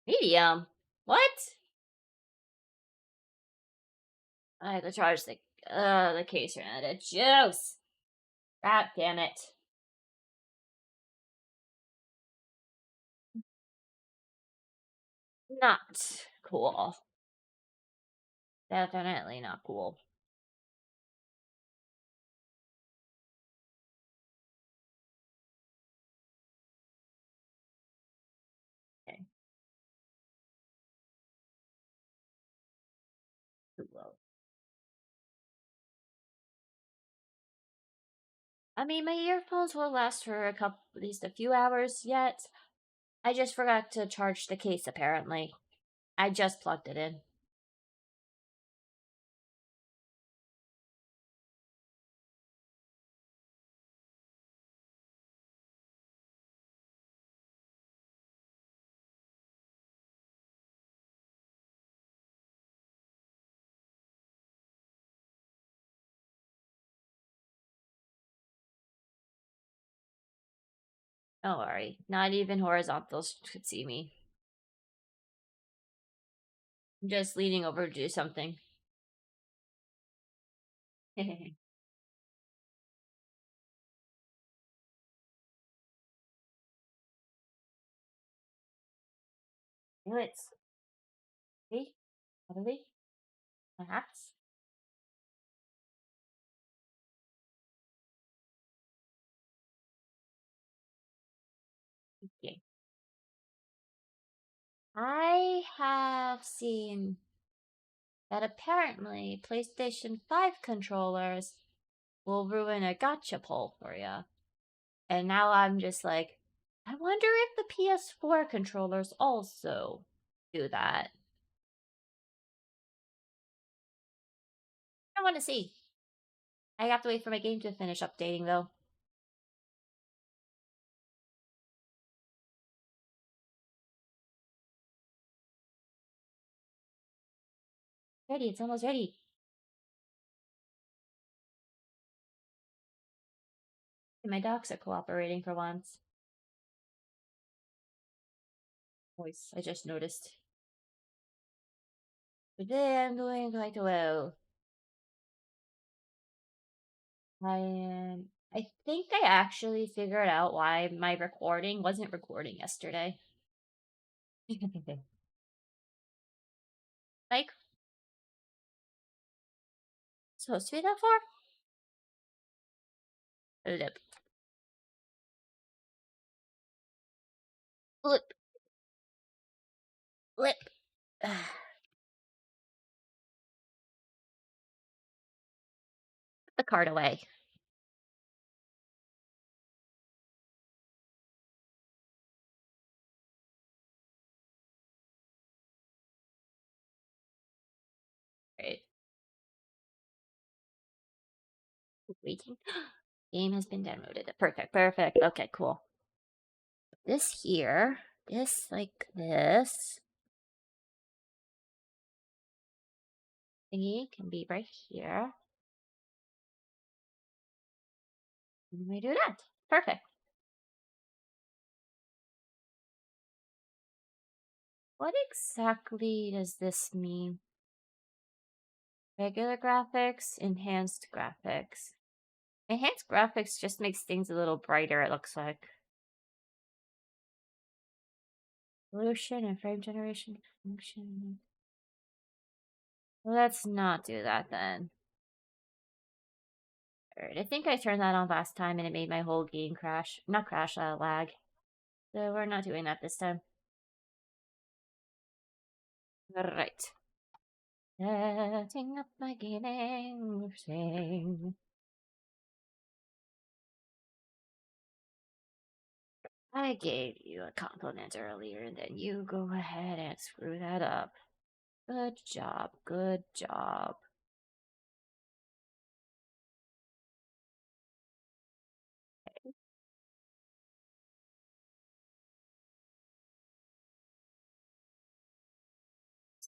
Medium? What? I had to charge the case ran out of juice. God damn it. Not cool. Definitely not cool. Okay. Too low. I mean, my earphones will last for at least a few hours yet. I just forgot to charge the case, apparently. I just plugged it in. Don't worry. Not even horizontals could see me. I'm just leaning over to do something. Do it. See? Probably. Perhaps. Okay. I have seen that apparently PlayStation 5 controllers will ruin a gotcha pull for you. And now I'm just like, I wonder if the PS4 controllers also do that. I want to see. I have to wait for my game to finish updating though. Ready, it's almost ready. My dogs are cooperating for once. Voice, I just noticed. Today I'm doing quite well. I think I actually figured out why my recording wasn't recording yesterday. Like, supposed to be that far? Lip. Lip. Lip. Put the card away. Right. Waiting. Game has been downloaded. Perfect, perfect. Okay, cool. This here, this like this thingy can be right here. And we do that. Perfect. What exactly does this mean? Regular graphics, enhanced graphics. Enhanced graphics just makes things a little brighter, it looks like. Resolution and frame generation function. Well, let's not do that then. Alright, I think I turned that on last time and it made my whole game crash. Not crash, lag. So we're not doing that this time. Right. Setting up my gaming thing. I gave you a compliment earlier and then you go ahead and screw that up. Good job, good job.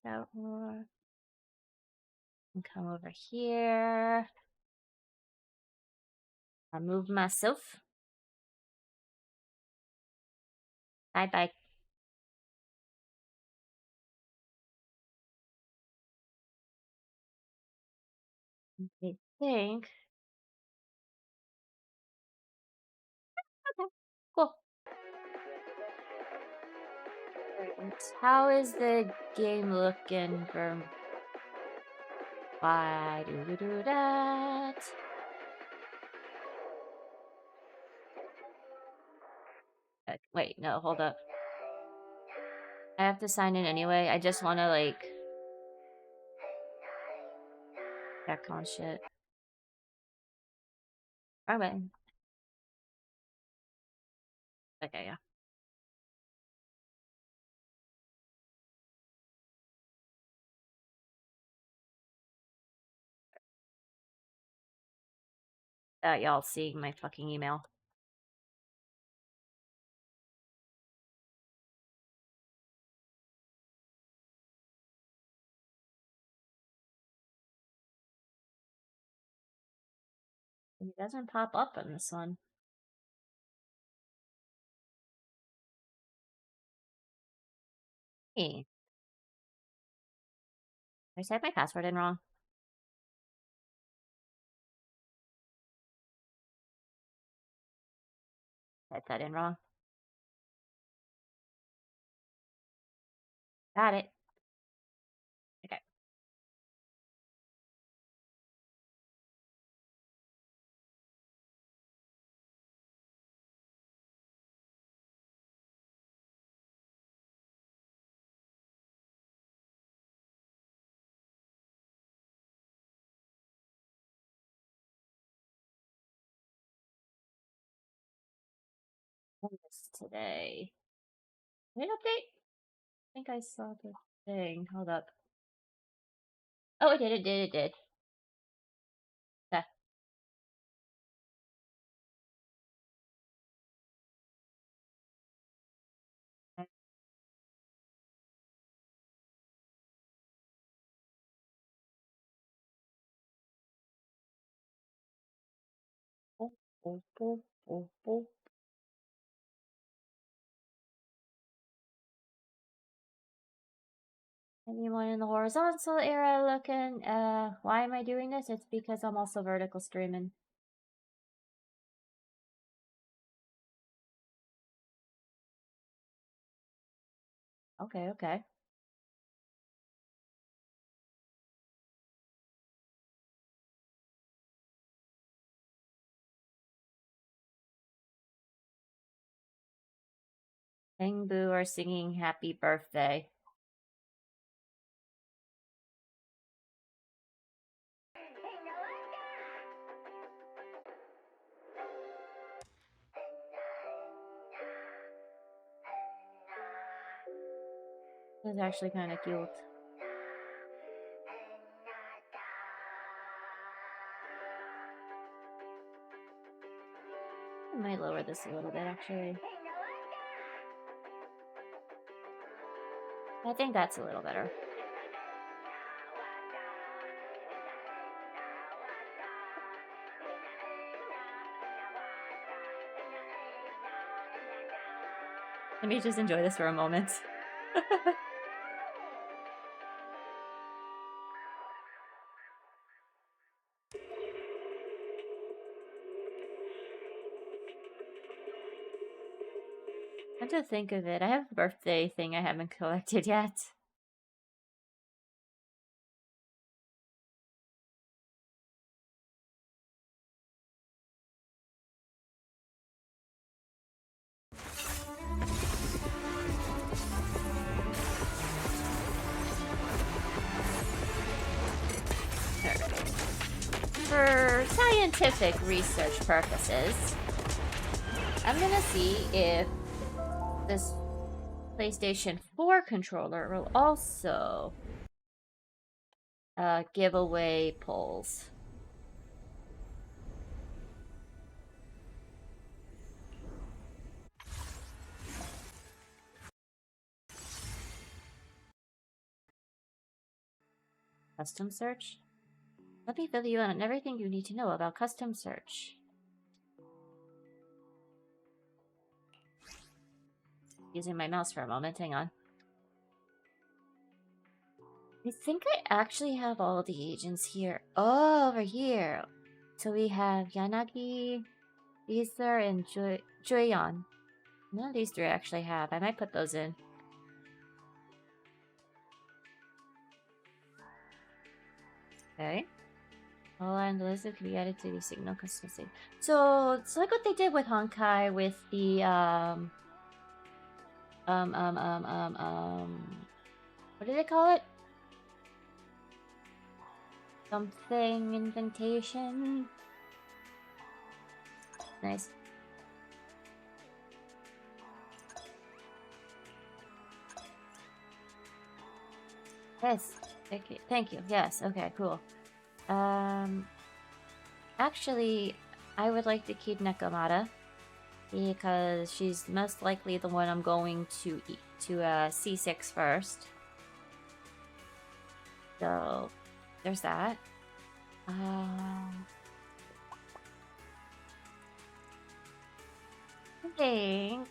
So, come over here. I'll move myself. Bye bye. I think. Okay, cool. Alright, how is the game looking for why do that? Wait, no, hold up. I have to sign in anyway. I just want to, like, check on shit. Alright. Okay, yeah. Y'all seeing my fucking email. It doesn't pop up on this one. Hey. I typed my password in wrong. Typed that in wrong. Got it. Okay. What is today? Did it update? I think I saw the thing. Hold up. Oh, it did. Okay. Oh, oh, oh, oh, oh. Anyone in the horizontal area looking, why am I doing this? It's because I'm also vertical streaming. Okay, okay. Bang Boo are singing happy birthday. This is actually kind of cute. I might lower this a little bit, actually. I think that's a little better. Let me just enjoy this for a moment. Come to think of it, I have a birthday thing I haven't collected yet. For scientific research purposes, I'm gonna see if this PlayStation 4 controller will also give away polls. Custom search? Let me fill you in on everything you need to know about custom search. Using my mouse for a moment, hang on. I think I actually have all the agents here. Oh, over here. So we have Yanagi, Ether, and Huion. None of these three I actually have. I might put those in. Okay. All and the list can be added to the signal consistency. So it's like what they did with Honkai with the what do they call it? Something indentation. Nice. Yes. Thank you. Thank you. Yes. Okay. Cool. Actually, I would like to keep Nekomata because she's most likely the one I'm going to C6 first. So there's that. I think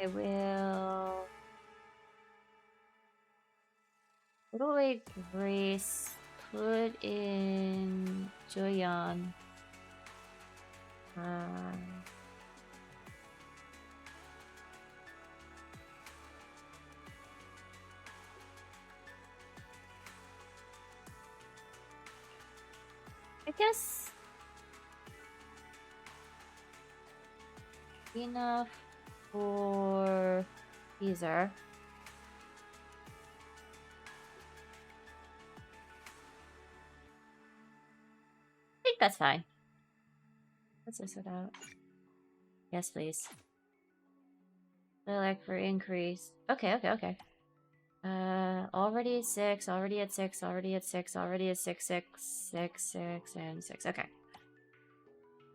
I will. What do I Grace put in Huion? I guess enough for Caesar. I think that's fine. Let's just it out. Yes, please. Select for increase. Okay. Already at 6, already at 6, already at 6, already at 6, 6, 6, 6, and 6. Okay.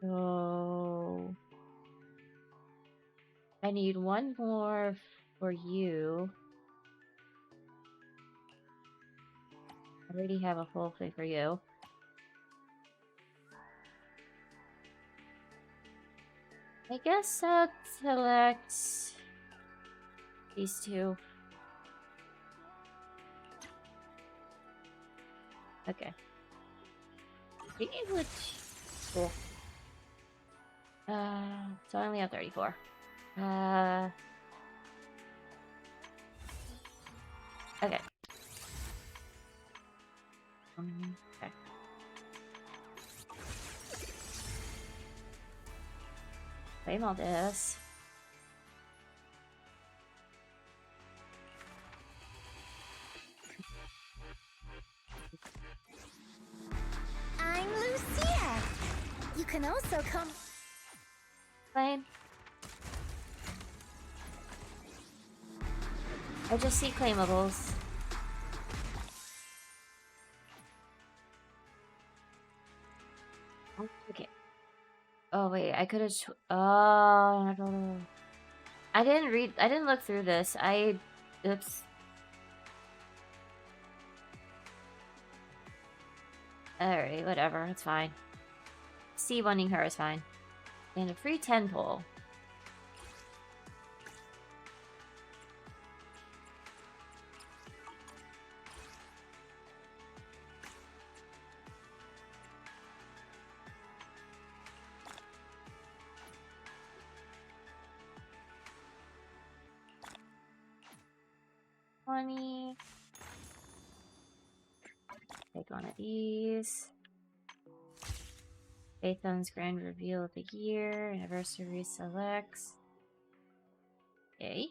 So I need one more for you. I already have a full thing for you. I guess I'll select these two. Okay. Cool. So I only have 34. Okay. Okay. Claim all this. I'm Lucia. You can also come. Claim. I just see claimables. Okay. Oh wait, I could have. Oh, I don't know. I didn't look through this. Oops. Alright, whatever. It's fine. C1ing her is fine. And a free 10 pull. Take one of these. Phaethon's Grand Reveal of the Year. Anniversary selects. Okay.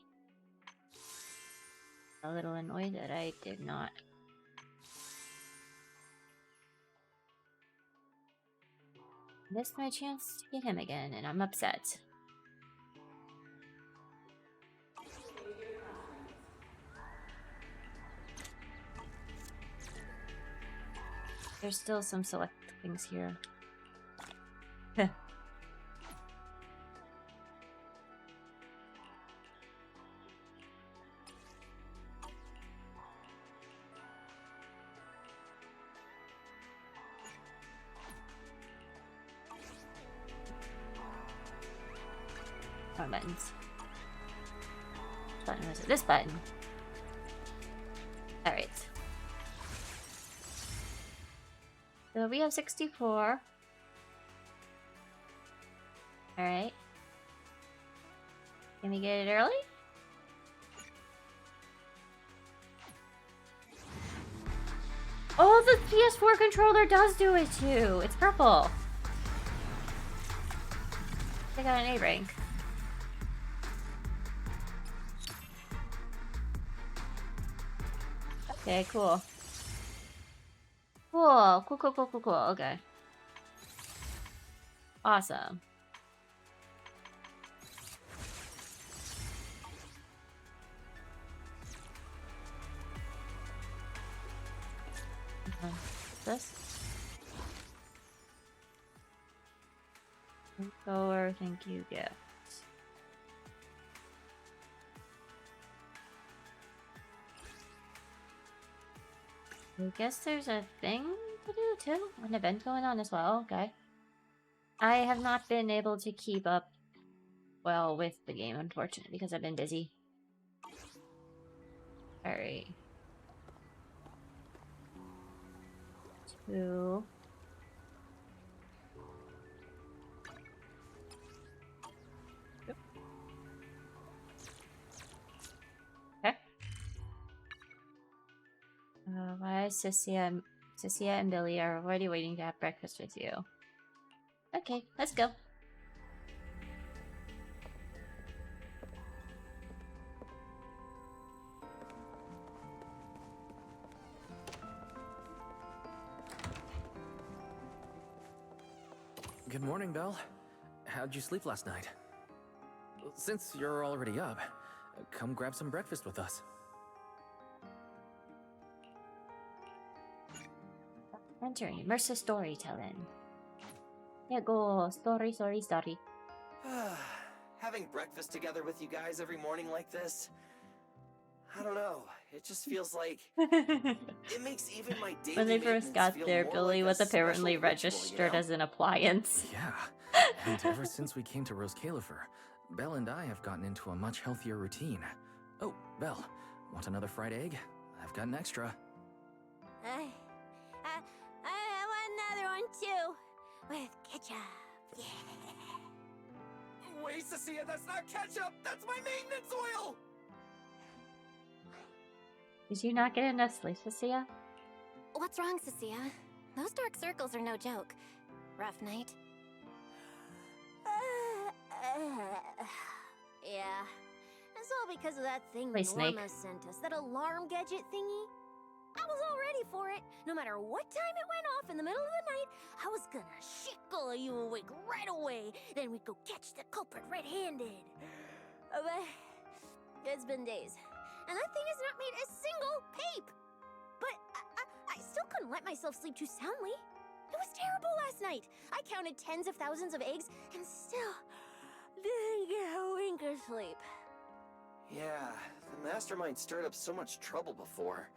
A little annoyed that I did not. Missed my chance to get him again, and I'm upset. There's still some select things here. More buttons. button was it? This button. Alright. So we have 64. Alright. Can we get it early? Oh, the PS4 controller does do it too. It's purple. I got an A rank. Okay, cool. Cool. Cool. Okay. Awesome. This? Lower, thank you, gift. I guess there's a thing to do too? An event going on as well, okay. I have not been able to keep up well with the game, unfortunately, because I've been busy. Alright. 2. Okay. Why Cecilia and Billy are already waiting to have breakfast with you. Okay, let's go. Good morning, Belle. How'd you sleep last night? Since you're already up, come grab some breakfast with us. Entering immersive storytelling. Yeah, go. Story. Having breakfast together with you guys every morning like this, I don't know. It just feels like it makes even my daily When they first got there, Billy was apparently registered as an appliance. Yeah, and ever since we came to Rose Califer, Belle and I have gotten into a much healthier routine. Oh, Belle, want another fried egg? I've got an extra. I want another one too, with ketchup. Yeah. Wait, Cecilia, that's not ketchup! That's my maintenance oil! Did you not get enough sleep, Cecilia? What's wrong, Cecilia? Those dark circles are no joke. Rough night? Yeah. It's all because of that thing Hey, Snake. Norma sent us. That alarm gadget thingy. I was all ready for it. No matter what time it went off in the middle of the night, I was gonna shickle you awake right away. Then we'd go catch the culprit red-handed. But it's been days. And that thing has not made a single peep. But I still couldn't let myself sleep too soundly. It was terrible last night. I counted tens of thousands of eggs and still didn't get a wink of sleep. Yeah, the mastermind stirred up so much trouble before.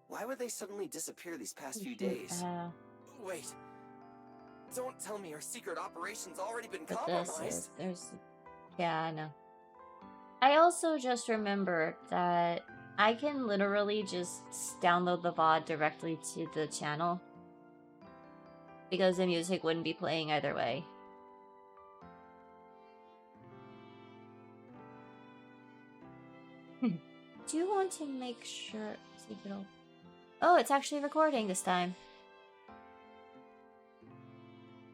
Why would they suddenly disappear these past few days? Wait. Don't tell me our secret operation's already been But compromised. Yeah, I know. I also just remembered that I can literally just download the VOD directly to the channel. Because the music wouldn't be playing either way. Do you want to make sure... See if it'll... Oh, it's actually recording this time.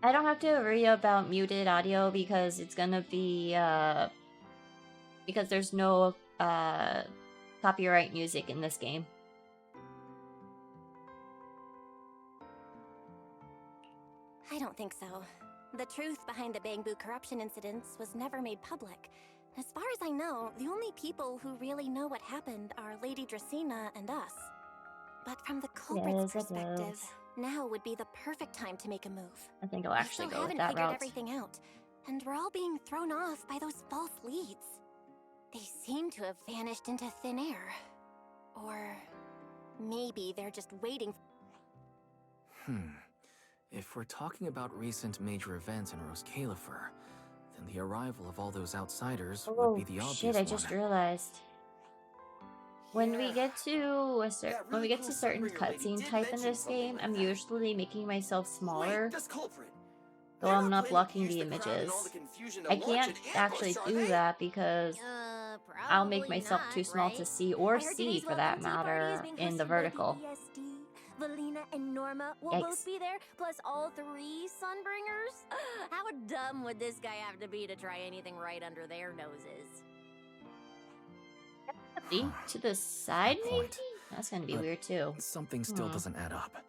I don't have to worry about muted audio because it's gonna be, because there's no, copyright music in this game. I don't think so. The truth behind the Bamboo corruption incidents was never made public. As far as I know, the only people who really know what happened are Lady Dracena and us. But from the culprit's perspective, now would be the perfect time to make a move. I think I'll actually go with that We still haven't route. figured everything out, and we're all being thrown off by those false leads. They seem to have vanished into thin air. Or maybe they're just waiting. If we're talking about recent major events in Rose Califer, then the arrival of all those outsiders would be the obvious shit, I just one. realized. When we get to certain cutscene type in this game, I'm usually making myself smaller, so I'm not blocking the images. I can't actually do that because I'll make myself too small to see, or see for that matter, in the vertical. Valina and Norma will both be there, plus all 3 Sunbringers. How dumb would this guy have to be to try anything right under their noses? To the side, maybe? That's gonna be weird too. Something still doesn't add up.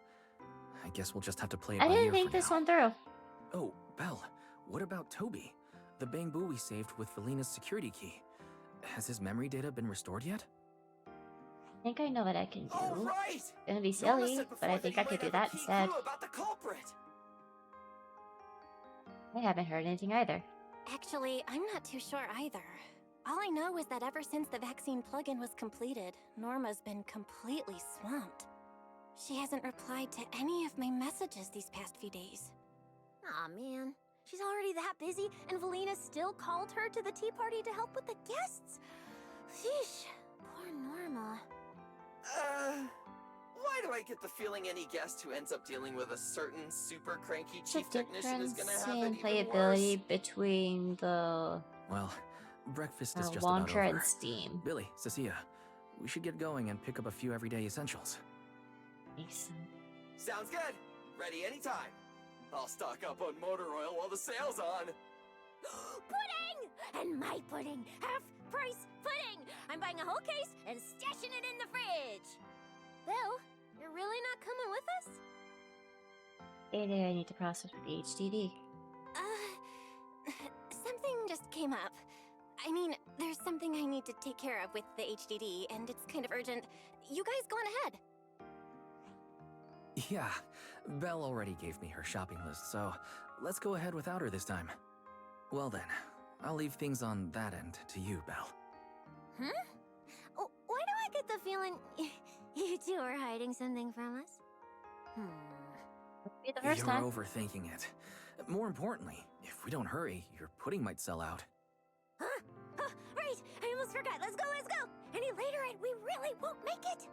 I guess we'll just have to play it I by didn't ear think for this now. one through. Oh, Belle, what about Toby? The bamboo we saved with Valina's security key. Has his memory data been restored yet? I think I know what I can do. Oh, right. It's gonna be silly, but I think I could do that instead. About the culprit. I haven't heard anything either. Actually, I'm not too sure either. All I know is that ever since the vaccine plugin was completed, Norma's been completely swamped. She hasn't replied to any of my messages these past few days. Aw, man. She's already that busy, and Valina still called her to the tea party to help with the guests. Sheesh, poor Norma. Why do I get the feeling any guest who ends up dealing with a certain super cranky chief technician is gonna have it even playability worse? between the Well, breakfast is just launcher about over. and Steam. Billy, Cecilia, we should get going and pick up a few everyday essentials. Sounds good. Ready anytime. I'll stock up on motor oil while the sale's on. Pudding! And my pudding! Half-price pudding! I'm buying a whole case and stashing it in the fridge! Bill, you're really not coming with us? Hey there, I need to process with the HDD. Something just came up. I mean, there's something I need to take care of with the HDD, and it's kind of urgent. You guys go on ahead. Yeah, Belle already gave me her shopping list, so let's go ahead without her this time. Well then, I'll leave things on that end to you, Belle. Huh? Oh, why do I get the feeling you two are hiding something from us? Be the 1st time. You're overthinking it. More importantly, if we don't hurry, your pudding might sell out. Huh? Right! I almost forgot. Let's go, let's go! Any later and we really won't make it!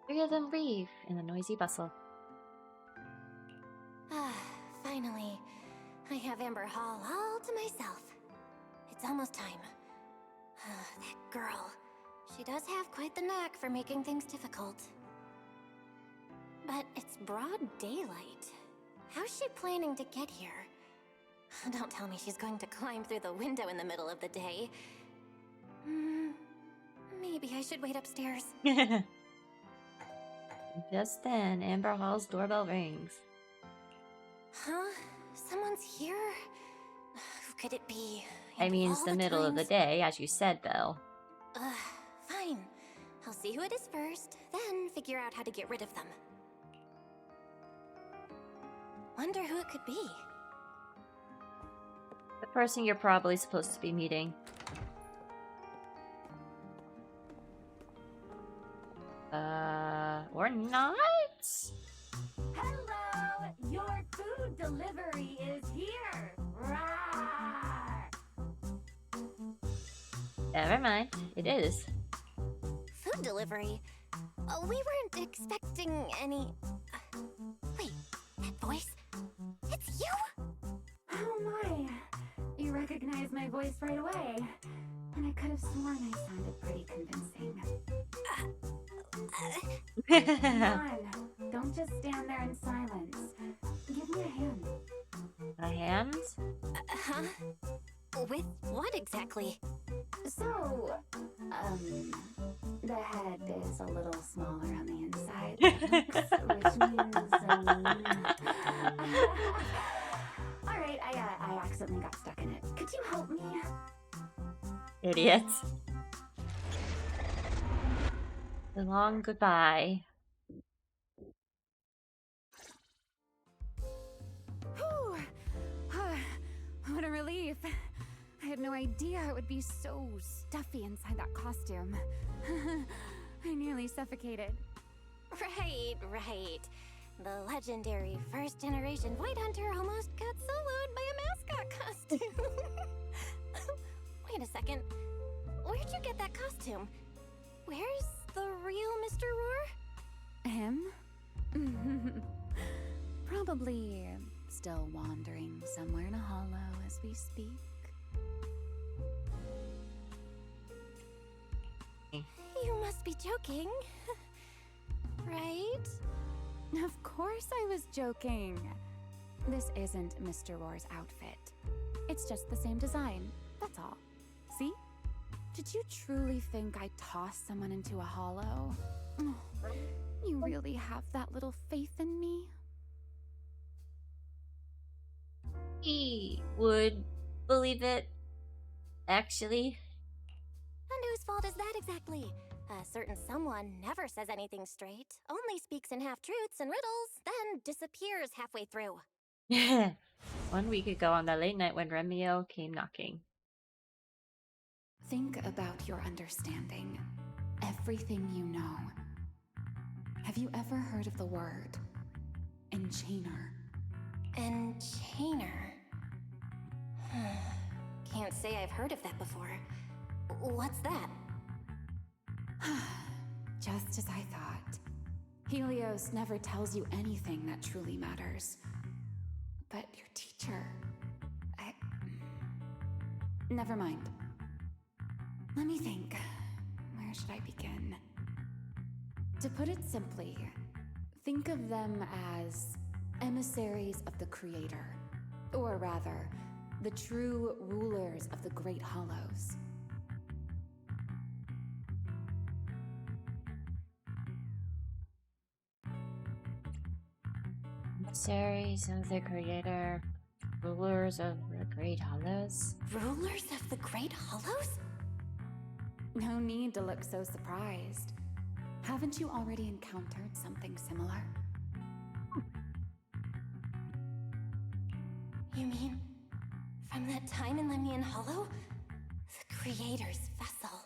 3 of them leave in the noisy bustle. Finally, I have Amber Hall all to myself. It's almost time. That girl. She does have quite the knack for making things difficult. But it's broad daylight. How's she planning to get here? Don't tell me she's going to climb through the window in the middle of the day. Maybe I should wait upstairs. Just then, Amber Hall's doorbell rings. Huh? Someone's here? Who could it be? I mean, it's the middle of the day, as you said, Belle. Fine. I'll see who it is first, then figure out how to get rid of them. Wonder who it could be. The person you're probably supposed to be meeting. Or not? Hello! Your food delivery is here! Rawr! Never mind. It is. Food delivery? We weren't expecting any... Wait, that voice? It's you? Oh my! You recognized my voice right away. And I could have sworn I sounded pretty convincing. Come on, don't just stand there in silence. Give me a hand. My hands? Huh? With what exactly? So, the head is a little smaller on the inside, which means, Alright, I accidentally got stuck in it. Could you help me? Idiot. The long goodbye. Whew. What a relief. I had no idea it would be so stuffy inside that costume. I nearly suffocated. Right. The legendary first-generation Void Hunter almost got soloed by a mascot costume. Wait a second. where'd you get that costume? Where's the real Mr. Roar? Him? Probably still wandering somewhere in a hollow as we speak. You must be joking. Right? Of course I was joking. This isn't Mr. Roar's outfit. It's just the same design, that's all. See? Did you truly think I'd toss someone into a hollow? Oh, you really have that little faith in me? He would believe it, actually. And whose fault is that exactly? A certain someone never says anything straight, only speaks in half-truths and riddles, then disappears halfway through. 1 week ago on the late night when Remio came knocking. Think about your understanding. Everything you know. Have you ever heard of the word enchainer? Enchainer? Can't say I've heard of that before. What's that? Just as I thought. Helios never tells you anything that truly matters. But your teacher... Never mind. Let me think. Where should I begin? To put it simply, think of them as emissaries of the Creator. Or rather, the true rulers of the Great Hollows. Emissaries of the Creator, rulers of the Great Hollows. Rulers of the Great Hollows? No need to look so surprised. Haven't you already encountered something similar? You mean, from that time in Vnyan Hollow? The Creator's vessel.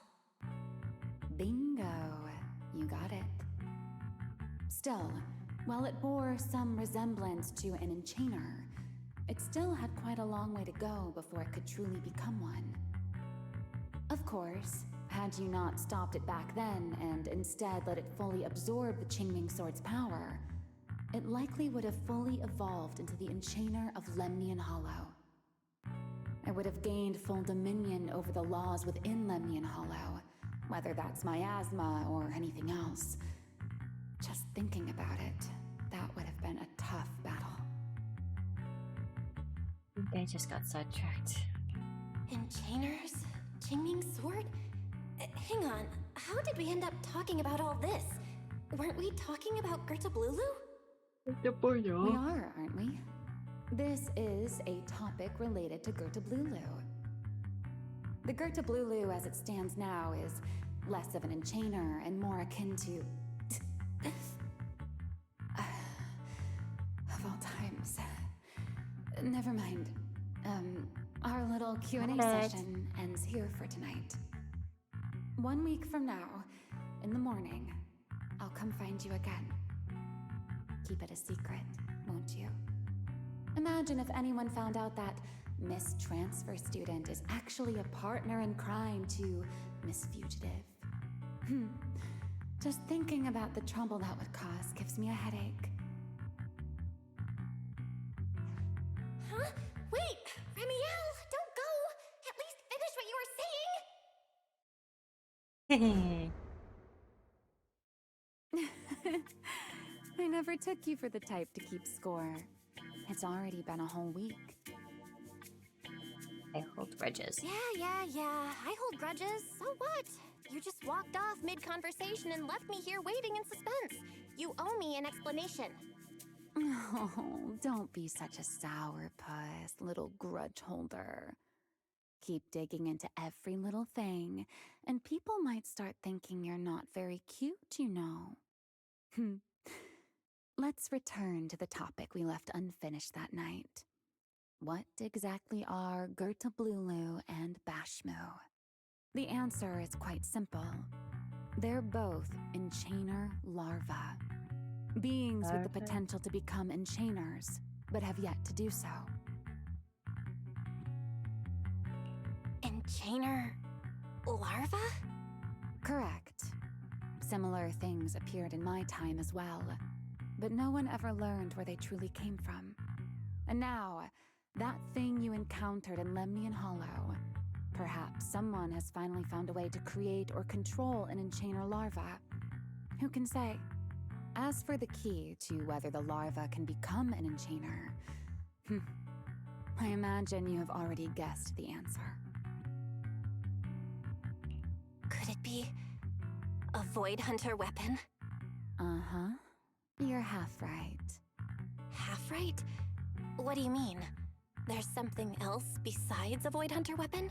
Bingo. You got it. Still, while it bore some resemblance to an enchainer, it still had quite a long way to go before it could truly become one. Of course, had you not stopped it back then and instead let it fully absorb the Qingming Sword's power, it likely would have fully evolved into the enchainer of Vnyan Hollow. It would have gained full dominion over the laws within Vnyan Hollow, whether that's miasma or anything else. Just thinking about it, that would have been a tough battle. They just got sidetracked. Enchainers? Qingming Sword? Hang on, how did we end up talking about all this? Weren't we talking about Gerta Blulu? We are, aren't we? This is a topic related to Gerta Blulu. The Gerta Blulu as it stands now is less of an enchainer and more akin to... of all times. Never mind. Our little Q&A session ends here for tonight. 1 week from now, in the morning, I'll come find you again. Keep it a secret, won't you? Imagine if anyone found out that Miss Transfer Student is actually a partner in crime to Miss Fugitive. Just thinking about the trouble that would cause gives me a headache. Huh? Wait! Remiel, don't go! At least finish what you were saying! I never took you for the type to keep score. It's already been a whole week. I hold grudges. Yeah. I hold grudges. So what? You just walked off mid-conversation and left me here waiting in suspense. You owe me an explanation. Oh, don't be such a sourpuss, little grudge holder. Keep digging into every little thing, and people might start thinking you're not very cute, you know. Let's return to the topic we left unfinished that night. What exactly are Gerta Blulu and Bashmu? The answer is quite simple. They're both enchainer larvae. Beings with the potential to become enchainers, but have yet to do so. Enchainer larva? Correct. Similar things appeared in my time as well, but no one ever learned where they truly came from. And now, that thing you encountered in Vnyan Hollow, perhaps someone has finally found a way to create or control an enchainer larva. Who can say? As for the key to whether the larva can become an enchainer, I imagine you have already guessed the answer. Could it be a Void Hunter weapon? Uh-huh. You're half right. Half right? What do you mean? There's something else besides a Void Hunter weapon?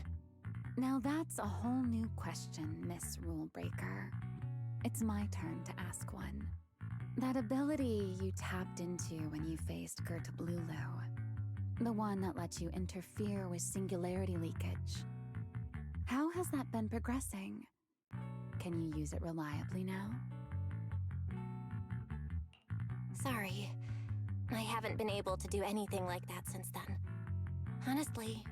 Now that's a whole new question, Miss Rulebreaker. It's my turn to ask one. That ability you tapped into when you faced Krita, the one that lets you interfere with singularity leakage. How has that been progressing? Can you use it reliably now? Sorry. I haven't been able to do anything like that since then. Honestly,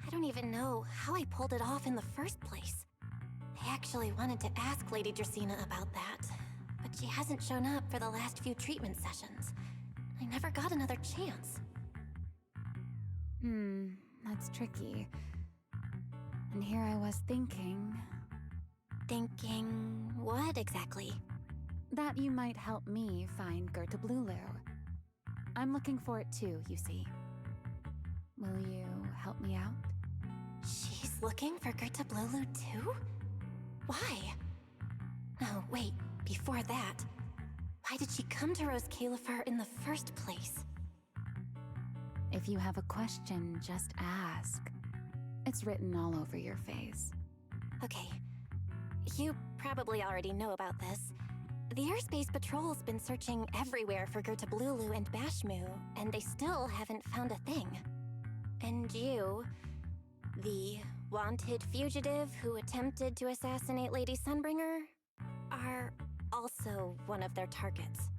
I don't even know how I pulled it off in the first place. I actually wanted to ask Lady Dracaena about that, but she hasn't shown up for the last few treatment sessions. I never got another chance. That's tricky. And here I was thinking... Thinking what exactly? That you might help me find Krita. I'm looking for it too, you see. Will you help me out? She's looking for Krita too? Why? Oh, wait, before that, why did she come to Rose Calyphur in the first place? If you have a question, just ask. It's written all over your face. Okay. You probably already know about this. The Airspace Patrol's been searching everywhere for Krita and Bashmu, and they still haven't found a thing. And you, the wanted fugitive who attempted to assassinate Lady Sunbringer, are also one of their targets.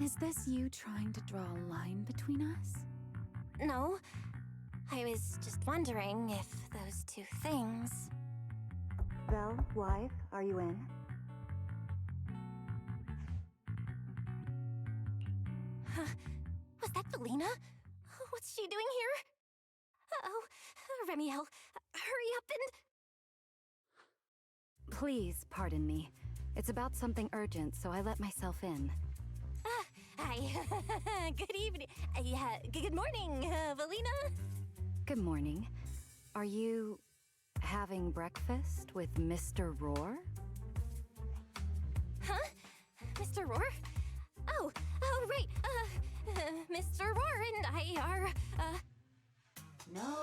Is this you trying to draw a line between us? No. I was just wondering if those two things... Vel, wife, are you in? Huh? Was that Velina? What's she doing here? Uh-oh. Remiel, hurry up and... Please, pardon me. It's about something urgent, so I let myself in. Hi. Good evening. Yeah, good morning, Velina. Good morning. Are you having breakfast with Mr. Roar? Huh? Mr. Roar? Oh, right. Mr. Roar and I are, No,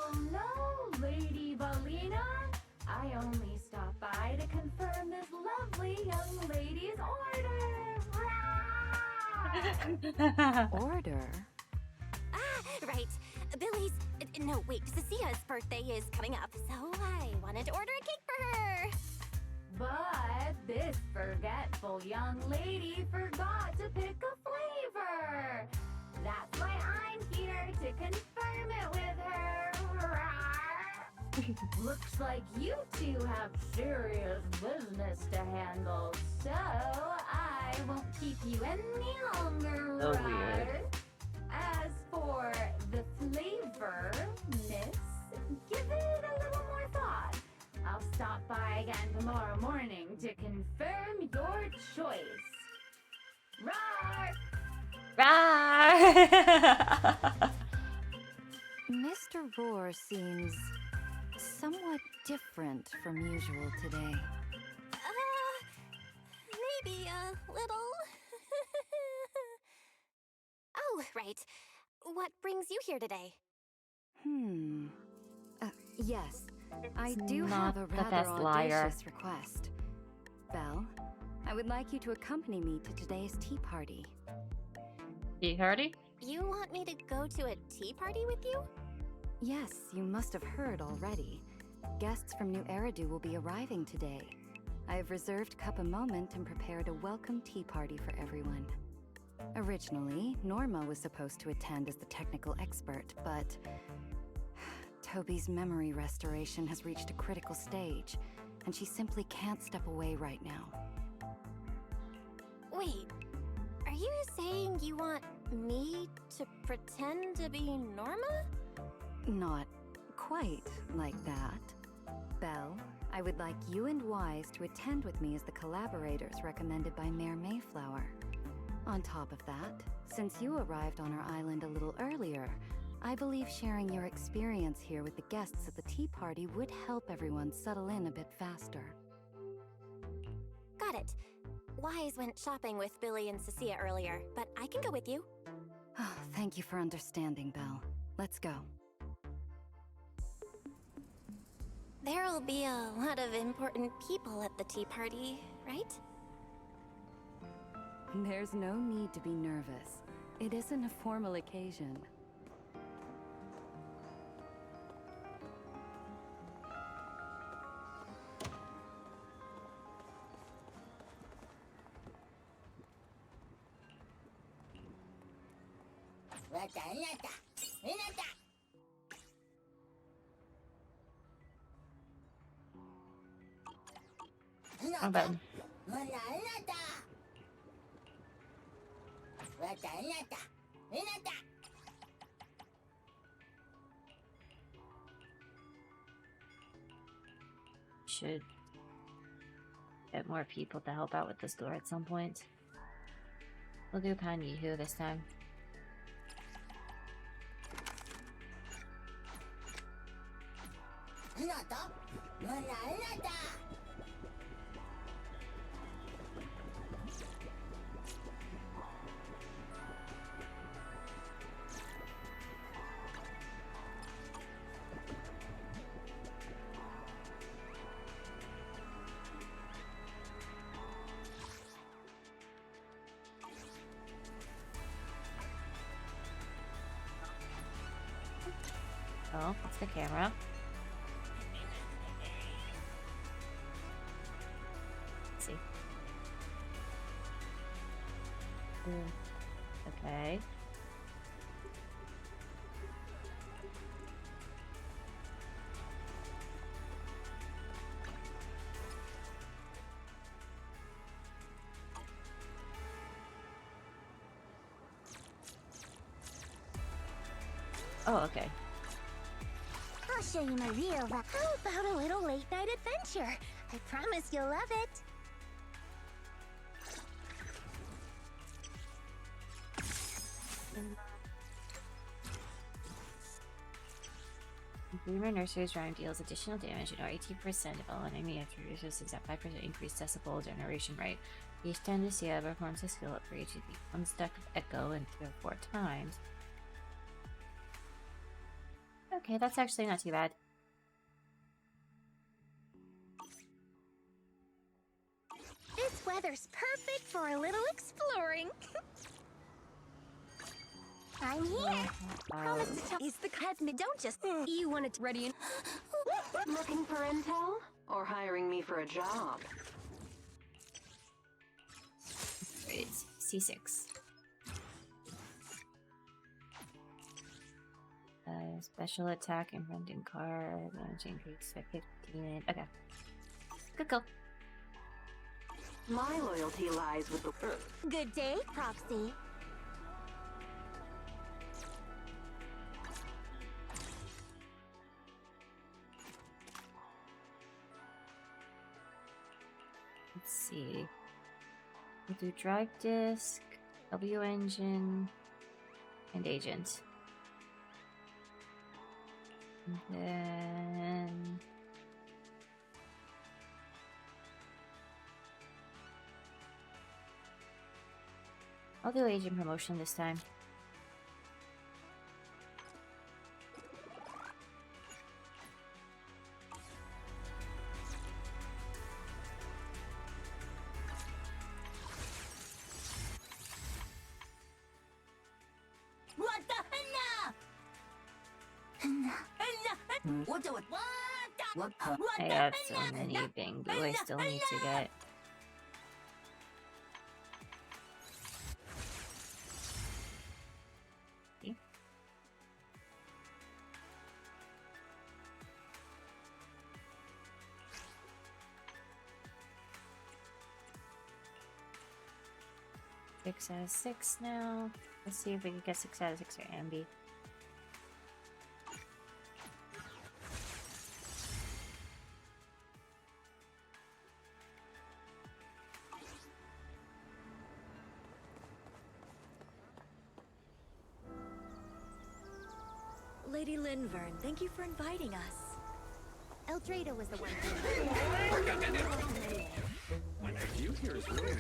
Lady Velina. I only stopped by to confirm this lovely young lady's order. Order? Right. Billy's... No, wait, Cecia's birthday is coming up, so I wanted to order a cake for her. But this forgetful young lady forgot to pick a flavor. That's why I'm here to confirm it with her. Looks like you two have serious business to handle, so I won't keep you any longer. So weird. As for the flavor, miss, give it a little more thought. I'll stop by again tomorrow morning to confirm your choice. Roar! Right. Mr. Roar seems somewhat different from usual today. Maybe a little. Oh, right. What brings you here today? Yes. I do not have a the rather best liar. audacious request. Belle, I would like you to accompany me to today's tea party. Tea party? You want me to go to a tea party with you? Yes, you must have heard already. Guests from New Eridu will be arriving today. I have reserved Cup a Moment and prepared a welcome tea party for everyone. Originally, Norma was supposed to attend as the technical expert, but Toby's memory restoration has reached a critical stage, and she simply can't step away right now. Wait, are you saying you want me to pretend to be Norma? Not quite like that. Belle, I would like you and Wise to attend with me as the collaborators recommended by Mayor Mayflower. On top of that, since you arrived on our island a little earlier, I believe sharing your experience here with the guests at the tea party would help everyone settle in a bit faster. Got it. Wise went shopping with Billy and Cecilia earlier, but I can go with you. Thank you for understanding, Belle. Let's go. There'll be a lot of important people at the tea party, right? There's no need to be nervous. It isn't a formal occasion. Not bad. Should get more people to help out with this door at some point. We'll do Kanyihu this time. Oh, that's the camera. Let's see. Okay. Oh, okay. I'll show you my real vibe. How about a little late night adventure? I promise you'll love it. Boomer Nursery's Rhyme deals additional damage and 18% if all enemy introduces a 5% increased decibel generation rate. Each time the CA performs a skill upgrade, you beat one stack of echo and 3 or 4 times. Okay, that's actually not too bad. This weather's perfect for a little exploring. I'm here. Promise to tell. Is the cut me? Don't just. You want it ready and. Looking for intel? Or hiring me for a job? Great. C6. Special attack and rending card. Damage increase by 15. Okay. Good go. My loyalty lies with the. Good day, Proxy. Let's see. We'll do drive disk, W engine, and agent. And then I'll do agent promotion this time. What the I got so many Bangu I still need to get. See? 6 out of 6 now. Let's see if we can get 6 out of 6 for Ambi. Lady Linvern, thank you for inviting us. Eldrada was the one who... My view here is really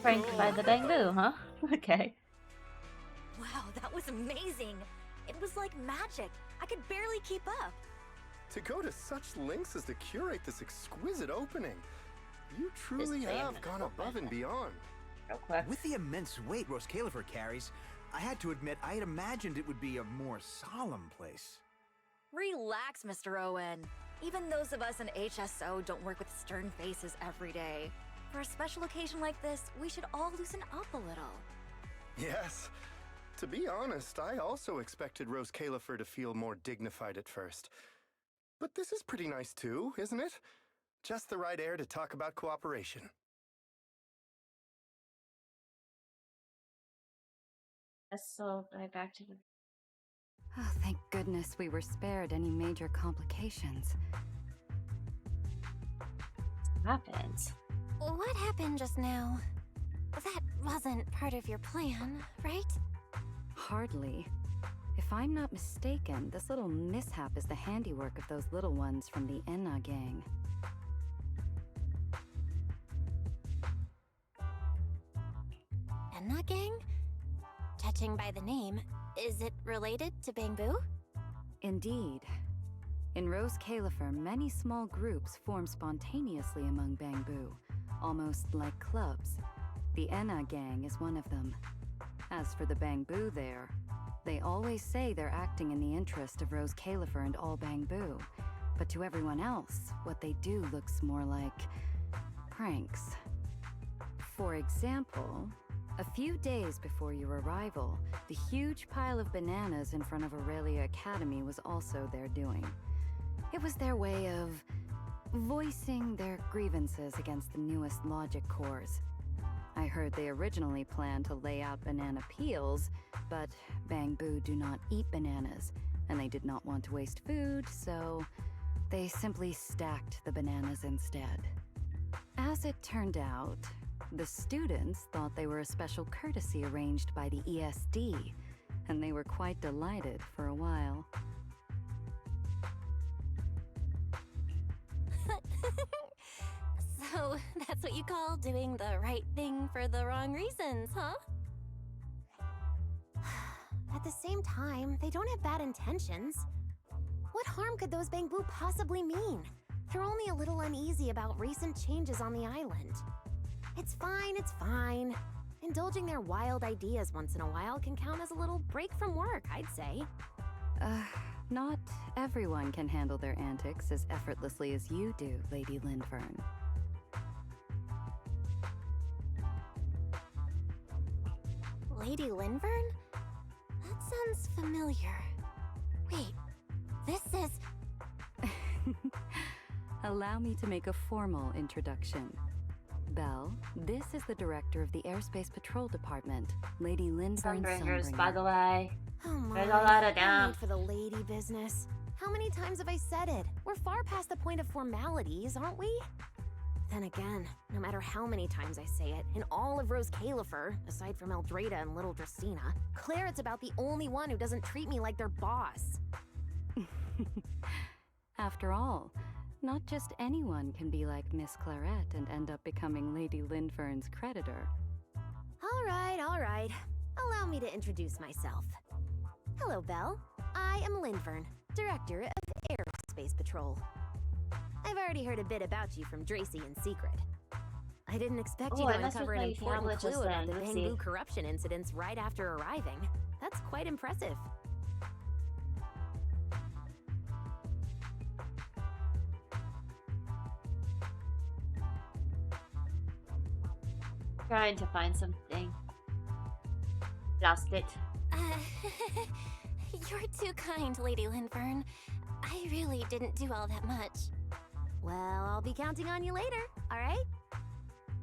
Pranked by the bamboo, huh? Okay. Wow, that was amazing. It was like magic. I could barely keep up. To go to such lengths as to curate this exquisite opening. You truly have gone above and beyond. With the immense weight Rose Califer carries, I had to admit I had imagined it would be a more solemn place. Relax, Mr. Owen. Even those of us in HSO don't work with stern faces every day. For a special occasion like this, we should all loosen up a little. Yes. To be honest, I also expected Rose Califer to feel more dignified at first. But this is pretty nice too, isn't it? Just the right air to talk about cooperation. So, right back to the... Oh, thank goodness we were spared any major complications. What happened? What happened just now? That wasn't part of your plan, right? Hardly. If I'm not mistaken, this little mishap is the handiwork of those little ones from the Enna gang. Enna gang? Judging by the name, is it related to Bangbu? Indeed. In Rose Califer, many small groups form spontaneously among Bangbu, almost like clubs. The Enna gang is one of them. As for the Bangbu there, they always say they're acting in the interest of Rose Califer and all Bangbu, but to everyone else, what they do looks more like pranks. For example, a few days before your arrival, the huge pile of bananas in front of Aurelia Academy was also their doing. It was their way of voicing their grievances against the newest logic cores. I heard they originally planned to lay out banana peels, but Bangbu do not eat bananas, and they did not want to waste food, so they simply stacked the bananas instead. As it turned out, the students thought they were a special courtesy arranged by the ESD, and they were quite delighted for a while. So, that's what you call doing the right thing for the wrong reasons, huh? At the same time, they don't have bad intentions. What harm could those Bangbu possibly mean? They're only a little uneasy about recent changes on the island. It's fine, it's fine. Indulging their wild ideas once in a while can count as a little break from work, I'd say. Not everyone can handle their antics as effortlessly as you do, Lady Linvern. Lady Linvern? That sounds familiar. Wait, this is... Allow me to make a formal introduction. Belle, this is the director of the Airspace Patrol Department, Lady Linvern Sunbringers, Sunbringer. by the way. Oh my, There's a lot of no them. need for the lady business. How many times have I said it? We're far past the point of formalities, aren't we? Then again, no matter how many times I say it, in all of Rose Califer, aside from Eldrada and little Dristina, Claret's about the only one who doesn't treat me like their boss. After all, not just anyone can be like Miss Claret and end up becoming Lady Linfern's creditor. All right. Allow me to introduce myself. Hello, Belle. I am Linfern, Director of Airspace Patrol. I've already heard a bit about you from Dracy in secret. I didn't expect you to uncover an important clue about the Bangbu corruption incidents right after arriving. That's quite impressive. Trying to find something. Lost it. You're too kind, Lady Linfern. I really didn't do all that much. Well, I'll be counting on you later, alright?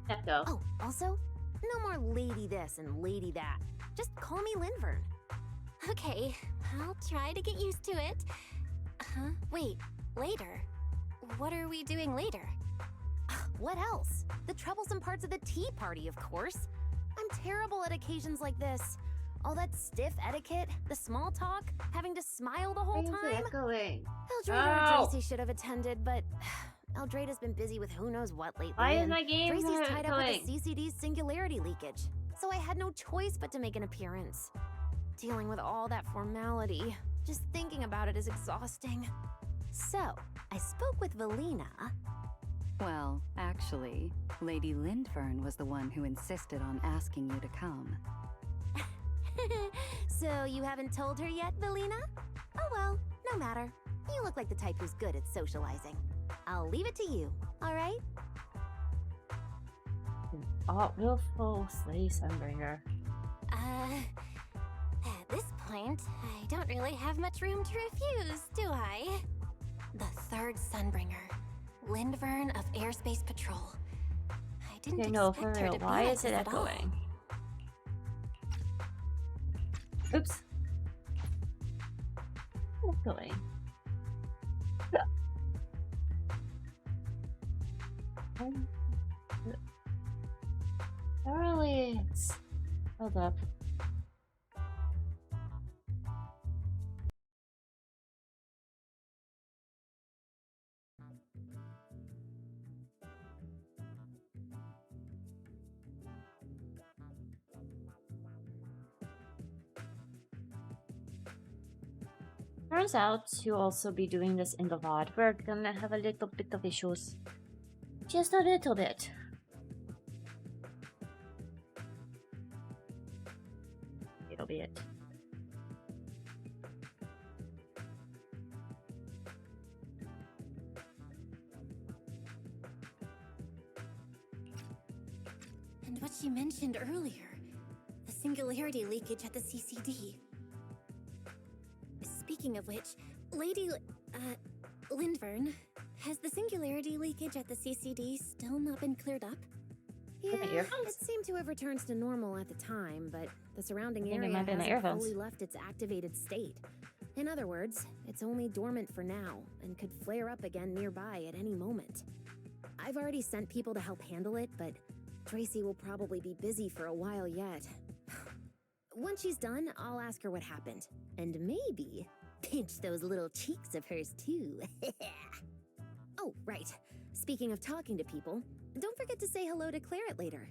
Let's go. Oh, also, no more lady this and lady that. Just call me Linfern. Okay, I'll try to get used to it. Wait, later? What are we doing later? What else? The troublesome parts of the tea party, of course. I'm terrible at occasions like this. All that stiff etiquette, the small talk, having to smile the whole time. Eldrada or Dracy should have attended, but Eldrada's been busy with who knows what lately. Why is my game Dracy's tied up with the CCD's singularity leakage, so I had no choice but to make an appearance. Dealing with all that formality, just thinking about it is exhausting. So, I spoke with Valina. Well, actually, Lady Linfern was the one who insisted on asking you to come. So you haven't told her yet, Valina? Oh well, no matter. You look like the type who's good at socializing. I'll leave it to you, alright? Willful Slay Sunbringer. At this point, I don't really have much room to refuse, do I? The third Sunbringer, Linfern of Airspace Patrol. I didn't expect her to be why like is it this at all. echoing? Oops. Echoing. Apparently it's... Hold up. Turns out to also be doing this in the VOD. We're gonna have a little bit of issues. Just a little bit. It'll be it. And what she mentioned earlier, the singularity leakage at the CCD. Speaking of which, Lady Linfern, has the singularity leakage at the CCD still not been cleared up? Yeah, it seemed to have returned to normal at the time, but the surrounding area hasn't fully left its activated state. In other words, it's only dormant for now, and could flare up again nearby at any moment. I've already sent people to help handle it, but Dracy will probably be busy for a while yet. Once she's done, I'll ask her what happened. And maybe pinch those little cheeks of hers too. Oh, right. Speaking of talking to people, don't forget to say hello to Claret later.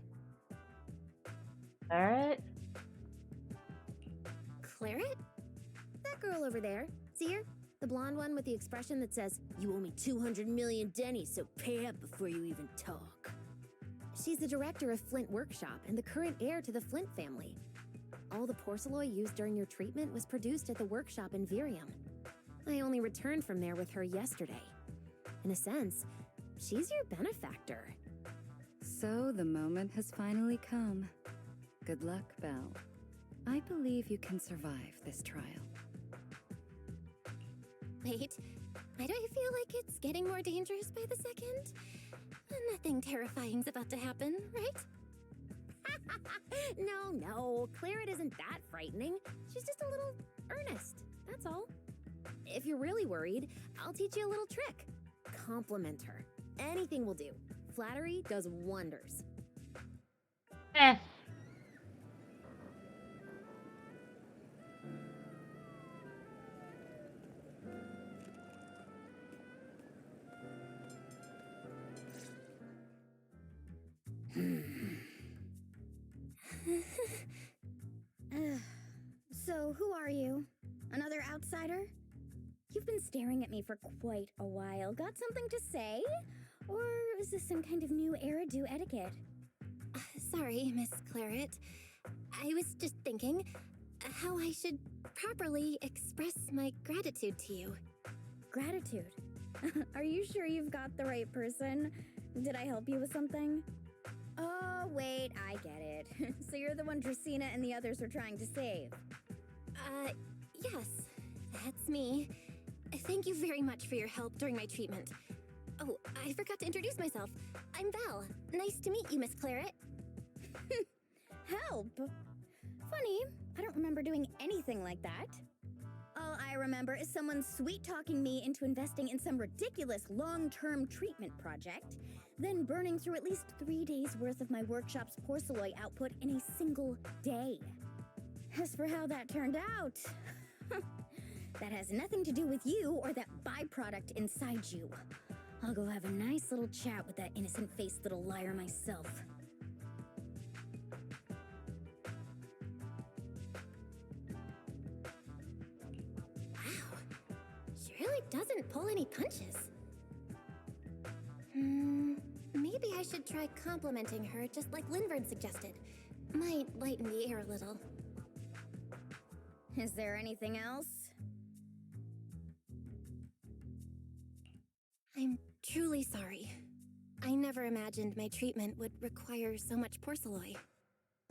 Claret? Claret? That girl over there. See her? The blonde one with the expression that says, "You owe me 200 million dennies, so pay up before you even talk." She's the director of Flint Workshop and the current heir to the Flint family. All the porcelain used during your treatment was produced at the workshop in Virium. I only returned from there with her yesterday. In a sense, she's your benefactor. So the moment has finally come. Good luck, Belle. I believe you can survive this trial. Wait, why do I feel like it's getting more dangerous by the second? Nothing terrifying's about to happen, right? No, Claret isn't that frightening. She's just a little earnest, that's all. If you're really worried, I'll teach you a little trick. Compliment her. Anything will do. Flattery does wonders. Eh. So, who are you? Another outsider? You've been staring at me for quite a while. Got something to say? Or is this some kind of new Eridu etiquette? Sorry, Miss Claret. I was just thinking how I should properly express my gratitude to you. Gratitude? Are you sure you've got the right person? Did I help you with something? Oh, wait, I get it. So you're the one Dracena and the others are trying to save. Yes, that's me. Thank you very much for your help during my treatment. Oh, I forgot to introduce myself. I'm Val. Nice to meet you, Miss Claret. Help? Funny, I don't remember doing anything like that. All I remember is someone sweet-talking me into investing in some ridiculous long-term treatment project, then burning through at least 3 days' worth of my workshop's porcelain output in a single day. As for how that turned out, that has nothing to do with you or that byproduct inside you. I'll go have a nice little chat with that innocent-faced little liar myself. Wow, she really doesn't pull any punches. Maybe I should try complimenting her just like Linvern suggested. Might lighten the air a little. Is there anything else? I'm truly sorry. I never imagined my treatment would require so much porcelain.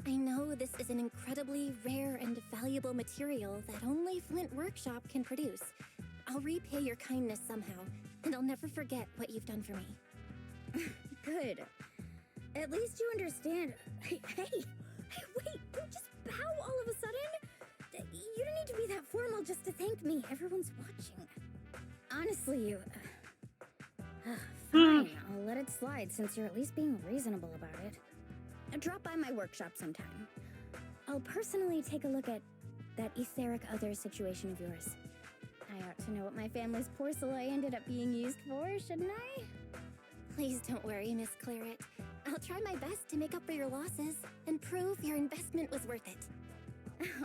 I know this is an incredibly rare and valuable material that only Flint Workshop can produce. I'll repay your kindness somehow, and I'll never forget what you've done for me. Good. At least you understand. Hey, wait, don't just bow all of a sudden. You don't need to be that formal just to thank me. Everyone's watching. Honestly, you... fine, I'll let it slide since you're at least being reasonable about it. Drop by my workshop sometime. I'll personally take a look at that etheric other situation of yours. I ought to know what my family's porcelain ended up being used for, shouldn't I? Please don't worry, Miss Claret. I'll try my best to make up for your losses and prove your investment was worth it.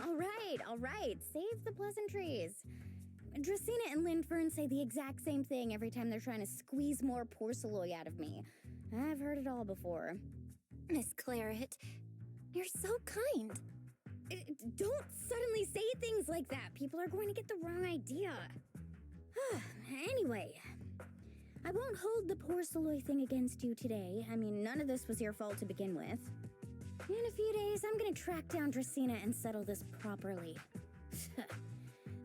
All right. Save the pleasantries. Dracena and Lindfern say the exact same thing every time they're trying to squeeze more porcelain out of me. I've heard it all before. Miss Claret, you're so kind. Don't suddenly say things like that. People are going to get the wrong idea. Anyway, I won't hold the porcelain thing against you today. I mean, none of this was your fault to begin with. In a few days, I'm gonna track down Dracena and settle this properly.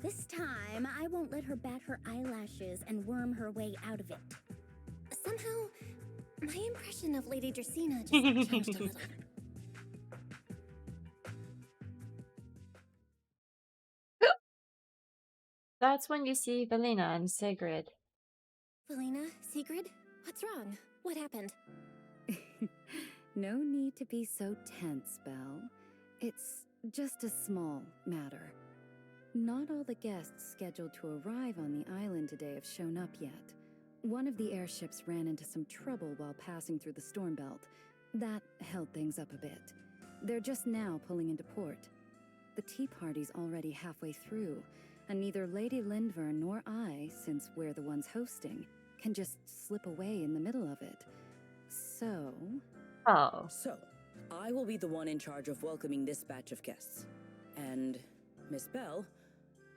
This time, I won't let her bat her eyelashes and worm her way out of it. Somehow, my impression of Lady Dracena just changed a little. That's when you see Valina and Sigrid. Valina, Sigrid, what's wrong? What happened? No need to be so tense, Belle. It's just a small matter. Not all the guests scheduled to arrive on the island today have shown up yet. One of the airships ran into some trouble while passing through the storm belt. That held things up a bit. They're just now pulling into port. The tea party's already halfway through, and neither Lady Lindvern nor I, since we're the ones hosting, can just slip away in the middle of it. So... So, I will be the one in charge of welcoming this batch of guests. And, Miss Belle,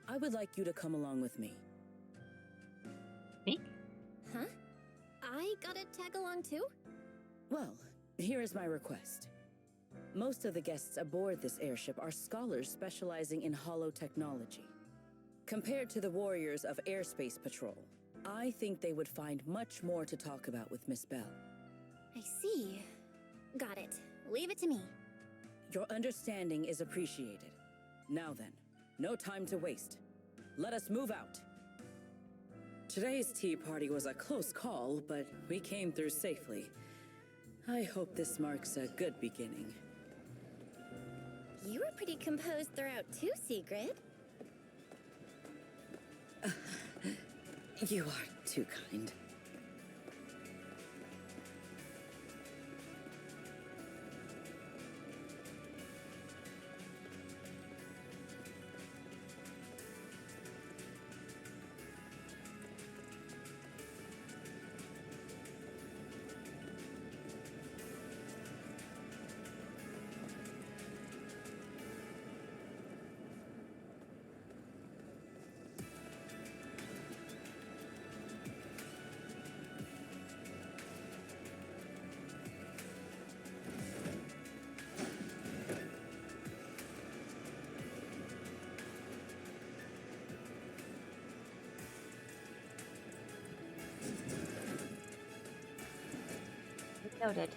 I would like you to come along with me. Me? Huh? I gotta tag along too? Well, here is my request. Most of the guests aboard this airship are scholars specializing in hollow technology. Compared to the warriors of Airspace Patrol, I think they would find much more to talk about with Miss Belle. I see. Got it. Leave it to me. Your understanding is appreciated. Now then, no time to waste. Let us move out. Today's tea party was a close call, but we came through safely. I hope this marks a good beginning. You were pretty composed throughout too, Sigrid. You are too kind. Noted.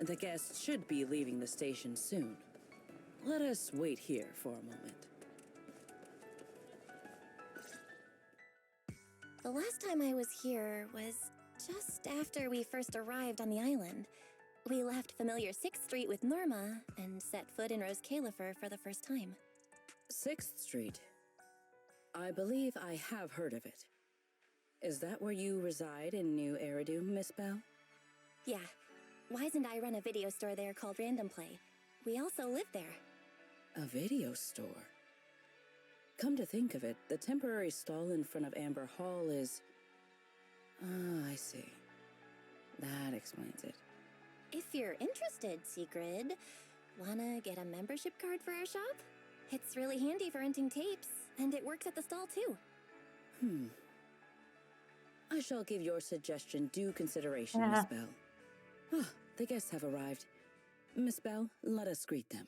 The guests should be leaving the station soon. Let us wait here for a moment. The last time I was here was just after we first arrived on the island. We left familiar 6th Street with Norma and set foot in Rose Califer for the first time. 6th Street. I believe I have heard of it. Is that where you reside in New Eridu, Miss Bell? Yeah. Wise and I run a video store there called Random Play. We also live there. A video store? Come to think of it, the temporary stall in front of Amber Hall is... Ah, I see. That explains it. If you're interested, Sigrid, wanna get a membership card for our shop? It's really handy for renting tapes, and it works at the stall too. I shall give your suggestion due consideration, Miss Bell. Ah, the guests have arrived. Miss Bell, let us greet them.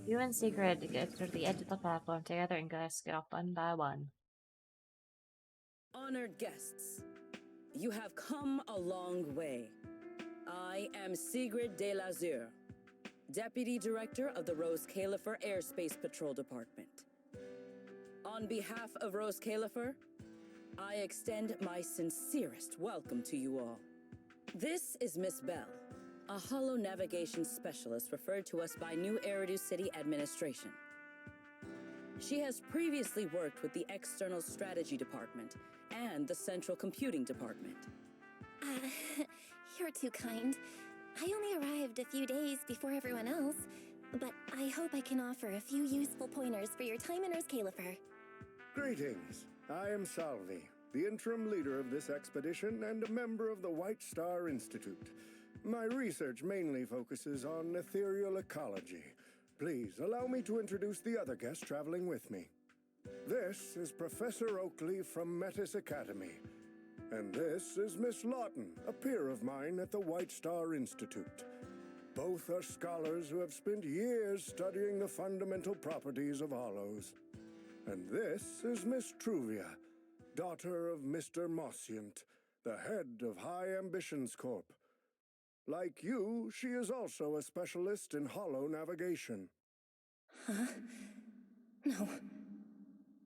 You and Sigrid get to the edge of the platform together and guys get off one by one. Honored guests, you have come a long way. I am Sigrid de Lazure, Deputy Director of the Rose Califer Airspace Patrol Department. On behalf of Rose Califer, I extend my sincerest welcome to you all. This is Miss Bell, a holo navigation specialist referred to us by New Eridu City Administration. She has previously worked with the External Strategy Department and the Central Computing Department. You're too kind. I only arrived a few days before everyone else, but I hope I can offer a few useful pointers for your time in Rose Califer. Greetings. I am Salvi, the interim leader of this expedition and a member of the White Star Institute. My research mainly focuses on ethereal ecology. Please allow me to introduce the other guest traveling with me. This is Professor Oakley from Metis Academy. And this is Miss Lawton, a peer of mine at the White Star Institute. Both are scholars who have spent years studying the fundamental properties of hollows. And this is Miss Truvia, daughter of Mr. Mossient, the head of High Ambitions Corp. Like you, she is also a specialist in holo navigation. Huh? No.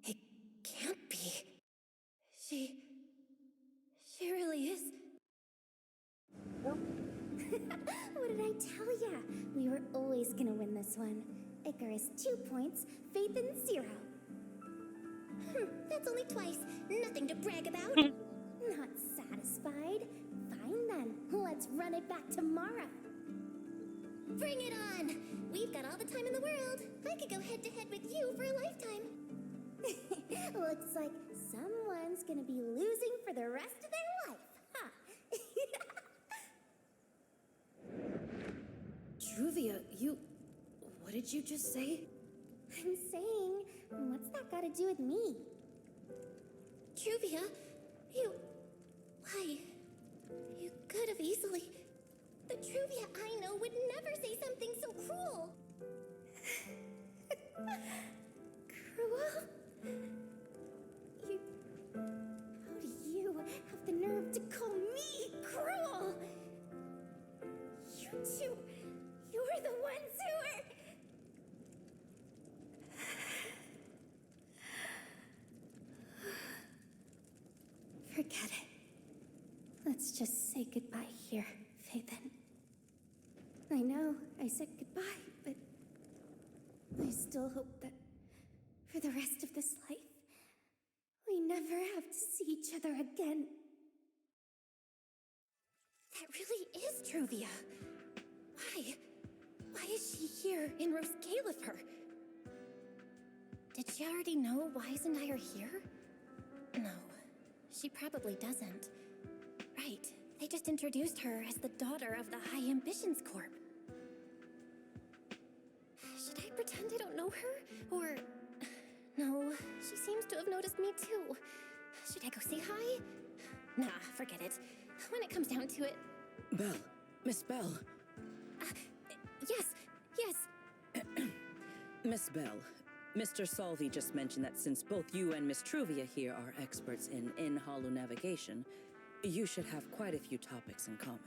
It can't be. She really is. What did I tell ya? We were always gonna win this one. Icarus 2 points, Phaethon 0. That's only twice. Nothing to brag about. Not satisfied. Fine then. Let's run it back tomorrow. Bring it on! We've got all the time in the world. I could go head to head with you for a lifetime. Looks like Someone's gonna be losing for the rest of their life, huh? Truvia, you... What did you just say? I'm saying, what's that got to do with me? Truvia, you... Why? You could have easily... The Truvia I know would never say something so cruel. Cruel? How do you have the nerve to call me cruel? You two... You're the ones who are... Forget it. Let's just say goodbye here, Phaethon. I know I said goodbye, but I still hope that for the rest of this life, we never have to see each other again. That really is Truvia. Why? Why is she here in Rose Califer? Did she already know Wise and I are here? No, she probably doesn't. Right, they just introduced her as the daughter of the High Ambitions Corp. Should I pretend I don't know her? Or... No, she seems to have noticed me too. Should I go say hi? Nah, forget it. When it comes down to it... Belle. Miss Belle. Yes. Miss Belle, Mr. Salvi just mentioned that since both you and Miss Truvia here are experts in in-hollow navigation, you should have quite a few topics in common.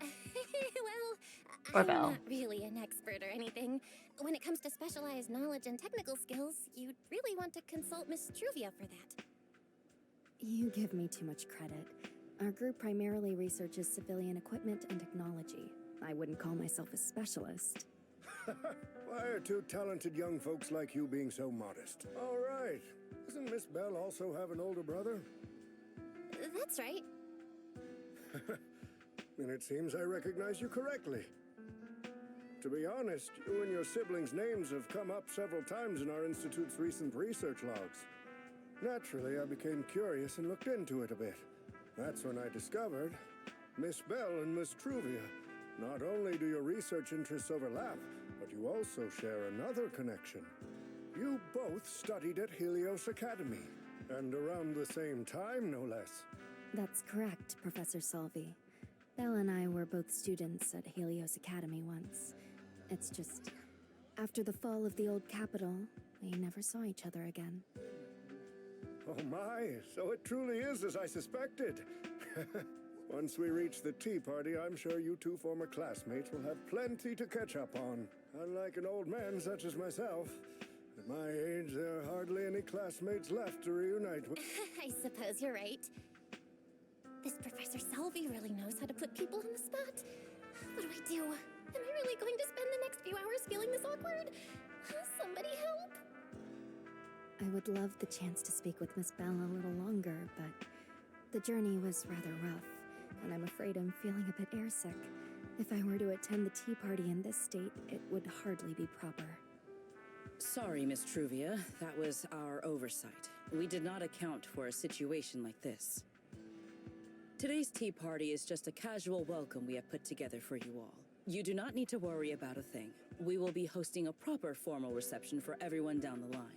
Well, I'm not really an expert or anything. When it comes to specialized knowledge and technical skills, you'd really want to consult Miss Truvia for that. You give me too much credit. Our group primarily researches civilian equipment and technology. I wouldn't call myself a specialist. Why are two talented young folks like you being so modest? All right. Doesn't Miss Belle also have an older brother? That's right. Then it seems I recognize you correctly. To be honest, you and your siblings' names have come up several times in our Institute's recent research logs. Naturally, I became curious and looked into it a bit. That's when I discovered Miss Belle and Miss Truvia. Not only do your research interests overlap, but you also share another connection. You both studied at Helios Academy, and around the same time, no less. That's correct, Professor Salvi. Belle and I were both students at Helios Academy once. It's just, after the fall of the old capital, we never saw each other again. Oh my, so it truly is as I suspected. Once we reach the tea party, I'm sure you two former classmates will have plenty to catch up on. Unlike an old man such as myself, at my age, there are hardly any classmates left to reunite with. I suppose you're right. This Professor Salvi really knows how to put people on the spot. What do I do? Am I really going to spend the next few hours feeling this awkward? Somebody help! I would love the chance to speak with Miss Belle a little longer, but the journey was rather rough, and I'm afraid I'm feeling a bit airsick. If I were to attend the tea party in this state, it would hardly be proper. Sorry, Miss Truvia. That was our oversight. We did not account for a situation like this. Today's tea party is just a casual welcome we have put together for you all. You do not need to worry about a thing. We will be hosting a proper formal reception for everyone down the line.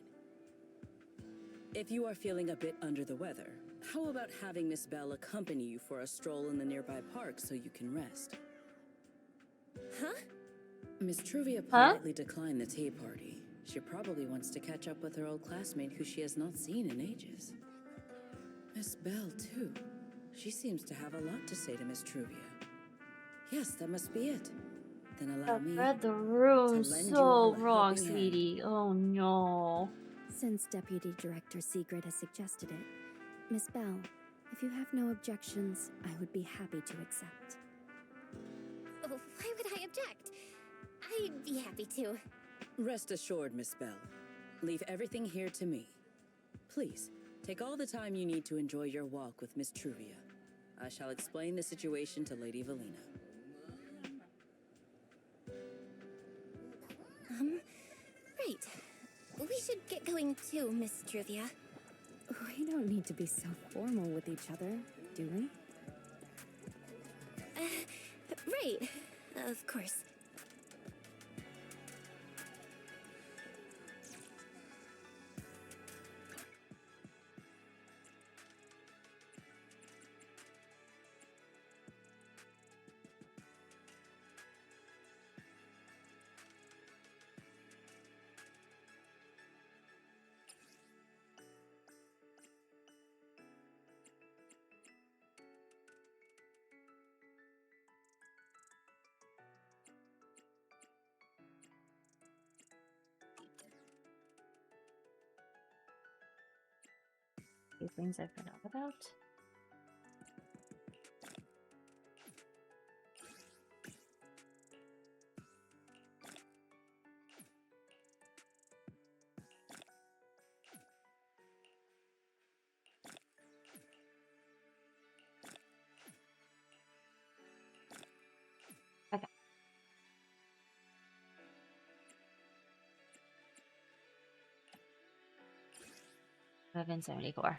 If you are feeling a bit under the weather, how about having Miss Belle accompany you for a stroll in the nearby park so you can rest? Huh? Miss Truvia politely declined the tea party. She probably wants to catch up with her old classmate who she has not seen in ages. Miss Belle, too. She seems to have a lot to say to Miss Truvia. Yes, that must be it. Then allow me read the room to lend you so all a wrong, helping hand. sweetie. Oh no. Since Deputy Director Sigrid has suggested it, Miss Belle, if you have no objections, I would be happy to accept. Oh, why would I object? I'd be happy to. Rest assured, Miss Belle. Leave everything here to me. Please, take all the time you need to enjoy your walk with Miss Truvia. I shall explain the situation to Lady Valina. Right. We should get going too, Miss Truvia. We don't need to be so formal with each other, do we? Right. Of course. Things I forgot about. Okay. 1174.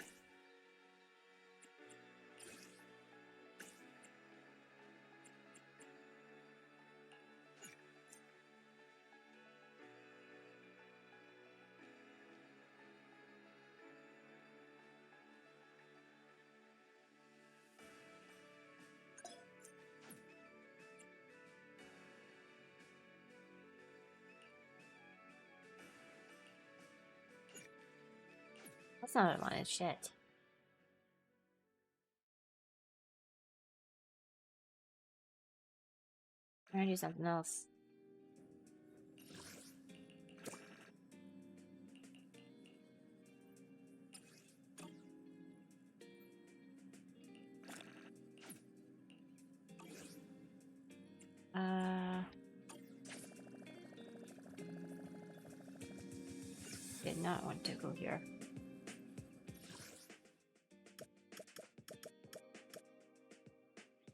That's not what I wanted. Shit. I'm gonna do something else. Did not want to go here.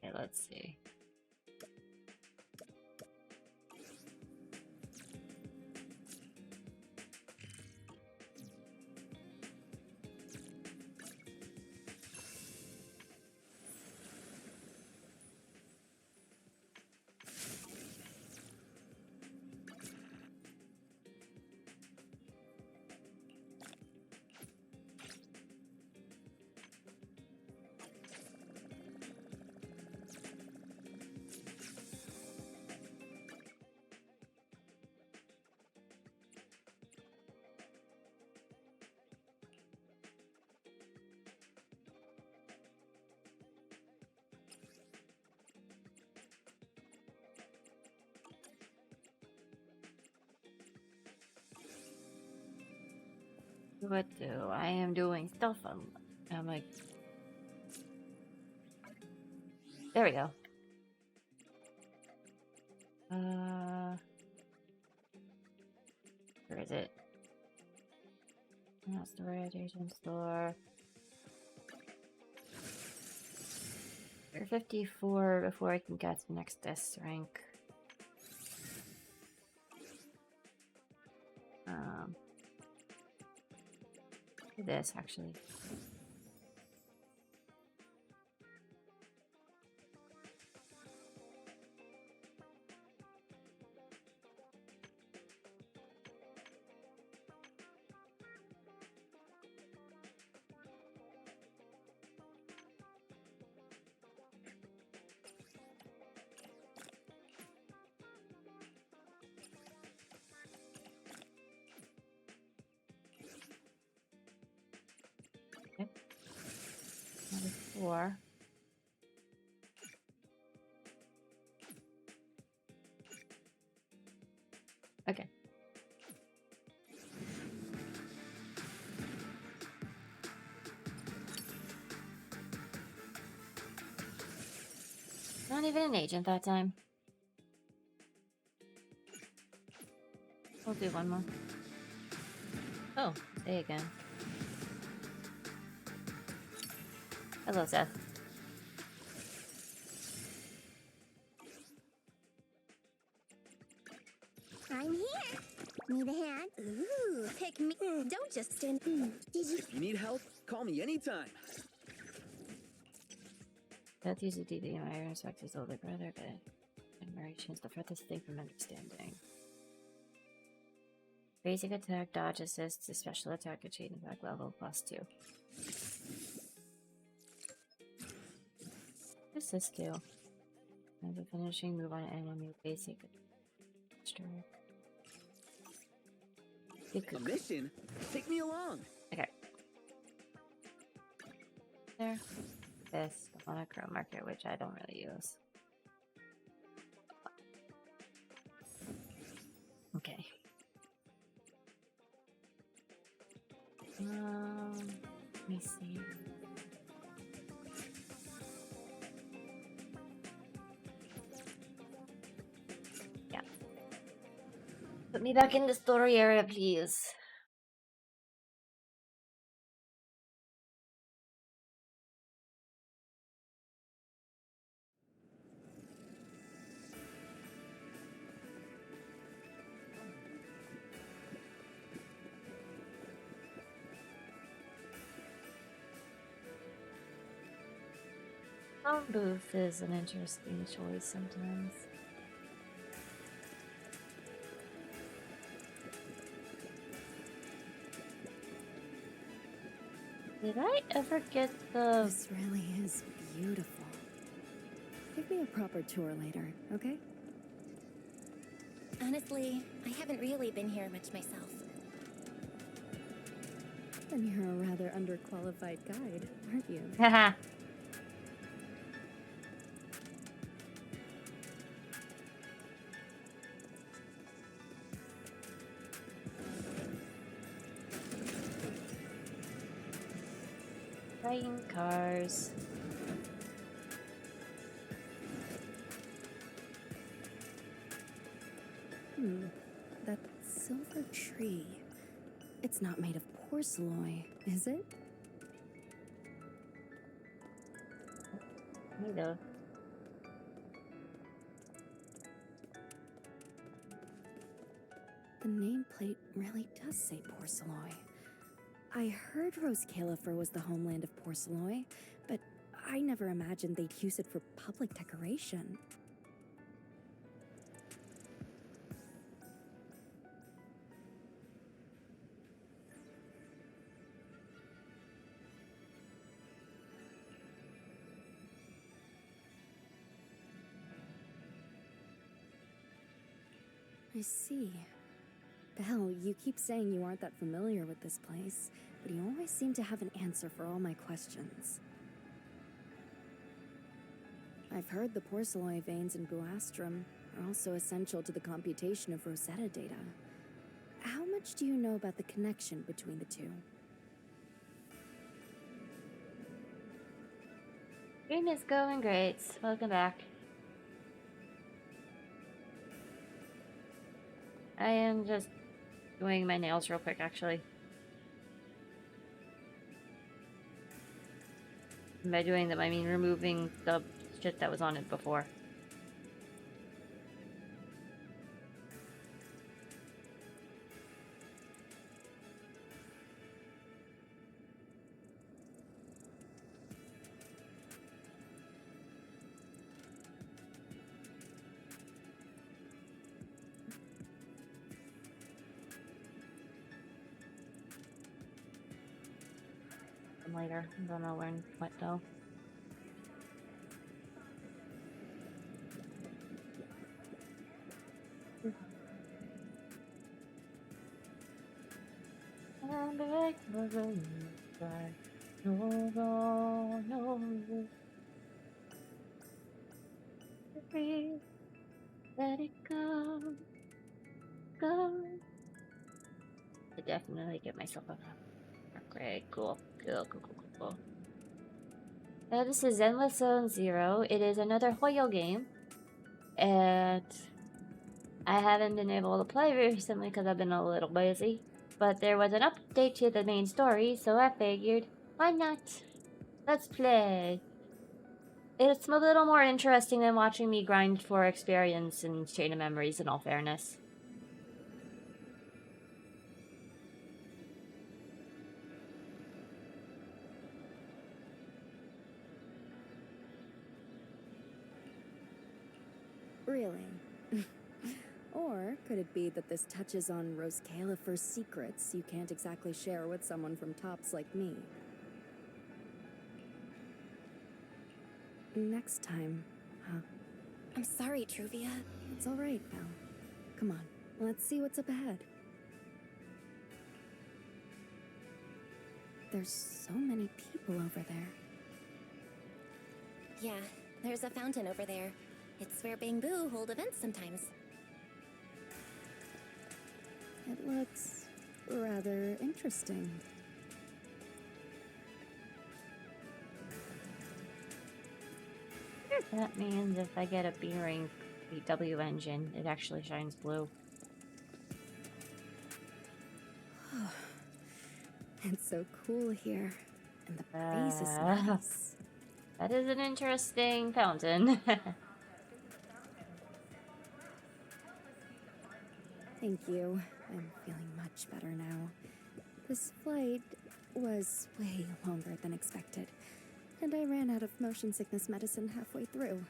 Okay, let's see. What do I am doing stuff on? I'm like, there we go. Where is it? That's the radiation store. We're 54 before I can get the next S rank. This actually. Okay. Another 4. Okay. Not even an agent that time. We'll do one more. Oh, stay again. Hello, Seth. I'm here. Need a hand? Ooh, pick me. Don't just stand. Did you? If you need help, call me anytime. Death uses DD and my iron respect his older brother, but admiration is the furthest thing from understanding. Basic attack, dodge assists, special attack, and chain attack level +2. What's this do? Have a finishing move on enemy. Basic strike. A mission? Take me along. Okay. There. This, the monochrome marker, which I don't really use. Okay. Let me see. Yeah. Put me back in the story area, please. Phone booth is an interesting choice sometimes. Did I ever get the... This really is beautiful. Give me a proper tour later, okay? Honestly, I haven't really been here much myself. Then you're a rather underqualified guide, aren't you? Haha. Flying cars. That silver tree. It's not made of porcelain, is it? Neither. The nameplate really does say porcelain. I heard Rose Califer was the homeland of porcelain, but I never imagined they'd use it for public decoration. I see. Belle, you keep saying you aren't that familiar with this place, but you always seem to have an answer for all my questions. I've heard the porcelain veins in Buastrum are also essential to the computation of Rosetta data. How much do you know about the connection between the two? Stream is going great. Welcome back. I am just doing my nails real quick, actually. And by doing them, I mean removing the shit that was on it before. Later. I don't know when, what though. Let it go. Go. I definitely get myself up. Okay, cool. Cool. This is Zenless Zone Zero. It is another Huion game. And I haven't been able to play recently because I've been a little busy. But there was an update to the main story, so I figured, why not? Let's play. It's a little more interesting than watching me grind for experience and chain of memories, in all fairness. Really? Or could it be that this touches on Rose Califer's secrets you can't exactly share with someone from Tops like me? Next time, huh? I'm sorry, Truvia. It's all right, Val. Come on, let's see what's up ahead. There's so many people over there. Yeah, there's a fountain over there. It's where Bangbu hold events sometimes. It looks rather interesting. That means if I get a B-ring VW engine, it actually shines blue. It's so cool here, and the breeze is nice. That is an interesting fountain. Thank you. I'm feeling much better now. This flight was way longer than expected, and I ran out of motion sickness medicine halfway through.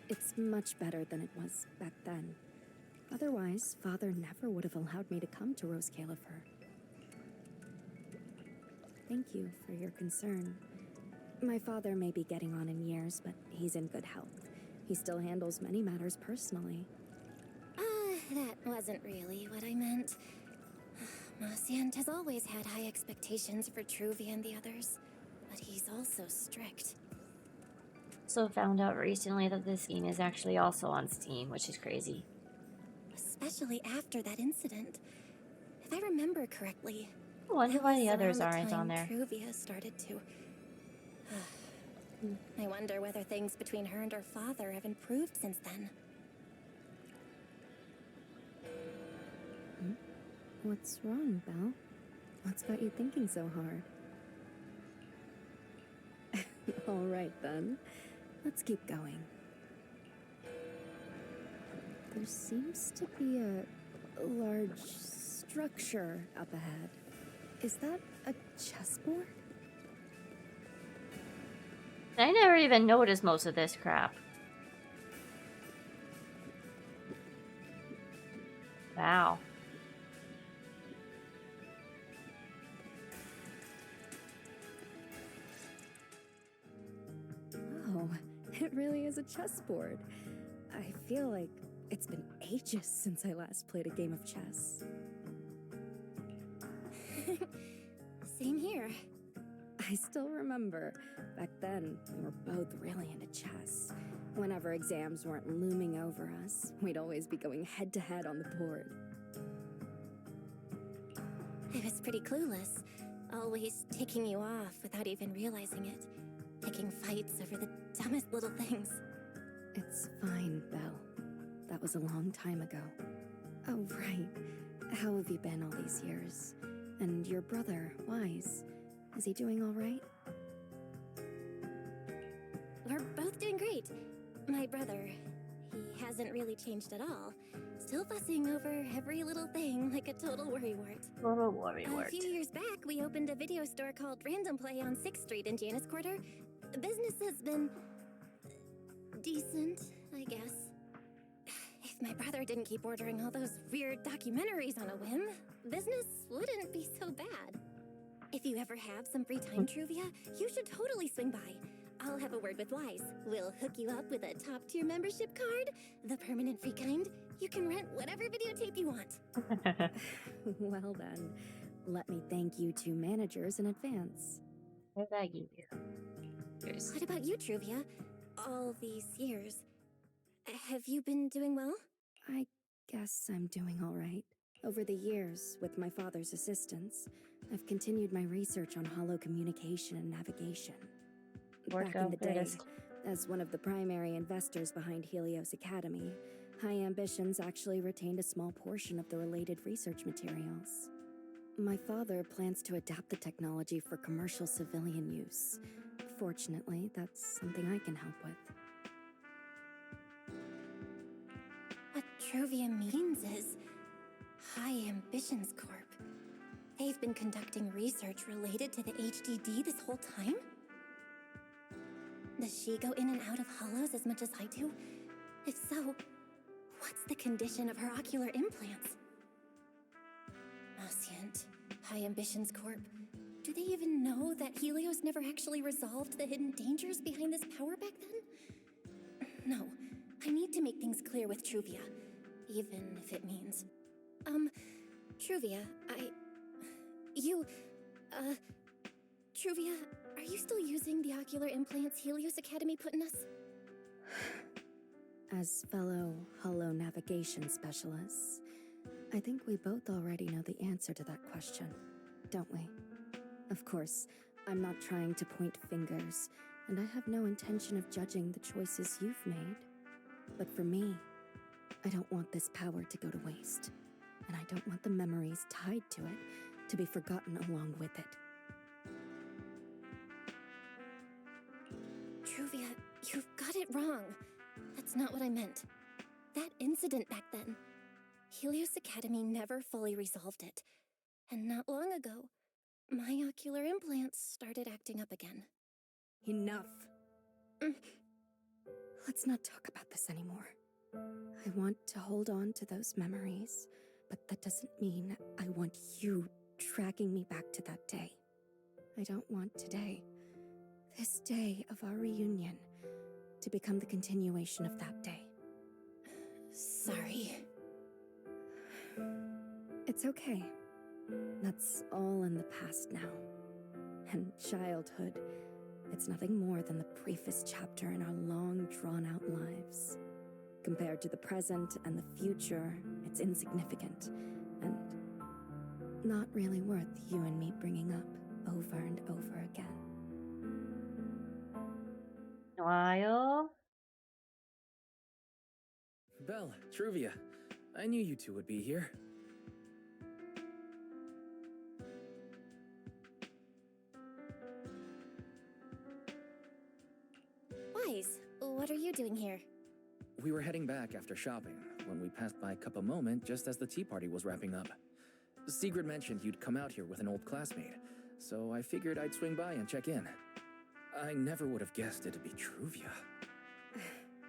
It's much better than it was back then. Otherwise, Father never would have allowed me to come to Rose Califer. Thank you for your concern. My father may be getting on in years, but he's in good health. He still handles many matters personally. That wasn't really what I meant. Mosiant has always had high expectations for Truvia and the others, but he's also strict. Also found out recently that this game is actually also on Steam, which is crazy. Especially after that incident. If I remember correctly, I wonder why the others aren't on there. Truvia started to. I wonder whether things between her and her father have improved since then. What's wrong, Belle? What's got you thinking so hard? All right, then. Let's keep going. There seems to be a large structure up ahead. Is that a chessboard? I never even noticed most of this crap. Wow. Oh, it really is a chessboard. I feel like it's been ages since I last played a game of chess. Same here. I still remember. Back then, we were both really into chess. Whenever exams weren't looming over us, we'd always be going head-to-head on the board. I was pretty clueless. Always ticking you off without even realizing it. Picking fights over the dumbest little things. It's fine, Belle. That was a long time ago. Oh, right. How have you been all these years? And your brother, Wise, is he doing all right? We're both doing great. My brother, he hasn't really changed at all. Still fussing over every little thing like a total worrywart. Total worrywart. A few years back, we opened a video store called Random Play on 6th Street in Janus Quarter. Business has been decent, I guess. If my brother didn't keep ordering all those weird documentaries on a whim, business wouldn't be so bad. If you ever have some free time, Truvia, you should totally swing by. I'll have a word with Wise. We'll hook you up with a top-tier membership card, the permanent free kind. You can rent whatever videotape you want. Well then, let me thank you two managers in advance. What did I give you? Here's... What about you, Truvia? All these years. Have you been doing well? I guess I'm doing all right. Over the years, with my father's assistance, I've continued my research on hollow communication and navigation. Back in the day, as one of the primary investors behind Helios Academy, High Ambitions actually retained a small portion of the related research materials. My father plans to adapt the technology for commercial civilian use. Fortunately, that's something I can help with. What Truvia means is High Ambitions Corp. They've been conducting research related to the HDD this whole time? Does she go in and out of hollows as much as I do? If so, what's the condition of her ocular implants? Oscient, High Ambitions Corp. Do they even know that Helios never actually resolved the hidden dangers behind this power back then? No, I need to make things clear with Truvia, even if it means... Truvia, Truvia, are you still using the ocular implants Helios Academy put in us? As fellow holo navigation specialists, I think we both already know the answer to that question, don't we? Of course, I'm not trying to point fingers, and I have no intention of judging the choices you've made. But for me, I don't want this power to go to waste, and I don't want the memories tied to it to be forgotten along with it. Truvia, you've got it wrong. That's not what I meant. That incident back then, Helios Academy never fully resolved it. And not long ago, my ocular implants started acting up again. Enough. Let's not talk about this anymore. I want to hold on to those memories, but that doesn't mean I want you dragging me back to that day. I don't want today, this day of our reunion, to become the continuation of that day. Sorry. It's okay. That's all in the past now. And childhood, it's nothing more than the briefest chapter in our long, drawn-out lives. Compared to the present and the future, it's insignificant, and not really worth you and me bringing up over and over again. While Belle, Truvia, I knew you two would be here. Wise, what are you doing here? We were heading back after shopping when we passed by Cup a Moment just as the tea party was wrapping up. Sigrid mentioned you'd come out here with an old classmate, so I figured I'd swing by and check in. I never would have guessed it'd be Truvia.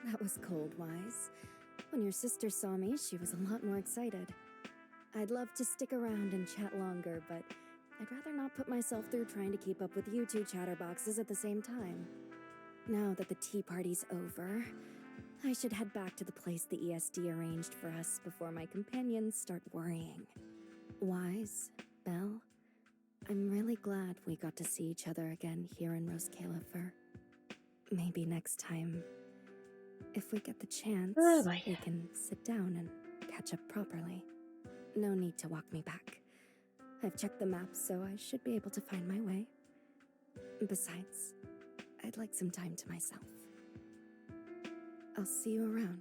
That was cold, Wise. When your sister saw me, she was a lot more excited. I'd love to stick around and chat longer, but I'd rather not put myself through trying to keep up with you two chatterboxes at the same time. Now that the tea party's over, I should head back to the place the ESD arranged for us before my companions start worrying. Wise, Belle, I'm really glad we got to see each other again here in Rose Califer. Maybe next time, if we get the chance, we can sit down and catch up properly. No need to walk me back. I've checked the map, so I should be able to find my way. Besides, I'd like some time to myself. I'll see you around.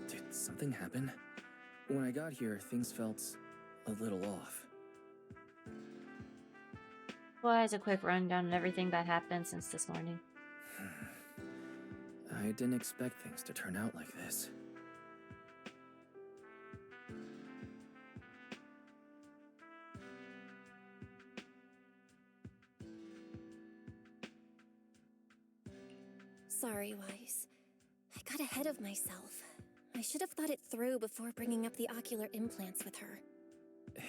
Did something happen? When I got here, things felt a little off. well, as a quick rundown on everything that happened since this morning. I didn't expect things to turn out like this. Sorry, Wise. I got ahead of myself. I should have thought it through before bringing up the ocular implants with her.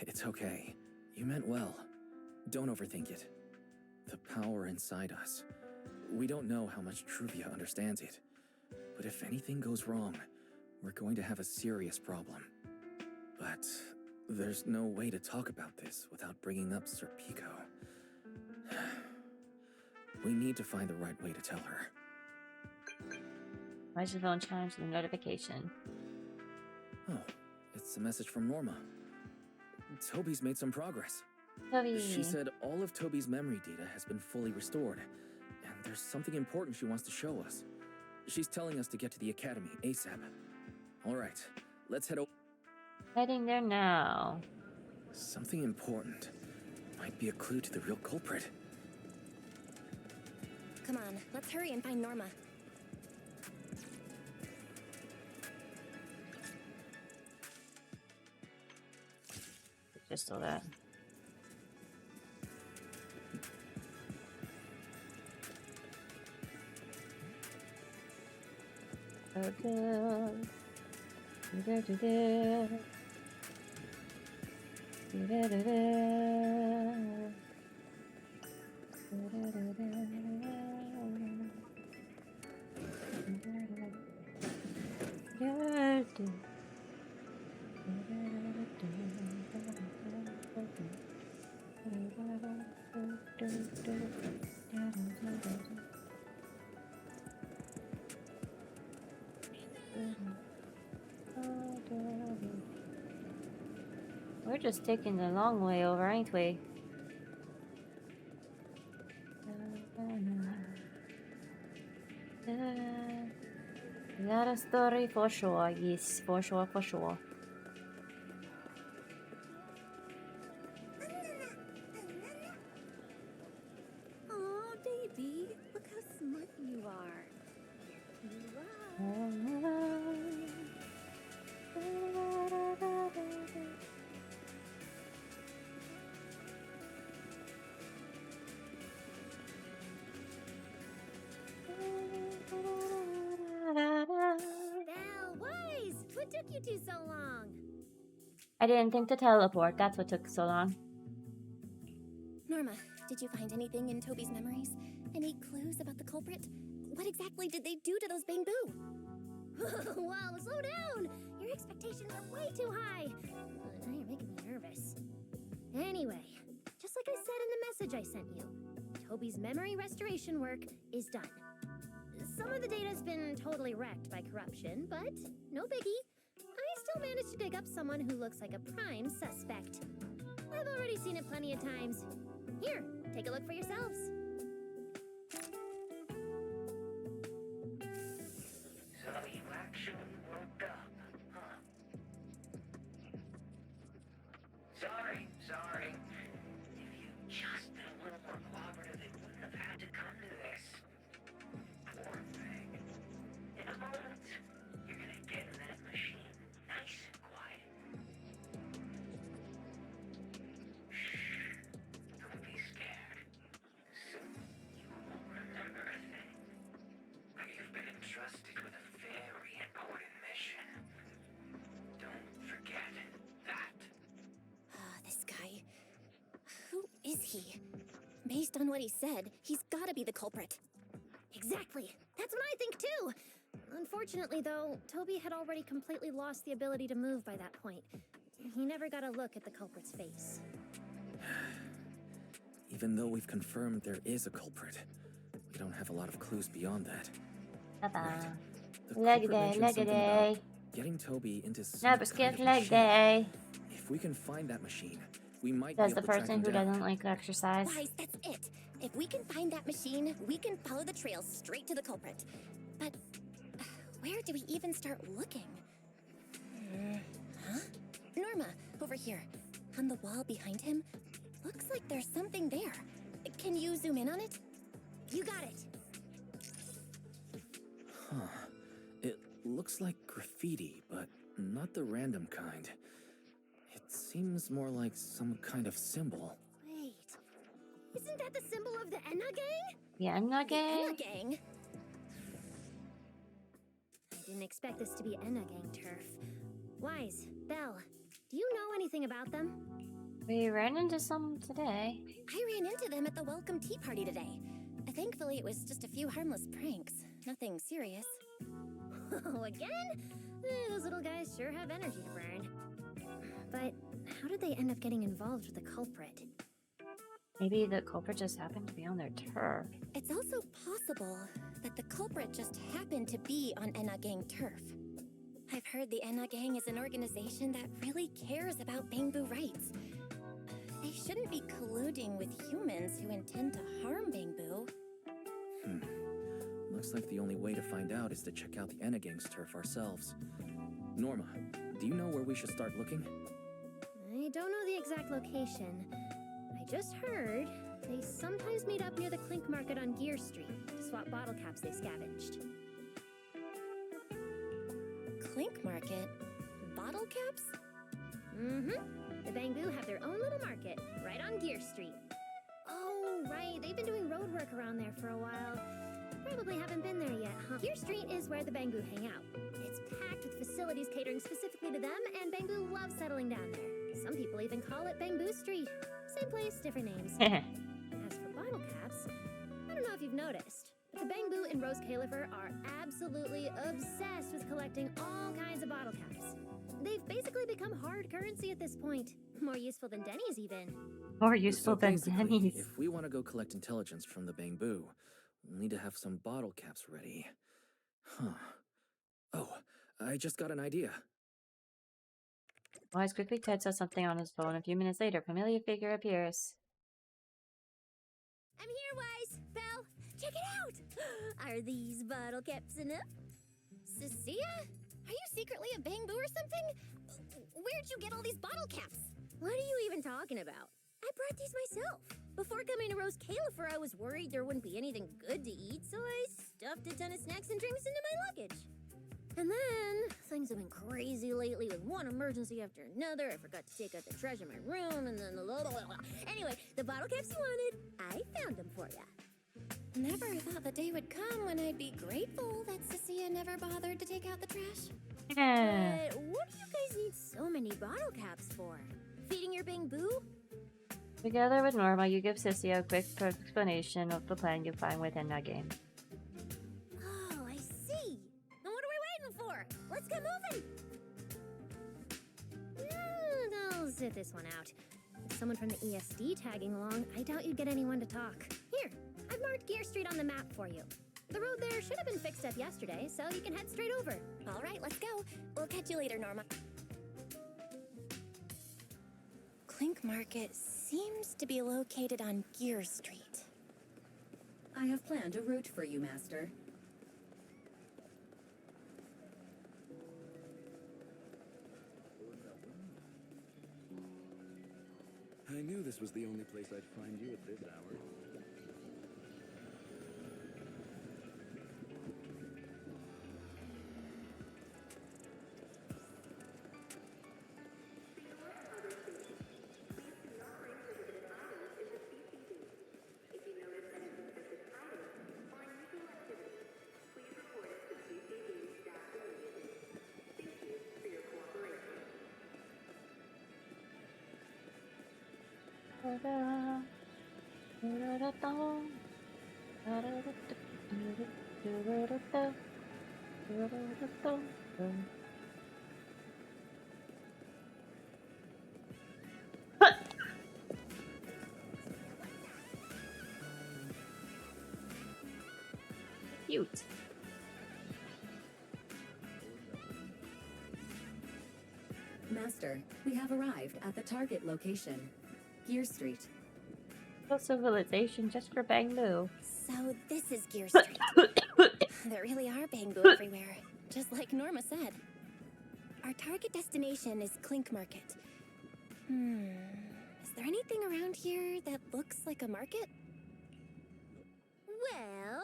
It's okay. You meant well. Don't overthink it. The power inside us. We don't know how much Truvia understands it. But if anything goes wrong, we're going to have a serious problem. But there's no way to talk about this without bringing up Sir Pico. We need to find the right way to tell her. Why is your phone challenge the notification? Oh, it's a message from Norma. Toby's made some progress. Toby. She said all of Toby's memory data has been fully restored, and there's something important she wants to show us. She's telling us to get to the academy ASAP. All right, let's head over. Heading there now. Something important. Might be a clue to the real culprit. Come on, let's hurry and find Norma. Just do that. Okay. We're just taking the long way over, ain't we? Got a story for sure, yes, for sure, for sure. Oh, baby, look how smart you are. Wise! What took you two so long? I didn't think to teleport, that's what took so long. Norma, did you find anything in Toby's memories? Any clues about the culprit? What exactly did they do to those Bangbu? Whoa, slow down! Your expectations are way too high. Now you're making me nervous. Anyway, just like I said in the message I sent you, Toby's memory restoration work is done. Some of the data's been totally wrecked by corruption, but no biggie. I still managed to dig up someone who looks like a prime suspect. I've already seen it plenty of times. Here, take a look for yourselves. So you actually woke up, huh? Sorry. If you'd just been a little more cooperative, it wouldn't have had to come to this. Poor thing. In a moment, you're gonna get in that machine, nice and quiet. Shh. Don't be scared. Soon you won't remember a thing. But you've been entrusted with a very important mission. Don't forget that. This guy. Who is he? Based on what he said, he's gotta be the culprit. Exactly. That's what I think too. Unfortunately, though, Toby had already completely lost the ability to move by that point. He never got a look at the culprit's face. Even though we've confirmed there is a culprit, we don't have a lot of clues beyond that. Right. The Leg culprit day, mentioned leg something day. about getting Toby into some Never kind skip of leg machine. day. If we can find that machine, we might Says be the able to track person him who down. doesn't like exercise. Wise, that's it. If we can find that machine, we can follow the trail straight to the culprit. But where do we even start looking? Huh? Norma, over here. On the wall behind him. Looks like there's something there. Can you zoom in on it? You got it. Huh. It looks like graffiti, but not the random kind. It seems more like some kind of symbol. Wait. Isn't that the symbol of the Enna Gang? The Enna Gang? Enna Gang? I didn't expect this to be Enna Gang turf. Wise, Belle, do you know anything about them? We ran into some today. I ran into them at the welcome tea party today. Thankfully, it was just a few harmless pranks. Nothing serious. Oh, again? Those little guys sure have energy to burn. But how did they end up getting involved with the culprit? Maybe the culprit just happened to be on their turf. It's also possible that the culprit just happened to be on Enna Gang turf. I've heard the Enna Gang is an organization that really cares about Bangbu rights. They shouldn't be colluding with humans who intend to harm Bangbu. Looks like the only way to find out is to check out the Enna Gang's turf ourselves. Norma, do you know where we should start looking? I don't know the exact location. I just heard they sometimes meet up near the Clink Market on Gear Street to swap bottle caps they scavenged. Clink Market? Bottle caps? Mm-hmm. The Bamboo have their own little market, right on Gear Street. Oh, right, they've been doing road work around there for a while. Probably haven't been there yet, huh? Gear Street is where the Bamboo hang out. It's packed with facilities catering specifically to them, and Bamboo loves settling down there. Some people even call it Bamboo Street. Same place, different names. As for bottle caps, I don't know if you've noticed, but the Bamboo and Rose Califer are absolutely obsessed with collecting all kinds of bottle caps. They've basically become hard currency at this point. More useful than Denny's, even. More useful than basically, Denny's. If we want to go collect intelligence from the Bamboo, we'll need to have some bottle caps ready. Huh. Oh, I just got an idea. Wise quickly types out something on his phone. A few minutes later, familiar figure appears. I'm here, Wise. Belle, check it out. Are these bottle caps enough? Cecilia? Are you secretly a Bamboo or something? Where'd you get all these bottle caps? What are you even talking about? I brought these myself. Before coming to Rose Califer, I was worried there wouldn't be anything good to eat, so I stuffed a ton of snacks and drinks into my luggage. And then, things have been crazy lately with one emergency after another. I forgot to take out the trash in my room, and then Anyway, the bottle caps you wanted, I found them for ya. Never thought the day would come when I'd be grateful that Cecilia never bothered to take out the trash. Yeah. But what do you guys need so many bottle caps for? Feeding your Bamboo? Together with Norma, you give Sissy a quick explanation of the plan you find within that game. Oh, I see. Then what are we waiting for? Let's get moving. I'll sit this one out. With someone from the ESD tagging along, I doubt you'd get anyone to talk. Here, I've marked Gear Street on the map for you. The road there should have been fixed up yesterday, so you can head straight over. All right, let's go. We'll catch you later, Norma. Clink Market seems to be located on Gear Street. I have planned a route for you, Master. I knew this was the only place I'd find you at this hour. Cute. Master, we have arrived at the target location, Gear Street. No civilization just for Bamboo. So this is Gear Street. There really are Bamboo everywhere, just like Norma said. Our target destination is Clink Market. Is there anything around here that looks like a market? Well,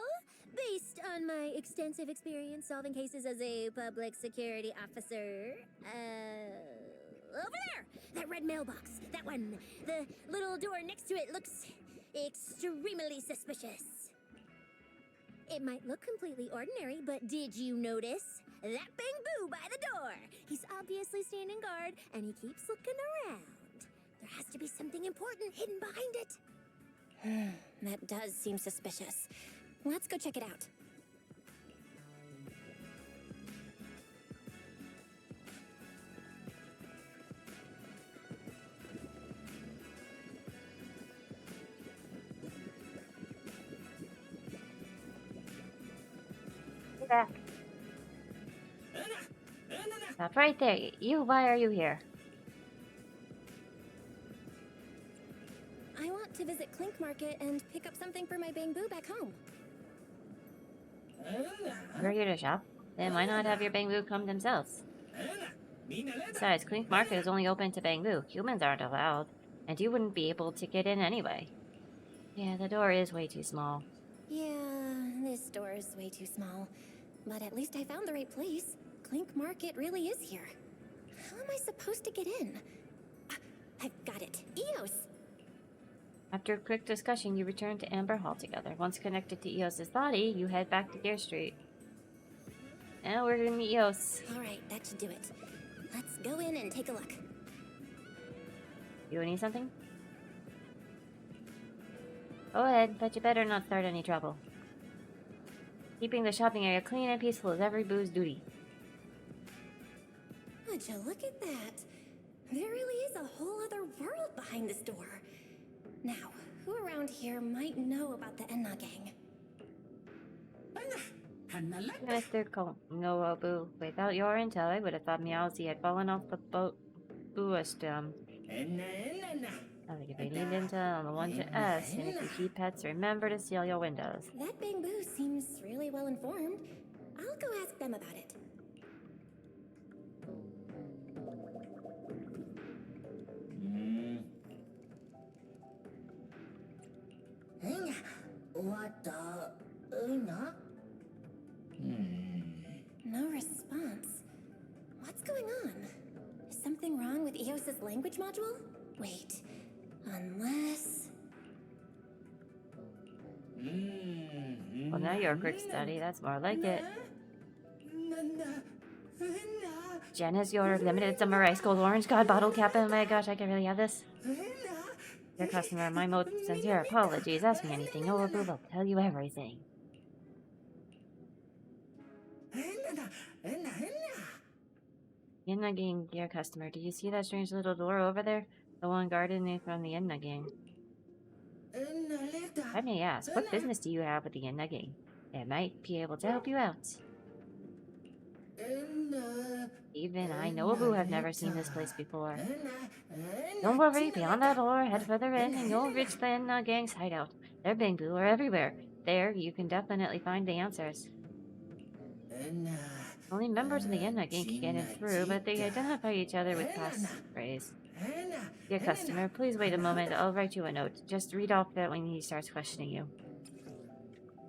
based on my extensive experience solving cases as a public security officer, over there! That red mailbox, that one. The little door next to it looks extremely suspicious. It might look completely ordinary, but did you notice? That Bamboo by the door! He's obviously standing guard, and he keeps looking around. There has to be something important hidden behind it. That does seem suspicious. Let's go check it out. Back. Stop right there. You, why are you here? I want to visit Clink Market and pick up something for my Bamboo back home. We're here to shop. Then why not have your Bamboo come themselves? Besides, Clink Market is only open to Bamboo. Humans aren't allowed. And you wouldn't be able to get in anyway. Yeah, the door is way too small. Yeah, this door is way too small. But at least I found the right place. Clink Market really is here. How am I supposed to get in? I've got it. Eos! After a quick discussion, you return to Amber Hall together. Once connected to Eos's body, you head back to Gear Street. Now we're gonna meet Eos. Alright, that should do it. Let's go in and take a look. You need something? Go ahead, but you better not start any trouble. Keeping the shopping area clean and peaceful is every boo's duty. Would you look at that? There really is a whole other world behind this door. Now, who around here might know about the Enna gang? Mr. No, Boo. Without your intel, I would have thought Meowsy had fallen off the boat. Booistum. I think if you need intel on the 1 to S, and if you keep pets, remember to seal your windows. That bamboo seems really well informed. I'll go ask them about it. What the? No response. What's going on? Is something wrong with Eos's language module? Wait, unless... Well, now you're a quick study. That's more like it. Jen has your limited summer ice cold orange god bottle cap. Oh my gosh, I can really have this. Your customer, my most sincere apologies. Ask me anything. No, Boo will tell you everything. Enna gang, dear customer, do you see that strange little door over there? The one guarded me from the Enna gang. I may ask, what business do you have with the Enna gang? It might be able to help you out. Even I, Nobu, have never seen this place before. Don't worry, beyond that door, head further in, and you'll reach the Enna gang's hideout. Their bamboo are everywhere. There, you can definitely find the answers. Only members of the Enna gang can get in through, but they identify each other with passphrase. Dear customer, please wait a moment. I'll write you a note. Just read off that when he starts questioning you.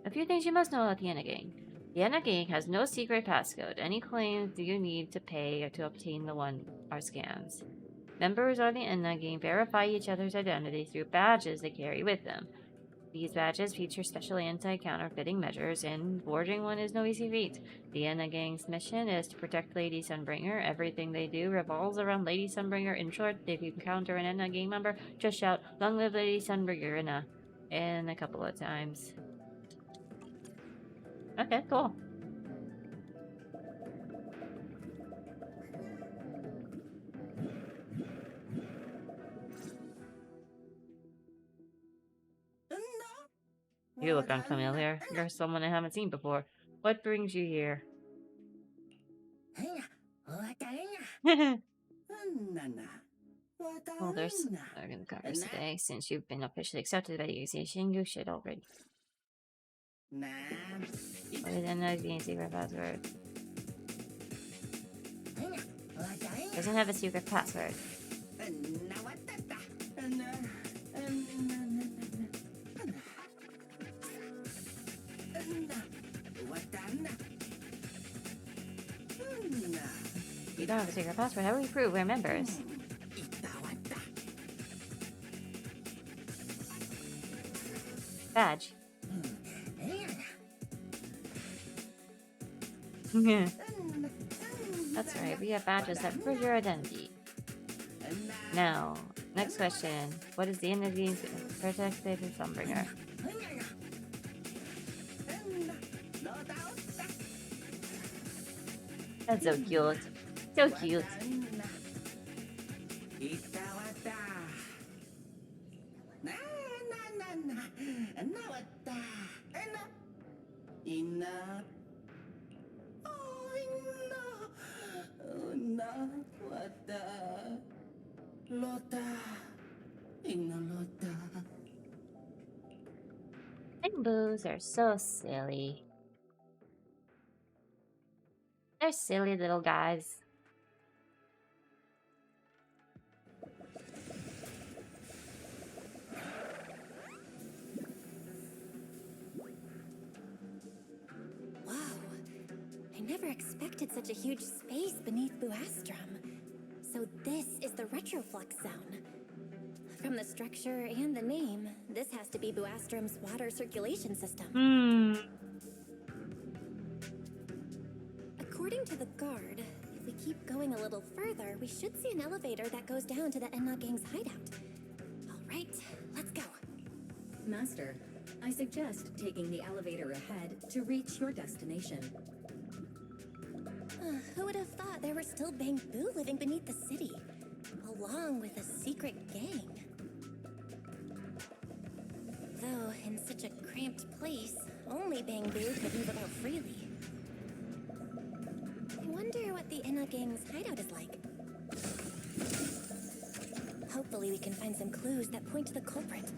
A few things you must know about the Enna gang. The Enna gang has no secret passcode. Any claims you need to pay or to obtain the one are scams. Members of the Enna gang verify each other's identity through badges they carry with them. These badges feature special anti-counterfeiting measures, and forging one is no easy feat. The Enna gang's mission is to protect Lady Sunbringer. Everything they do revolves around Lady Sunbringer. In short, if you encounter an Enna gang member, just shout, "Long live Lady Sunbringer," and a couple of times. Okay, cool. You look unfamiliar. You're someone I haven't seen before. What brings you here? Well, there's in the covers today. Since you've been officially accepted by the organization, you should already. What is another secret password? Doesn't have a secret password. You don't have a secret password. How do we prove we're members? Badge. That's right, we have badges that prove your identity. Now, next question. What is the energy to protect Lady Sunbringer? That's so cute. So cute. Rainbows are so silly. They're silly little guys. Whoa. I never expected such a huge space beneath Buastrum. So So this is the retroflux zone. From the structure and the name, this has to be Buastrom's water circulation system. According to the guard, if we keep going a little further, we should see an elevator that goes down to the Enna Gang's hideout. All right, let's go. Master, I suggest taking the elevator ahead to reach your destination. Who would have thought there were still Bangbu living beneath the city, along with a secret gang? Though, in such a cramped place, only Bangbu could move about freely. I wonder what the Enna Gang's hideout is like. Hopefully we can find some clues that point to the culprit.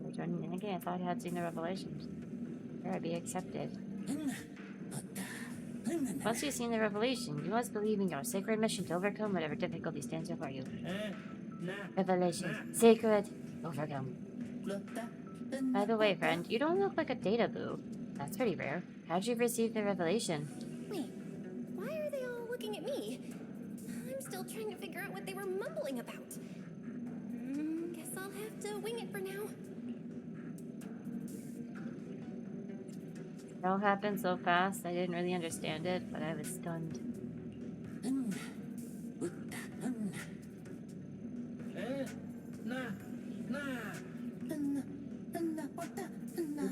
Returning again, I thought I had seen the revelations. Here I be accepted. Once you've seen the revelation, you must believe in your sacred mission to overcome whatever difficulty stands before you. Revelation. Sacred. Overcome. By the way, friend, you don't look like a data boo. That's pretty rare. How'd you receive the revelation? Wait, why are they all looking at me? I'm still trying to figure out what they were mumbling about. Guess I'll have to wing it for now. It all happened so fast, I didn't really understand it, but I was stunned.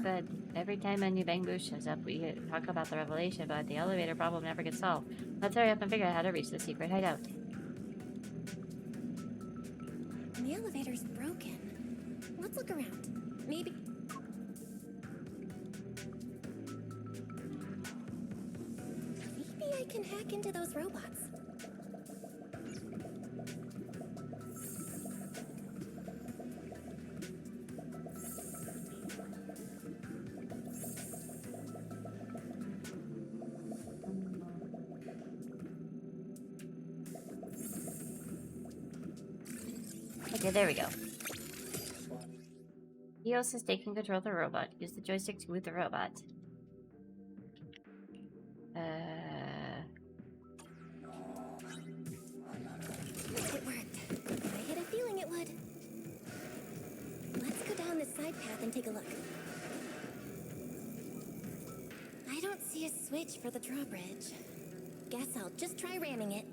But every time a new Bangbu shows up, we talk about the revelation, but the elevator problem never gets solved. Let's hurry up and figure out how to reach the secret hideout. The elevator's broken. Let's look around. Maybe... Maybe I can hack into those robots. Okay, there we go. Eos is taking control of the robot. Use the joystick to move the robot. It worked. I had a feeling it would. Let's go down this side path and take a look. I don't see a switch for the drawbridge. Guess I'll just try ramming it.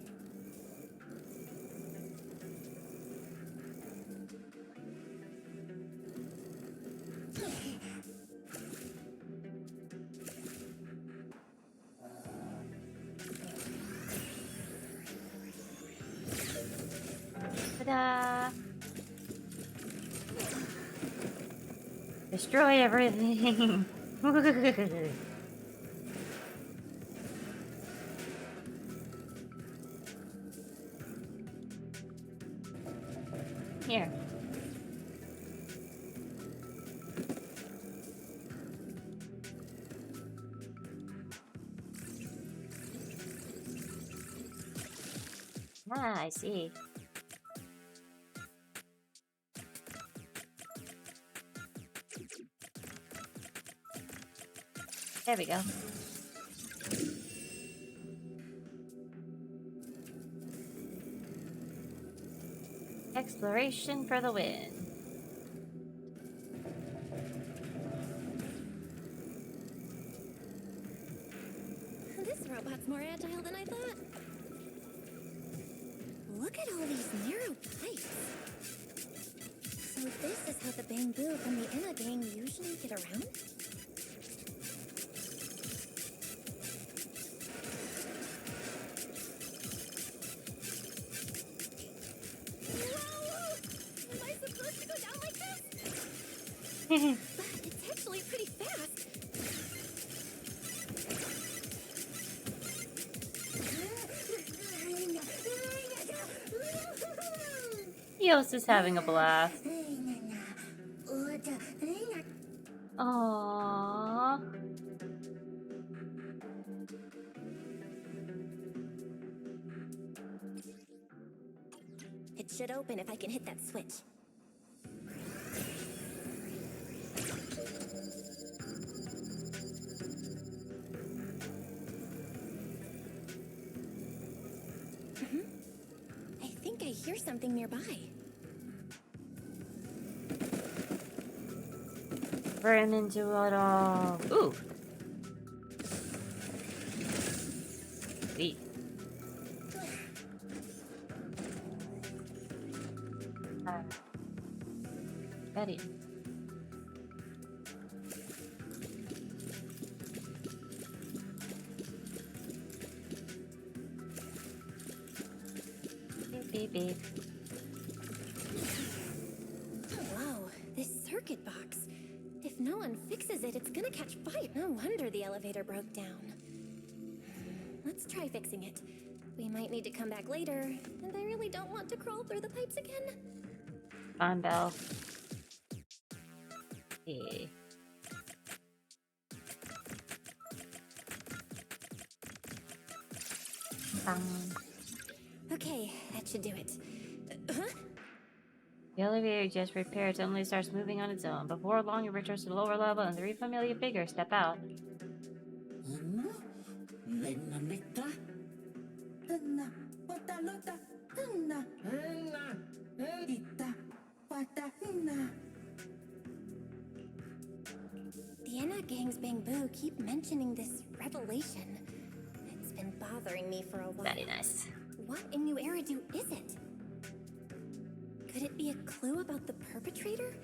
Ta-da! Destroy everything! Here. Ah, I see. There we go. Exploration for the win. This robot's more agile than I thought. Look at all these narrow pipes. So this is how the Bangbu from the Enna gang usually get around? It's actually pretty fast. Eos is having a blast. Aww. It should open if I can hit that switch. something nearby. Burn into it all. Ooh. Sweet. Ready. Beep, beep, beep. Whoa, this circuit box. If no one fixes it, it's gonna catch fire. No wonder the elevator broke down. Let's try fixing it. We might need to come back later, and I really don't want to crawl through the pipes again. Fine, Belle. Yeah. Okay, that should do it. Huh? The elevator just repaired suddenly starts moving on its own. Before long, it returns to the lower level and three familiar figures step out. The Enna Gang's Bamboo keep mentioning this revelation. It's been bothering me for a while. Very nice. What in New Eridu is it? Could it be a clue about the perpetrator?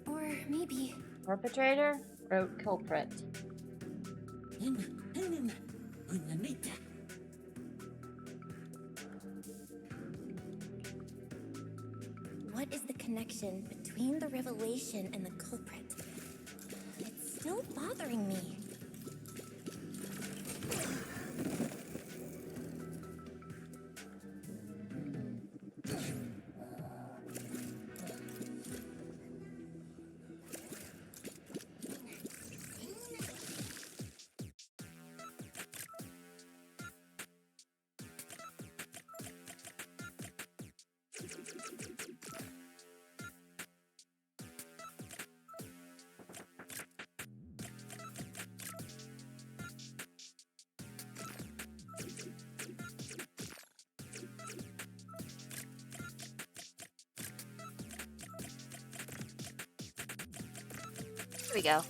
Or maybe... Perpetrator or culprit? What is the connection between the revelation and the culprit? It's still bothering me. Here we go.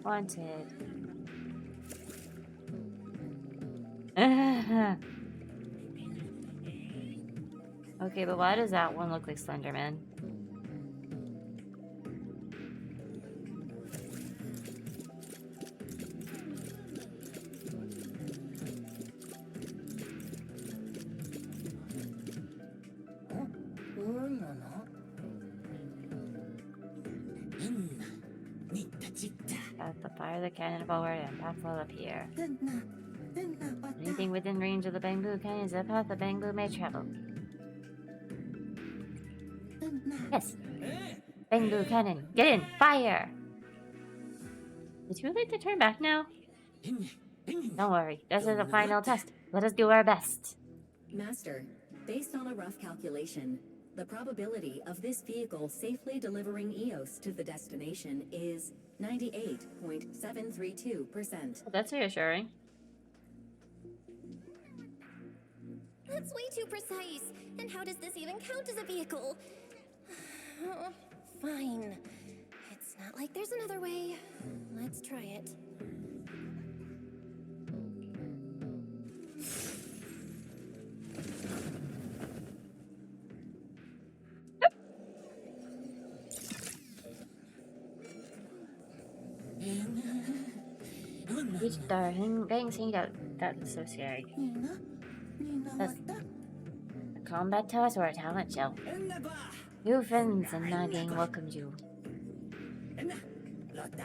Wanted. Okay, but why does that one look like Slenderman? Fire the cannon forward and path will appear. Anything within range of the bamboo cannon is a path the bamboo may travel. Yes! Bamboo cannon, get in! Fire! Is it too late to turn back now? Don't worry, this is the final test. Let us do our best. Master, based on a rough calculation, the probability of this vehicle safely delivering EOS to the destination is 98.732%. Well, that's reassuring. That's way too precise. And how does this even count as a vehicle? Fine. It's not like there's another way. Let's try it. That's so scary. That's a combat toss or a talent show? New friends and Nagging welcomes you.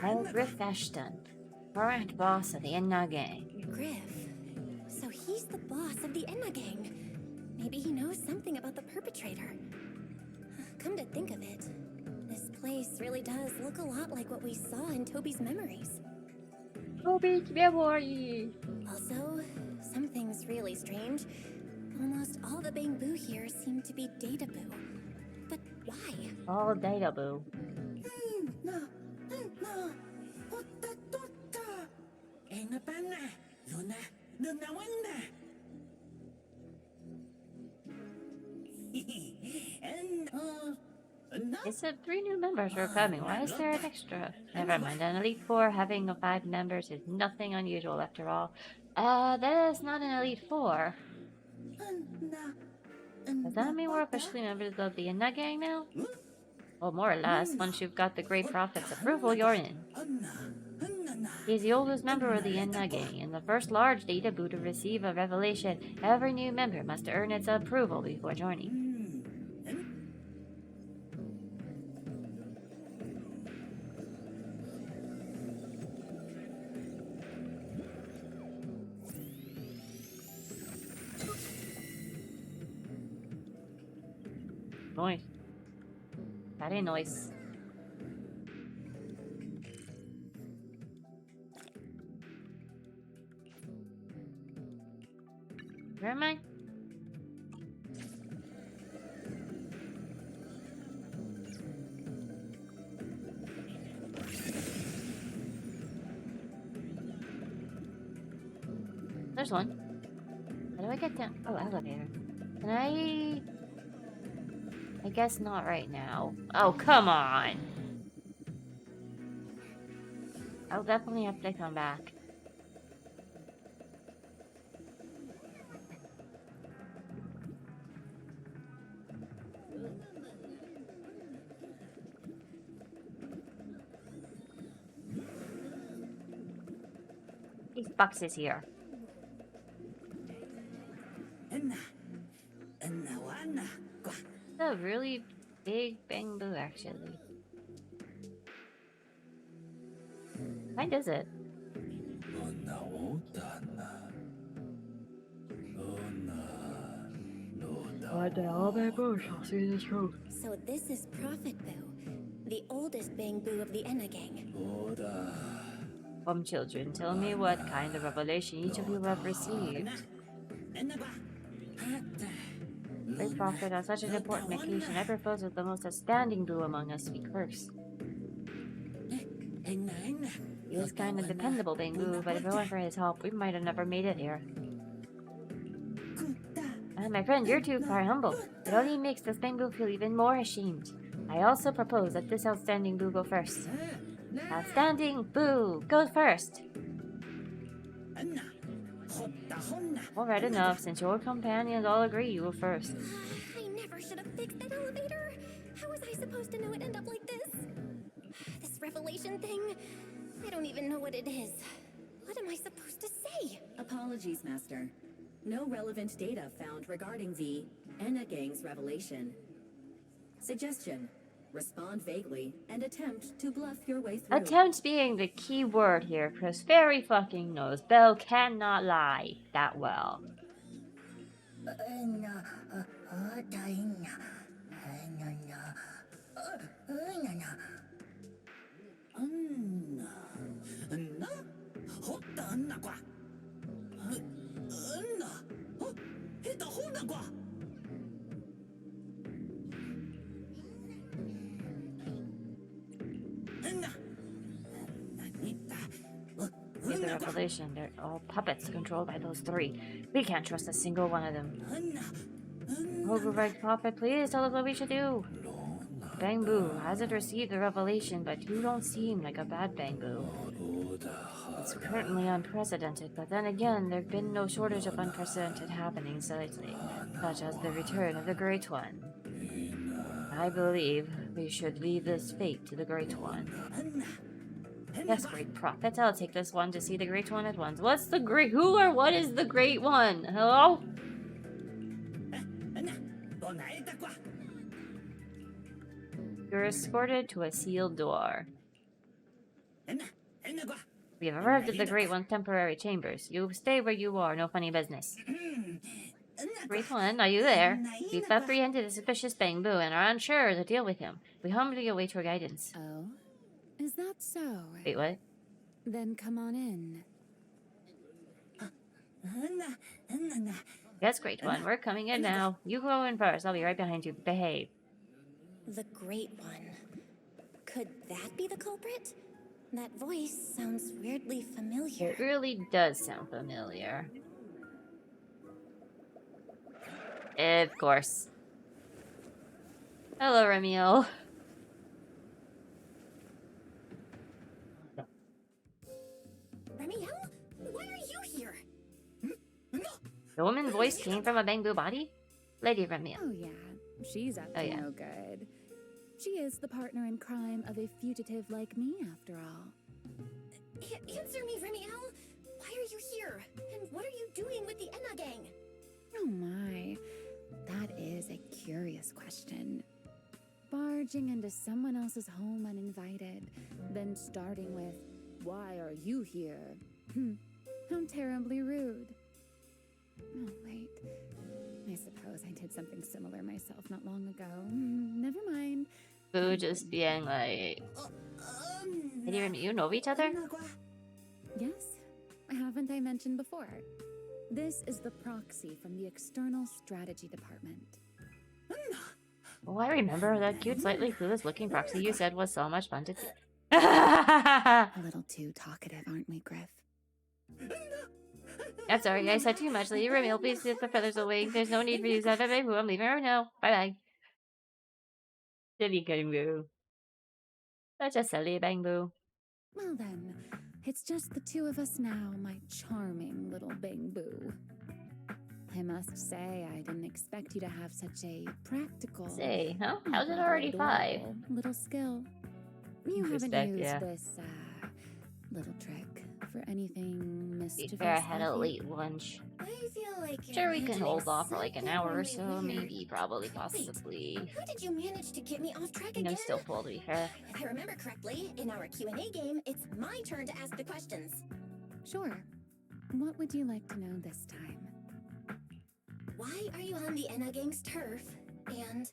I'm Griff Ashton, current boss of the Enna Gang. Griff? So he's the boss of the Enna Gang. Maybe he knows something about the perpetrator. Come to think of it, this place really does look a lot like what we saw in Toby's memories. Toby's memory! Also, something's really strange. Almost all the bamboo here seem to be data boo. But Why? All data, boo. It said 3 new members are coming. Why is there an extra? Never mind. An Elite 4 having 5 members is nothing unusual after all. That is not an Elite 4. Does that mean we're officially members of the Inna gang now? Well, more or less. Once you've got the Great Prophet's approval, you're in. He's the oldest member of the Inna gang, and the first large data boo to receive a revelation. Every new member must earn its approval before joining. Noise. Very nice. Where am I? There's one. How do I get down? Oh, elevator. Can I guess not right now. Oh, come on! I'll definitely have to come back. These boxes here. A really big bamboo, actually. Why does it? So this is Prophet Boo, the oldest bamboo of the Enna gang. Children, tell me what kind of revelation each of you have received. Great Prophet, on such an important occasion, I propose that the most outstanding boo among us be cursed. He is kind of dependable, Bamboo, but if it weren't for his help, we might have never made it here. My friend, you're too far humble. It only makes this Bamboo feel even more ashamed. I also propose that this outstanding boo go first. Outstanding boo goes first. Alright, enough. Since your companions all agree, you go first. I never should have fixed that elevator. How was I supposed to know it'd end up like this? This revelation thing, I don't even know what it is. What am I supposed to say? Apologies, Master. No relevant data found regarding the Enna gang's revelation. Suggestion: respond vaguely and attempt to bluff your way through. Attempt being the key word here, Chris very fucking knows. Belle cannot lie that well. See the revelation, they're all puppets controlled by those 3. We can't trust a single one of them. Override Prophet, please tell us what we should do. Bamboo hasn't received the revelation, but you don't seem like a bad Bamboo. It's currently unprecedented, but then again, there've been no shortage of unprecedented happenings lately, such as the return of the Great One. I believe we should leave this fate to the Great One. Yes, Great Prophet, I'll take this one to see the Great One at once. What's the Great... Who or what is the Great One? Hello? You're escorted to a sealed door. We have arrived at the Great One's temporary chambers. You stay where you are, no funny business. Great One, are you there? We've apprehended a suspicious Bamboo and are unsure to deal with him. We humbly await your guidance. Oh? Is that so? Wait, what? Then come on in. Yes, Great One, we're coming in now. You go in first. I'll be right behind you. Behave. the Great One. Could that be the culprit? That voice sounds weirdly familiar. It really does sound familiar. Of course. Hello, Remiel. Remiel? Why are you here? The woman's voice came from a bamboo body? Lady Remiel. Oh yeah, she's up to no good. She is the partner in crime of a fugitive like me, after all. Answer me, Remiel. Why are you here? And what are you doing with the Enna gang? Oh my, that is a curious question. Barging into someone else's home uninvited, then starting with, "Why are you here?" How terribly rude. Oh wait, I suppose I did something similar myself not long ago. Never mind. Boo just being like... Lady Remiel, you know each other? Yes, haven't I mentioned before? This is the proxy from the External Strategy Department. Oh, I remember that cute, slightly clueless looking proxy you said was so much fun to see. A little too talkative, aren't we, Griff? I'm sorry, I said too much. Lady Remiel, please get the feathers away. There's no need for you to say bye. I'm leaving right now. Bye-bye. Silly Bangbu. Such a silly Bangbu. Well then, it's just the two of us now, my charming little Bangbu. I must say, I didn't expect you to have such a practical... Say, huh? How's it already 5? Little skill. You haven't used this, little trick for anything mischievous. Fair, I had a late lunch. I feel like Sure, we can hold off for like an hour or so, maybe, probably, possibly. Wait, how did you manage to get me off track again? I'm still full, to be fair. If I remember correctly, in our Q&A game, it's my turn to ask the questions. Sure. What would you like to know this time? Why are you on the Enna gang's turf? And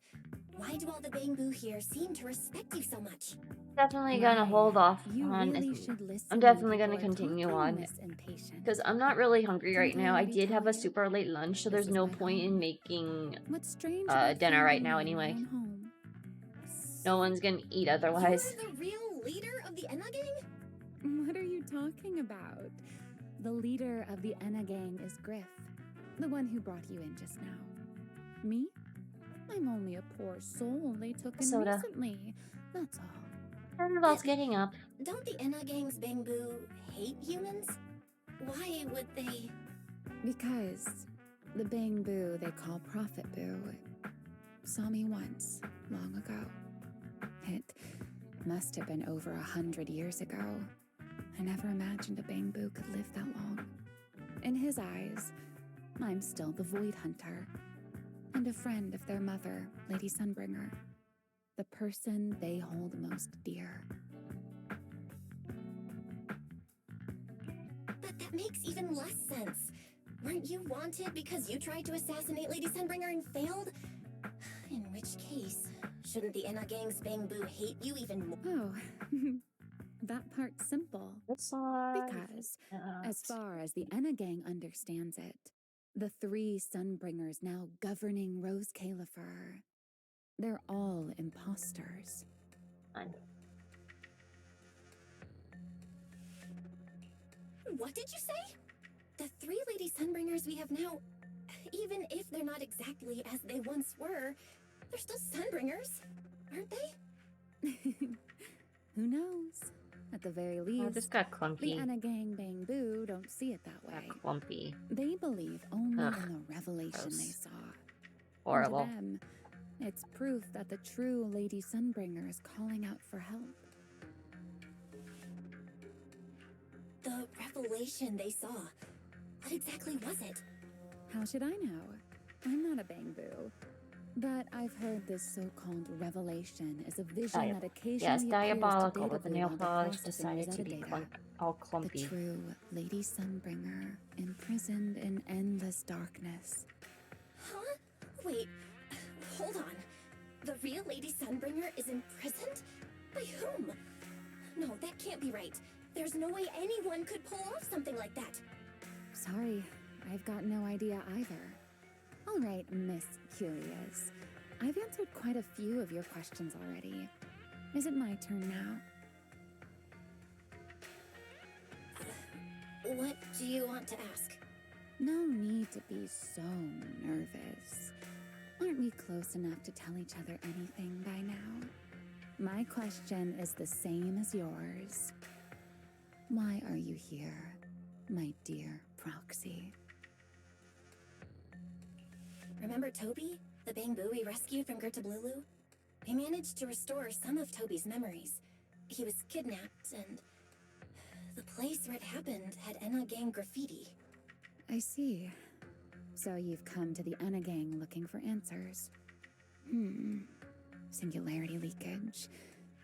why do all the Bangbu here seem to respect you so much? Definitely gonna hold off on I'm definitely gonna continue on because I'm not really hungry right now. I did have a super late lunch, so there's no point in making dinner right now anyway. No one's gonna eat otherwise. You're the real leader of the Enna gang? What are you talking about? The leader of the Enna gang is Griff, the one who brought you in just now. Me? I'm only a poor soul they took in recently. That's all. Everyone's getting up. Don't the Enna gang's Bangbu hate humans? Why would they? Because the Bangbu they call Prophet Boo saw me once, long ago. It must have been over 100 years ago. I never imagined a Bangbu could live that long. In his eyes, I'm still the Void Hunter, and a friend of their mother, Lady Sunbringer. The person they hold most dear. But that makes even less sense. Weren't you wanted because you tried to assassinate Lady Sunbringer and failed? In which case, shouldn't the Enna gang's Bangbu hate you even more? Oh, that part's simple. Because, as far as the Enna gang understands it, the 3 Sunbringers now governing Rose Califer, they're all imposters. What did you say? The 3 Lady Sunbringers we have now, even if they're not exactly as they once were, they're still Sunbringers, aren't they? Who knows? At the very least, this got clunky. The Enna gang Bangbu don't see it that way. Clumpy. They believe only in the revelation they saw. Horrible. And to them, it's proof that the true Lady Sunbringer is calling out for help. The revelation they saw. What exactly was it? How should I know? I'm not a Bangbu. But I've heard this so-called revelation is a vision that occasionally appears diabolical, to but the nail polish decided to be all clumpy. The true Lady Sunbringer, imprisoned in endless darkness. Huh? Wait, hold on. The real Lady Sunbringer is imprisoned? By whom? No, that can't be right. There's no way anyone could pull off something like that. Sorry, I've got no idea either. All right, Miss Curious. I've answered quite a few of your questions already. Is it my turn now? What do you want to ask? No need to be so nervous. Aren't we close enough to tell each other anything by now? My question is the same as yours. Why are you here, my dear Proxy? Remember Toby? The bamboo we rescued from Gertablulu? We managed to restore some of Toby's memories. He was kidnapped, and the place where it happened had Enna Gang graffiti. I see. So you've come to the Enna Gang looking for answers. Singularity leakage,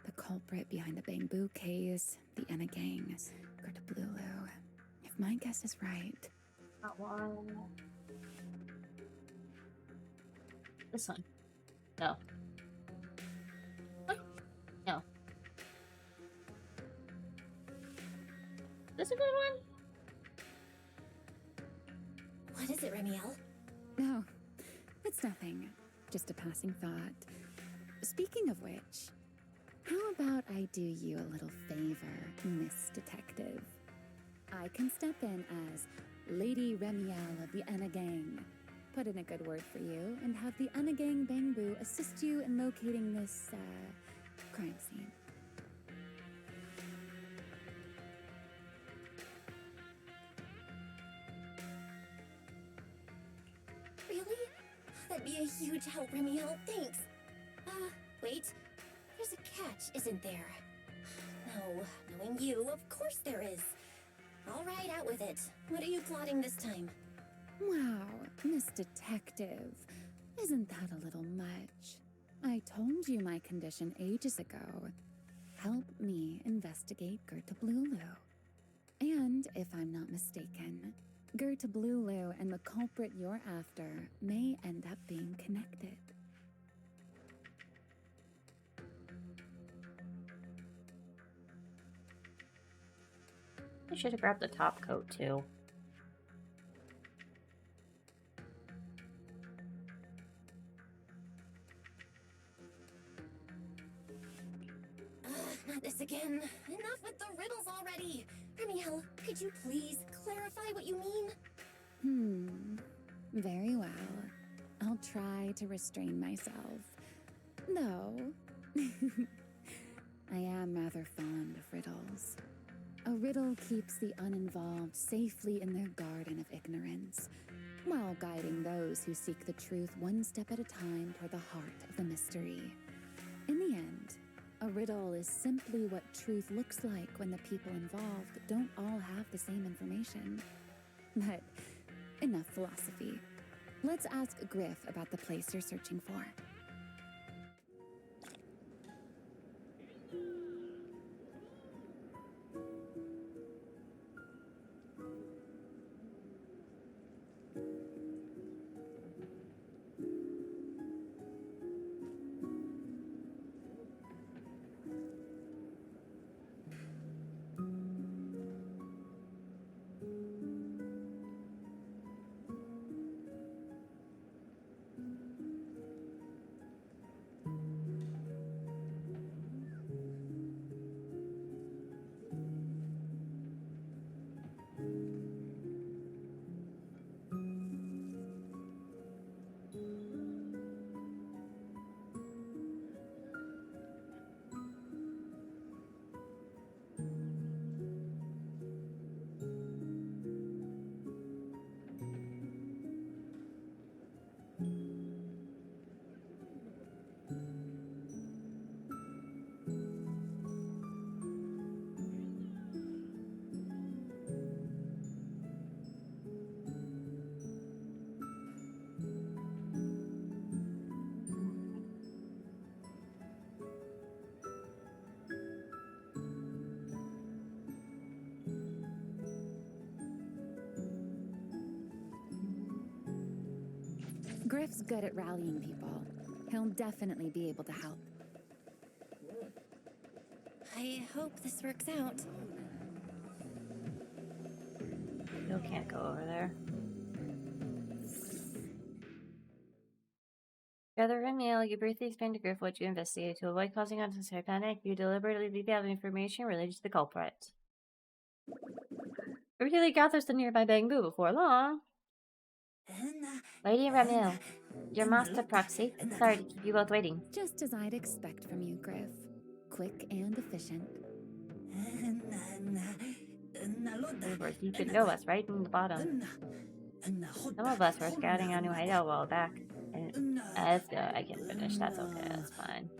the culprit behind the bamboo case, the Enna Gang, Gertablulu. If my guess is right... That one. This one. No. What? No. This a good one? What is it, Remiel? No, it's nothing. Just a passing thought. Speaking of which, how about I do you a little favor, Miss Detective? I can step in as Lady Remiel of the Enna Gang. Put in a good word for you, and have the Enna Gang Bangbu assist you in locating this, crime scene. Really? That'd be a huge help, Remiel. Thanks. Wait. There's a catch, isn't there? No, knowing you, of course there is. All right, out with it. What are you plotting this time? Wow, Miss Detective. Isn't that a little much? I told you my condition ages ago. Help me investigate Gertablulu. And, if I'm not mistaken, Gertablulu and the culprit you're after may end up being connected. I should have grabbed the top coat too. Not this again. Enough with the riddles already. Remiel, could you please clarify what you mean? Very well. I'll try to restrain myself. Though, I am rather fond of riddles. A riddle keeps the uninvolved safely in their garden of ignorance, while guiding those who seek the truth one step at a time toward the heart of the mystery. In the end, a riddle is simply what truth looks like when the people involved don't all have the same information. But enough philosophy. Let's ask Griff about the place you're searching for. Griff's good at rallying people. He'll definitely be able to help. I hope this works out. You can't go over there. Together with Emil, you briefly explain to Griff what you investigated. To avoid causing unnecessary panic, you deliberately leave out information related to the culprit. Really gathers the nearby bamboo before long. Lady Ramil, your master proxy. Sorry to keep you both waiting. Just as I'd expect from you, Griff. Quick and efficient. You could know us right in the bottom. Some of us were scouting our new hideout a while back. And I can finish. That's okay. That's fine.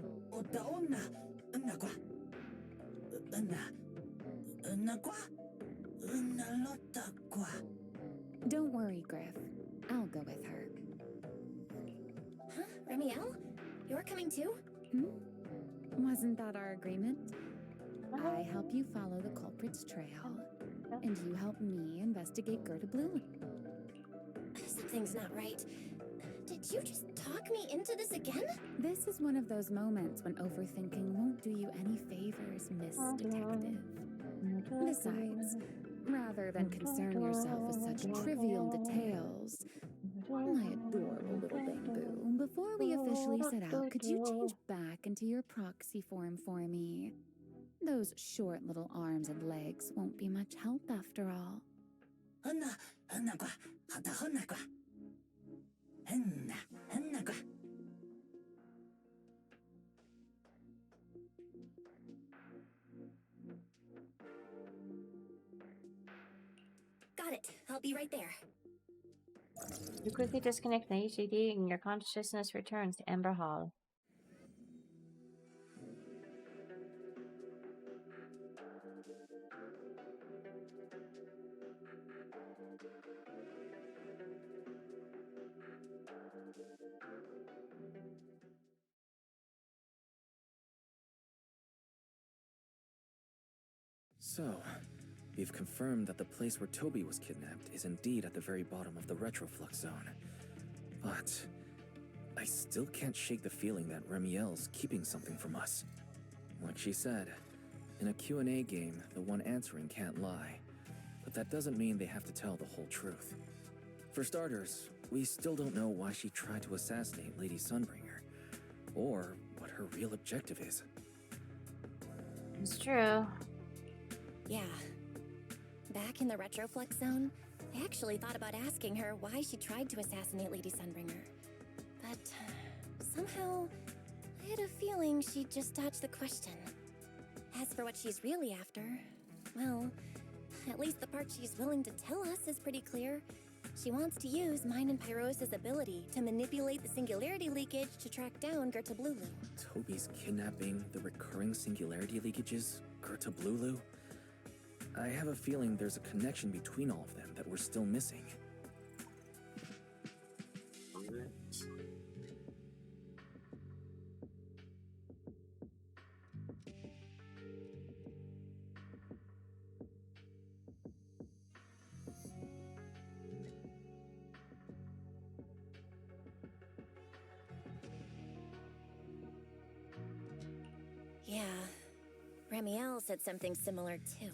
Don't worry, Griff. I'll go with her. Huh? Ramiel? You're coming too? Wasn't that our agreement? I help you follow the culprit's trail, and you help me investigate Gerda Blue. Something's not right. Did you just talk me into this again? This is one of those moments when overthinking won't do you any favors, Miss Detective. Besides, rather than concern yourself with such trivial details, my adorable little bamboo, before we officially set out, could you change back into your proxy form for me? Those short little arms and legs won't be much help after all. Got it. I'll be right there. You quickly disconnect the HDD and your consciousness returns to Ember Hall. So, we've confirmed that the place where Toby was kidnapped is indeed at the very bottom of the retroflux zone. But I still can't shake the feeling that Ramiel's keeping something from us. Like she said, in a Q&A game, the one answering can't lie. But that doesn't mean they have to tell the whole truth. For starters, we still don't know why she tried to assassinate Lady Sunbringer, or what her real objective is. It's true. Yeah. Back in the retroflux zone, I actually thought about asking her why she tried to assassinate Lady Sunbringer. But somehow, I had a feeling she'd just dodge the question. As for what she's really after, well, at least the part she's willing to tell us is pretty clear. She wants to use mine and Pyros' ability to manipulate the singularity leakage to track down Gerta Blulu. Toby's kidnapping the recurring singularity leakages, Gerta Blulu? I have a feeling there's a connection between all of them that we're still missing. Yeah, Ramiel said something similar too.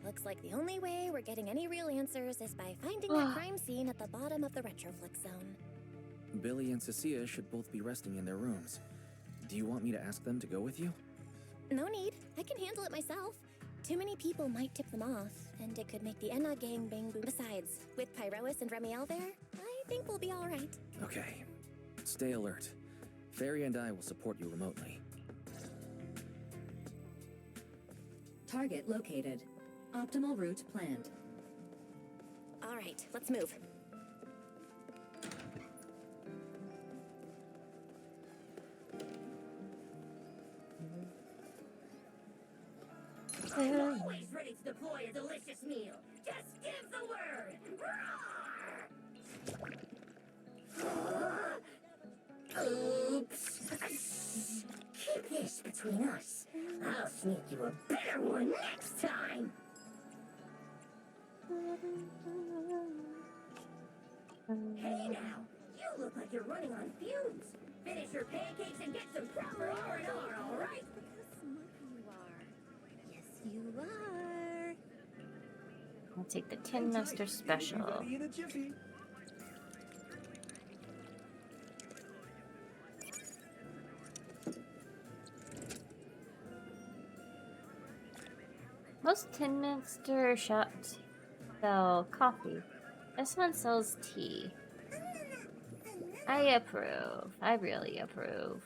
Looks like the only way we're getting any real answers is by finding that crime scene at the bottom of the retroflux zone. Billy and Cecilia should both be resting in their rooms. Do you want me to ask them to go with you? No need. I can handle it myself. Too many people might tip them off, and it could make the Enna gang bang boom. Besides, with Pyrois and Ramiel there, I think we'll be alright. Okay. Stay alert. Fairy and I will support you remotely. Target located. Optimal route planned. Alright, let's move. Always ready to deploy a delicious meal. Just give the word. Oops. Keep this between us. I'll sneak you a better one next time. Hey now, you look like you're running on fumes. Finish your pancakes and get some proper R&R, all right? Yes, you are. I'll take the Tin Master Special. Most Tin Minster shops sell coffee. This one sells tea. I approve. I really approve.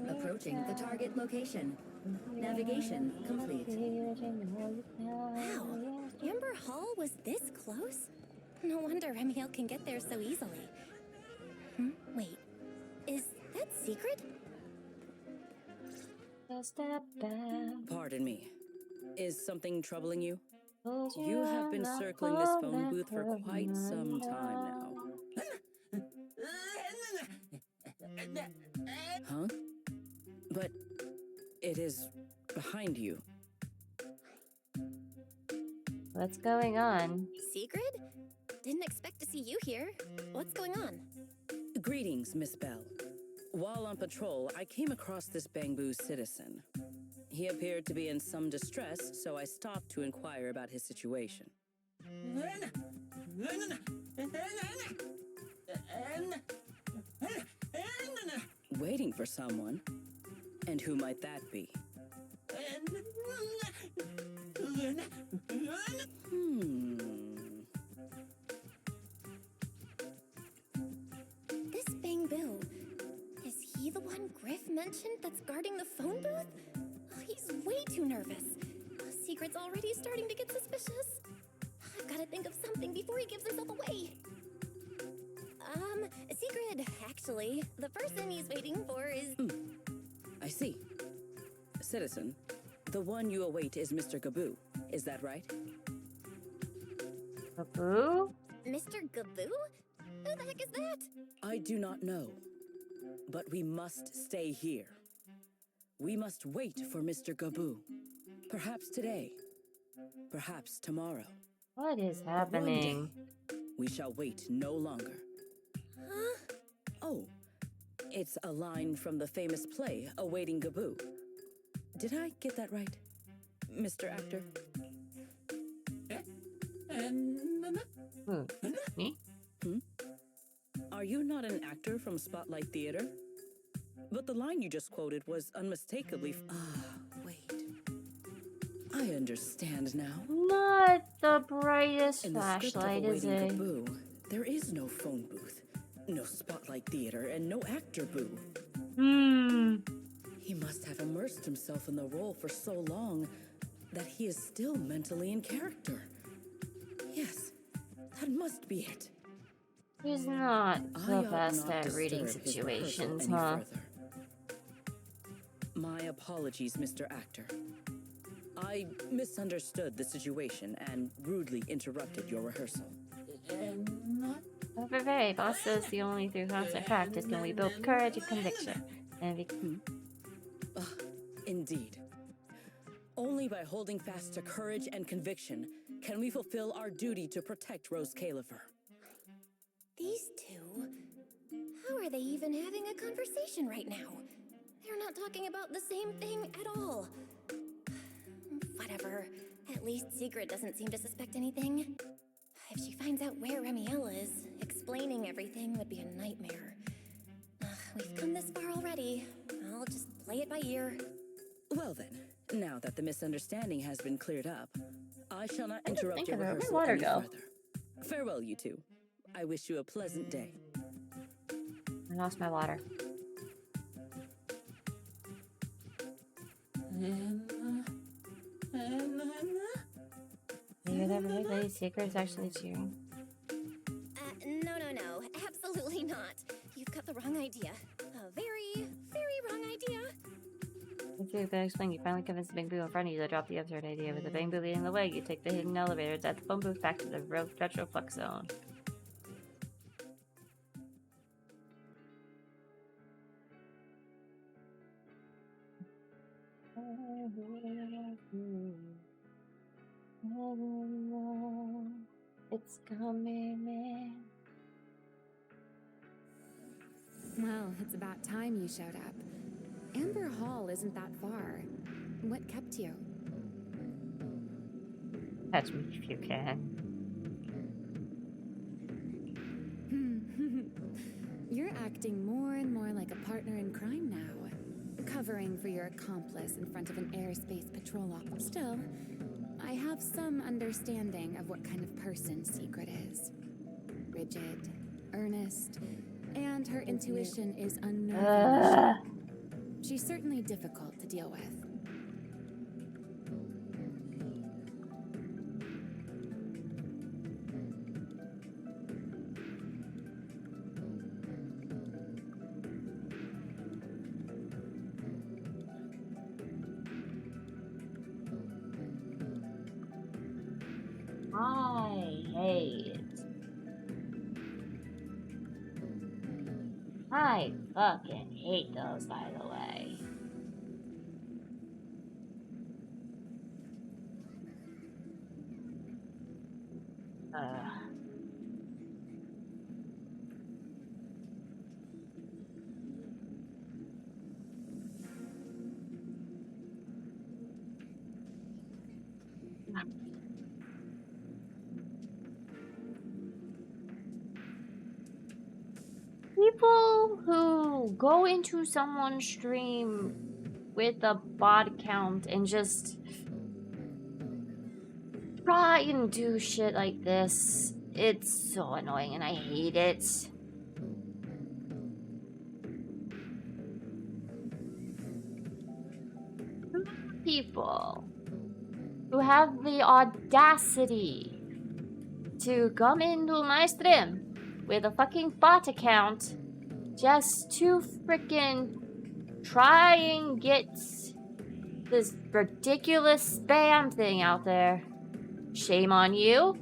Approaching the target location. Navigation complete. Wow, Amber Hall was this close? No wonder Remiel can get there so easily. Wait, is that secret? Pardon me. Is something troubling you? You have been circling this phone booth for quite some time now. Huh? But it is behind you. What's going on? Secret? Didn't expect to see you here. What's going on? Greetings, Miss Bell. While on patrol, I came across this Bangbu citizen. He appeared to be in some distress, so I stopped to inquire about his situation. Waiting for someone? And who might that be? This Bangbu, is he the one Griff mentioned that's guarding the phone booth? Oh, he's way too nervous. Secret's already starting to get suspicious. I've got to think of something before he gives himself away. Secret, actually, the person he's waiting for is... I see. Citizen, the one you await is Mr. Gaboo. Is that right? Gaboo? Mr. Gaboo? Who the heck is that? I do not know. But we must stay here. We must wait for Mr. Gaboo. Perhaps today. Perhaps tomorrow. What is happening? One day, we shall wait no longer. Huh? Oh, it's a line from the famous play, Awaiting Gaboo. Did I get that right, Mr. Actor? Me? Are you not an actor from Spotlight Theater? But the line you just quoted was unmistakably... wait. I understand now. Not the brightest In the script of flashlight, is Awaiting it? Gaboo, there is no phone booth, no Spotlight Theater, and no actor boo. He must have immersed himself in the role for so long that he is still mentally in character. Yes, that must be it. He's not I the ought best not at reading disturb his situations, rehearsal huh? any further. My apologies, Mr. Actor. I misunderstood the situation and rudely interrupted your rehearsal. Very, boss says the only through constant practice can we build courage and conviction. And Indeed. Only by holding fast to courage and conviction can we fulfill our duty to protect Rose Califer. These two? How are they even having a conversation right now? They're not talking about the same thing at all. Whatever. At least Secret doesn't seem to suspect anything. If she finds out where Remiel is, explaining everything would be a nightmare. We've come this far already. I'll just play it by ear. Well then, now that the misunderstanding has been cleared up, I shall not interrupt your where'd rehearsal water any go? further. Farewell, you two. I wish you a pleasant day. I lost my water. You hear that really? Secret's actually cheering. No. Absolutely not. You've got the wrong idea. A very, very wrong idea. If you could explain, you finally convinced the Bangbu in front of you to drop the absurd idea. With the Bangbu leading the way, you take the hidden elevators at the phone booth back to the retroflux zone. It's coming in. Well, it's about time you showed up. Amber Hall isn't that far. What kept you? Touch me if you can. acting more and more like a partner in crime now. Covering for your accomplice in front of an airspace patrol officer. Still, I have some understanding of what kind of person Secret is. Rigid, earnest, and her intuition is unnervingly sharp. She's certainly difficult to deal with. I fucking hate those, by the way. People who go into someone's stream with a bot count and just try and do shit like this, it's so annoying and I hate it. People who have the audacity to come into my stream with a fucking bot account just to frickin' try and get this ridiculous spam thing out there. Shame on you.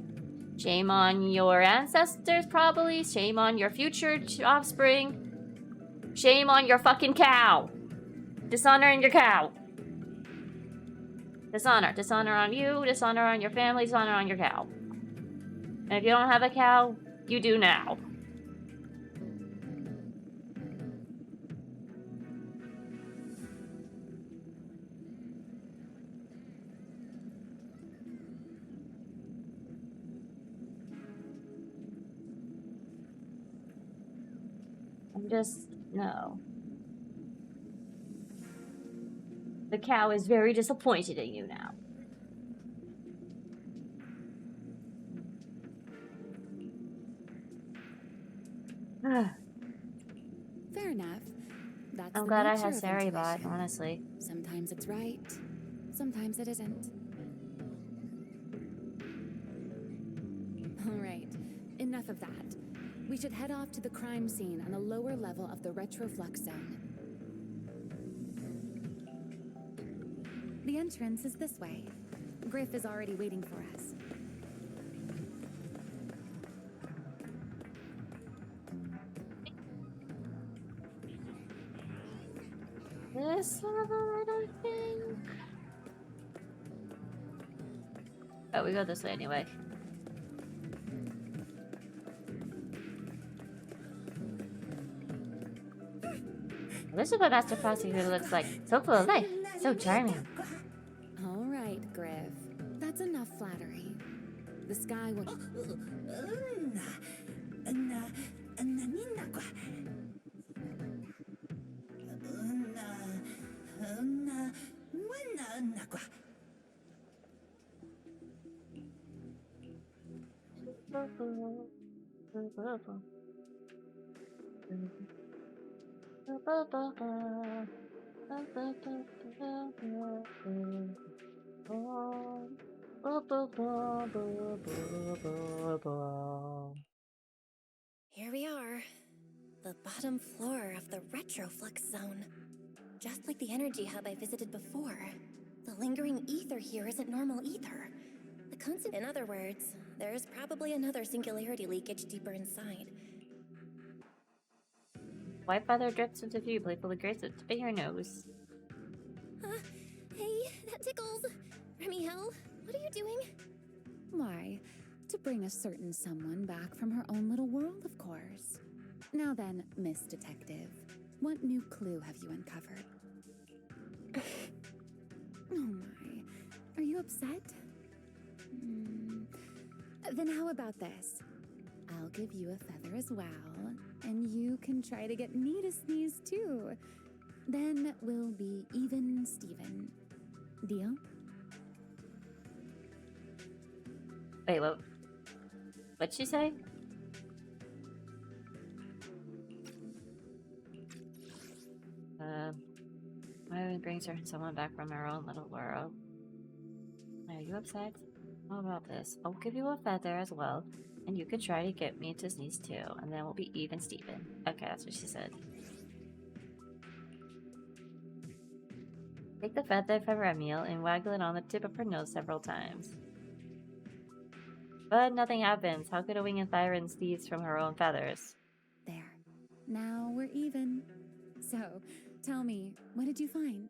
Shame on your ancestors, probably. Shame on your future offspring. Shame on your fucking cow. Dishonoring your cow. Dishonor. Dishonor on you, dishonor on your family, dishonor on your cow. And if you don't have a cow, you do now. No. The cow is very disappointed in you now. Fair enough. That's I'm the glad I nature have of Sari bot, intuition. honestly. Sometimes it's right, sometimes it isn't. Alright, enough of that. We should head off to the crime scene on the lower level of the retroflux zone. The entrance is this way. Griff is already waiting for us. This level, I think. Oh, we go this way anyway. This is what Master Prosecutor looks like. So full of life, so charming. Alright, Griff. That's enough flattery. The sky will... Here we are. The bottom floor of the retroflux zone. Just like the energy hub I visited before. The lingering ether here isn't normal either. The constant... In other words, there's probably another singularity leakage deeper inside. White feather drips into view, playfully grates at the tip of your nose. Hey, that tickles. Remy Hell, what are you doing? Why, to bring a certain someone back from her own little world, of course. Now then, Miss Detective, what new clue have you uncovered? Oh my, are you upset? Then how about this? I'll give you a feather as well, and you can try to get me to sneeze too. Then we'll be even Steven. Deal? Wait, what? What'd she say? It brings her someone back from her own little world. Are you upset? How about this? I'll give you a feather as well, and you can try to get me to sneeze too, and then we'll be even Steven. Okay, that's what she said. Take the feather from Remiel and waggle it on the tip of her nose several times. But nothing happens. How could a winged Thyron sneeze from her own feathers? There. Now we're even. So, tell me, what did you find?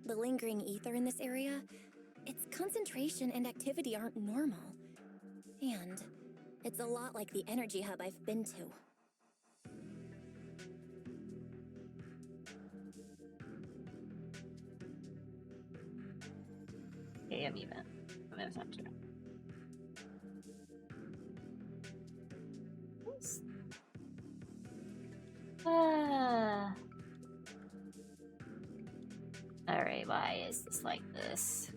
The lingering ether in this area, its concentration and activity aren't normal. And it's a lot like the energy hub I've been to. Okay, I'm even. That's not true. Alright, why is this like this?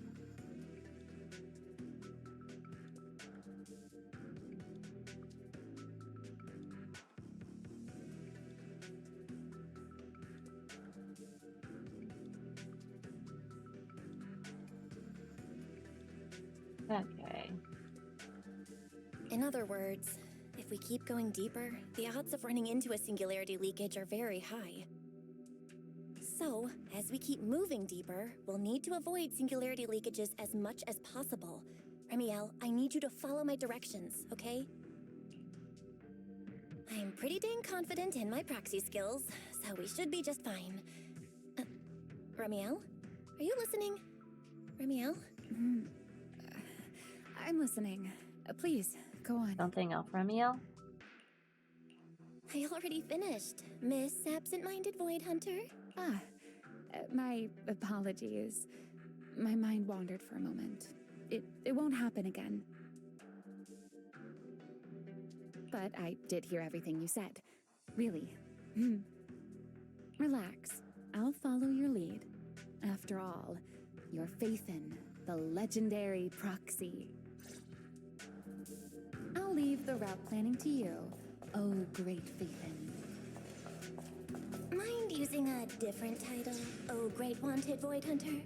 Okay. In other words, if we keep going deeper, the odds of running into a singularity leakage are very high. So, as we keep moving deeper, we'll need to avoid singularity leakages as much as possible. Remiel, I need you to follow my directions, okay? I'm pretty dang confident in my proxy skills, so we should be just fine. Remiel? Are you listening? Remiel? I'm listening. Please, go on. Something else, Remiel? I already finished, Miss Absent-Minded Void Hunter. My apologies. My mind wandered for a moment. It won't happen again. But I did hear everything you said. Really. Relax. I'll follow your lead. After all, your faith in the legendary proxy. I'll leave the route planning to you, oh great Faithin. Mind using a different title, oh great wanted Void Hunter?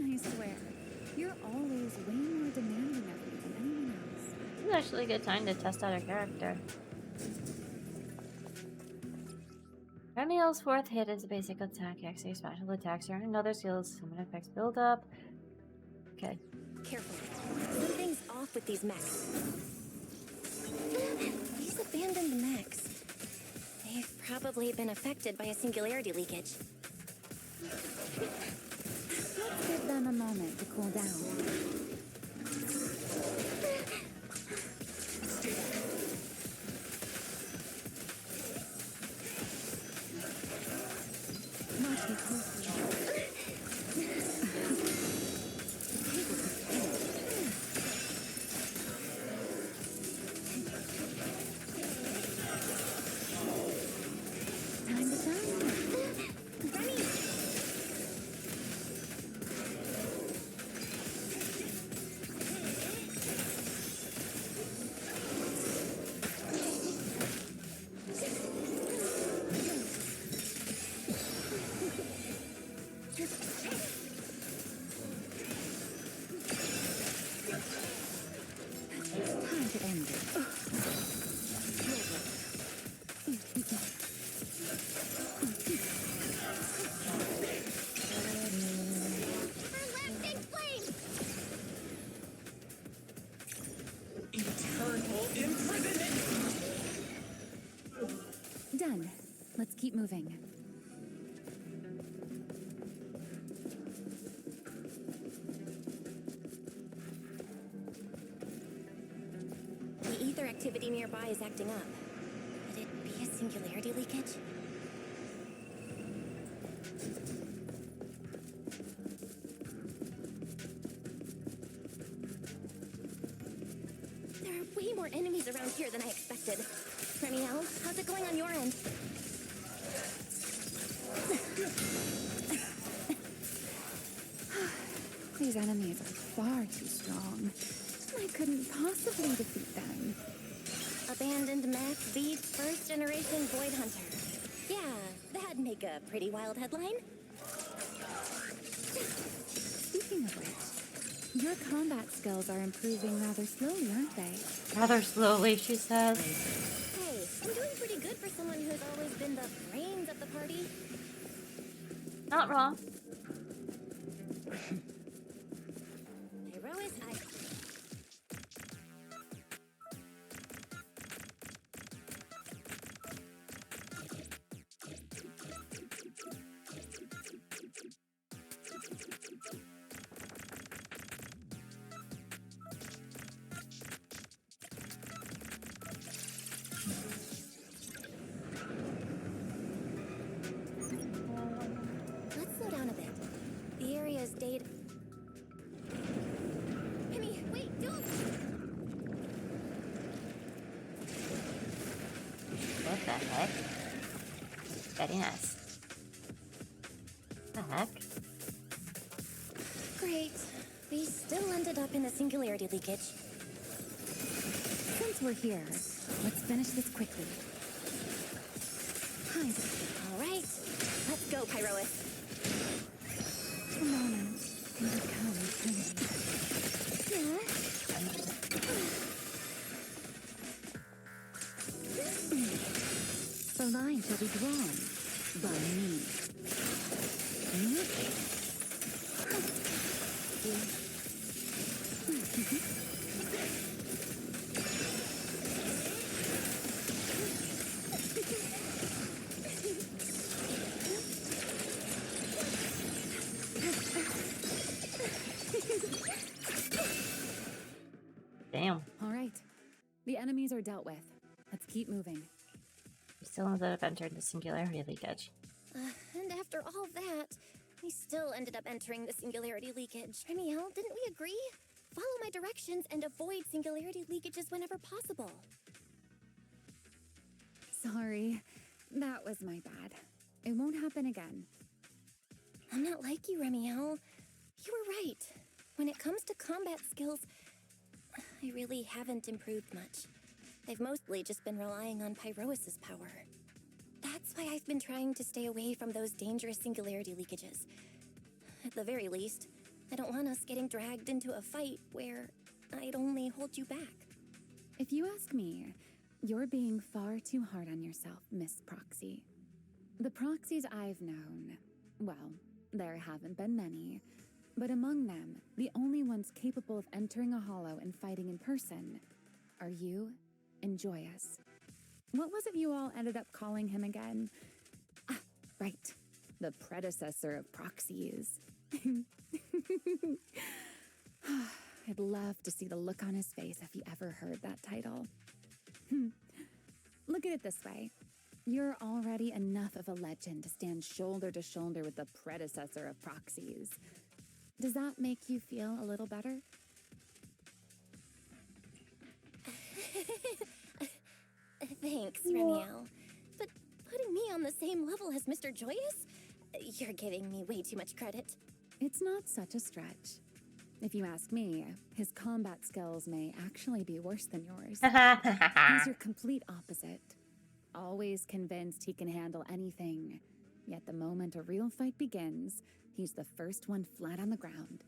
I swear, you're always way more demanding of me than anyone else. This is actually a good time to test out her character. Remiel's fourth hit is a basic attack, X-ray special attacks are another skills, summon effects build up. Okay. Careful. Something's off with these mechs. These abandoned mechs. They've probably been affected by a singularity leakage. Let's give them a moment to cool down. Watch me closely. Time to shine. Time to end it. Eternal imprisonment! Done. Let's keep moving. The ether activity nearby is acting up. Could it be a singularity leakage? There more enemies around here than I expected. Remiel, how's it going on your end? These enemies are far too strong. I couldn't possibly defeat them. Abandoned mech beats first generation Void Hunter. Yeah, that'd make a pretty wild headline. Speaking of which, your combat skills are improving rather slowly, aren't they? Rather slowly, she says. Hey, I'm doing pretty good for someone who's always been the brains of the party. Not wrong. Pyrois, let's slow down a bit. The area's data. Penny, wait, don't! What the heck? Very nice. The heck? Great. We still ended up in the singularity leakage. Since we're here, let's finish this quickly. All right, let's go, Pyrois. A moment. Here it comes, Penny. The line shall be drawn by me. Damn. All right. The enemies are dealt with. Let's keep moving. We still ended up entering the singularity leakage. And after all that, we still ended up entering the singularity leakage. Remiel, didn't we agree? Follow my directions and avoid singularity leakages whenever possible. Sorry. That was my bad. It won't happen again. I'm not like you, Remiel. You were right. When it comes to combat skills, I really haven't improved much. I've mostly just been relying on Pyrois' power. That's why I've been trying to stay away from those dangerous singularity leakages. At the very least, I don't want us getting dragged into a fight where I'd only hold you back. If you ask me, you're being far too hard on yourself, Miss Proxy. The proxies I've known, well, there haven't been many, but among them, the only ones capable of entering a hollow and fighting in person are you and Joyous. What was it you all ended up calling him again? Ah, right. The predecessor of proxies. I'd love to see the look on his face if he ever heard that title. Look at it this way. You're already enough of a legend to stand shoulder to shoulder with the predecessor of proxies. Does that make you feel a little better? Thanks, Remiel. But putting me on the same level as Mr. Joyous? You're giving me way too much credit. It's not such a stretch. If you ask me, his combat skills may actually be worse than yours. He's your complete opposite. Always convinced he can handle anything. Yet the moment a real fight begins, he's the first one flat on the ground.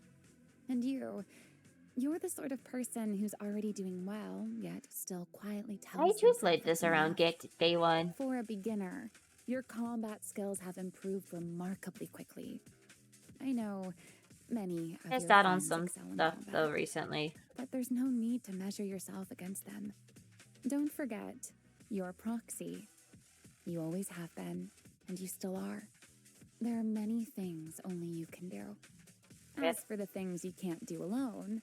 And you're the sort of person who's already doing well, yet still quietly tells I just laid this around day one. For a beginner, your combat skills have improved remarkably quickly. I know many of Missed your out on friends some excel in stuff combat, though recently. but there's no need to measure yourself against them. Don't forget, you're a proxy. You always have been, and you still are. There are many things only you can do. As for the things you can't do alone,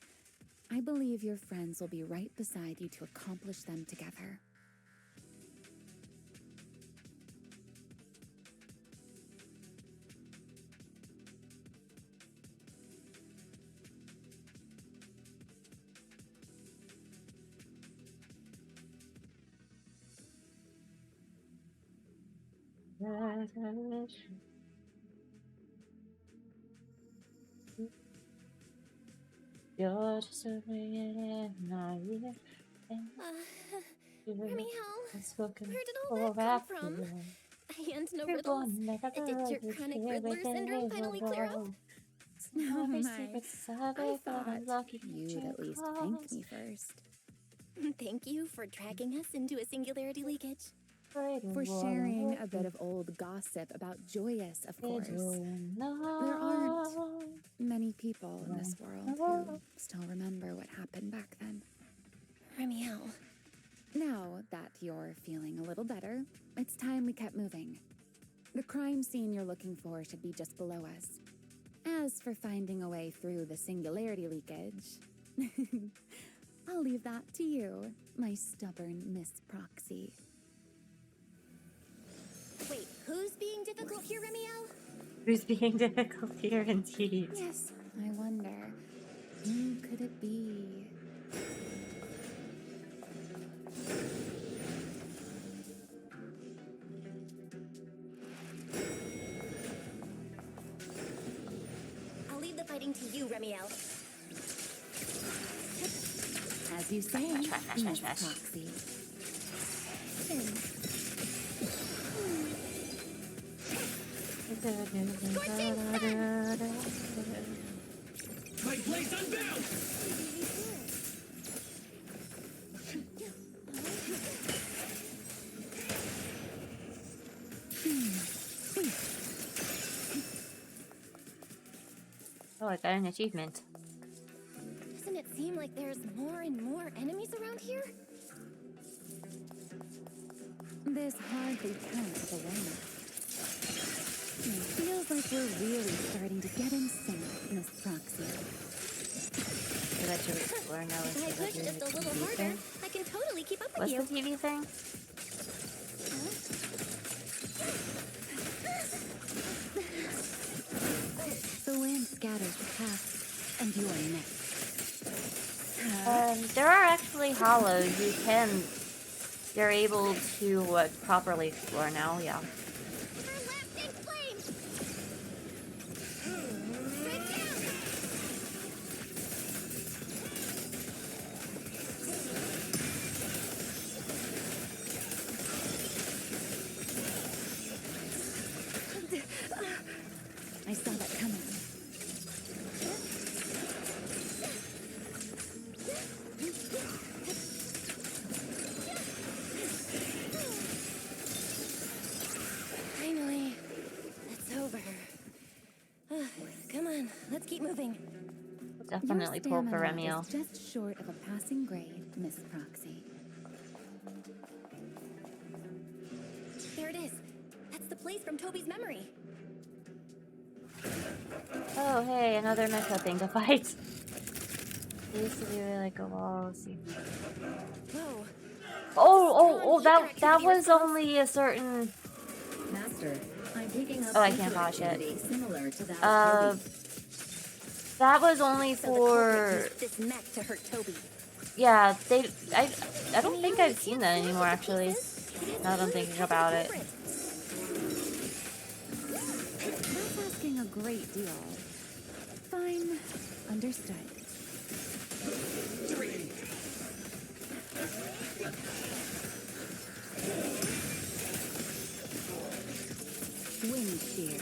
I believe your friends will be right beside you to accomplish them together. You're just a minute, not even. Remy, where did all for that come from? And no riddles. Did your chronic Riddler syndrome finally clear up? Oh my, I thought you'd at least thank me first. Thank you for dragging us into a singularity leakage. For sharing a bit of old gossip about Joyous, of course. There aren't many people in this world who still remember what happened back then. Remiel. Now that you're feeling a little better, it's time we kept moving. The crime scene you're looking for should be just below us. As for finding a way through the singularity leakage, I'll leave that to you, my stubborn Miss Proxy. Wait, who's being difficult here, Remiel? Who's being difficult here, indeed? Yes, I wonder, who could it be? I'll leave the fighting to you, Remiel. As you say, Miss Proxy. My blade's unbound! Oh, I got an achievement. Doesn't it seem like there's more and more enemies around here? This hardly counts as a warm-up. It feels like we're really starting to get in sync, Miss Proxy. I bet you explore now. If I push just a little harder, I can totally keep up with What's you. the TV thing? The wind scatters the path, and you are next. There are actually hollows. You're able to properly explore now, yeah. I saw that coming. Finally, it's over. Come on, let's keep moving. Definitely pull for Your stamina Remiel. is just short of a passing grade, Miss Proxy. There it is. That's the place from Toby's memory. Oh, hey, another mecha thing to fight. There used to be like a wall. Let's see. Whoa. Oh, that was only a certain. Master, I'm picking up Oh, I can't watch it. similar to that. That was only for. This mech to hurt Toby. Yeah, I don't think I've seen that anymore, actually. Now that I'm thinking about it. That's asking a great deal. Fine. Understood. Wind shear.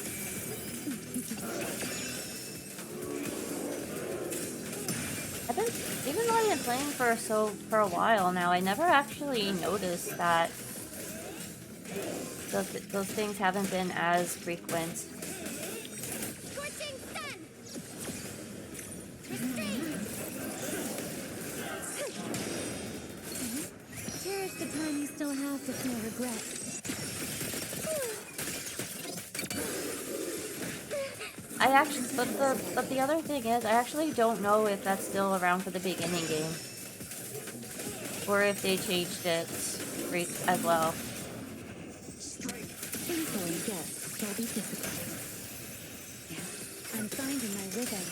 Even though I've been playing for a while now, I never actually noticed that those things haven't been as frequent. Cherish the time you still have to feel regret. But the other thing is, I actually don't know if that's still around for the beginning game, or if they changed it as well. Influence guests shall be difficult. Yeah, I'm finding my rhythm.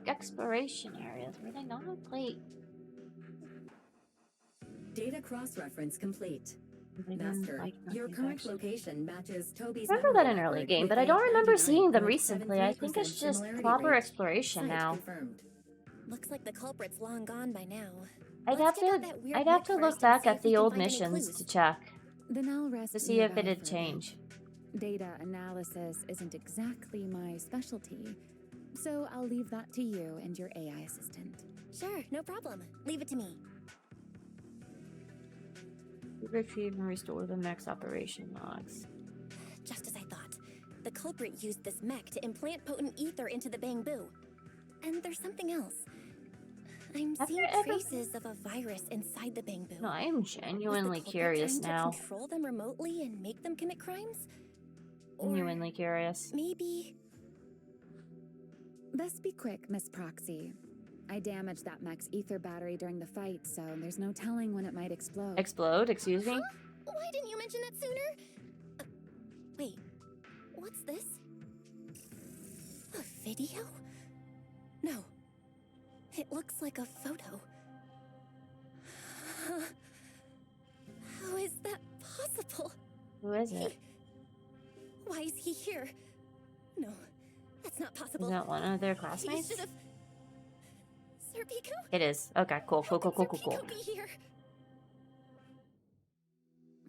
exploration areas. Were they not on plate? Data cross-reference complete. Master, your current location matches Toby's I remember that in memory early record game, with but I a don't remember seeing them recently. I 99.73% think it's just similarity proper rate. exploration Site now. confirmed. Looks like the culprit's long gone by now. I'd Let's have check out to that weird I'd have mech to first look and back see at if we the can old find any missions clues. to check. Then I'll rest To see if nearby it had for a bit. changed. Data analysis isn't exactly my specialty, so I'll leave that to you and your AI assistant. Sure, no problem. Leave it to me. Retrieve and restore the mech's operation logs. Just as I thought. The culprit used this mech to implant potent ether into the bamboo. And there's something else. I'm seeing traces of a virus inside the bamboo. No, I am genuinely Was the culprit curious trying now. to control them remotely and make them commit crimes? Genuinely curious. Maybe... Best be quick, Miss Proxy. I damaged that mech's ether battery during the fight, so there's no telling when it might explode. Explode? Excuse me? Huh? Why didn't you mention that sooner? Wait, what's this? A video? No. It looks like a photo. How is that possible? Who is it? Why is he here? No, that's not possible. Is that one of their He classmates? should have... Serpico? It is. Okay, cool, cool, cool, cool, cool, cool. Serpico be here?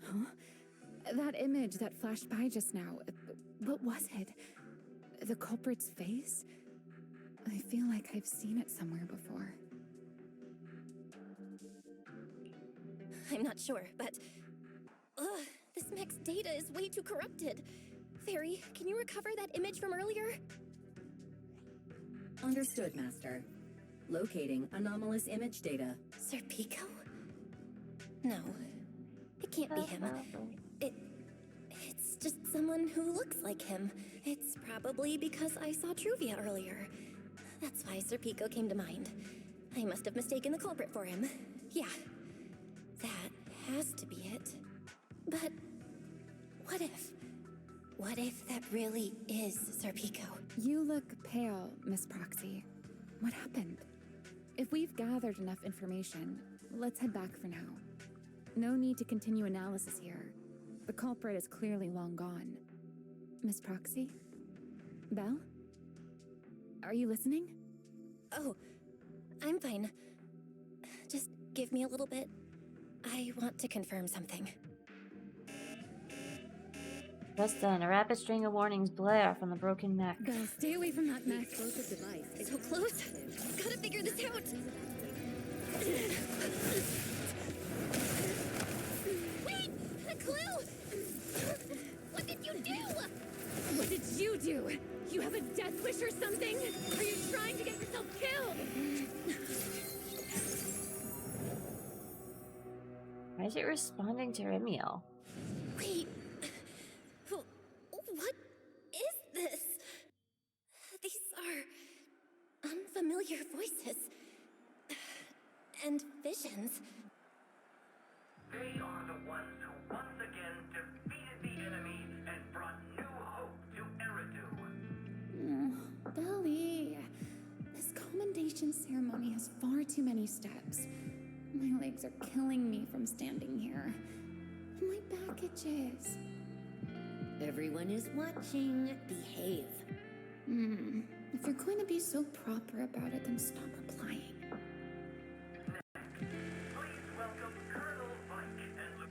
Huh? That image that flashed by just now, what was it? The culprit's face? I feel like I've seen it somewhere before. I'm not sure, but... this mech's data is way too corrupted. Fairy, can you recover that image from earlier? Understood, Master. Locating anomalous image data. Serpico? No. It can't be him. It's just someone who looks like him. It's probably because I saw Truvia earlier. That's why Serpico came to mind. I must have mistaken the culprit for him. Yeah. That has to be it. But what if? What if that really is Serpico? You look pale, Miss Proxy. What happened? If we've gathered enough information, let's head back for now. No need to continue analysis here. The culprit is clearly long gone. Miss Proxy? Belle? Are you listening? Oh, I'm fine. Just give me a little bit. I want to confirm something. Just then, a rapid string of warnings blare from the broken mech. Belle, stay away from that mech. Explosive device. So close. Gotta figure this out. Wait! A clue! What did you do? What did you do? You have a death wish or something? Are you trying to get yourself killed? Why is it responding to Remiel? Wait. What is this? These are unfamiliar voices. And visions. They are the ones who once again defeated the enemy and brought new hope to Eridu. Belly. This commendation ceremony has far too many steps. My legs are killing me from standing here. And my back itches. Everyone is watching. Behave. If you're going to be so proper about it, then stop replying.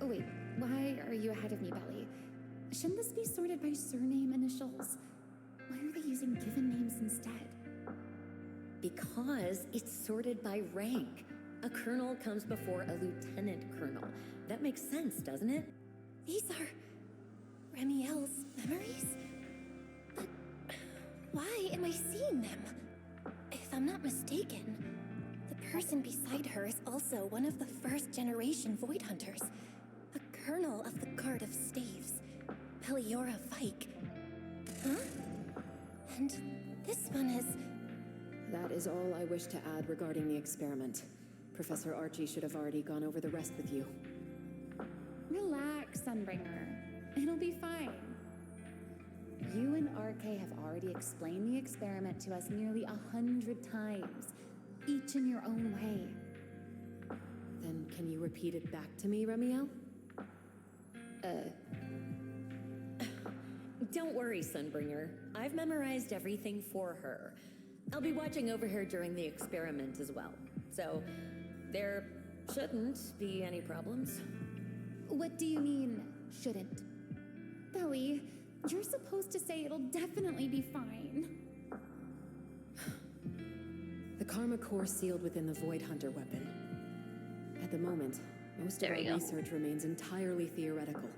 Oh wait, why are you ahead of me, Belly? Shouldn't this be sorted by surname initials? Why are they using given names instead? Because it's sorted by rank. A colonel comes before a lieutenant colonel. That makes sense, doesn't it? These are Remiel's memories? But why am I seeing them? If I'm not mistaken, the person beside her is also one of the first-generation Void Hunters. A colonel of the Guard of Staves, Peliora Vike. Huh? And this one is... That is all I wish to add regarding the experiment. Professor Archie should have already gone over the rest with you. Relax, Sunbringer. It'll be fine. You and RK have already explained the experiment to us nearly 100 times, each in your own way. Then can you repeat it back to me, Remiel? Don't worry, Sunbringer. I've memorized everything for her. I'll be watching over her during the experiment as well. So, there shouldn't be any problems. What do you mean, shouldn't? Belly, you're supposed to say it'll definitely be fine. The Karma core sealed within the Void Hunter weapon. At the moment, most of our research remains entirely theoretical.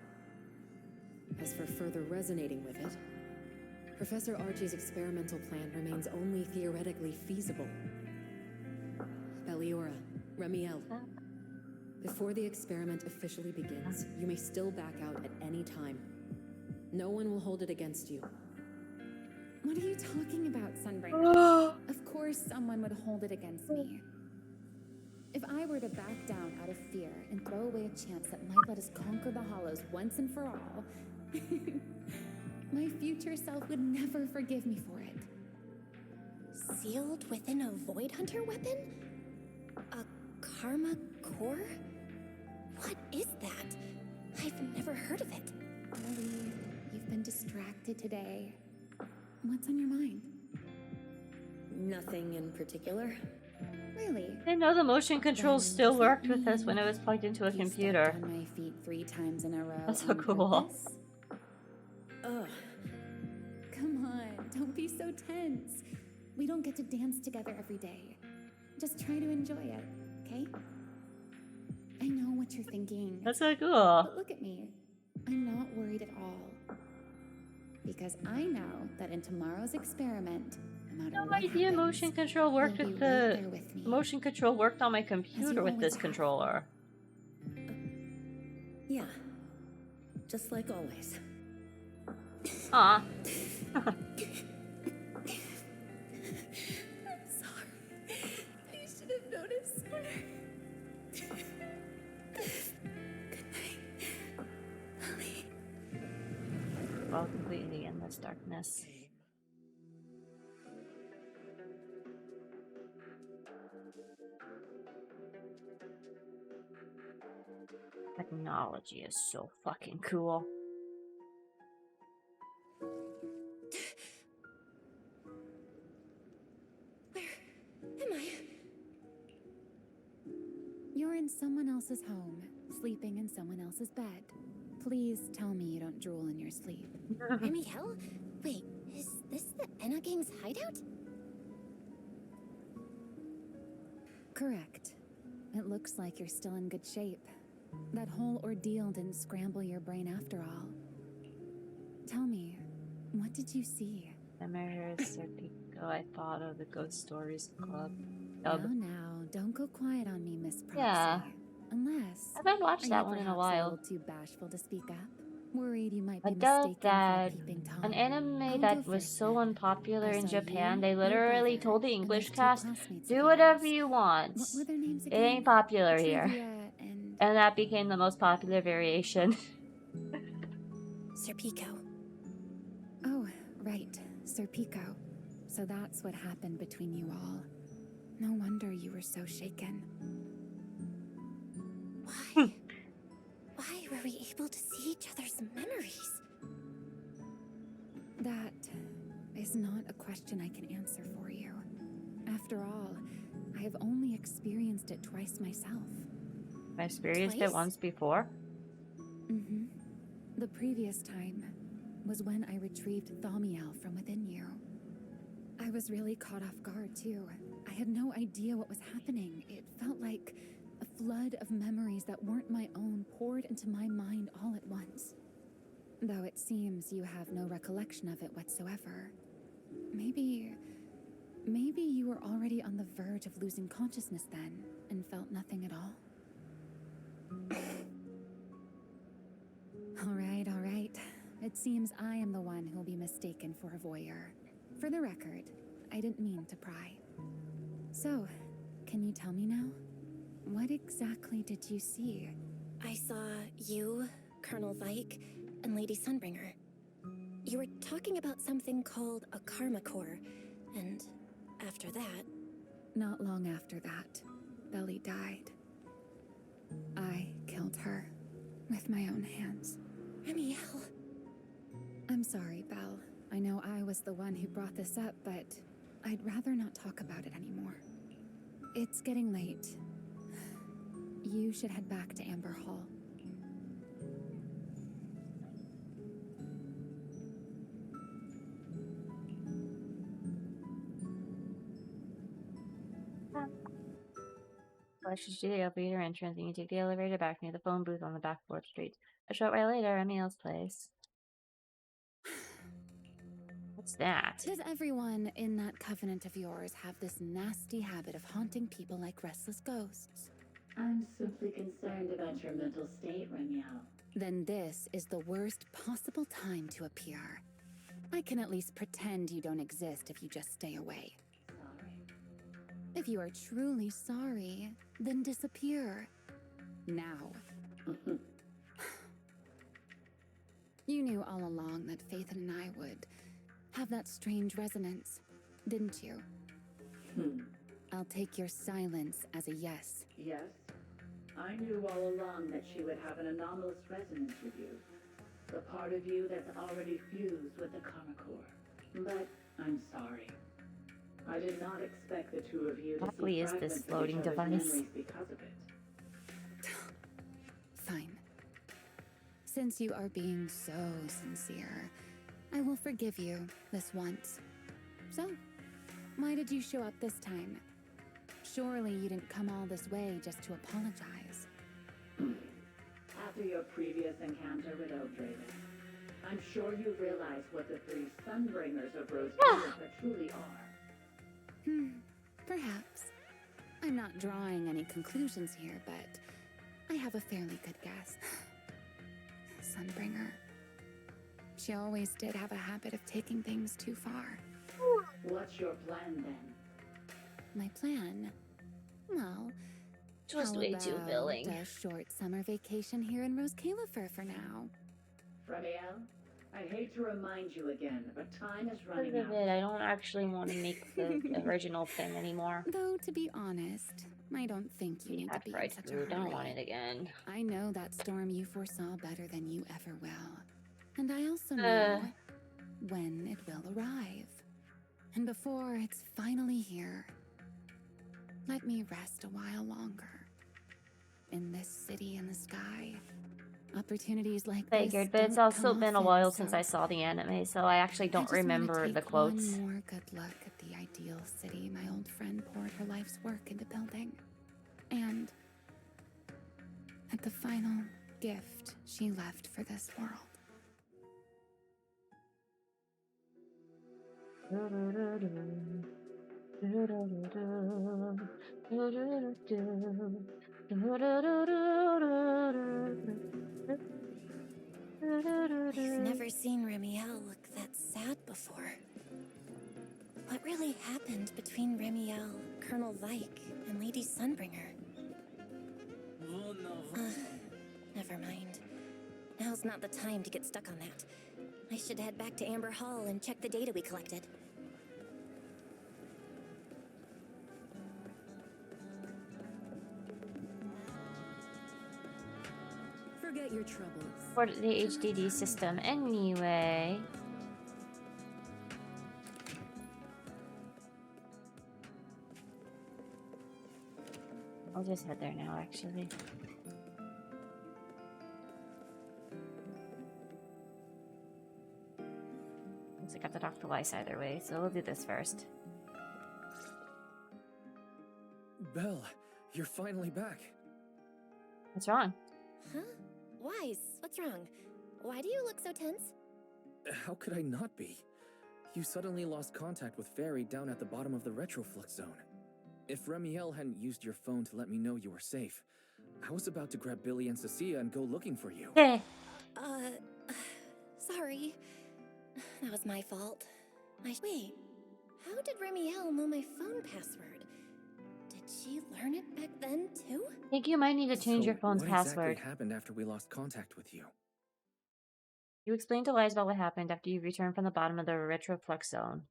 As for further resonating with it, Professor Archie's experimental plan remains only theoretically feasible. Belliora, Remiel, before the experiment officially begins, you may still back out at any time. No one will hold it against you. What are you talking about, Sunbringer? Of course someone would hold it against me. If I were to back down out of fear and throw away a chance that might let us conquer the Hollows once and for all, my future self would never forgive me for it. Sealed within a Void Hunter weapon? A Karma core? What is that? I've never heard of it. Lily, you've been distracted today. What's on your mind? Nothing in particular. Really? I didn't know the motion controls still worked with this when it was plugged into a computer. On my feet 3 times in a row. That's so cool. Ugh. Come on, don't be so tense. We don't get to dance together every day. Just try to enjoy it, okay? I know what you're thinking. That's so cool. But look at me. I'm not worried at all. Because I know that in tomorrow's experiment, no matter No what idea happens, motion control worked you'll with be right the there with me. motion control worked on my computer with this controller. Yeah. Just like always. Aw. I'm sorry. I should have noticed sooner. Good night, Lily. Well, completely in this darkness. Technology is so fucking cool. Am I? You're in someone else's home, sleeping in someone else's bed. Please tell me you don't drool in your sleep. Remiel? Wait, is this the Enna Gang's hideout? Correct. It looks like you're still in good shape. That whole ordeal didn't scramble your brain after all. Tell me, what did you see? VMagicMirror Serpico, I thought of the Ghost Stories Club. Now, don't go quiet on me, Miss Proxy. Yeah. Unless... I haven't watched that you one in a perhaps while. little too bashful to speak up? Worried you might be I doubt mistaken for a that peeping Tom. an anime I'll that go was first so then. unpopular I in saw Japan, you, they your literally brother, told the and English those 2 cast, classmates do of whatever yours. you want. What were their names It again? ain't popular here. Trivia and... And that became the most popular variation. Serpico. Oh, right. Serpico. So that's what happened between you all. No wonder you were so shaken. Why? Why were we able to see each other's memories? That is not a question I can answer for you. After all, I have only experienced it twice myself. I experienced it once before. Mm-hmm. The previous time was when I retrieved Thaumiel from within you. I was really caught off guard, too. I had no idea what was happening. It felt like a flood of memories that weren't my own poured into my mind all at once. Though it seems you have no recollection of it whatsoever. Maybe you were already on the verge of losing consciousness then, and felt nothing at all. All right. It seems I am the one who'll be mistaken for a voyeur. For the record, I didn't mean to pry. So, can you tell me now? What exactly did you see? I saw you, Colonel Vike, and Lady Sunbringer. You were talking about something called a karma core, and after that... Not long after that, Belly died. I killed her with my own hands. Remiel. I'm sorry, Belle. I know I was the one who brought this up, but I'd rather not talk about it anymore. It's getting late. You should head back to Amber Hall. Flashes to the elevator entrance, and you take the elevator back near the phone booth on the back 4th Street. A short while later, Emil's place. What's that? Does everyone in that covenant of yours have this nasty habit of haunting people like restless ghosts? I'm simply concerned about your mental state, Remiel. Then this is the worst possible time to appear. I can at least pretend you don't exist if you just stay away. Sorry. If you are truly sorry, then disappear. Now. You knew all along that Faith and I would have that strange resonance, didn't you? I'll take your silence as a yes. Yes. I knew all along that she would have an anomalous resonance with you. The part of you that's already fused with the karma core. But I'm sorry. I did not expect the two of you to see is this fragments of floating each other's device? memories because of it. Fine. Since you are being so sincere, I will forgive you this once. So, why did you show up this time? Surely you didn't come all this way just to apologize. After your previous encounter with Eldraven, I'm sure you realize what the 3 Sunbringers of Rose truly are. Perhaps. I'm not drawing any conclusions here, but I have a fairly good guess. Sunbringer. She always did have a habit of taking things too far. What's your plan then? My plan? Well, Just how way too about willing. a short summer vacation here in Rose Califer for now. Remiel, I hate to remind you again, but time is running Because of out. it, I don't actually want to make the original thing anymore. Though, to be honest, I don't think you need to be in such a hurry. I don't want it again. I know that storm you foresaw better than you ever will. And I also know when it will arrive. And before it's finally here, let me rest a while longer. In this city in the sky, opportunities like this Figured, but it's don't also come been a often, while so since I saw the anime, so I actually don't I just wanna remember the take quotes. One more good look at the ideal city my old friend poured her life's work into building. And at the final gift she left for this world. I've never seen Remiel look that sad before. What really happened between Remiel, Colonel Vike, and Lady Sunbringer? Never mind. Now's not the time to get stuck on that. I should head back to Amber Hall and check the data we collected. Forget your troubles. For the HDD system anyway. I'll just head there now, actually. I got to talk to Weiss either way, so we'll do this first. Belle, you're finally back. What's wrong? Huh? Wise, what's wrong? Why do you look so tense? How could I not be? You suddenly lost contact with Fairy down at the bottom of the retroflux zone. If Remiel hadn't used your phone to let me know you were safe, I was about to grab Billy and Cecilia and go looking for you. Sorry. That was my fault. Wait, how did Remiel know my phone password? Did she learn it back then, too? I think you might need to change your phone's what password. Exactly happened after we lost contact with you? You explain to Lies about what happened after you returned from the bottom of the retroflux zone.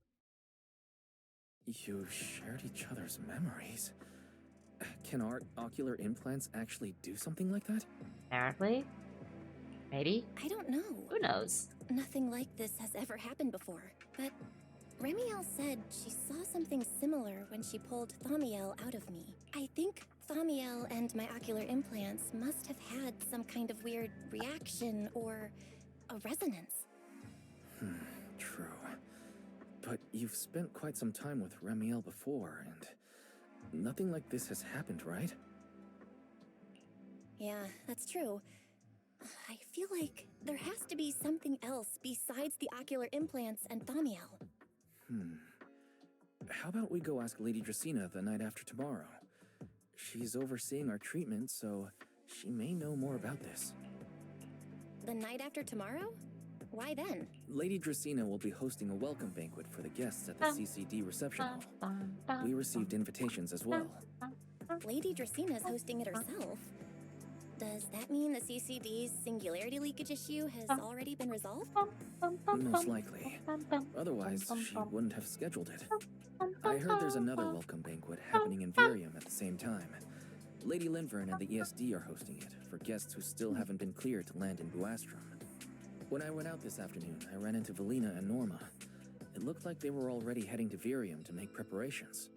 You shared each other's memories. Can our ocular implants actually do something like that? Apparently. Maybe. I don't know. Who knows? Nothing like this has ever happened before, but Remiel said she saw something similar when she pulled Thaumiel out of me. I think Thaumiel and my ocular implants must have had some kind of weird reaction or a resonance. True. But you've spent quite some time with Remiel before, and nothing like this has happened, right? Yeah, that's true. I feel like there has to be something else besides the ocular implants and Thaumiel. How about we go ask Lady Dracaena the night after tomorrow? She's overseeing our treatment, so she may know more about this. The night after tomorrow? Why then? Lady Dracaena will be hosting a welcome banquet for the guests at the CCD reception hall. We received invitations as well. Lady Dracaena is hosting it herself. Does that mean the CCD's singularity leakage issue has already been resolved? Most likely. Otherwise, she wouldn't have scheduled it. I heard there's another welcome banquet happening in Virium at the same time. Lady Linvern and the ESD are hosting it for guests who still haven't been cleared to land in Buastrom. When I went out this afternoon, I ran into Valina and Norma. It looked like they were already heading to Virium to make preparations.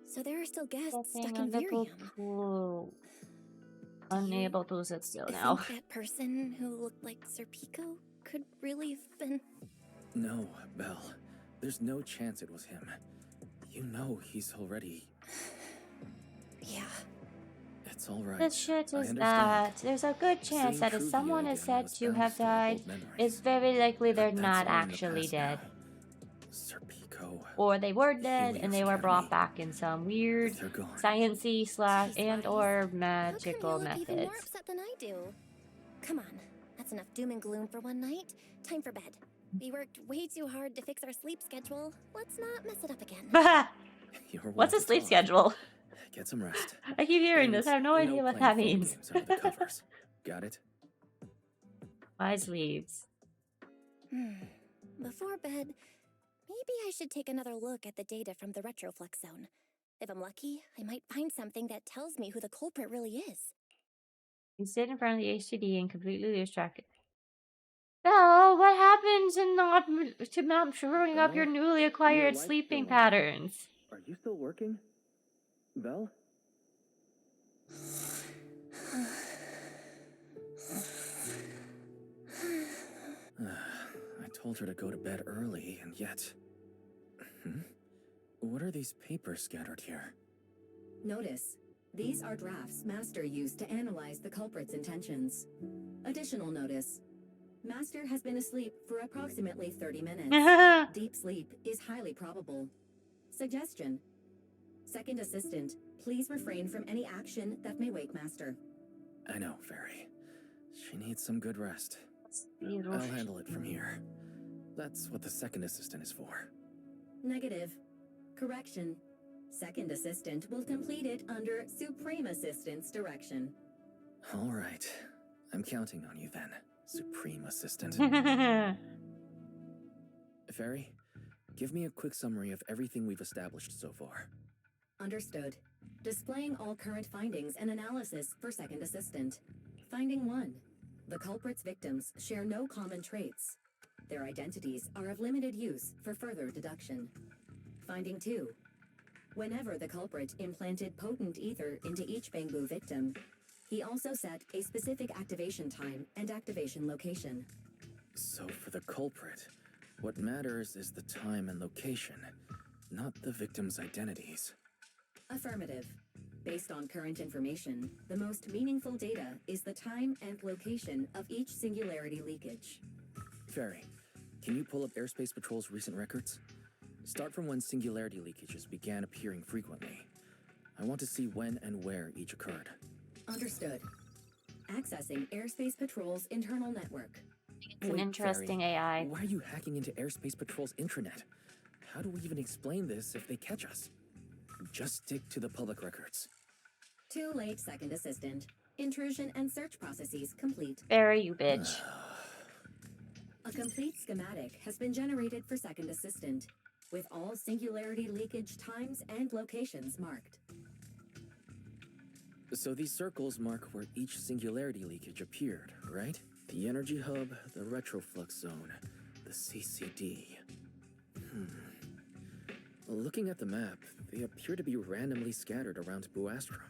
So there are still guests stuck in Virium. Unable to sit still now. Think that person who looked like Serpico could really have been... No, Belle. There's no chance it was him. You know he's already... Yeah. It's alright. The shit is that there's a good chance that if someone is said to have died, it's very likely they're not actually dead. Serpico. Or they were dead and they were brought back in some weird science-y and/or magical methods. Even more upset than I do. Come on, that's enough doom and gloom for one night. Time for bed. We worked way too hard to fix our sleep schedule. Let's not mess it up again. What's a sleep schedule? Get some rest. I keep hearing this. I have no idea what that means. Got it? Wise leaves. Before bed, maybe I should take another look at the data from the retroflux zone. If I'm lucky, I might find something that tells me who the culprit really is. You sit in front of the HCD and completely lose track. Oh, what happens in not screwing up your newly acquired sleeping patterns? Are you still working? Belle? I told her to go to bed early, and yet... What are these papers scattered here? Notice, these are drafts Master used to analyze the culprit's intentions. Additional notice, Master has been asleep for approximately 30 minutes. Deep sleep is highly probable. Suggestion. Second Assistant, please refrain from any action that may wake Master. I know, Fairy. She needs some good rest. I'll handle it from here. That's what the Second Assistant is for. Negative. Correction. Second Assistant will complete it under Supreme Assistant's direction. All right. I'm counting on you then, Supreme Assistant. Fairy, give me a quick summary of everything we've established so far. Understood. Displaying all current findings and analysis for Second Assistant. Finding 1. The culprit's victims share no common traits. Their identities are of limited use for further deduction. Finding 2. Whenever the culprit implanted potent ether into each Bangbu victim, he also set a specific activation time and activation location. So for the culprit, what matters is the time and location, not the victims' identities. Affirmative. Based on current information, the most meaningful data is the time and location of each singularity leakage. Fairy, can you pull up Airspace Patrol's recent records? Start from when singularity leakages began appearing frequently. I want to see when and where each occurred. Understood. Accessing Airspace Patrol's internal network. It's an interesting Fairy, AI. Why are you hacking into Airspace Patrol's intranet? How do we even explain this if they catch us? Just stick to the public records. Too late, Second Assistant. Intrusion and search processes complete. Bury you, bitch. A complete schematic has been generated for Second Assistant, with all singularity leakage times and locations marked. So these circles mark where each singularity leakage appeared, right? The energy hub, the retroflux zone, the CCD. Looking at the map, they appear to be randomly scattered around Buastrom.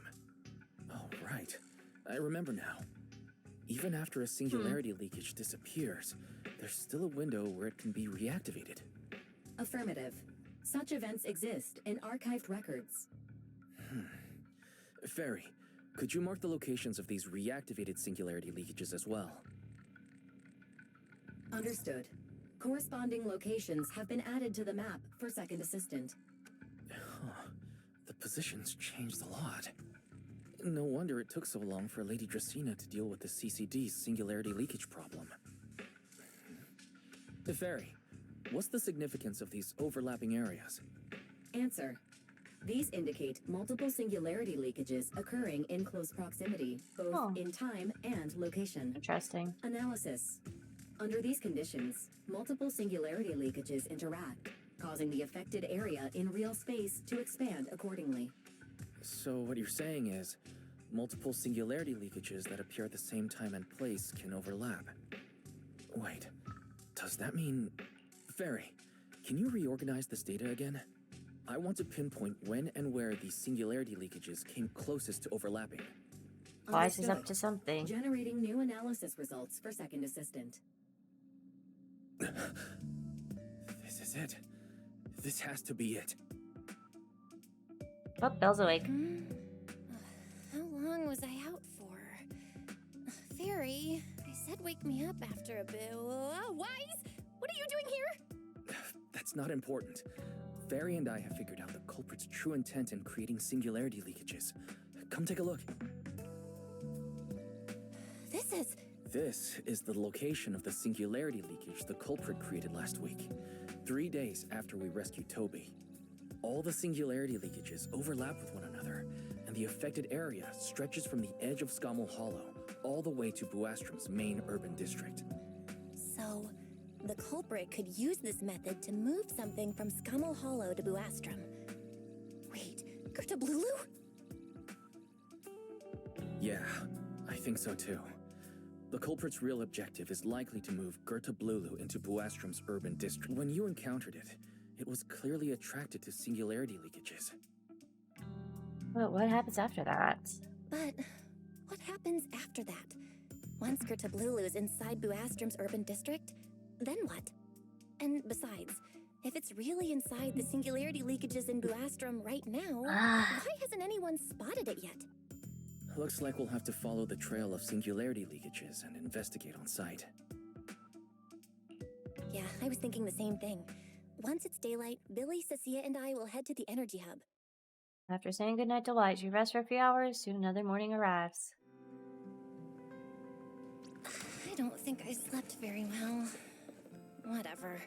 Oh, right. I remember now. Even after a singularity leakage disappears, there's still a window where it can be reactivated. Affirmative. Such events exist in archived records. Fairy, could you mark the locations of these reactivated singularity leakages as well? Understood. Corresponding locations have been added to the map for Second Assistant. The positions changed a lot. No wonder it took so long for Lady Dracena to deal with the CCD's singularity leakage problem. Fairy, what's the significance of these overlapping areas? Answer. These indicate multiple singularity leakages occurring in close proximity, both in time and location. Interesting. Analysis. Under these conditions, multiple singularity leakages interact, causing the affected area in real space to expand accordingly. So what you're saying is, multiple singularity leakages that appear at the same time and place can overlap. Wait, does that mean... Fairy, can you reorganize this data again? I want to pinpoint when and where these singularity leakages came closest to overlapping. Wise is up to something. Generating new analysis results for Second Assistant. This is it. This has to be it. Oh, Belle's awake. How long was I out for? Fairy, I said wake me up after a bit. Wise? What are you doing here? That's not important. Fairy and I have figured out the culprit's true intent in creating singularity leakages. Come take a look. This is the location of the singularity leakage the culprit created last week, 3 days after we rescued Toby. All the singularity leakages overlap with one another, and the affected area stretches from the edge of Scommel Hollow all the way to Buastrom's main urban district. So, the culprit could use this method to move something from Scommel Hollow to Buastrom. Wait, Krita Blulu? Yeah, I think so too. The culprit's real objective is likely to move Gerta Blulu into Buastrom's urban district. When you encountered it, it was clearly attracted to singularity leakages. Well, what happens after that? But what happens after that? Once Gerta Blulu is inside Buastrom's urban district, then what? And besides, if it's really inside the singularity leakages in Buastrom right now, why hasn't anyone spotted it yet? Looks like we'll have to follow the trail of singularity leakages and investigate on site. Yeah, I was thinking the same thing. Once it's daylight, Billy, Cecilia, and I will head to the energy hub. After saying goodnight to Light, you rest for a few hours, soon another morning arrives. I don't think I slept very well. Whatever.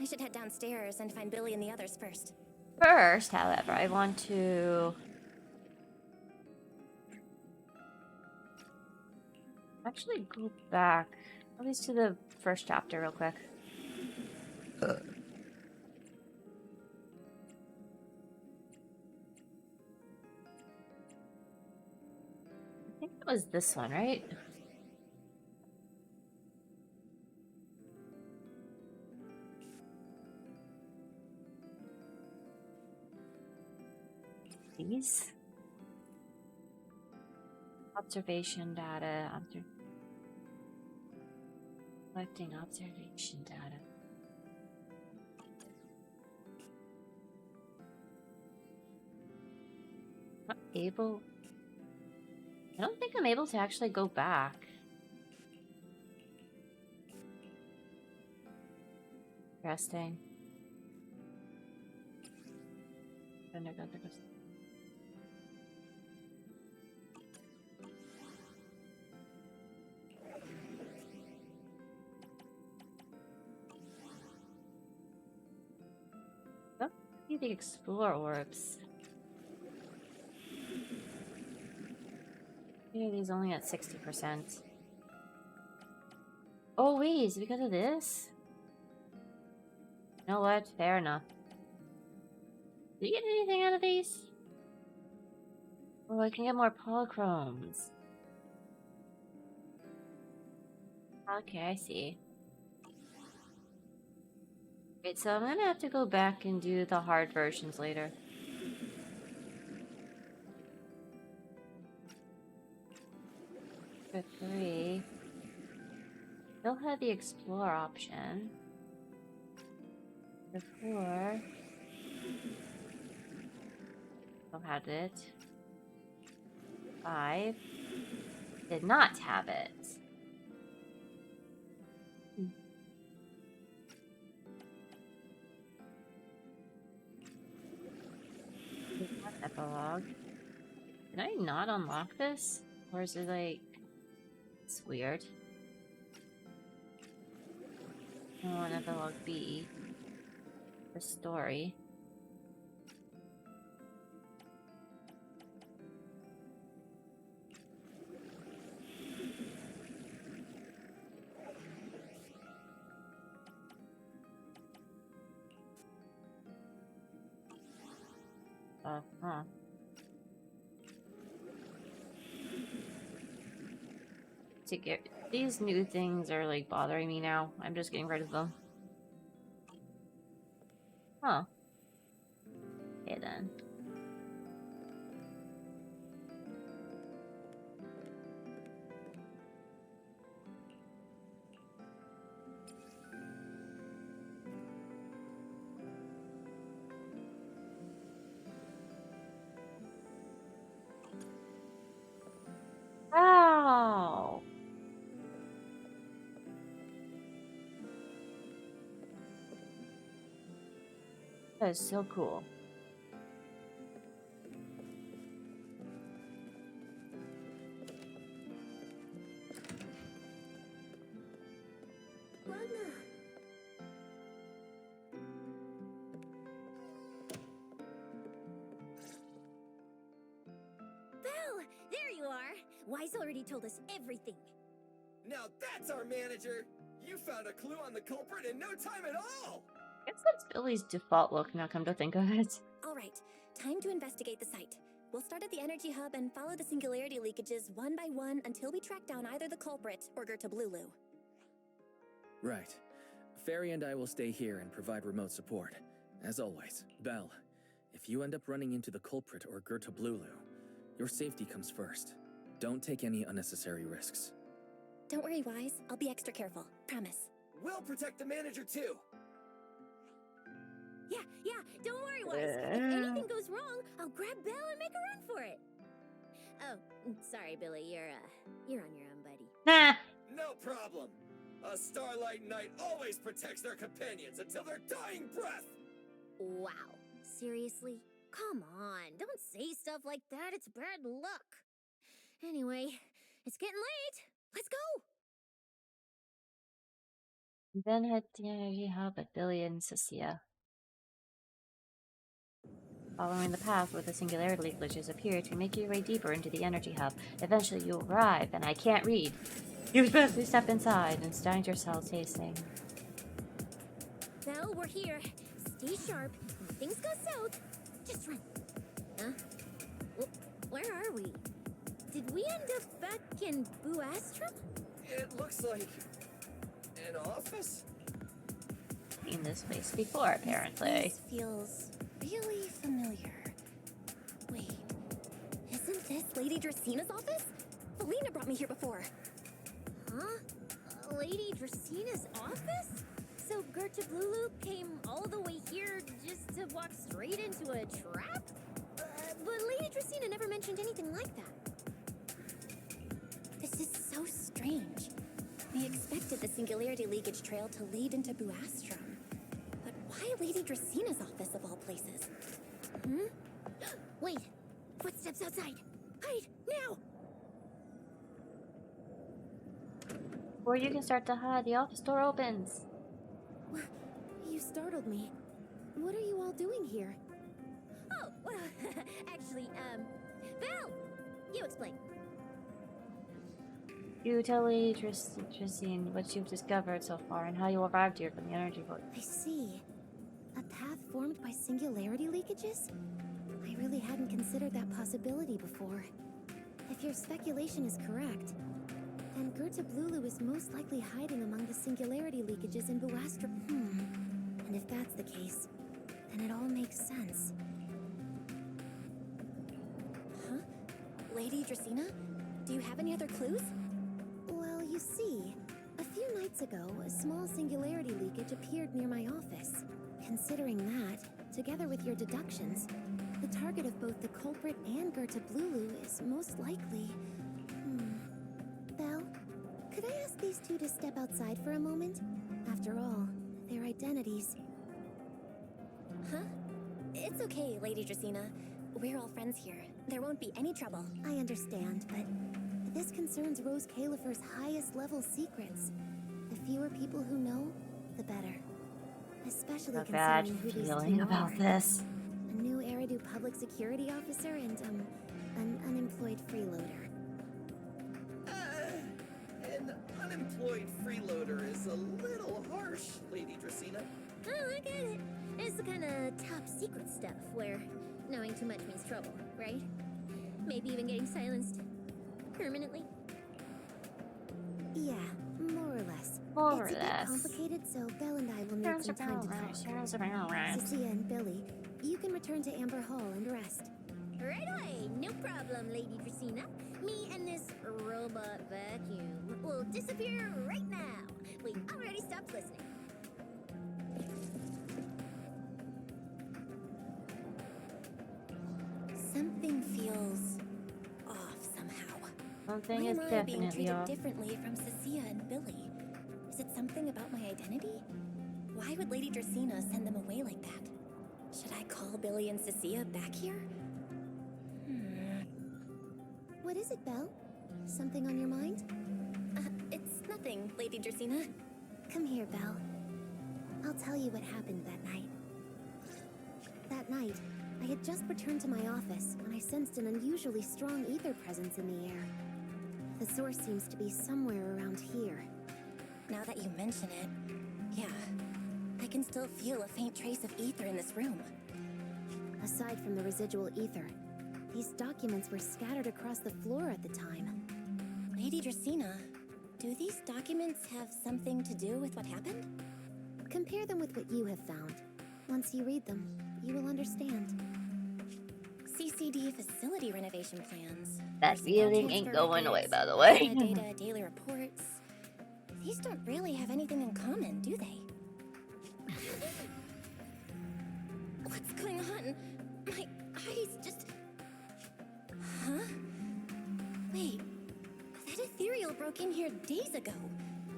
I should head downstairs and find Billy and the others first. First, however, I want to... actually go back, at least to the first chapter real quick. I think it was this one, right? These? Observation data, collecting observation data. Not able. I don't think I'm able to actually go back. Interesting. The explore orbs. He's only at 60%. Oh wait, is it because of this? You know what? Fair enough. Did you get anything out of these? Oh, I can get more polychromes. Okay, I see. Wait, so I'm gonna have to go back and do the hard versions later. For 3. Still had the explore option. For 4. Still had it. 5. Did not have it. Epilogue. Did I not unlock this? Or is it like... It's weird. I want Epilogue B. The story. Huh. To get these new things are like bothering me now. I'm just getting rid of them. Huh. Okay then. Wow. That is so cool. Belle, there you are. Wise already told us everything. Now that's our manager! You found a clue on the culprit in no time at all! I guess that's Billy's default look now, come to think of it. All right, time to investigate the site. We'll start at the energy hub and follow the singularity leakages one by one until we track down either the culprit or Gertablulu. Right. Fairy and I will stay here and provide remote support. As always, Belle, if you end up running into the culprit or Gertablulu, your safety comes first. Don't take any unnecessary risks. Don't worry, Wise. I'll be extra careful. Promise. We'll protect the manager too! Yeah, don't worry, Wise. If anything goes wrong, I'll grab Belle and make a run for it. Oh, sorry, Billy. You're on your own, buddy. Nah. No problem. A Starlight Knight always protects their companions until their dying breath! Wow. Seriously? Come on, don't say stuff like that. It's bad luck. Anyway, it's getting late. Let's go! Then head to the energy hub at Billy and Cecilia. Following the path where the singularity glitches appear to make your way deeper into the energy hub. Eventually you'll arrive, and I can't read. You especially step inside and stand yourself tasting. Belle, we're here. Stay sharp. When things go south, just run. Huh? Where are we? Did we end up back in Buastrum? It looks like... an office? Seen this place before, apparently. This feels really familiar. Wait, isn't this Lady Dracina's office? Felina brought me here before. Huh? Lady Dracina's office? So Gertablulu came all the way here just to walk straight into a trap? But Lady Dracina never mentioned anything like that. This is so strange. We expected the singularity leakage trail to lead into Buastrum. But why Lady Dracina's office of all places? Wait! Footsteps outside! Hide! Now! Before you can start to hide, the office door opens. You startled me. What are you all doing here? Oh, well, actually, Belle! You explain. You tell Lady Tristine what you've discovered so far and how you arrived here from the energy void. I see. A path formed by singularity leakages? I really hadn't considered that possibility before. If your speculation is correct, then Gerta Blulu is most likely hiding among the singularity leakages in Buastra. And if that's the case, then it all makes sense. Huh? Lady Dracena? Do you have any other clues? Well, you see, a few nights ago, a small singularity leakage appeared near my office. Considering that, together with your deductions, the target of both the culprit and Gerta Blulu is most likely... Belle, could I ask these two to step outside for a moment? After all, their identities... Huh? It's okay, Lady Dracena. We're all friends here. There won't be any trouble. I understand, but this concerns Rose Califer's highest level secrets. The fewer people who know, the better. Especially A bad considering who these feeling two about are. this. A new Eridu public security officer and, an unemployed freeloader. An unemployed freeloader is a little harsh, Lady Dracena. Oh, I get it. It's the kind of top secret stuff where knowing too much means trouble, right? Maybe even getting silenced permanently. Yeah, more or less. More it's or a bit less. complicated, so Belle and I will need some time to talk. Cecilia and Billy, you can return to Amber Hall and rest. Right away, no problem, Lady Dracena. Me and this robot vacuum will disappear right now. We already stopped listening. Something feels off somehow. Something Why is am I being definitely treated off. differently from Cecilia and Billy? Is it something about my identity? Why would Lady Dracena send them away like that? Should I call Billy and Cecilia back here? What is it, Belle? Something on your mind? It's nothing, Lady Dracena. Come here, Belle. I'll tell you what happened that night. That night, I had just returned to my office when I sensed an unusually strong ether presence in the air. The source seems to be somewhere around here. Now that you mention it, yeah, I can still feel a faint trace of ether in this room. Aside from the residual ether, these documents were scattered across the floor at the time. Lady Dracena, do these documents have something to do with what happened? Compare them with what you have found. Once you read them, you will understand. CCD facility renovation plans. That feeling ain't going away, by the way. Data, daily reports. These don't really have anything in common, do they? What's going on? My eyes just... Huh? Wait, that ethereal broke in here days ago.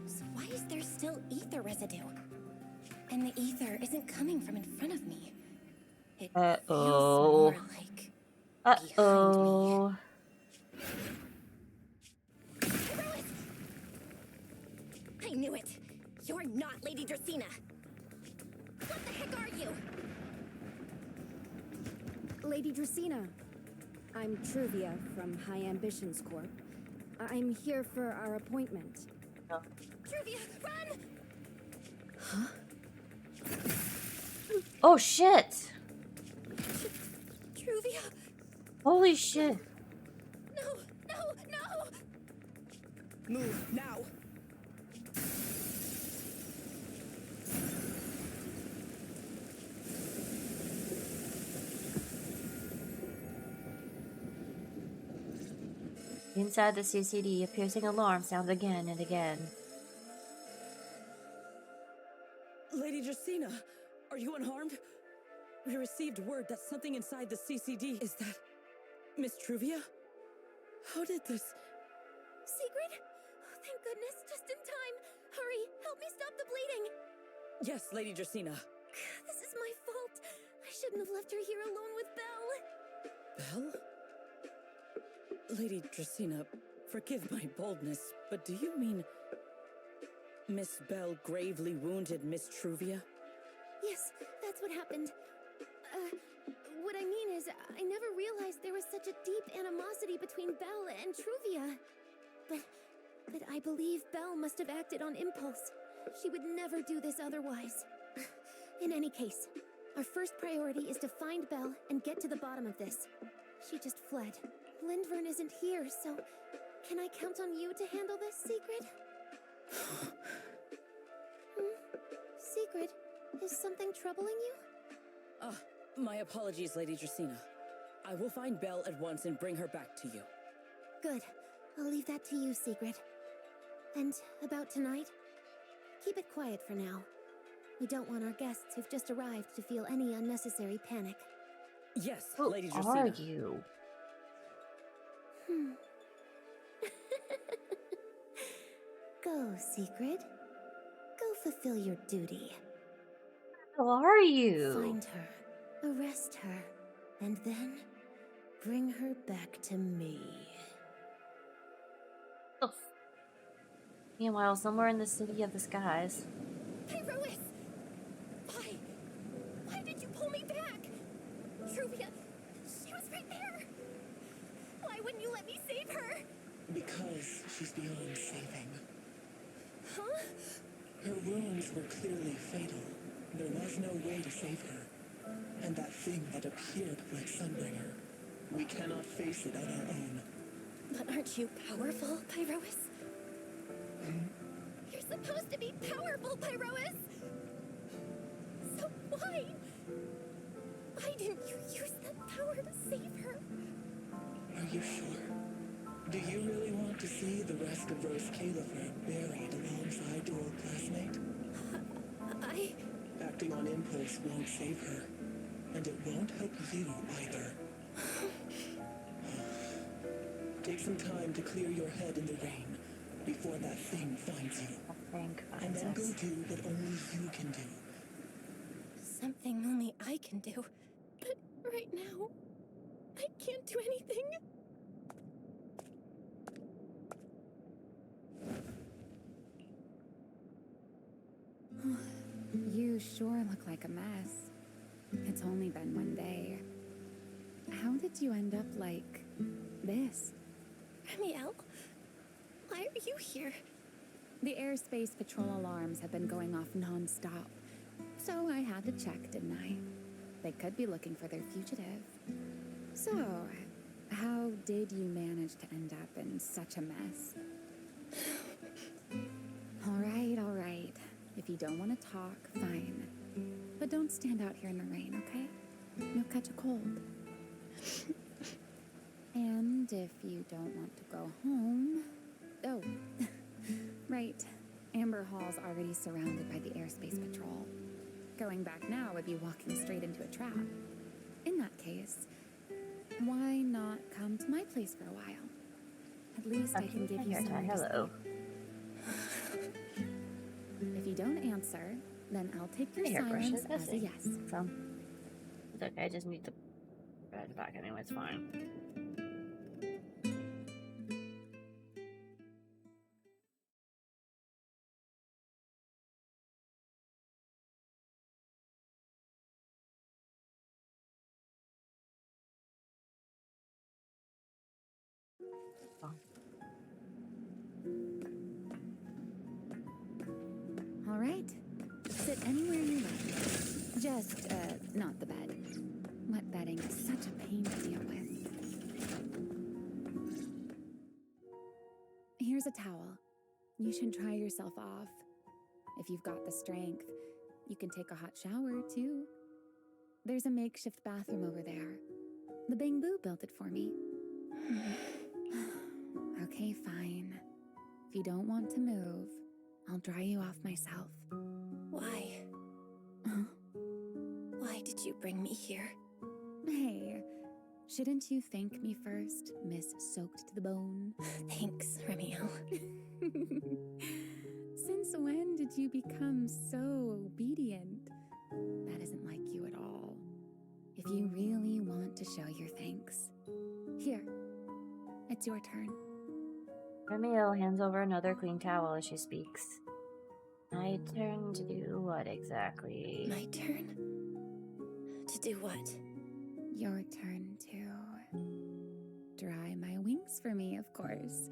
So why is there still ether residue? And the ether isn't coming from in front of me. It feels more like... Uh-oh. I knew it! You're not Lady Dracena! What the heck are you? Lady Dracena, I'm Truvia from High Ambitions Corp. I'm here for our appointment. Truvia, run! Huh? Oh shit! Truvia! Holy shit! No! Move now! Inside the CCD, a piercing alarm sounds again and again. Lady Dracena, are you unharmed? We received word that something inside the CCD. Is that Miss Truvia? How did this... Secret? Oh, thank goodness, just in time. Hurry, help me stop the bleeding. Yes, Lady Dracena. This is my fault. I shouldn't have left her here alone with Belle. Belle? Lady Dracena, forgive my boldness, but do you mean Miss Belle gravely wounded Miss Truvia? Yes, that's what happened. What I mean is, I never realized there was such a deep animosity between Belle and Truvia. But but I believe Belle must have acted on impulse. She would never do this otherwise. In any case, our first priority is to find Belle and get to the bottom of this. She just fled. Lindvern isn't here, so can I count on you to handle this, Secret? Secret, is something troubling you? My apologies, Lady Dracena. I will find Belle at once and bring her back to you. Good. I'll leave that to you, Secret. And about tonight? Keep it quiet for now. We don't want our guests who've just arrived to feel any unnecessary panic. Yes, Who Lady are Dracena. you? Go, Secret. Go fulfill your duty. Who are you? Find her, arrest her, and then bring her back to me. Oh. Meanwhile, somewhere in the city of the skies. Pyrois! Why? Why did you pull me back? Truvia, she was right there. Why wouldn't you let me save her? Because she's beyond saving. Huh? Her wounds were clearly fatal. There was no way to save her. And that thing that appeared like Sunbringer, we cannot face it on our own. But aren't you powerful, Pyrois? You're supposed to be powerful, Pyrois! So why? Why didn't you use that power to save her? Are you sure? Do you really want to see the rest of Rose Califer buried alongside your old classmate? Acting on impulse won't save her, and it won't help you either. Take some time to clear your head in the rain before that thing finds you. And then go do what only you can do. Something only I can do. But right now, I can't do anything. You sure look like a mess. It's only been one day. How did you end up like this? Ramiel, why are you here? The airspace patrol alarms have been going off non-stop. So I had to check, didn't I? They could be looking for their fugitive. So, how did you manage to end up in such a mess? All right. If you don't want to talk, fine. But don't stand out here in the rain, okay? You'll catch a cold. And if you don't want to go home... Oh, right. Amber Hall's already surrounded by the airspace patrol. Going back now would be walking straight into a trap. In that case, why not come to my place for a while? At least I can give you some... Hello. If you don't answer, then I'll take your silence as a yes. So, it's okay, I just need to head back anyway, it's fine. All right. Sit anywhere you like. Just, not the bed. Wet bedding is such a pain to deal with. Here's a towel. You should dry yourself off. If you've got the strength, you can take a hot shower, too. There's a makeshift bathroom over there. The Bang Boo built it for me. Okay, fine. If you don't want to move, I'll dry you off myself. Why? Why did you bring me here? Hey, shouldn't you thank me first, Miss Soaked to the Bone? Thanks, Ramiel. Since when did you become so obedient? That isn't like you at all. If you really want to show your thanks, here, it's your turn. Ramiel hands over another clean towel as she speaks. My turn to do what exactly? My turn? To do what? Your turn to dry my wings for me, of course.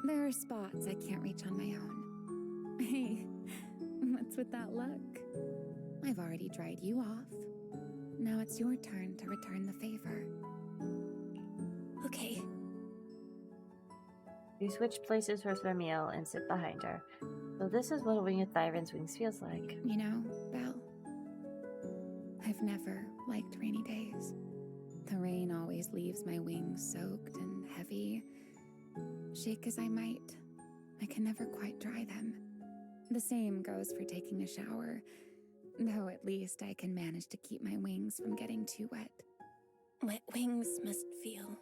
There are spots I can't reach on my own. Hey, what's with that look? I've already dried you off. Now it's your turn to return the favor. Okay. You switch places with Remiel and sit behind her. So this is what a wing of Thyron's wings feels like. You know, Belle, I've never liked rainy days. The rain always leaves my wings soaked and heavy. Shake as I might, I can never quite dry them. The same goes for taking a shower, though at least I can manage to keep my wings from getting too wet. Wet wings must feel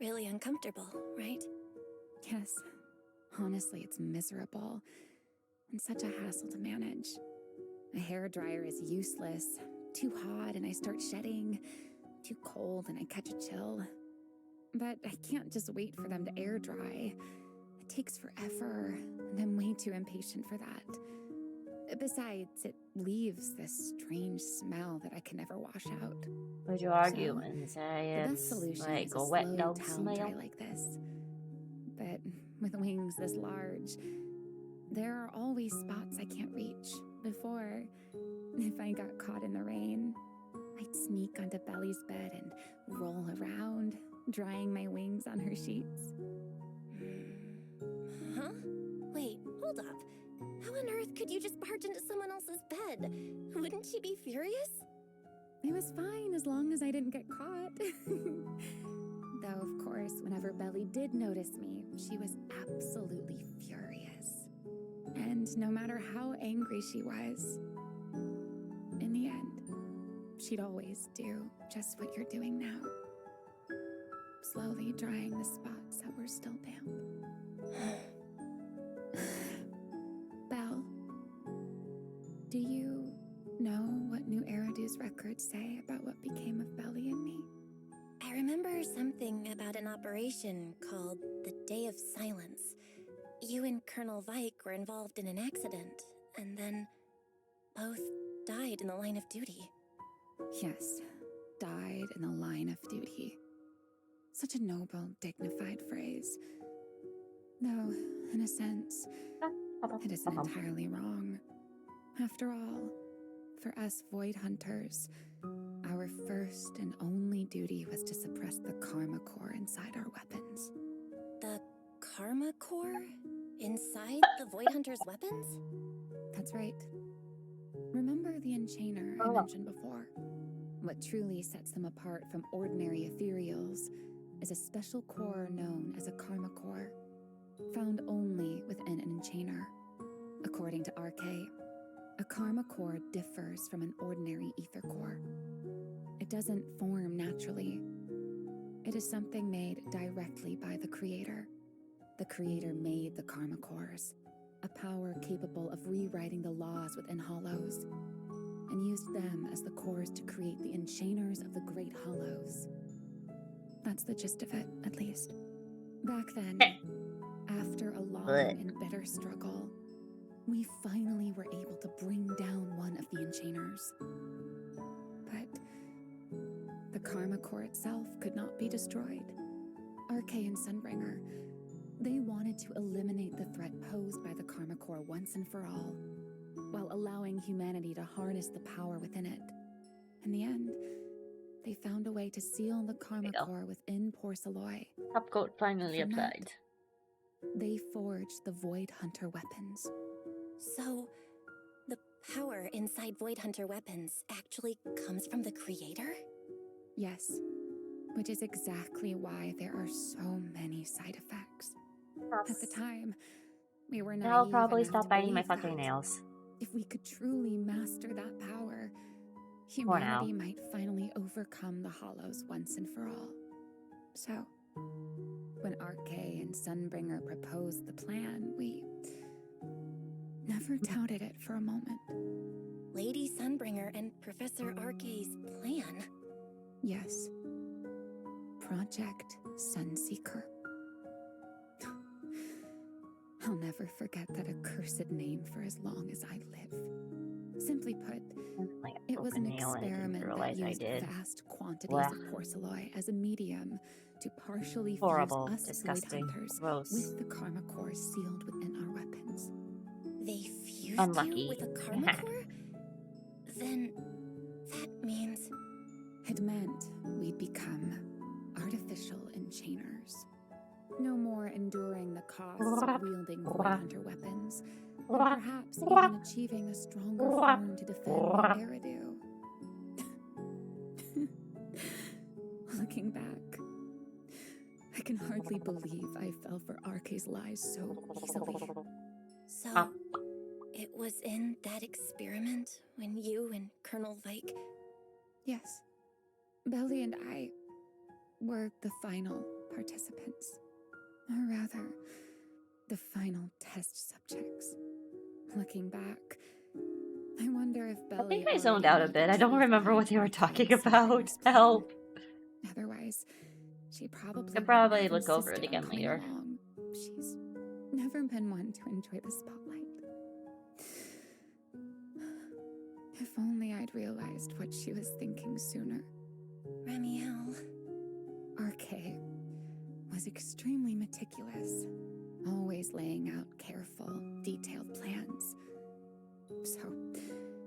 really uncomfortable, right? Yes. Honestly, it's miserable and such a hassle to manage. A hairdryer is useless. Too hot and I start shedding. Too cold and I catch a chill. But I can't just wait for them to air dry. It takes forever, and I'm way too impatient for that. Besides, it leaves this strange smell that I can never wash out. Would you argue and say the best it's solution like is a wet slow dog towel smell? dry like this. But with wings this large, there are always spots I can't reach. Before, if I got caught in the rain, I'd sneak onto Belly's bed and roll around, drying my wings on her sheets. Huh? Wait, hold up. How on earth could you just barge into someone else's bed? Wouldn't she be furious? It was fine as long as I didn't get caught. Though, of course, whenever Belly did notice me, she was absolutely furious. And no matter how angry she was, in the end, she'd always do just what you're doing now. Slowly drying the spots that were still damp. Belle, do you know what New Eridu's records say about what became of Belly and me? I remember something about an operation called the Day of Silence. You and Colonel Vike were involved in an accident, and then both died in the line of duty. Yes, died in the line of duty. Such a noble, dignified phrase. Though, in a sense, it isn't entirely wrong. After all, for us Void Hunters, our first and only duty was to suppress the Karma Core inside our weapons. The Karma Core? Inside the Void Hunter's weapons? That's right. Remember the Enchainer I mentioned before? What truly sets them apart from ordinary ethereals is a special core known as a Karma Core, found only within an Enchainer. According to RK, a Karma Core differs from an ordinary ether core. It doesn't form naturally. It is something made directly by the Creator. The Creator made the Karma Cores, a power capable of rewriting the laws within Hollows, and used them as the cores to create the Enchainers of the Great Hollows. That's the gist of it, at least. Back then, after a long and bitter struggle, we finally were able to bring down one of the Enchainers. But the Karma Core itself could not be destroyed. RK and Sunbringer, they wanted to eliminate the threat posed by the Karma Core once and for all, while allowing humanity to harness the power within it. In the end, they found a way to seal the Karma Core within Porceloy. Top coat finally applied. They forged the Void Hunter weapons. So, the power inside Void Hunter weapons actually comes from the Creator? Yes, which is exactly why there are so many side effects. At the time, we were naive I'll probably enough stop to biting my believe fucking that nails. if we could truly master that power, humanity might finally overcome the Hollows once and for all. So, when RK and Sunbringer proposed the plan, we never doubted it for a moment. Lady Sunbringer and Professor RK's plan? Yes. Project Sunseeker. I'll never forget that accursed name for as long as I live. Simply put, Like it was an nail and I didn't experiment that realize I used did. vast quantities Blech. of porcelain as a medium to partially Horrible, fuse us disgusting, Void Hunters gross. with the karma core sealed within our weapons. They fused Unlucky. you with a karma core? Then that means... It meant we'd become artificial enchainers. No more enduring the costs of wielding Void Hunter weapons, and perhaps even achieving a stronger form to defend Eridu. Looking back, I can hardly believe I fell for Arke's lies so easily. So, it was in that experiment when you and Colonel Vike... Yes. Belly and I were the final participants. Or rather, the final test subjects. Looking back, I wonder if Belly... I think I zoned out a bit. I don't remember what they were talking about. Help. Otherwise, she probably... I'll probably look over it again later. Along. She's never been one to enjoy the spotlight. If only I'd realized what she was thinking sooner. Ramiel. Arke was extremely meticulous, always laying out careful, detailed plans.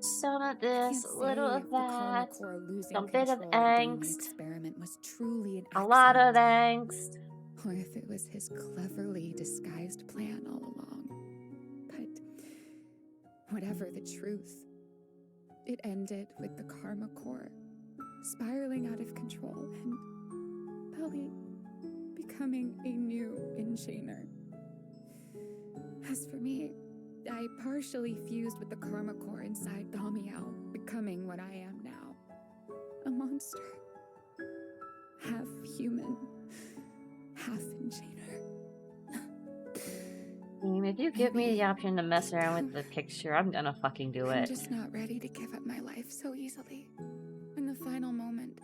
Some of this, a little of that, some bit of angst, experiment was truly an a lot of angst. Or if it was his cleverly disguised plan all along. But whatever the truth, it ended with the karma core spiraling out of control and Belly becoming a new enchainer. As for me, I partially fused with the karma core inside Thamiel, becoming what I am now. A monster. Half human, half enchainer. If you give me the option to mess around with the picture, I'm gonna fucking do I'm it. just not ready to give up my life so easily. In the final moment,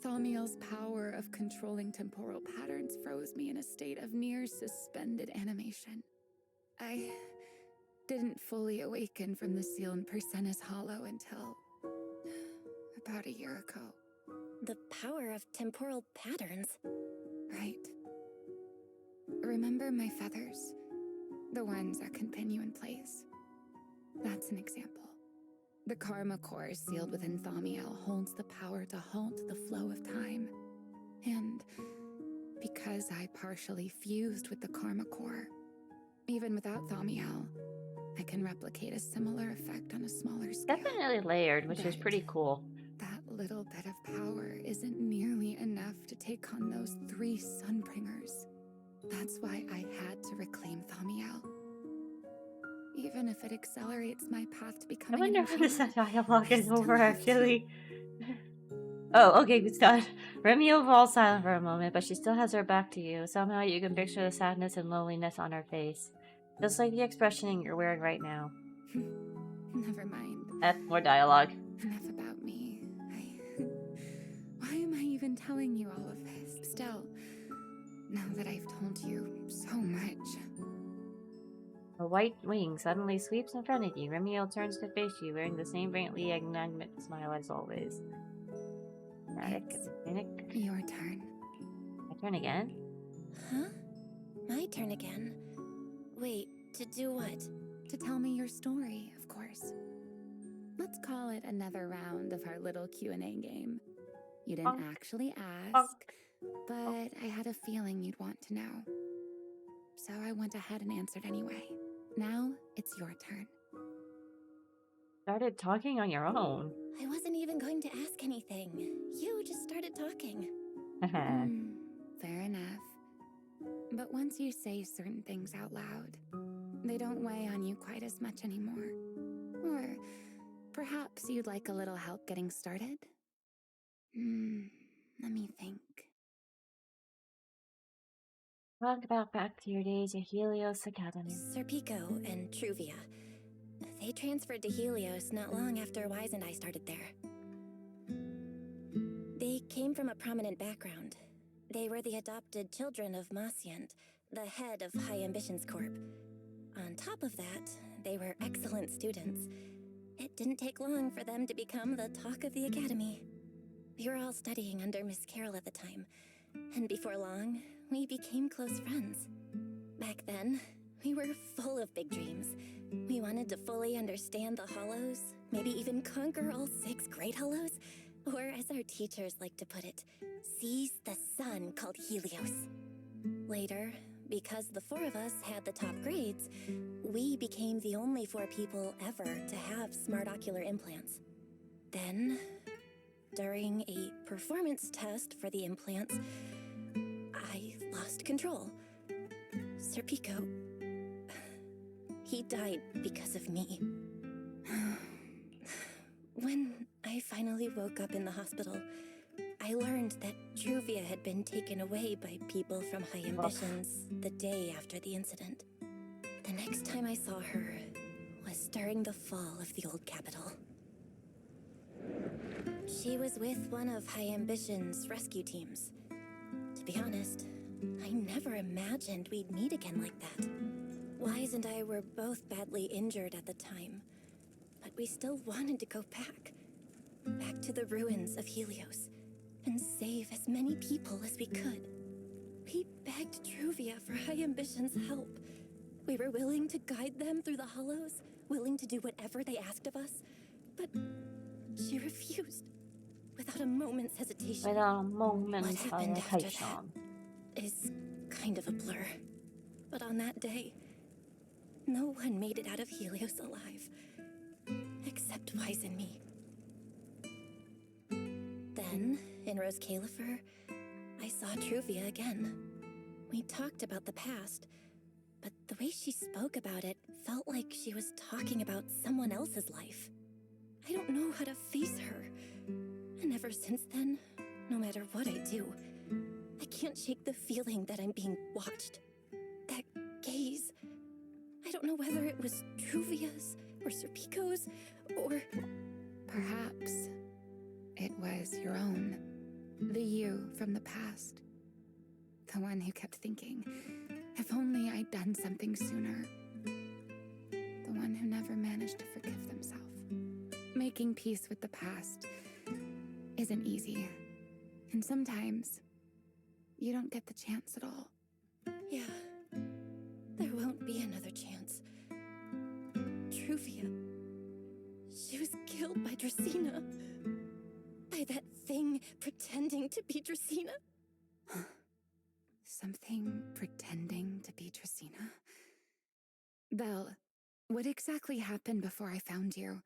Thamiel's power of controlling temporal patterns froze me in a state of near suspended animation. I didn't fully awaken from the seal in Persena's Hollow until about a year ago. The power of temporal patterns? Right. Remember my feathers? The ones that can pin you in place. That's an example. The karma core sealed within Thamiel holds the power to halt the flow of time. And because I partially fused with the karma core, even without Thamiel, I can replicate a similar effect on a smaller scale. Definitely layered, which is pretty cool. That little bit of power isn't nearly enough to take on those 3 Sunbringers. That's why I had to reclaim Thamiel. Even if it accelerates my path to I becoming wonder an if this enchainer, dialogue is still over, have to- actually. Oh, okay, it's done. Remiel falls silent for a moment, but she still has her back to you. Somehow you can picture the sadness and loneliness on her face. Just like the expression you're wearing right now. Never mind. More dialogue. Enough about me. Why am I even telling you all of this? Still, now that I've told you so much. A white wing suddenly sweeps in front of you. Remiel turns to face you, wearing the same faintly enigmatic smile as always. It's your turn. My turn again? Huh? My turn again? Wait, to do what? To tell me your story, of course. Let's call it another round of our little Q&A game. You didn't actually ask, but I had a feeling you'd want to know. So I went ahead and answered anyway. Now, it's your turn. Started talking on your own. I wasn't even going to ask anything. You just started talking. Fair enough. But once you say certain things out loud, they don't weigh on you quite as much anymore. Or perhaps you'd like a little help getting started? Let me think. Talk about back to your days at Helios Academy. Serpico and Truvia. They transferred to Helios not long after Wise and I started there. They came from a prominent background. They were the adopted children of Masyant, the head of High Ambitions Corp. On top of that, they were excellent students. it didn't take long for them to become the talk of the academy. We were all studying under Miss Carroll at the time, and before long, we became close friends. Back then, we were full of big dreams. We wanted to fully understand the Hollows, maybe even conquer all 6 great Hollows, or as our teachers like to put it, seize the sun called Helios. Later, because the 4 of us had the top grades, we became the only 4 people ever to have smart ocular implants. Then, during a performance test for the implants, I lost control. Serpico, he died because of me. When I finally woke up in the hospital, I learned that Truvia had been taken away by people from High Ambitions the day after the incident. The next time I saw her was during the fall of the old capital. She was with one of High Ambition's rescue teams. To be honest, I never imagined we'd meet again like that. Wise and I were both badly injured at the time, but we still wanted to go back to the ruins of Helios, and save as many people as we could. We begged Truvia for High Ambition's help. We were willing to guide them through the Hollows, willing to do whatever they asked of us, but she refused, without a moment's hesitation. Without a moment's What happened after hesitation. that is kind of a blur. But on that day, no one made it out of Helios alive, except Wise and me. Then, in Rose Califer, I saw Truvia again. We talked about the past, but the way she spoke about it felt like she was talking about someone else's life. I don't know how to face her. And ever since then, no matter what I do, I can't shake the feeling that I'm being watched. That gaze. I don't know whether it was Truvia's or Serpico's or... Perhaps it was your own. The you from the past. The one who kept thinking, if only I'd done something sooner. The one who never managed to forgive themselves. Making peace with the past isn't easy. And sometimes, you don't get the chance at all. Yeah, there won't be another chance. Truvia, she was killed by Dracena. By that thing pretending to be Dracena. Something pretending to be Dracena? Belle, what exactly happened before I found you?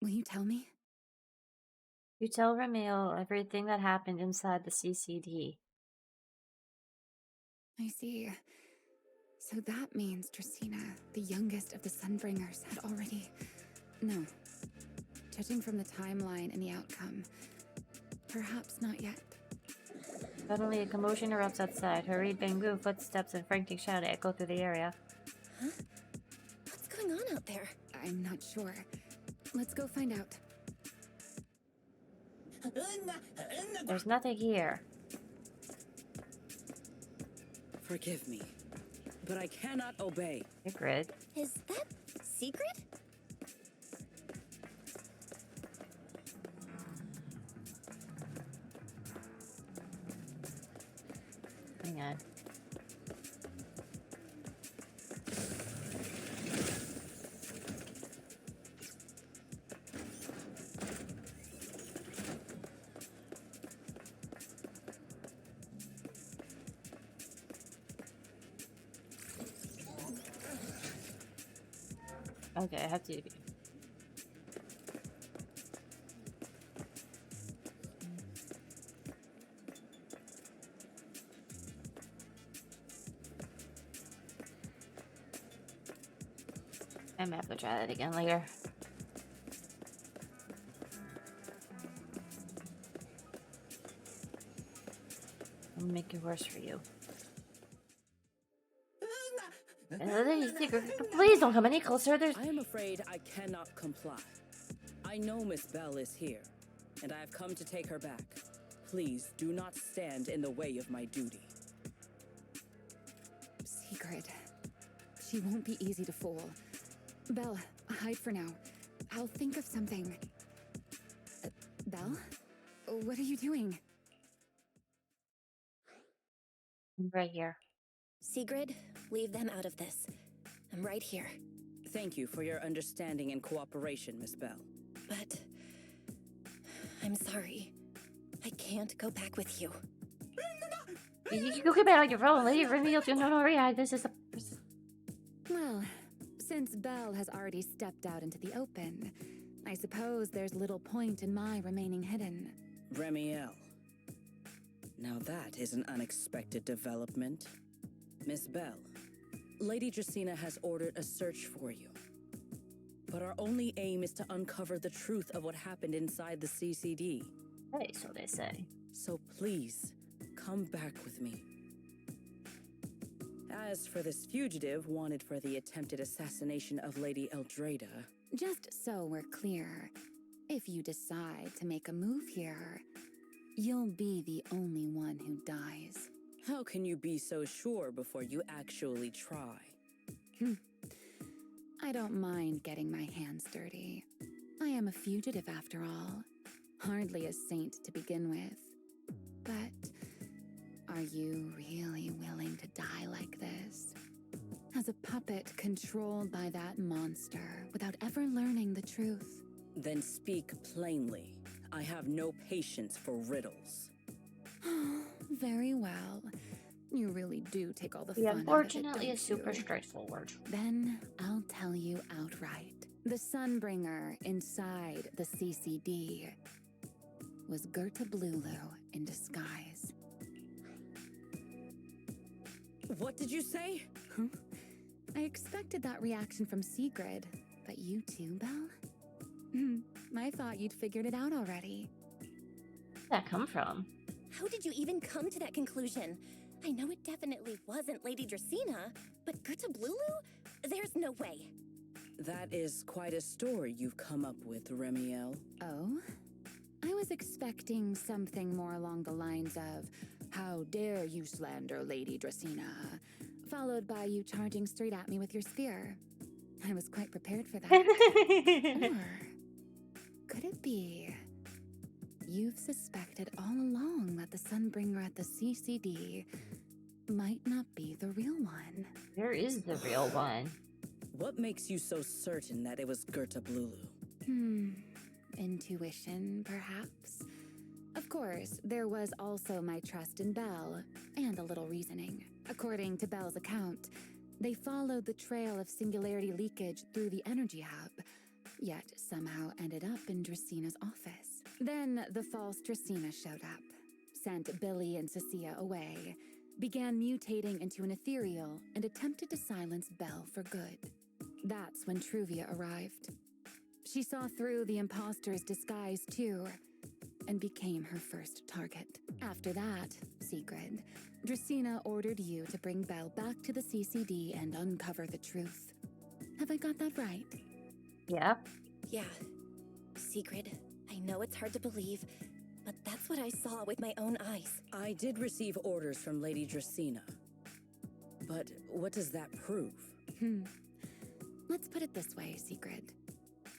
Will you tell me? You tell Ramil everything that happened inside the CCD. I see. So that means Dracena, the youngest of the Sunbringers, had already... No. Judging from the timeline and the outcome, perhaps not yet. Suddenly, a commotion erupts outside. Hurried Bangu footsteps and frantic shout echo through the area. Huh? What's going on out there? I'm not sure. Let's go find out. There's nothing here. Forgive me, but I cannot obey. Secret? Is that secret? Hang on. Okay, I have to... I might have to try that again later. I'll make it worse for you. Please don't come any closer. I am afraid I cannot comply. I know Miss Belle is here, and I have come to take her back. Please do not stand in the way of my duty. Secret. She won't be easy to fool. Belle, hide for now. I'll think of something. Belle? What are you doing? I'm right here. Sigrid, leave them out of this. I'm right here. Thank you for your understanding and cooperation, Miss Bell. But I'm sorry. I can't go back with you. You can go get back on your own. Lady revealed you. No, yeah, this is a... Well, since Belle has already stepped out into the open, I suppose there's little point in my remaining hidden. Remiel. Now that is an unexpected development. Miss Bell, Lady Dracaena has ordered a search for you. But our only aim is to uncover the truth of what happened inside the CCD. Hey, so they say. So please, come back with me. As for this fugitive wanted for the attempted assassination of Lady Eldrada... Just so we're clear, if you decide to make a move here, you'll be the only one who dies. How can you be so sure before you actually try? I don't mind getting my hands dirty. I am a fugitive after all. Hardly a saint to begin with. But are you really willing to die like this? As a puppet controlled by that monster without ever learning the truth? Then speak plainly. I have no patience for riddles. Very well. You really do take all the Yeah, fun unfortunately, out of it, it's super don't you? straightforward. Then I'll tell you outright. The Sunbringer inside the CCD was Gerta Blulu in disguise. What did you say? I expected that reaction from Sigrid, but you too, Belle? I thought you'd figured it out already. Where'd that come from? How did you even come to that conclusion? I know it definitely wasn't Lady Dracaena, but Gerta Blulu? There's no way. That is quite a story you've come up with, Remiel. Oh? I was expecting something more along the lines of, "How dare you slander Lady Dracaena?" followed by you charging straight at me with your spear. I was quite prepared for that. Or could it be you've suspected all along that the Sunbringer at the CCD might not be the real one? Where is the real one? What makes you so certain that it was Gerta Blulu? Intuition, perhaps? Of course, there was also my trust in Belle, and a little reasoning. According to Belle's account, they followed the trail of singularity leakage through the energy hub, yet somehow ended up in Dracaena's office. Then the false Dracaena showed up, sent Billy and Cecilia away, began mutating into an ethereal, and attempted to silence Belle for good. That's when Truvia arrived. She saw through the imposter's disguise too, and became her first target. After that, Sigrid, Dracaena ordered you to bring Belle back to the CCD and uncover the truth. Have I got that right? Yeah. Yeah. Sigrid, I know it's hard to believe, but that's what I saw with my own eyes. I did receive orders from Lady Dracaena. But what does that prove? Let's put it this way, Sigrid.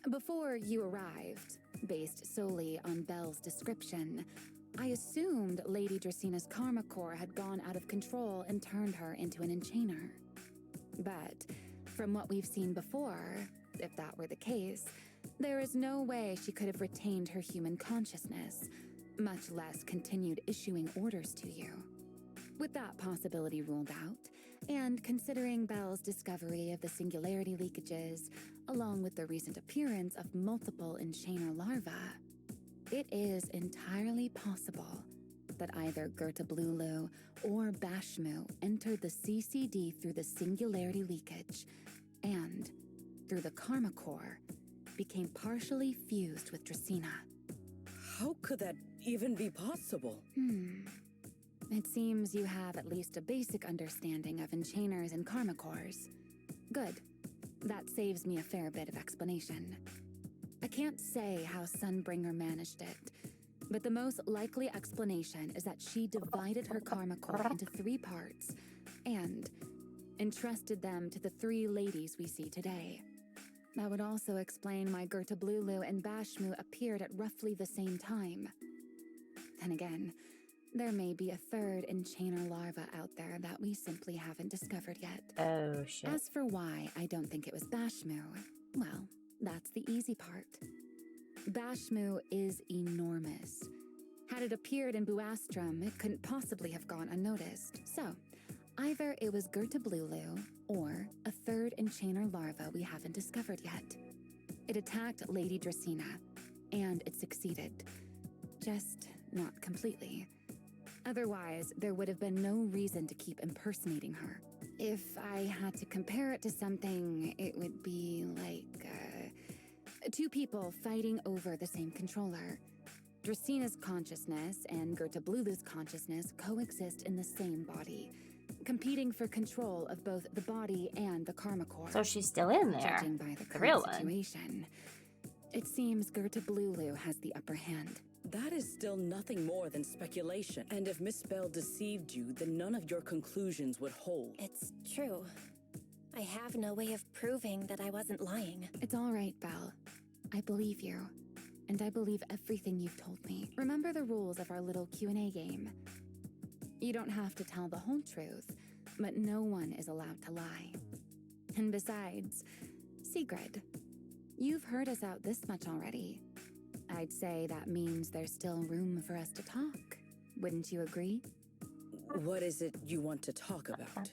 Before you arrived, based solely on Belle's description, I assumed Lady Dracaena's karma core had gone out of control and turned her into an enchainer. But from what we've seen before, if that were the case, there is no way she could have retained her human consciousness, much less continued issuing orders to you. With that possibility ruled out, and considering Belle's discovery of the singularity leakages, along with the recent appearance of multiple enchainer larvae, it is entirely possible that either Gerta Blulu or Bashmu entered the CCD through the singularity leakage, and, through the karma core, became partially fused with Dracaena. How could that even be possible? It seems you have at least a basic understanding of enchainers and karma cores. Good. That saves me a fair bit of explanation. I can't say how Sunbringer managed it, but the most likely explanation is that she divided her karma core into 3 parts and entrusted them to the 3 ladies we see today. That would also explain why Gertablulu and Bashmu appeared at roughly the same time. Then again, there may be a third enchainer larva out there that we simply haven't discovered yet. Oh, shit. As for why I don't think it was Bashmu, well, that's the easy part. Bashmu is enormous. Had it appeared in Buastrum, it couldn't possibly have gone unnoticed. So, either it was Gertablulu, or a third enchainer larva we haven't discovered yet. It attacked Lady Dracena, and it succeeded. Just not completely. Otherwise, there would have been no reason to keep impersonating her. If I had to compare it to something, it would be like, two people fighting over the same controller. Dracena's consciousness and Gertablulu's consciousness coexist in the same body, competing for control of both the body and the karma core. So she's still in there. Judging by the real current situation, it seems Gertablulu has the upper hand. That is still nothing more than speculation. And if Miss Bell deceived you, then none of your conclusions would hold. It's true. I have no way of proving that I wasn't lying. It's all right, Belle. I believe you. And I believe everything you've told me. Remember the rules of our little Q&A game. You don't have to tell the whole truth, but no one is allowed to lie. And besides, Sigrid, you've heard us out this much already. I'd say that means there's still room for us to talk. Wouldn't you agree? What is it you want to talk about?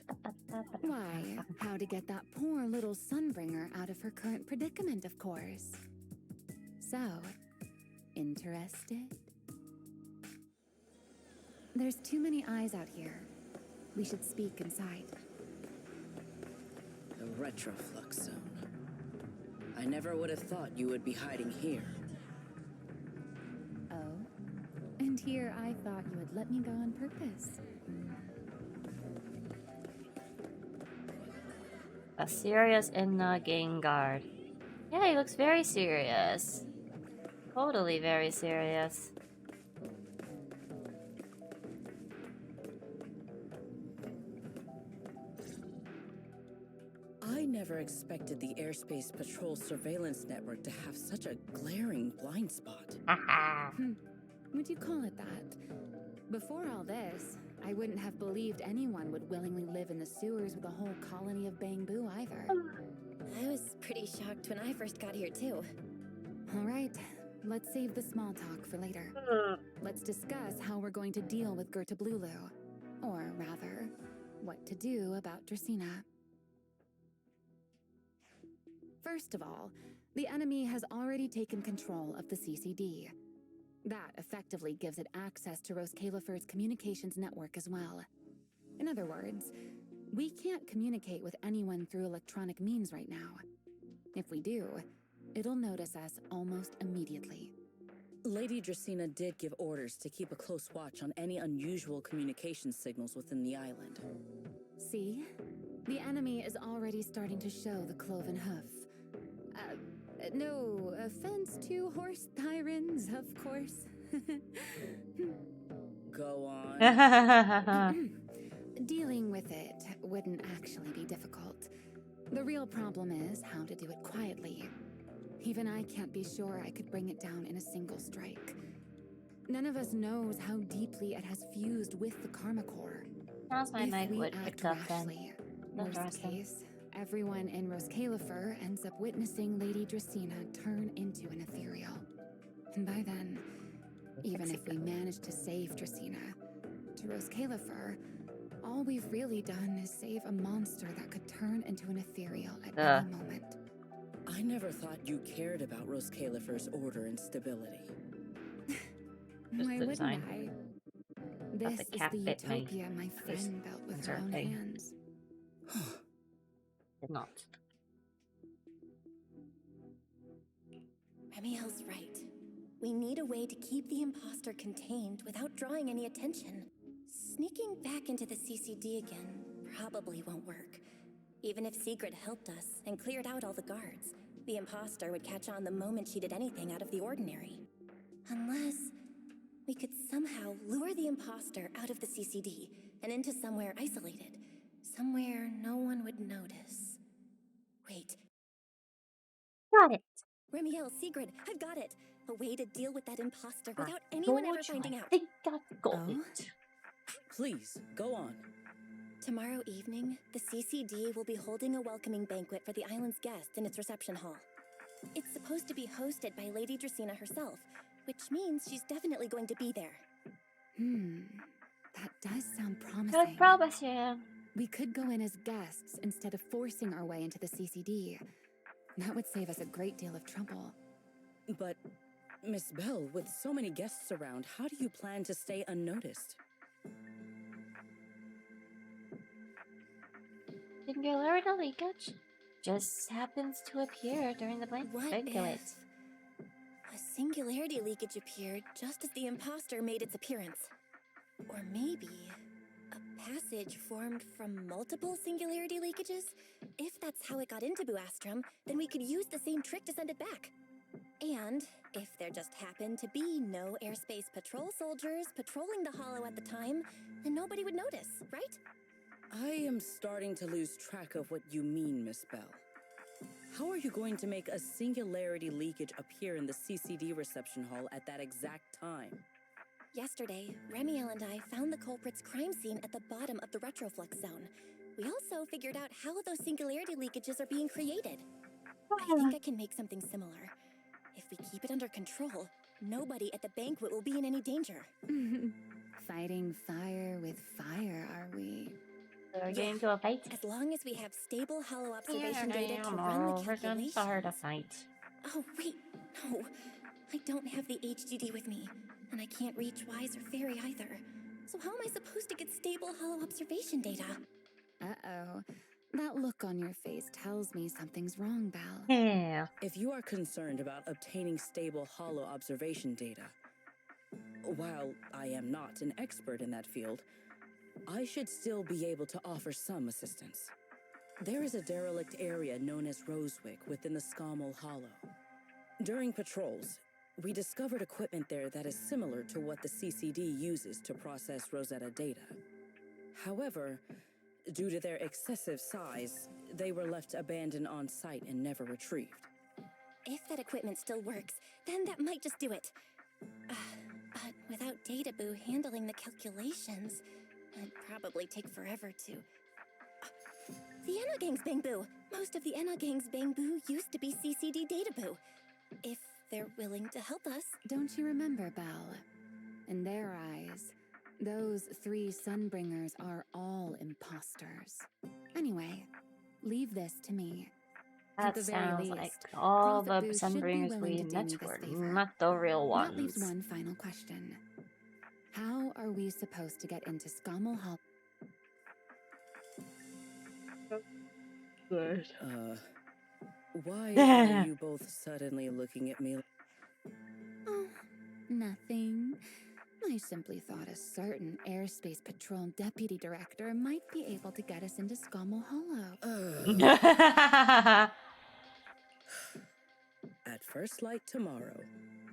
Why, how to get that poor little Sunbringer out of her current predicament, of course. So, interested? There's too many eyes out here. We should speak inside. The Retroflux Zone. I never would have thought you would be hiding here. Oh? And here I thought you would let me go on purpose. A serious in the Gengar. Yeah, he looks very serious. Totally very serious. I never expected the Airspace Patrol surveillance network to have such a glaring blind spot. Would you call it that? Before all this, I wouldn't have believed anyone would willingly live in the sewers with a whole colony of bamboo either. I was pretty shocked when I first got here too. All right, let's save the small talk for later. Let's discuss how we're going to deal with Gertablulu. Or rather, what to do about Dracena. First of all, the enemy has already taken control of the CCD. That effectively gives it access to Roskalifer's communications network as well. In other words, we can't communicate with anyone through electronic means right now. If we do, it'll notice us almost immediately. Lady Dracena did give orders to keep a close watch on any unusual communication signals within the island. See? The enemy is already starting to show the cloven hoof. No offense to horse tyrants, of course. Go on. Dealing with it wouldn't actually be difficult. The real problem is how to do it quietly. Even I can't be sure I could bring it down in a single strike. None of us knows how deeply it has fused with the Karma Core. How's my mic would pick up then? Worst case, everyone in Roskalifer ends up witnessing Lady Dracena turn into an ethereal. And by then, even if we manage to save Dracena, to Roskalifer, all we've really done is save a monster that could turn into an ethereal at any moment. I never thought you cared about Roskalifer's order and stability. Why wouldn't design. I? This is the utopia my friend built with her own hands. Did not. Remiel's right. We need a way to keep the imposter contained without drawing any attention. Sneaking back into the CCD again probably won't work. Even if Sigrid helped us and cleared out all the guards, the imposter would catch on the moment she did anything out of the ordinary. Unless we could somehow lure the imposter out of the CCD and into somewhere isolated. Somewhere no one would notice. Wait, Remiel, Sigrid, I've got it. A way to deal with that imposter without anyone ever finding out. I think I've got it. Please, go on. Tomorrow evening, the CCD will be holding a welcoming banquet for the island's guests in its reception hall. It's supposed to be hosted by Lady Dracaena herself, which means she's definitely going to be there. That does sound promising. Good promising. We could go in as guests instead of forcing our way into the CCD. That would save us a great deal of trouble. But, Miss Bell, with so many guests around, how do you plan to stay unnoticed? Singularity leakage just happens to appear during the banquet. A singularity leakage appeared just as the imposter made its appearance. Or maybe a passage formed from multiple singularity leakages? If that's how it got into Buastrum, then we could use the same trick to send it back. And if there just happened to be no airspace patrol soldiers patrolling the hollow at the time, then nobody would notice, right? I am starting to lose track of what you mean, Miss Bell. How are you going to make a singularity leakage appear in the CCD reception hall at that exact time? Yesterday, Remiel and I found the culprit's crime scene at the bottom of the retroflux zone. We also figured out how those singularity leakages are being created. I think I can make something similar. If we keep it under control, nobody at the banquet will be in any danger. Fighting fire with fire, are we? We're getting to a fight. As long as we have stable hollow observation data to run the We're going to calculations. start a fight. Oh, wait, no. I don't have the HDD with me, and I can't reach Wise or Fairy either. So how am I supposed to get stable hollow observation data? Uh-oh. That look on your face tells me something's wrong, Belle. Yeah. If you are concerned about obtaining stable hollow observation data, while I am not an expert in that field, I should still be able to offer some assistance. There is a derelict area known as Rosewick within the Scommel Hollow. During patrols, we discovered equipment there that is similar to what the CCD uses to process Rosetta data. However, due to their excessive size, they were left abandoned on site and never retrieved. If that equipment still works, then that might just do it. But without Databoo handling the calculations, it'd probably take forever to... The Enogang's Bangboo! Most of the Enogang's Bangboo used to be CCD Databoo. If they're willing to help us. Don't you remember, Belle? In their eyes, those 3 Sunbringers are all imposters. Anyway, leave this to me. That sounds like all the Sunbringers we met were not the real ones. That leaves one final question. How are we supposed to get into Scommel Hall? Good. Why are you both suddenly looking at me? Oh, nothing. I simply thought a certain airspace patrol deputy director might be able to get us into Scommel Hollow. At first light tomorrow,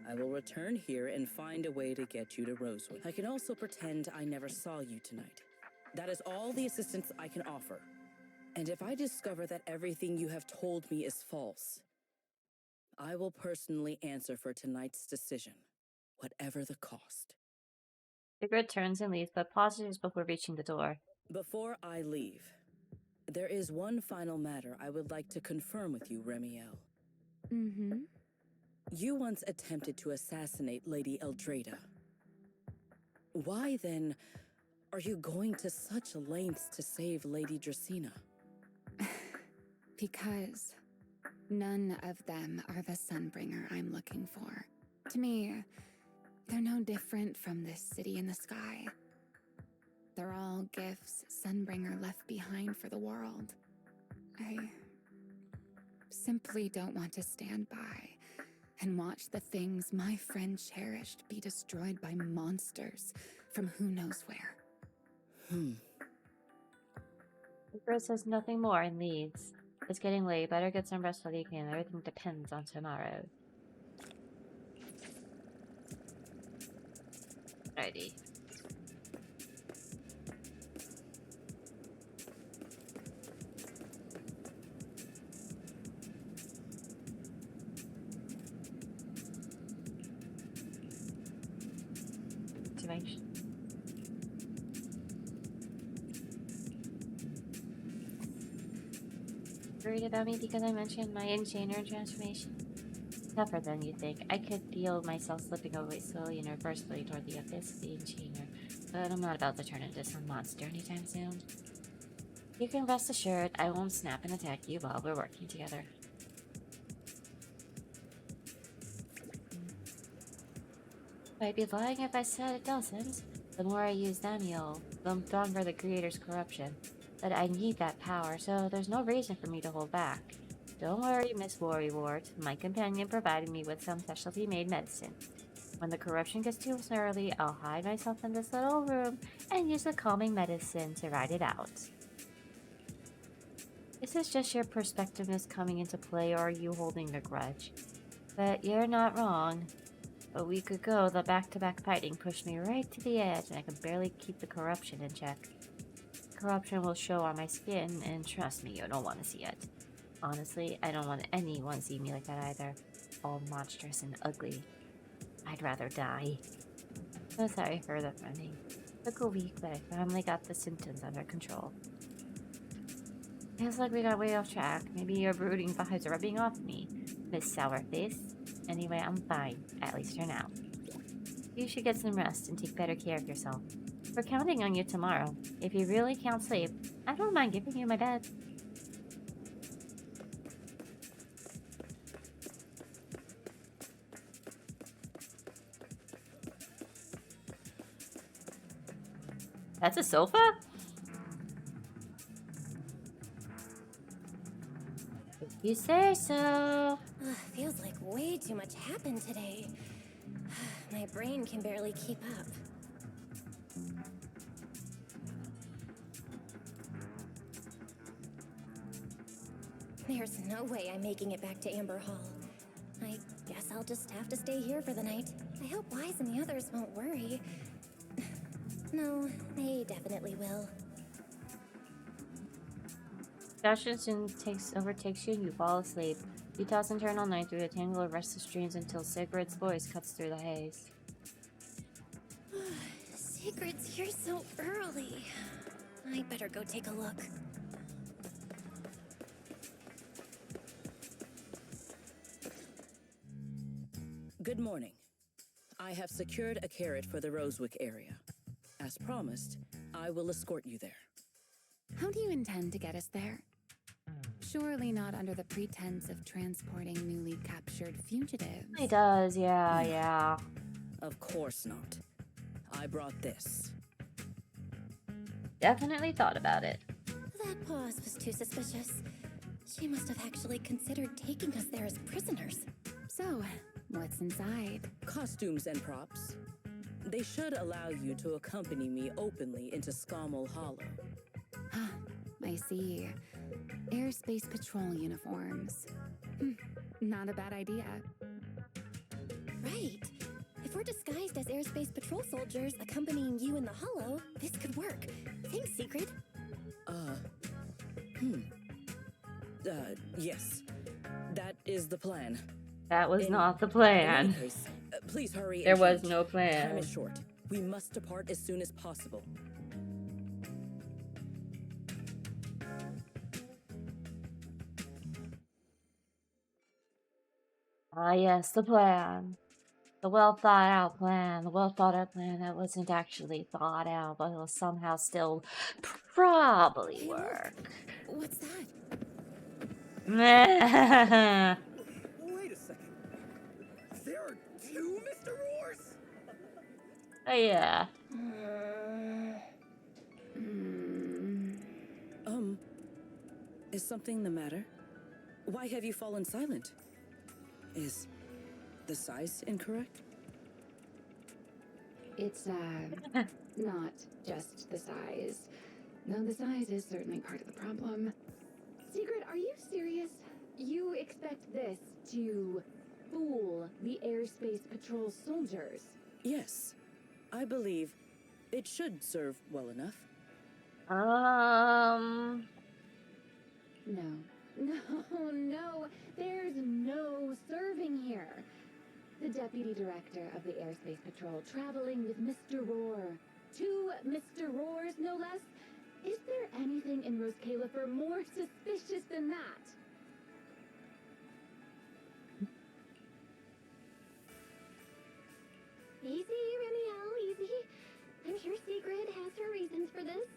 I will return here and find a way to get you to Rosewood. I can also pretend I never saw you tonight. That is all the assistance I can offer. And if I discover that everything you have told me is false, I will personally answer for tonight's decision, whatever the cost. Sigrid turns and leaves, but pauses before reaching the door. Before I leave, there is one final matter I would like to confirm with you, Remiel. Mm-hmm. You once attempted to assassinate Lady Eldrada. Why, then, are you going to such lengths to save Lady Dracaena? Because none of them are the Sunbringer I'm looking for. To me, they're no different from this city in the sky. They're all gifts Sunbringer left behind for the world. I simply don't want to stand by and watch the things my friend cherished be destroyed by monsters from who knows where. Sigrid says nothing more and leaves. It's getting late. Better get some rest while you can. Everything depends on tomorrow. Alrighty. transformation. Worried about me because I mentioned my enchainer transformation? Tougher than you think. I could feel myself slipping away slowly and reversibly toward the abyss of the enchainer, but I'm not about to turn into some monster anytime soon. You can rest assured I won't snap and attack you while we're working together. I'd be lying if I said it doesn't. The more I use Damiel, the stronger the creator's corruption. But I need that power, so there's no reason for me to hold back. Don't worry, Miss Worrywart. My companion provided me with some specialty-made medicine. When the corruption gets too snarly, I'll hide myself in this little room and use the calming medicine to ride it out. This is just your perspectiveness coming into play, or are you holding a grudge? But you're not wrong. A week ago, the back-to-back fighting pushed me right to the edge, and I could barely keep the corruption in check. Corruption will show on my skin, and trust me, you don't want to see it. Honestly, I don't want anyone to see me like that either. All monstrous and ugly. I'd rather die. So sorry for the running. Took a week, but I finally got the symptoms under control. Feels like we got way off track. Maybe your brooding vibes are rubbing off me, Miss Sourface. Anyway, I'm fine, at least for now. You should get some rest and take better care of yourself. We're counting on you tomorrow. If you really can't sleep, I don't mind giving you my bed. That's a sofa? If you say so. Feels like way too much happened today. My brain can barely keep up. There's no way I'm making it back to Amber Hall. I guess I'll just have to stay here for the night. I hope Wise and the others won't worry. No, they definitely will. Exhaustion soon overtakes you and you fall asleep. You toss and turn all night through a tangle of restless dreams until Sigrid's voice cuts through the haze. Sigrid's here so early. I better go take a look. Good morning. I have secured a carrot for the Rosewick area. As promised, I will escort you there. How do you intend to get us there? Surely not under the pretense of transporting newly captured fugitives. He does, yeah. Of course not. I brought this. Definitely thought about it. That pause was too suspicious. She must have actually considered taking us there as prisoners. So, what's inside? Costumes and props. They should allow you to accompany me openly into Scommel Hollow. I see. Airspace patrol uniforms. Not a bad idea. Right. If we're disguised as airspace patrol soldiers accompanying you in the hollow, this could work. Thanks, Secret. Yes. That is the plan. That was not the plan. In any case, please hurry. There was no plan. Time is short. We must depart as soon as possible. Ah, yes, the plan. The well-thought-out plan. The well-thought-out plan that wasn't actually thought out, but will somehow still probably work. What's that? Wait a second. There are two Mr. Roars? Oh, yeah. Is something the matter? Why have you fallen silent? Is the size incorrect? It's, not just the size. Though the size is certainly part of the problem. Secret, are you serious? You expect this to fool the airspace patrol soldiers? Yes. I believe it should serve well enough. No. No, there's no serving here. the Deputy Director of the Airspace Patrol, traveling with Mr. Roar. 2 Mr. Roars, no less. Is there anything in Rose Califer more suspicious than that? Easy, Remiel, easy. I'm sure Sigrid has her reasons for this.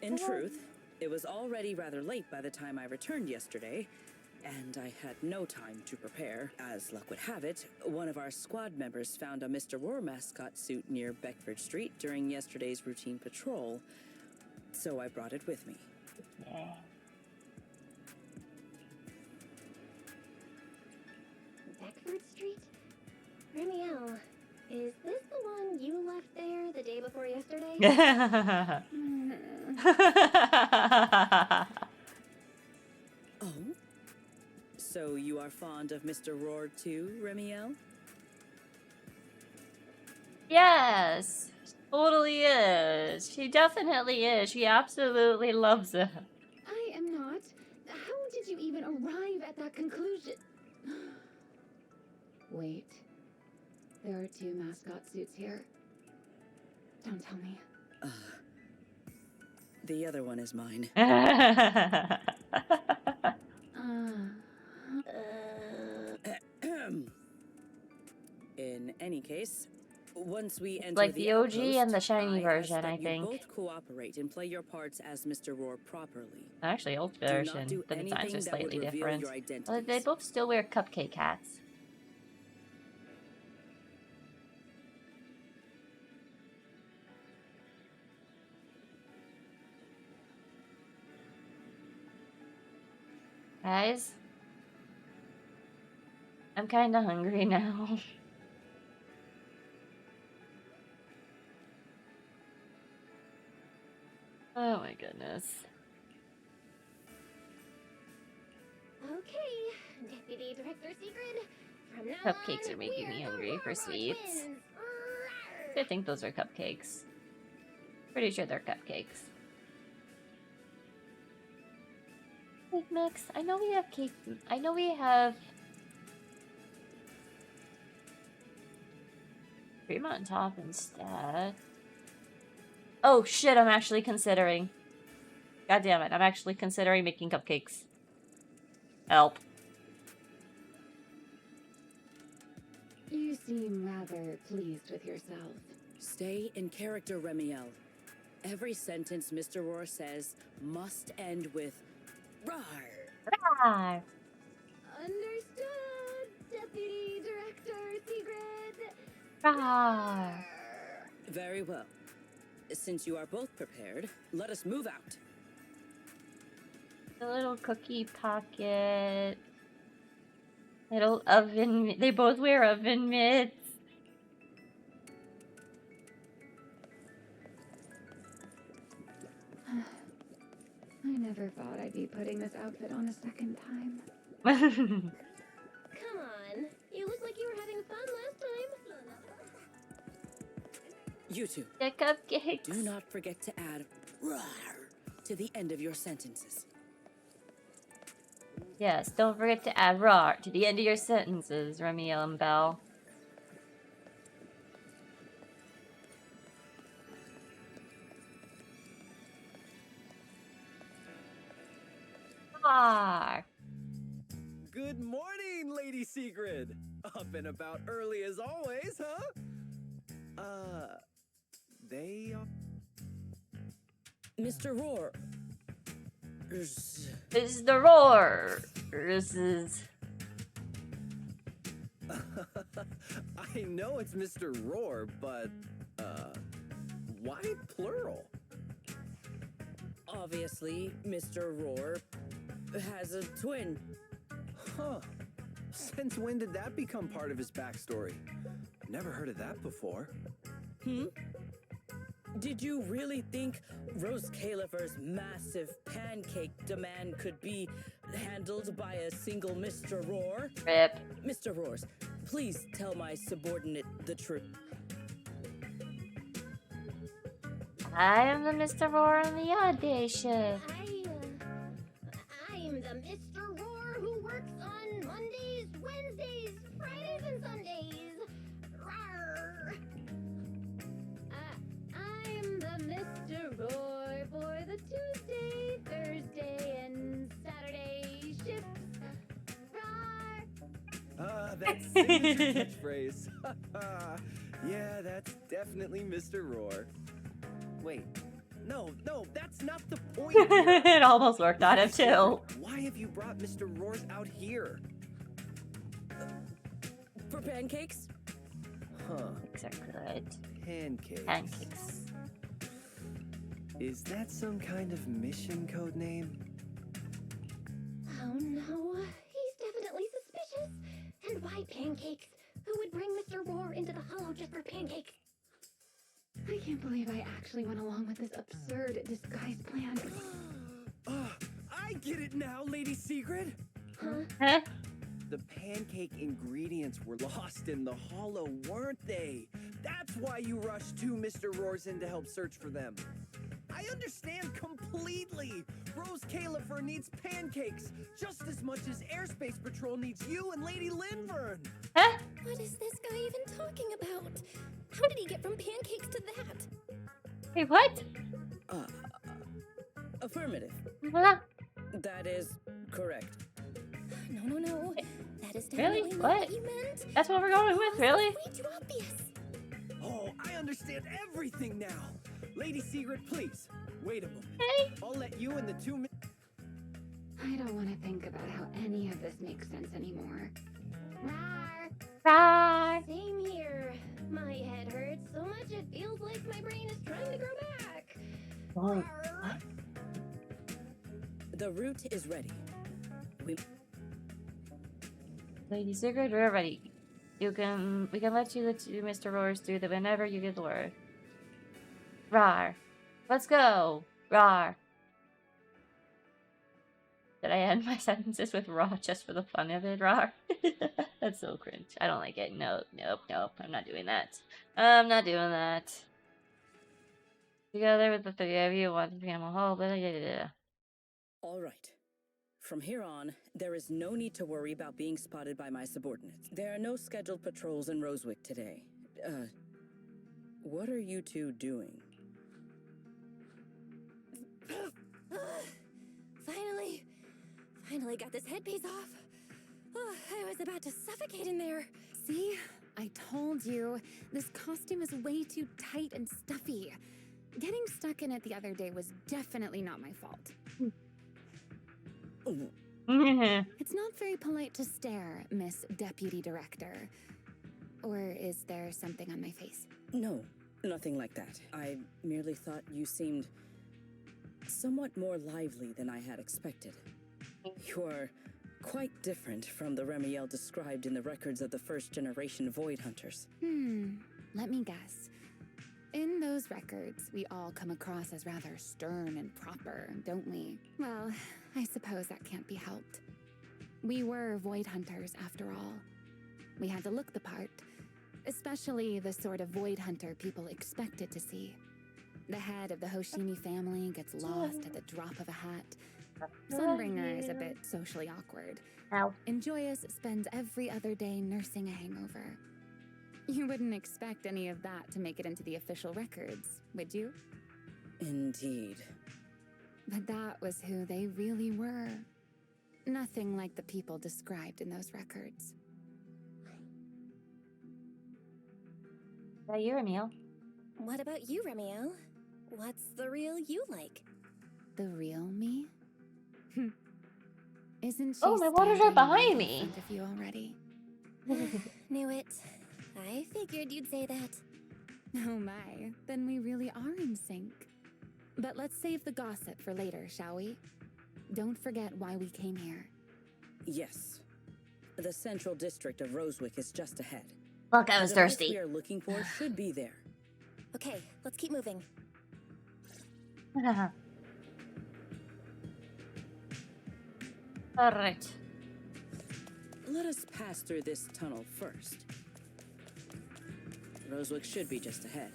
In truth, it was already rather late by the time I returned yesterday, and I had no time to prepare. As luck would have it, one of our squad members found a Mr. Roar mascot suit near Beckford Street during yesterday's routine patrol, so I brought it with me. Yeah. Beckford Street? Remiel, is this the one you left there the day before yesterday? Oh? So you are fond of Mr. Roar too, Remiel? Yes, totally is. She definitely is. She absolutely loves it. I am not. How did you even arrive at that conclusion? Wait. There are 2 mascot suits here. Don't tell me. The other one is mine. In any case, once we enter Like the OG outpost, and the shiny I version, ask that I you think. both cooperate and play your parts as Mr. Roar properly. Actually, old Do not version. do The designs anything are that would slightly reveal different. your Well, they both still wear cupcake hats. Guys, I'm kinda hungry now. Oh my goodness. Okay, Deputy Director Sigrid. From now Cupcakes on, are making me we're hungry the for Roar sweets. Twins. I think those are cupcakes. Pretty sure they're cupcakes. Cake mix. I know we have cake. I know we have cream on top instead. Oh shit! I'm actually considering. God damn it! I'm actually considering making cupcakes. Help. You seem rather pleased with yourself. Stay in character, Remiel. Every sentence Mr. Roar says must end with "rawr." Rawr. Understood, Deputy Director Sigrid. Rawr. Very well. Since you are both prepared, let us move out. The little cookie pocket. Little oven. They both wear oven mitts. I never thought I'd be putting this outfit on a second time. Come on, you look like you were having fun last time. You two. The cupcakes. Do not forget to add "rawr" to the end of your sentences. Yes, don't forget to add "rawr" to the end of your sentences, Remiel and Belle. Rawr. Good morning, Lady Sigrid. Up and about early as always, huh? They are... Mr. Roar. This is the roar. This is... I know it's Mr. Roar, but, why plural? Obviously, Mr. Roar has a twin. Huh. Since when did that become part of his backstory? Never heard of that before. Did you really think Rose Califer's massive pancake demand could be handled by a single Mr. Roar? Rip. Mr. Roars, Please tell my subordinate the truth. I am the Mr. Roar on the odd day shift. I'm the Mr. Roar who works on Mondays, Wednesdays, Fridays, and Sundays. Rawr. I'm the Mr. Roar for the Tuesday, Thursday, and Saturday shifts. Rawr. That signature catchphrase. Yeah, that's definitely Mr. Roar. Wait, no, that's not the point here. It almost worked on him too. Why have you brought Mr. Roars out here? For pancakes? Huh. Exactly right. Pancakes. Pancakes. Is that some kind of mission code name? Oh no, he's definitely suspicious. And why pancakes? Who would bring Mr. Roar into the hollow just for pancakes? I can't believe I actually went along with this absurd disguise plan. I get it now, Lady Secret. Huh? The pancake ingredients were lost in the hollow, weren't they? That's why you rushed two Mr. Roars in to help search for them. I understand completely. Rose Califer needs pancakes just as much as Airspace Patrol needs you and Lady Linvern. Huh? What is this guy even talking about? How did he get from pancakes to that? Wait, what? Affirmative. Huh? That is correct. No. That is Really? definitely not What? what you meant. That's what we're going with, really? Way too obvious. Oh, I understand everything now. Lady Secret, please, wait a moment. Hey. I'll let you and the two I don't want to think about how any of this makes sense anymore. Bye. Same here. My head hurts so much it feels like my brain is trying to grow back. What? The route is ready. Lady Secret, we're ready. We can let you Mr. Roars do that whenever you get the word. Rawr. Let's go. Rawr. Did I end my sentences with raw just for the fun of it? Rawr. That's so cringe. I don't like it. Nope. I'm not doing that. I'm not doing that. Together with the three of you, want to be on a whole, but All right. From here on, there is no need to worry about being spotted by my subordinates. There are no scheduled patrols in Rosewick today. What are you two doing? Finally got this headpiece off. Oh, I was about to suffocate in there. See? I told you. This costume is way too tight and stuffy. Getting stuck in it the other day was definitely not my fault. It's not very polite to stare, Miss Deputy Director. Or is there something on my face? No, nothing like that. I merely thought you seemed somewhat more lively than I had expected. You are quite different from the Remiel described in the records of the first-generation Void Hunters. Let me guess. In those records, we all come across as rather stern and proper, don't we? Well, I suppose that can't be helped. We were Void Hunters, after all. We had to look the part, especially the sort of Void Hunter people expected to see. The head of the Hoshimi family gets lost at the drop of a hat. Sunbringer is a bit socially awkward. And Joyous spends every other day nursing a hangover. You wouldn't expect any of that to make it into the official records, would you? Indeed. But that was who they really were. Nothing like the people described in those records. Is that you, Remiel? What about you, Remiel? What's the real you like? The real me? Isn't she Oh, my waters are behind me. in front of you already? Knew it. I figured you'd say that. Oh my, then we really are in sync. But let's save the gossip for later, shall we? Don't forget why we came here. Yes. The central district of Rosewick is just ahead. Look, I was The device thirsty. we are looking for should be there. Okay, let's keep moving. Alright. let us pass through this tunnel first. Rosewick should be just ahead.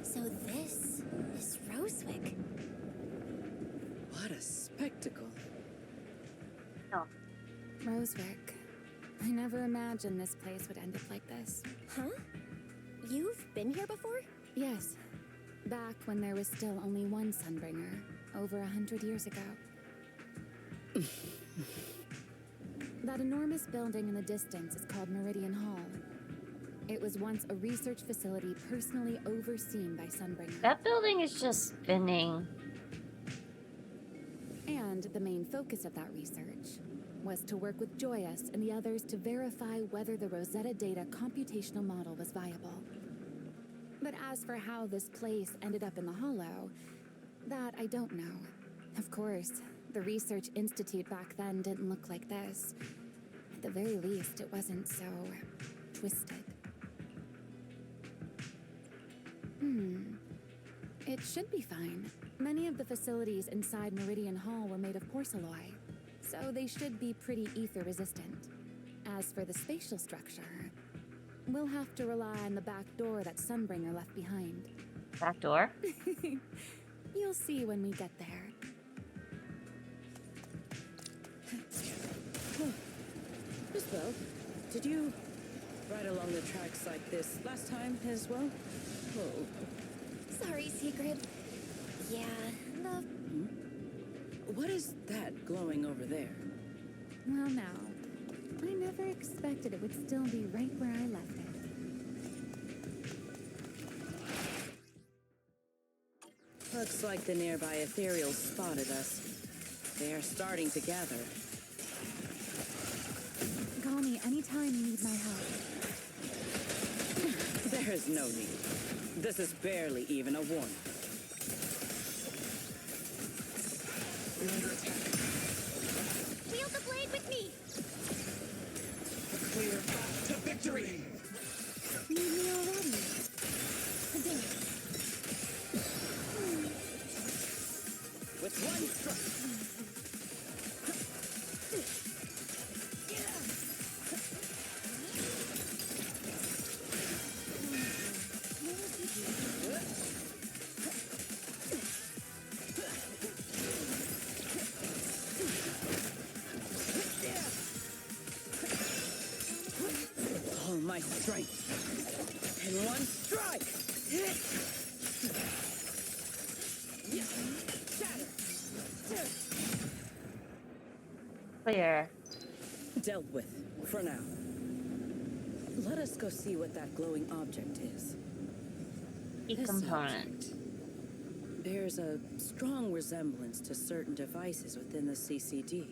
So this is Rosewick. What a spectacle. Oh. Rosewick. I never imagined this place would end up like this. Huh? You've been here before? Yes. Back when there was still only one Sunbringer, over 100 years ago. That enormous building in the distance is called Meridian Hall. It was once a research facility personally overseen by Sunbringer. That building is just spinning. And the main focus of that research was to work with Joyous and the others to verify whether the Rosetta Data computational model was viable. But as for how this place ended up in the Hollow, that I don't know. Of course, the Research Institute back then didn't look like this. At the very least, it wasn't so twisted. It should be fine. Many of the facilities inside Meridian Hall were made of porcelain, so they should be pretty ether resistant. As for the spatial structure, we'll have to rely on the back door that Sunbringer left behind. Back door? You'll see when we get there. Well, did you ride along the tracks like this last time as well? Oh. Sorry, Secret. Yeah, the... What is that glowing over there? Well, now, I never expected it would still be right where I left it. Looks like the nearby ethereals spotted us. They are starting to gather. Call me anytime you need my help. There is no need. This is barely even a warning. We're under attack. Wield the blade with me! A clear path to victory! Need me already. With one strike. All my strength. And one strike. Clear. Dealt with, for now. Let us go see what that glowing object is. Key This component. object bears a strong resemblance to certain devices within the CCD.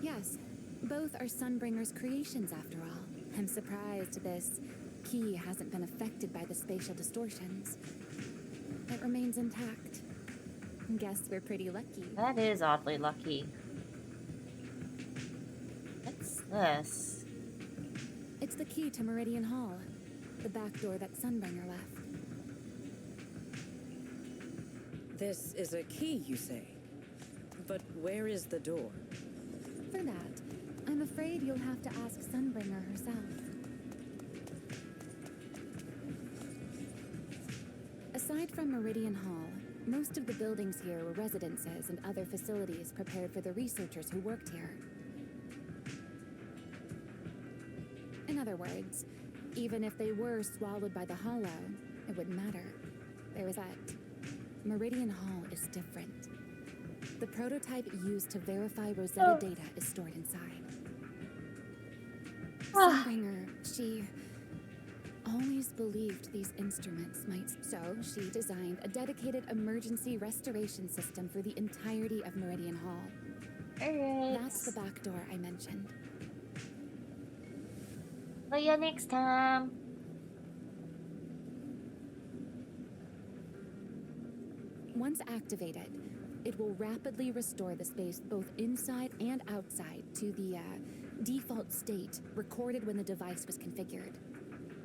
Yes, both are Sunbringer's creations after all. I'm surprised this key hasn't been affected by the spatial distortions. It remains intact. Guess we're pretty lucky. That is oddly lucky. What's this? It's the key to Meridian Hall, the back door that Sunbringer left. This is a key, you say? But where is the door? For that, I'm afraid you'll have to ask Sunbringer herself. Aside from Meridian Hall, most of the buildings here were residences and other facilities prepared for the researchers who worked here. In other words, even if they were swallowed by the Hollow, it wouldn't matter. There was that. Meridian Hall is different. The prototype used to verify Rosetta data is stored inside. Sunbringer, she always believed these instruments might... So she designed a dedicated emergency restoration system for the entirety of Meridian Hall. Alright. That's the back door I mentioned. See you next time. Once activated, it will rapidly restore the space both inside and outside to the default state recorded when the device was configured,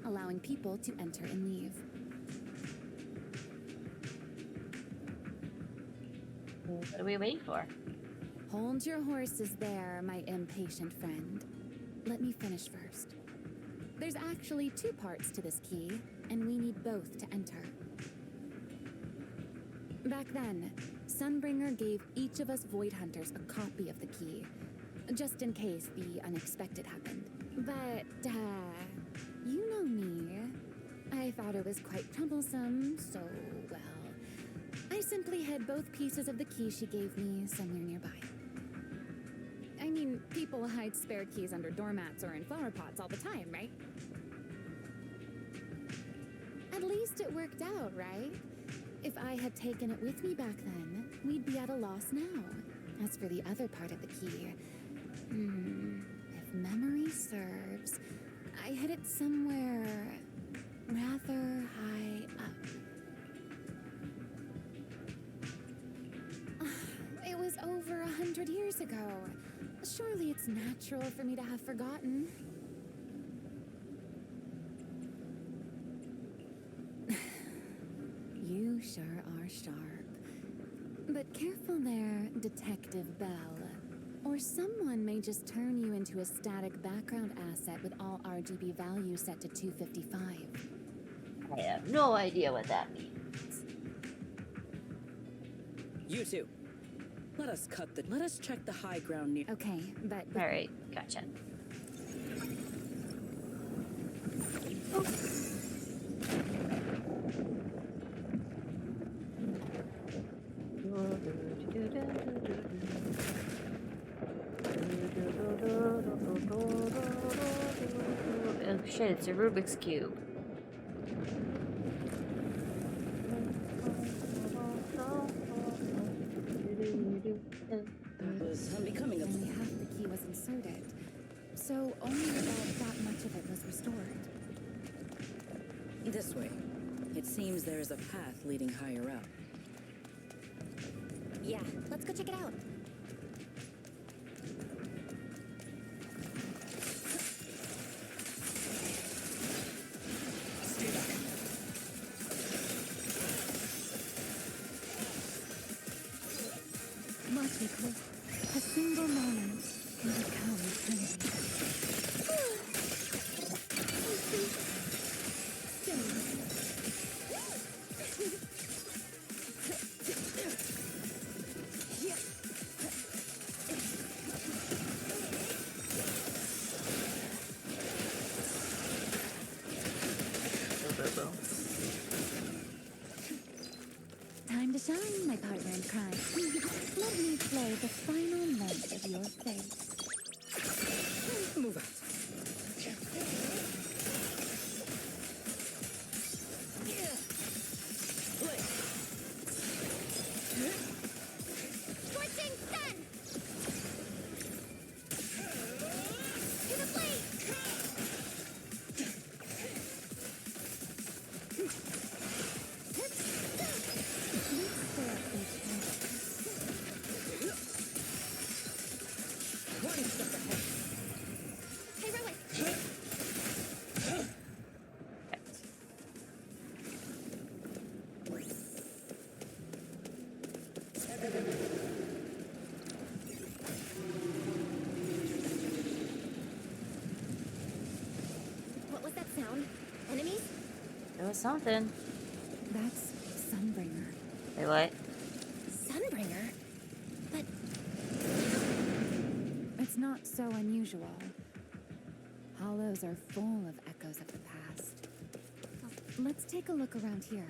allowing people to enter and leave. What are we waiting for? Hold your horses there, my impatient friend. Let me finish first. There's actually 2 parts to this key, and we need both to enter. Back then, Sunbringer gave each of us Void Hunters a copy of the key, just in case the unexpected happened. But, you know me. I thought it was quite troublesome, so, well, I simply hid both pieces of the key she gave me somewhere nearby. I mean, people hide spare keys under doormats or in flower pots all the time, right? At least it worked out, right? If I had taken it with me back then, we'd be at a loss now. As for the other part of the key, if memory serves, I hid it somewhere rather high up. It was over 100 years ago. Surely it's natural for me to have forgotten. You sure are sharp. But careful there, Detective Bell. Or someone may just turn you into a static background asset with all RGB values set to 255. I have no idea what that means. You two. Let us check the high ground near. Okay, but alright, gotcha. Oh shit, it's a Rubik's Cube. That was unbecoming of only half the key was inserted, so only about that much of it was restored. This way. It seems there is a path leading higher up. Yeah, let's go check it out. Must be quick. A single moment can become eternity. Time to shine, my partner in crime. Let me play the final note of your face. Move out. Scorching sun! To the blade! Hey, Rowan! What was that sound? Enemies? It was something. That's Sunbringer. Wait, what? Sunbringer? But It's not so unusual. Hollows are full of echoes of the past. Let's take a look around here.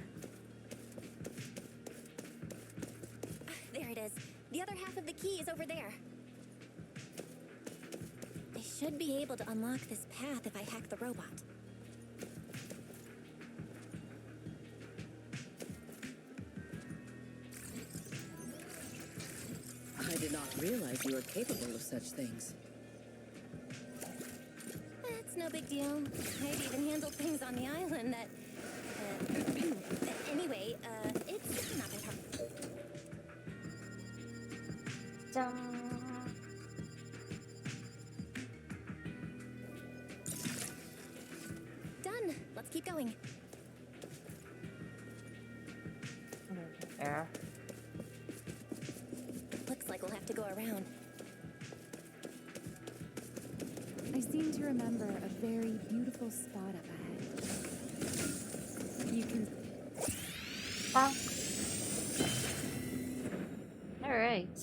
there it is. The other half of the key is over there. I should be able to unlock this path if I hack the robot. I did not realize you were capable of such things. It's no big deal. I've even handled things on the island that... anyway, it's not that hard. Done. Let's keep going. There. Looks like we'll have to to go around. I seem to remember a very beautiful spot up ahead. You can... Alright.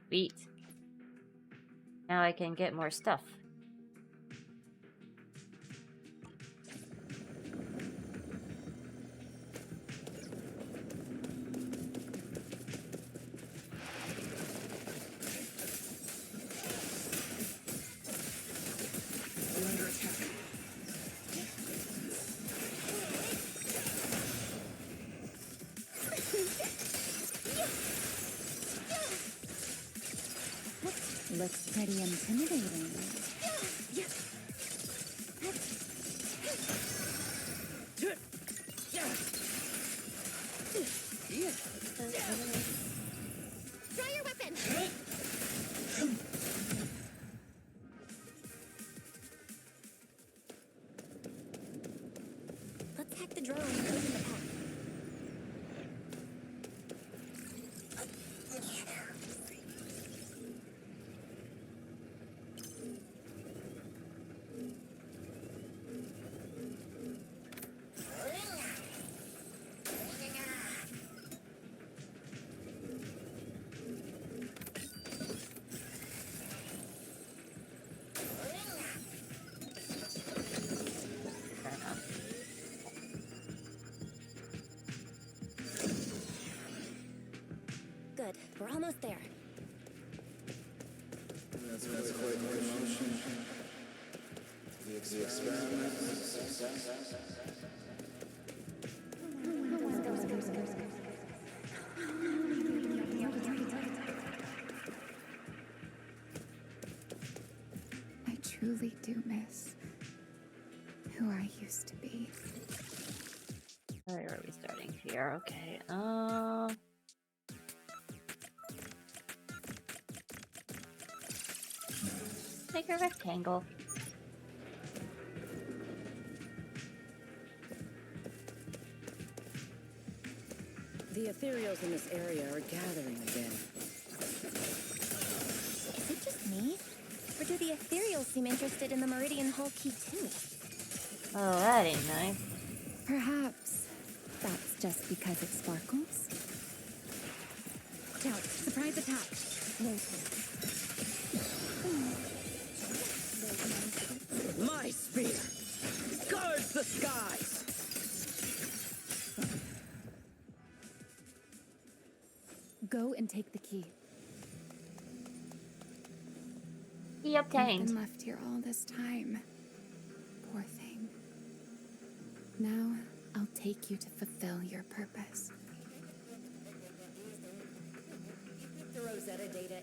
Sweet. Now I can get more stuff. Looks pretty intimidating. Draw your weapon! Let's hack the drone and open the path. Good. We're almost there. That's quite an emotion. The experiment was a success. I truly do miss who I used to be. Where are we starting here? Okay. Make a rectangle. The ethereals in this area are gathering again. Is it just me? Or do the ethereals seem interested in the Meridian Hull key too? Oh, that ain't nice. Perhaps that's just because it sparkles. Watch out! Surprise attack! My spear guards the skies! Go and take the key. Key obtained. You've been left here all this time. Poor thing. Now, I'll take you to fulfill your purpose. The Rosetta data.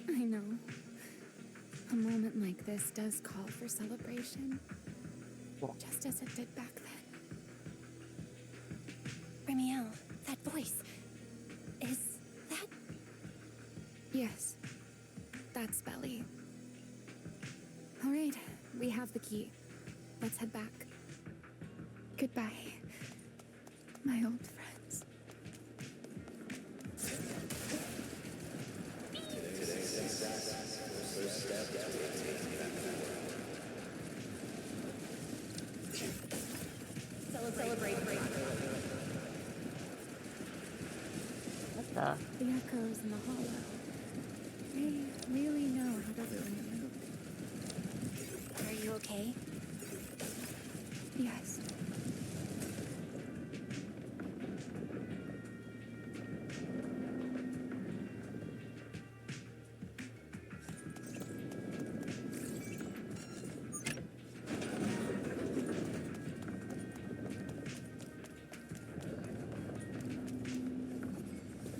I know. A moment like this does call for celebration. Just as it did back then. Remiel, that voice. Is that... Yes. That's Belly. Alright, we have the key. Let's head back. Goodbye, my old friends. Celebrate. What the? The echoes in the hollow. They really know how to ruin you. Are you okay? Yes.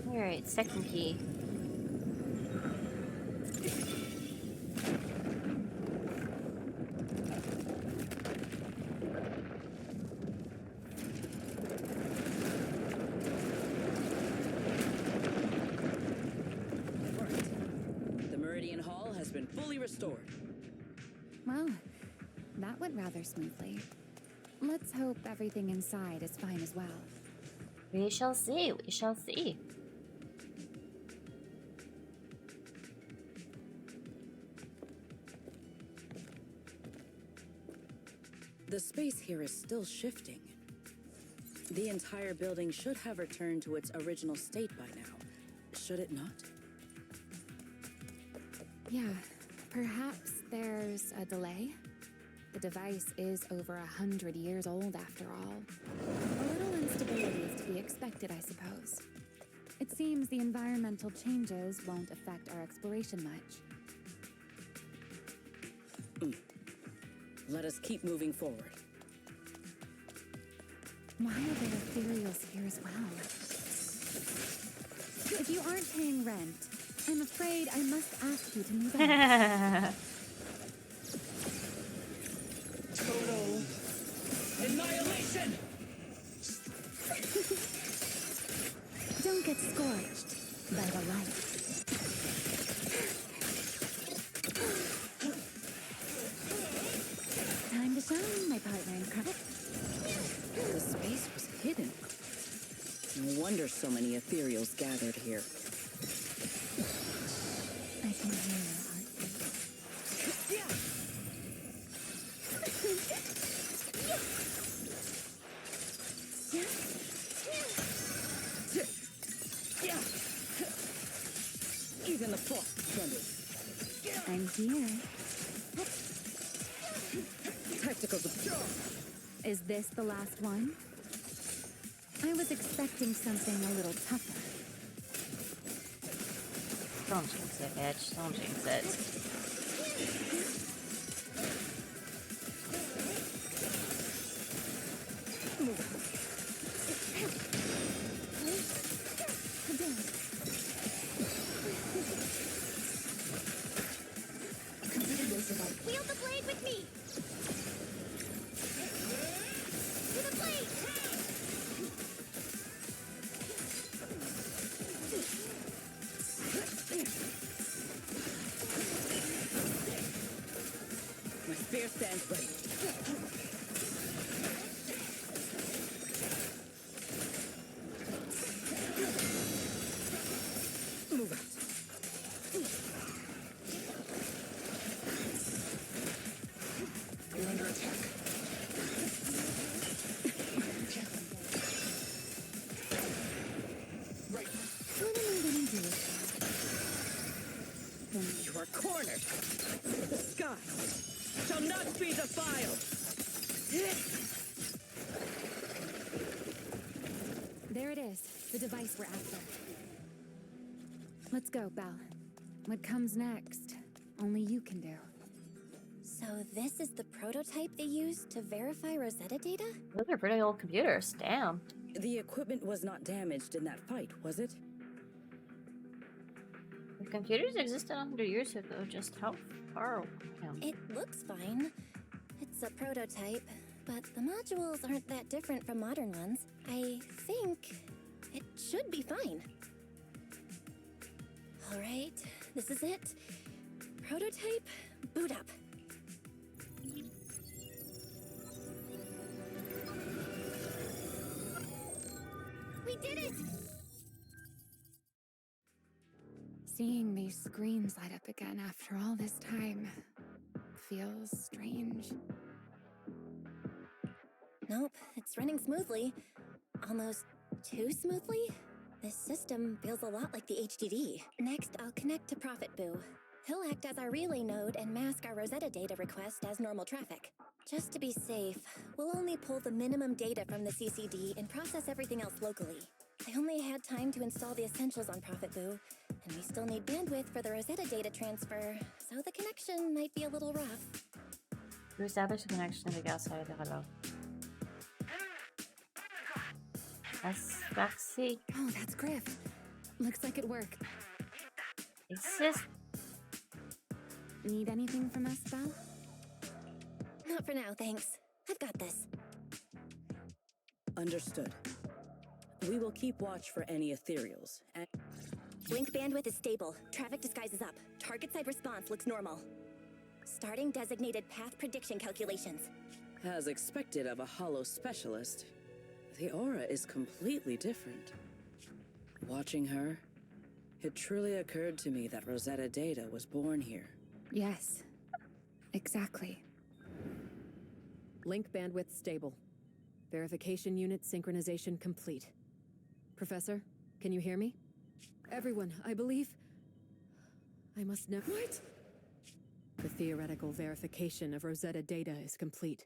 Alright, second key. The Meridian Hall has been fully restored. Well, that went rather smoothly. Let's hope everything inside is fine as well. We shall see, we shall see. The space here is still shifting. The entire building should have returned to its original state by now, should it not? Yeah, perhaps there's a delay. The device is over 100 years old after all. A little instability is to be expected, I suppose. It seems the environmental changes won't affect our exploration much. Let us keep moving forward. Why are there ethereals here as well? If you aren't paying rent, I'm afraid I must ask you to move out. Total annihilation! Don't get scorched by the light. Time to shine, my partner in crime. The space was hidden. No wonder so many ethereals gathered here. I can hear your heartbeat. Even the fog trembles. I'm here. Tactical. Is this the last one? I was expecting something a little tougher. Don't jinx it, bitch. Don't jinx it. Wield the blade with me! To the blade! My spear stands ready. Move out. You're under attack. Right. What am I gonna do? You are cornered. The sky shall not be defiled. There it is, the device we're after. Let's go, Belle. What comes next, only you can do. So this is the prototype they used to verify Rosetta data? Those are pretty old computers. Damn. The equipment was not damaged in that fight, was it? The computers existed 100 years ago. Just how far? It looks fine. It's a prototype, but the modules aren't that different from modern ones. I think it should be fine. All right, this is it. Prototype, boot up. We did it! Seeing these screens light up again after all this time feels strange. Nope, it's running smoothly. Almost too smoothly? This system feels a lot like the HDD. Next, I'll connect to Prophet Boo. He'll act as our relay node and mask our Rosetta data request as normal traffic. Just to be safe, we'll only pull the minimum data from the CCD and process everything else locally. I only had time to install the essentials on Prophet Boo, and we still need bandwidth for the Rosetta data transfer, so the connection might be a little rough. To establish a connection to the outside of the hello. Vaxi. Oh, that's Griff. Looks like it worked. Exist. Need anything from us, Belle? Not for now, thanks. I've got this. Understood. We will keep watch for any ethereals. And Link bandwidth is stable. Traffic disguise is up. Target side response looks normal. Starting designated path prediction calculations. As expected of a hollow specialist, the aura is completely different. Watching her, it truly occurred to me that Rosetta Data was born here. Yes, exactly. Link bandwidth stable. Verification unit synchronization complete. Professor, can you hear me? Everyone, I believe... I must know... What? The theoretical verification of Rosetta Data is complete.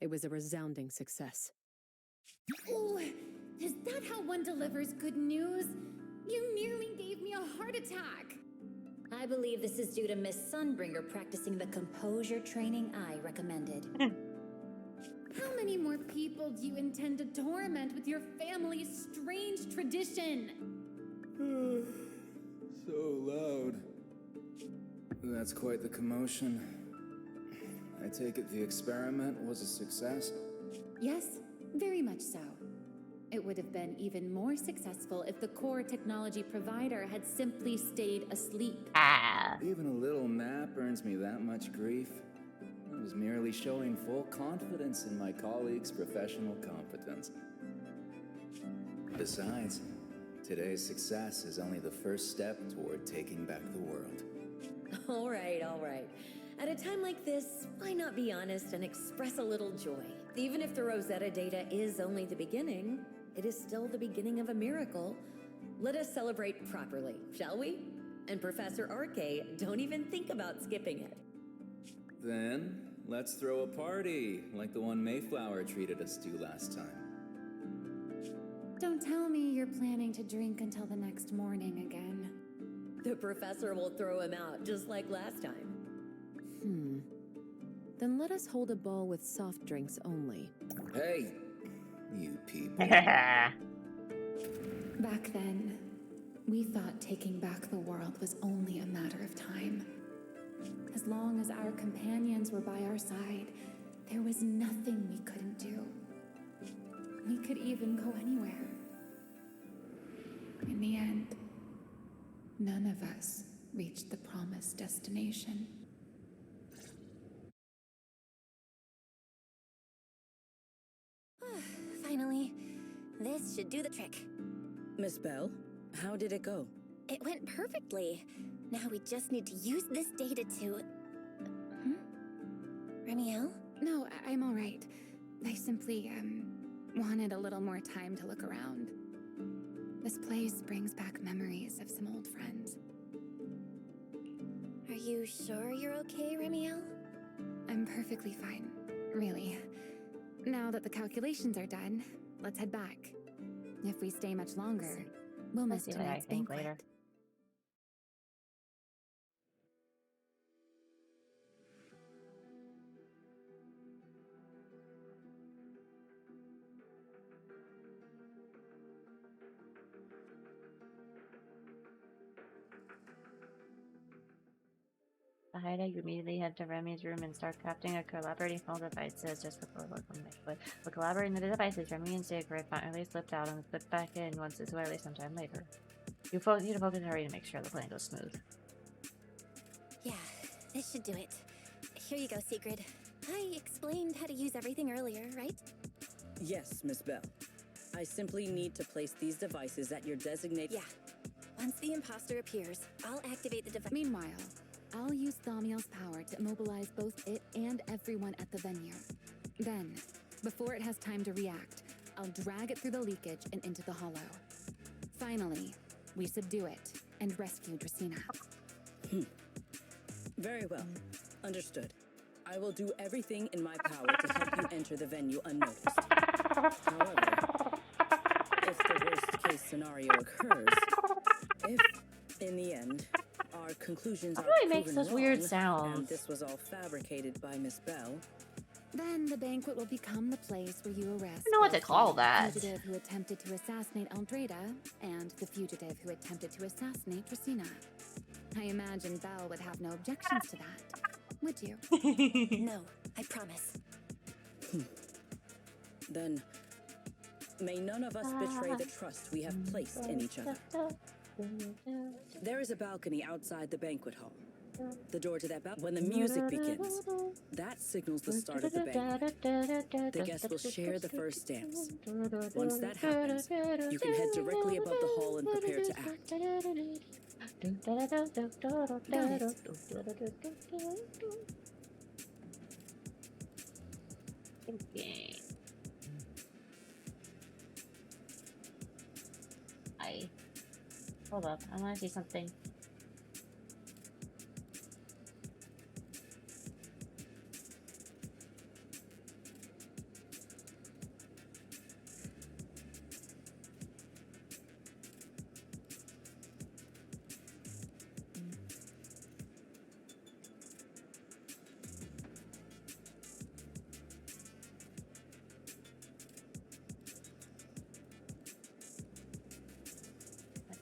It was a resounding success. Oh, is that how one delivers good news? You nearly gave me a heart attack. I believe this is due to Miss Sunbringer practicing the composure training I recommended. How many more people do you intend to torment with your family's strange tradition? So loud. That's quite the commotion. I take it the experiment was a success? Yes, very much so. It would have been even more successful if the core technology provider had simply stayed asleep. Even a little nap earns me that much grief. I was merely showing full confidence in my colleagues' professional competence. Besides, today's success is only the first step toward taking back the world. All right, all right. At a time like this, why not be honest and express a little joy? Even if the Rosetta Data is only the beginning, it is still the beginning of a miracle. Let us celebrate properly, shall we? And Professor RK, don't even think about skipping it. Then, let's throw a party, like the one Mayflower treated us to last time. Don't tell me you're planning to drink until the next morning again. The professor will throw him out, just like last time. Then let us hold a ball with soft drinks only. Hey, you people. Back then, we thought taking back the world was only a matter of time. As long as our companions were by our side, there was nothing we couldn't do. We could even go anywhere. In the end, none of us reached the promised destination. Finally, this should do the trick. Miss Bell, how did it go? It went perfectly. Now we just need to use this data to... Remiel? No, I'm all right. I simply, wanted a little more time to look around. This place brings back memories of some old friends. Are you sure you're okay, Remiel? I'm perfectly fine, really. Now that the calculations are done, let's head back. If we stay much longer, we'll miss tonight's banquet. Later. Haida, you immediately head to Remy's room and start crafting a collaborating phone device. Says just before welcome next. But we're collaborating the devices. Remy and Sigrid finally slipped out and slipped back in once it's early sometime later. You need to focus hurry to make sure the plan goes smooth. Yeah, this should do it. Here you go, Sigrid. I explained how to use everything earlier, right? Yes, Miss Bell. I simply need to place these devices at your designated... Yeah. Once the imposter appears, I'll activate the device. Meanwhile, I'll use Thaumiel's power to immobilize both it and everyone at the venue. Then, before it has time to react, I'll drag it through the leakage and into the hollow. Finally, we subdue it and rescue Dracaena. Very well. Understood. I will do everything in my power to help you enter the venue unnoticed. However, if the worst case scenario occurs, if, in the end, our conclusions are really makes proven those weird wrong, sounds. and this was all fabricated by Miss Bell, Then the banquet will become the place where you arrest I don't know what to call that. the fugitive who attempted to assassinate Aldrada and the fugitive who attempted to assassinate Dracaena. I imagine Belle would have no objections to that, would you? No, I promise. then may none of us betray the trust we have placed in each other. There is a balcony outside the banquet hall. The door to that balcony. When the music begins, that signals the start of the banquet. The guests will share the first dance. Once that happens, you can head directly above the hall and prepare to act. Okay. Hold up, I want to see something.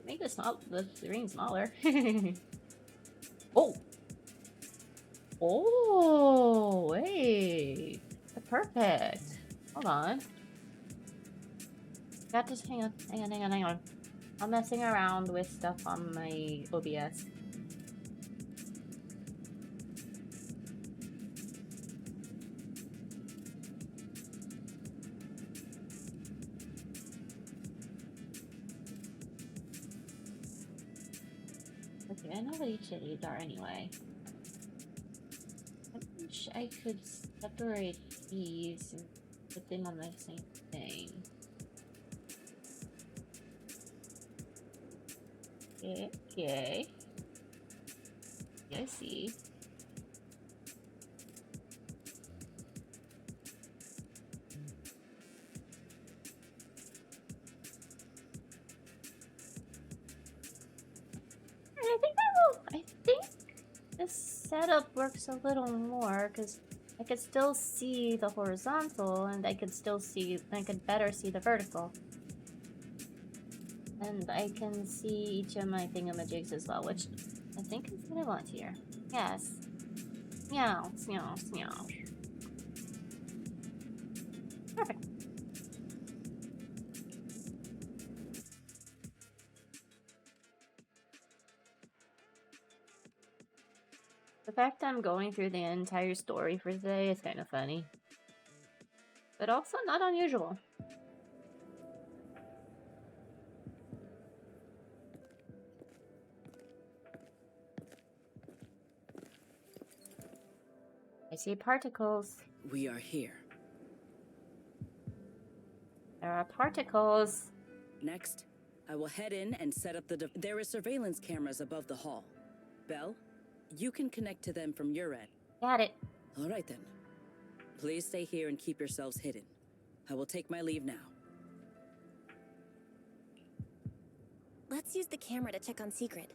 Make the screen smaller. Oh! Oh, wait. Perfect. Hold on. Got this. Hang on. I'm messing around with stuff on my OBS. Okay, I know what each of these are anyway. I wish I could separate these and put them on the same thing. Okay. I see. I think this setup works a little more because I could still see the horizontal and I could better see the vertical. And I can see each of my thingamajigs as well, which I think is what I want here. Yes. Meow, meow, meow. Perfect. The fact I'm going through the entire story for today is kind of funny. But also not unusual. I see particles. We are here. There are particles. Next, I will head in and set up there is surveillance cameras above the hall. Belle, you can connect to them from your end. Got it. All right then. Please stay here and keep yourselves hidden. I will take my leave now. Let's use the camera to check on Secret.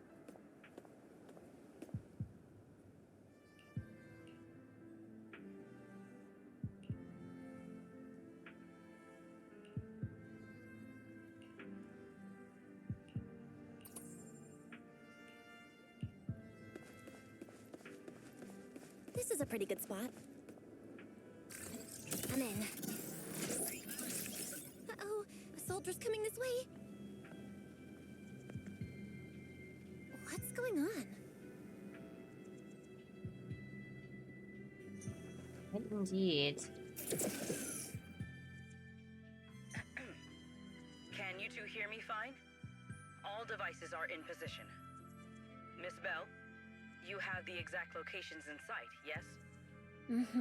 This is a pretty good spot. I'm in. Uh-oh, a soldier's coming this way. What's going on? Indeed. Can you two hear me fine? All devices are in position. Miss Belle, you have the exact locations in sight, yes?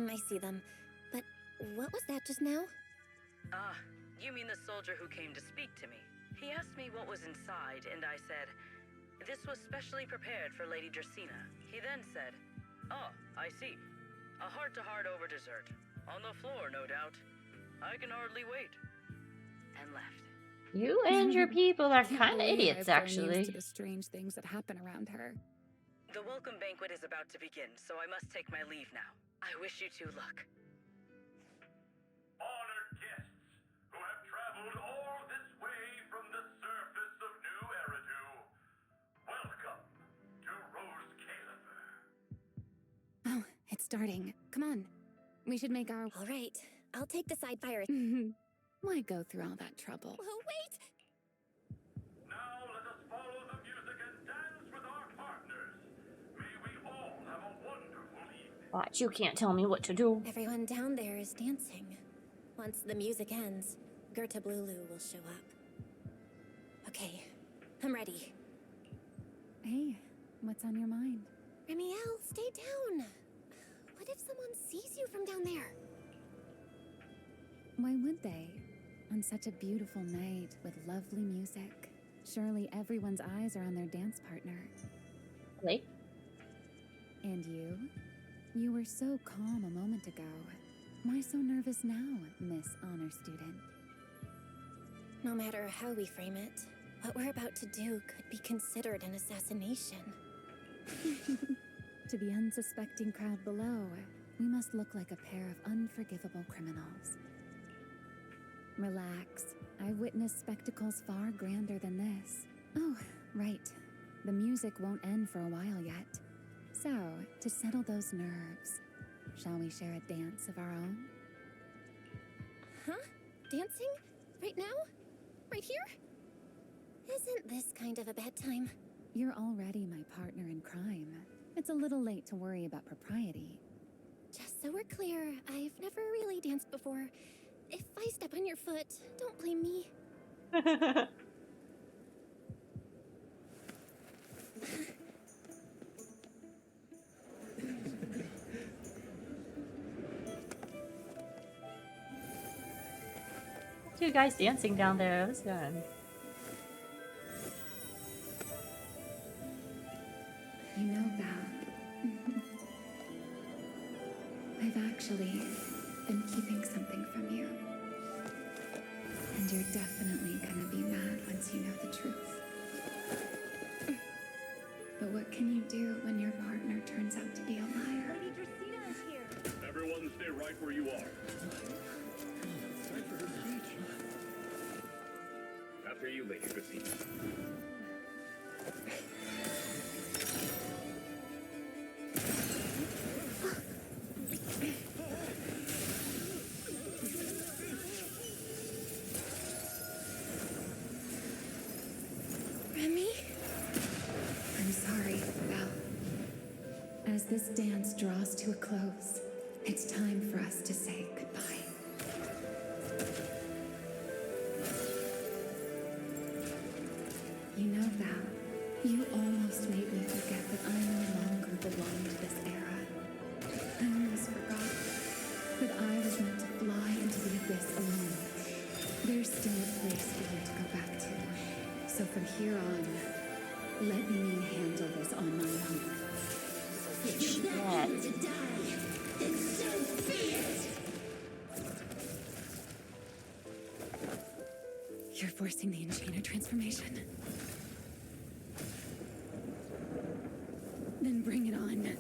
I see them. But what was that just now? Ah, you mean the soldier who came to speak to me. He asked me what was inside, and I said, this was specially prepared for Lady Dracaena. He then said, oh, I see. A heart-to-heart over dessert. On the floor, no doubt. I can hardly wait. And left. You and your people are kind of idiots, I've grown actually. used to the strange things that happen around her. The welcome banquet is about to begin, so I must take my leave now. I wish you two luck. Honored guests who have traveled all this way from the surface of New Eridu, welcome to Rose Caliber. Oh, it's starting. Come on. We should make our... All right, I'll take the side fire. Why go through all that trouble? Oh, wait! Now let us follow the music and dance with our partners. May we all Watch, you can't tell me what to do. Everyone down there is dancing. Once the music ends, Gerta Blulu will show up. Okay, I'm ready. Hey, what's on your mind? Remiel, stay down. What if someone sees you from down there? Why would they? On such a beautiful night with lovely music. Surely everyone's eyes are on their dance partner. Wait. And you? You were so calm a moment ago. Why so nervous now, Miss Honor Student? No matter how we frame it, what we're about to do could be considered an assassination. To the unsuspecting crowd below, we must look like a pair of unforgivable criminals. Relax. I've witnessed spectacles far grander than this. Oh, right. The music won't end for a while yet. So, to settle those nerves, shall we share a dance of our own? Huh? Dancing? Right now? Right here? Isn't this kind of a bad time? You're already my partner in crime. It's a little late to worry about propriety. Just so we're clear, I've never really danced before. If I step on your foot, don't blame me. Two guys dancing down there. What's going on? You know that. I've actually been keeping something from you. And you're definitely gonna be mad once you know the truth. But what can you do when your partner turns out to be a liar? Everyone stay right where you are. After you, Lady Christina. Remy? I'm sorry, Belle. As this dance draws to a close, it's time for us to say goodbye. You know, Val, you almost made me forget that I no longer belong to this era. I almost forgot that I was meant to fly into the abyss alone. There's still a place for you to go back to. So from here on, let me handle this on my own. You're not here to die, and so be it! You're forcing the Enchainer transformation. Then bring it on.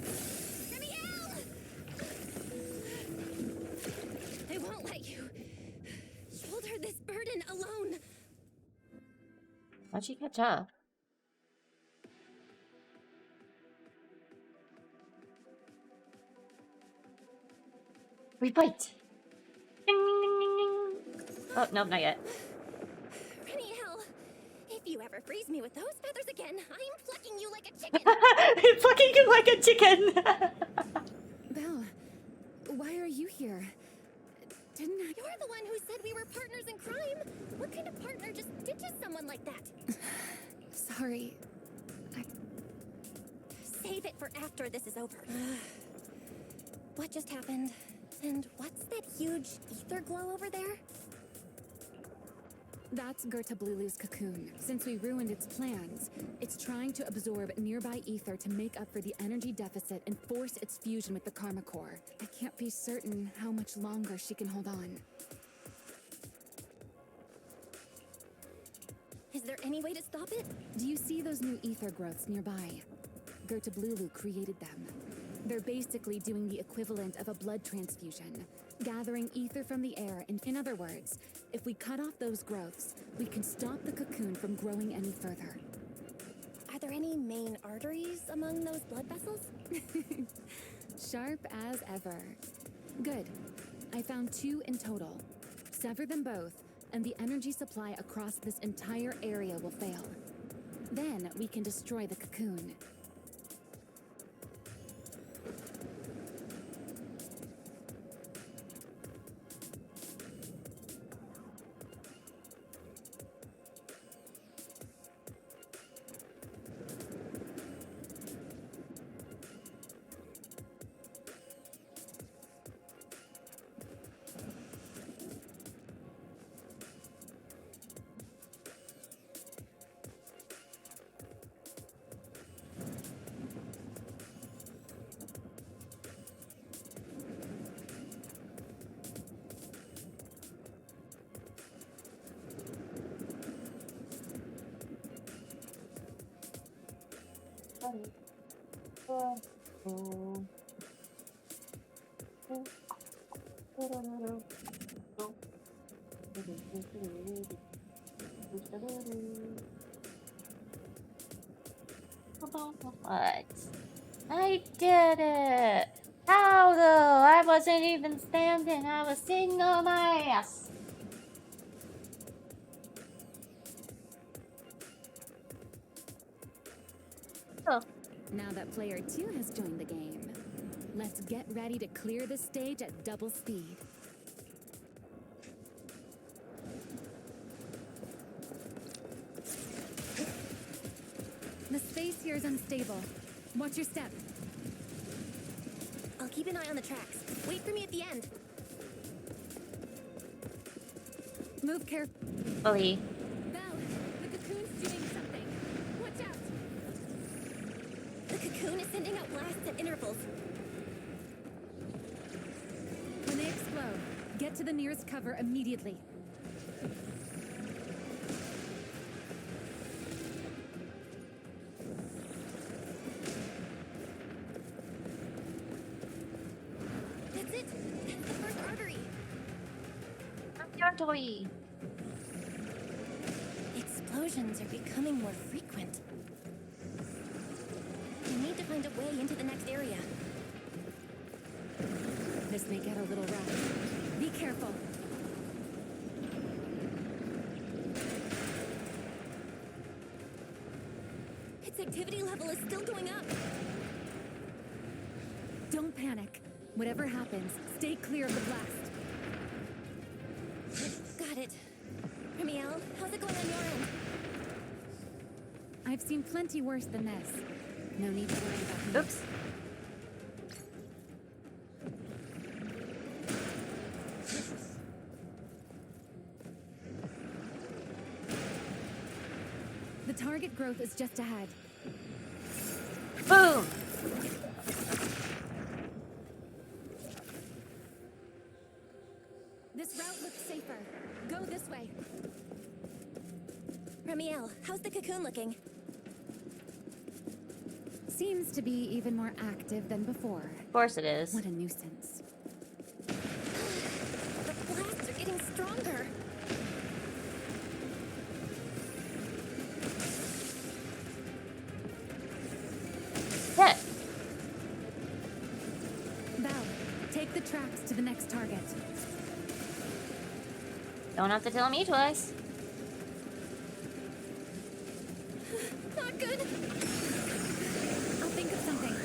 Remiel! I won't let you shoulder this burden alone. How'd she catch up? We bite! Ding, ding, ding, ding, ding. Oh, nope, not yet. Remiel, if you ever freeze me with those feathers again, I'm plucking you like a chicken. Plucking him like a chicken! Belle, why are you here? Didn't I? You're the one who said we were partners in crime. What kind of partner just ditches someone like that? Sorry. Save it for after this is over. What just happened? And what's that huge ether glow over there? That's Gerta Blulu's cocoon. Since we ruined its plans, it's trying to absorb nearby ether to make up for the energy deficit and force its fusion with the Karma Core. I can't be certain how much longer she can hold on. Is there any way to stop it? Do you see those new ether growths nearby? Gerta Blulu created them. They're basically doing the equivalent of a blood transfusion, gathering ether from the air. In other words, if we cut off those growths, we can stop the cocoon from growing any further. Are there any main arteries among those blood vessels? Sharp as ever. Good. I found 2 in total. Sever them both, and the energy supply across this entire area will fail. Then we can destroy the cocoon. What? I did it! How though? I wasn't even standing, I was sitting on my ass. Oh. Now that player 2 has joined the game, let's get ready to clear the stage at double speed. The space here is unstable. Watch your step. I'll keep an eye on the tracks. Wait for me at the end. Move carefully. Fully. Belle, the cocoon's doing something. Watch out! The cocoon is sending out blasts at intervals. When they explode, get to the nearest cover immediately. That's it! That's the first artery! Toy. Explosions are becoming more frequent. We need to find a way into the next area. This may get a little rough. Be careful. Its activity level is still going up. Don't panic. Whatever happens, stay clear of the blast. Got it. Ramiel, how's it going on your end? I've seen plenty worse than this. No need to worry about me. Oops. The target growth is just ahead. Boom! This route looks safer. Go this way. Ramiel, how's the cocoon looking? Seems to be even more active than before. Of course it is. What a nuisance. The blasts are getting stronger. Hit! Belle, take the tracks to the next target. Don't have to tell me twice. Not good. I'll think of something.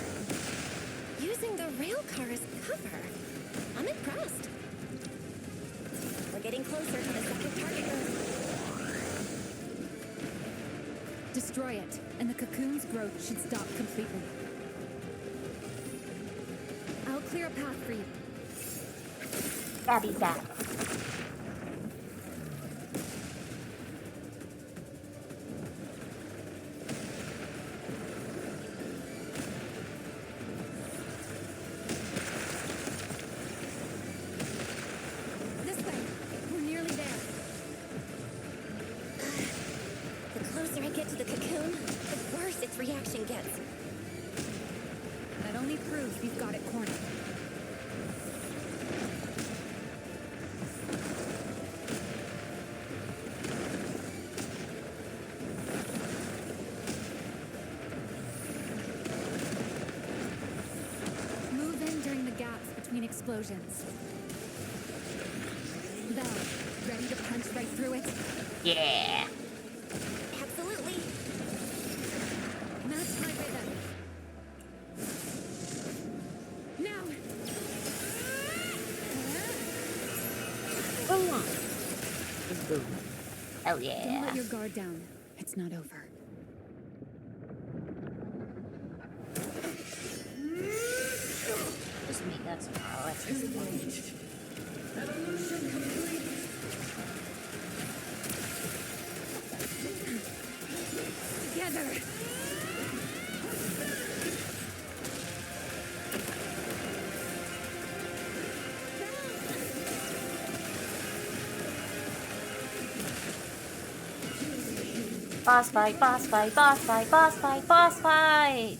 Using the rail car as cover. I'm impressed. We're getting closer to the second target node. Destroy it, and the cocoon's growth should stop completely. I'll clear a path for you. Gabby Zap. This way. We're nearly there. The closer I get to the cocoon, the worse its reaction gets. That only proves we've got it cornered. Move in during the gaps between explosions. Belle, ready to punch right through it? Yeah. Absolutely. Match my rhythm. Now! Boom. Hell Don't yeah. let your guard down. It's not over. Just make that tomorrow. That's just Evolution complete. Together! Boss fight, boss fight, boss fight, boss fight, boss fight!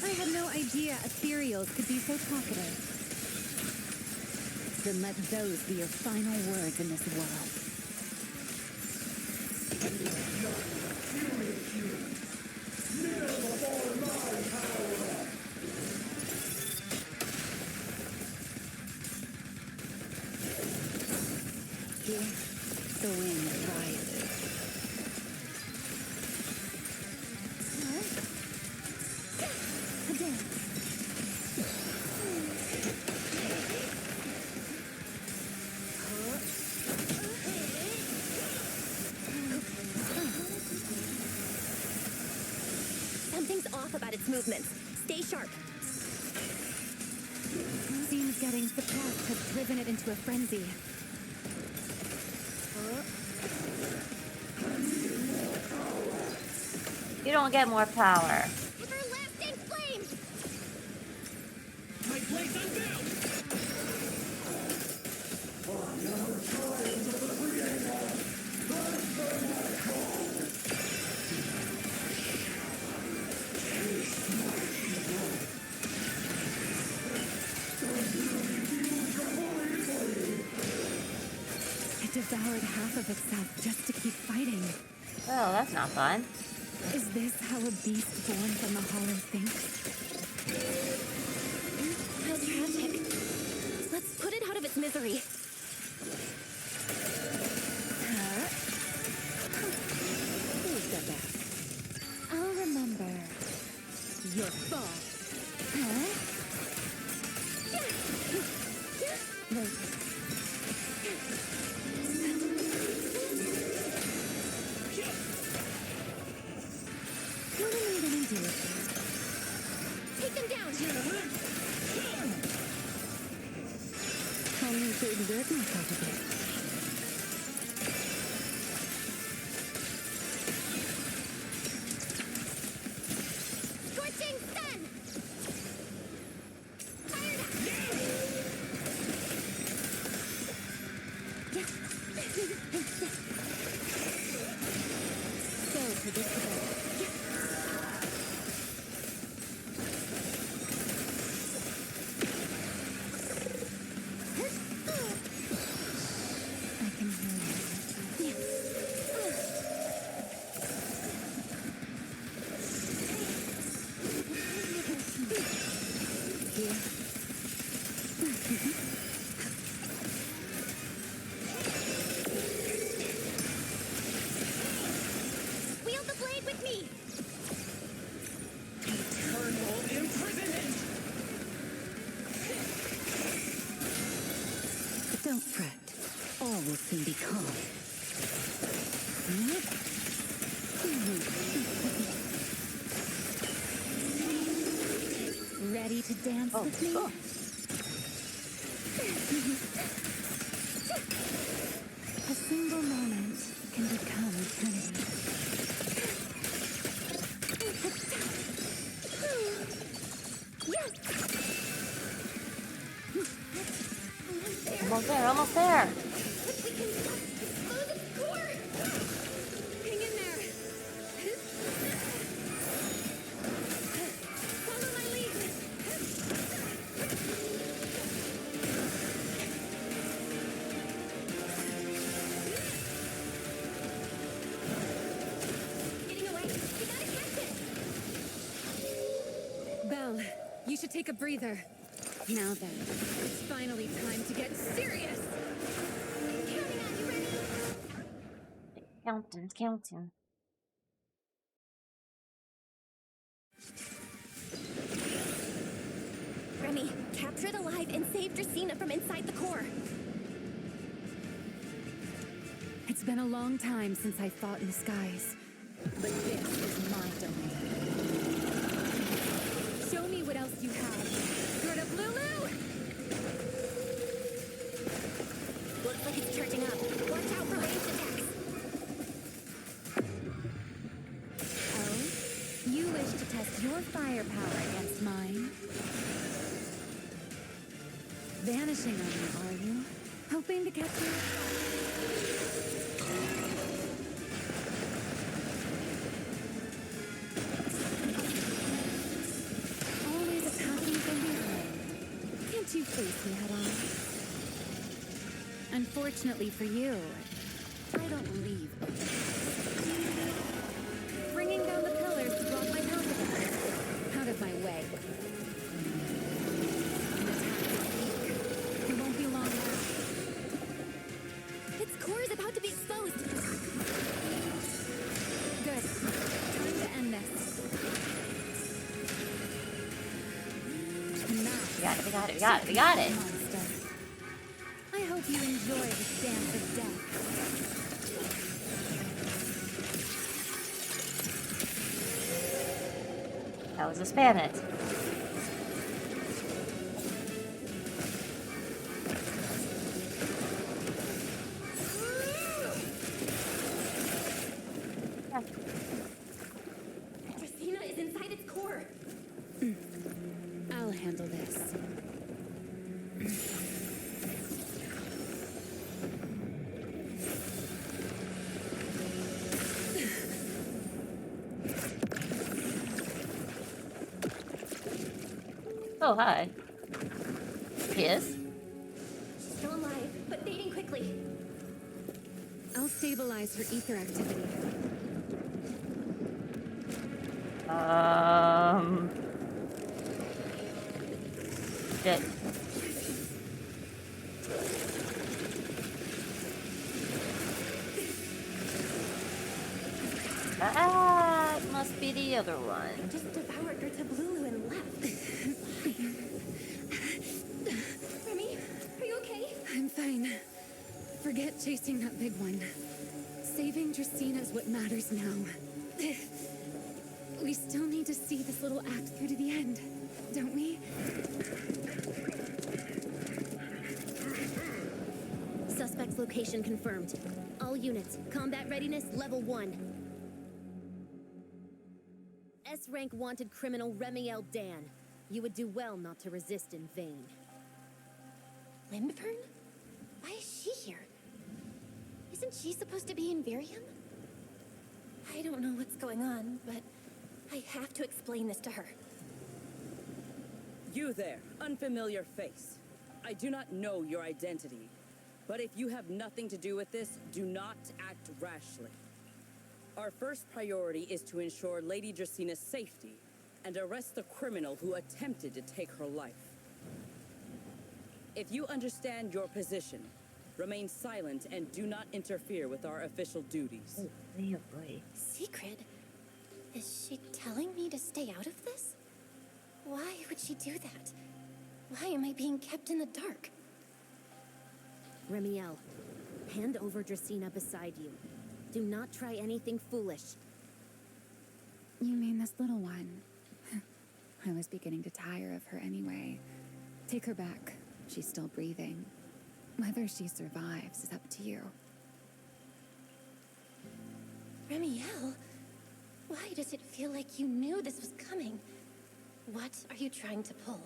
I had no idea ethereals could be so talkative. Then let those be your final words in this world. Here, the wind rises. A dance. Something's off about its movements. Stay sharp. Seems getting suppressed has driven it into a frenzy. You don't get more power. Everlasting flame! My place unbound! It devoured half of itself just to keep fighting. Oh, that's not fun. Is this how a beast born from the hollow thinks? How tragic. Let's put it out of its misery. Who's got back? I'll remember your fall. What am I gonna do with you? Take them down! Only to exert myself a bit. Scorching sun! Fire So predictable. I can hear you. Here. Wield the blade with me! Eternal imprisonment! Don't fret. All will soon be calm. Ready to dance with me? A single moment can become eternity. Almost there, almost there. Hang in there! Follow my lead! Getting away! We gotta catch it! Belle, you should take a breather. Now then, it's finally time to get serious! Counting. Remy, capture it alive and save Dracena from inside the core. It's been a long time since I fought in the skies, but this is my domain. Show me what else you have. Gird up, Lulu! Looks like it's charging up. Watch out for ranged attacks. Oh? You wish to test your firepower against mine? Vanishing on me, are you? Hoping to catch me? Always attacking from behind. Can't you face me head on? Unfortunately for you, I don't leave. Bringing down the pillars to block my path. Out of my way. It won't be long now. Its core is about to be exposed. Good. Time to end this. We got it. Monster. I hope you enjoy this dance of death. That was a spam it. Christina is inside its core. I'll handle this. Oh, hi. He is? She's still alive, but fading quickly. I'll stabilize her ether activity. Shit. Ah, it must be the other one. Just devoured her tablulu and left. Remy, are you okay? I'm fine. Forget chasing that big one. Saving Dracina's what matters now. We still need to see this little act through to the end, don't we? Suspect's location confirmed. All units, combat readiness level 1. S-rank wanted criminal Remiel Dan. You would do well not to resist in vain. Lindburn? Why is she here? Isn't she supposed to be in Virium? I don't know what's going on, but I have to explain this to her. You there, unfamiliar face. I do not know your identity, but if you have nothing to do with this, do not act rashly. Our first priority is to ensure Lady Dracina's safety and arrest the criminal who attempted to take her life. If you understand your position, remain silent and do not interfere with our official duties. Oh, boy. Secret? Is she telling me to stay out of this? Why would she do that? Why am I being kept in the dark? Remiel, hand over Dracina beside you. Do not try anything foolish. You mean this little one? I was beginning to tire of her anyway. Take her back. She's still breathing. Whether she survives is up to you. Remiel, why does it feel like you knew this was coming? What are you trying to pull?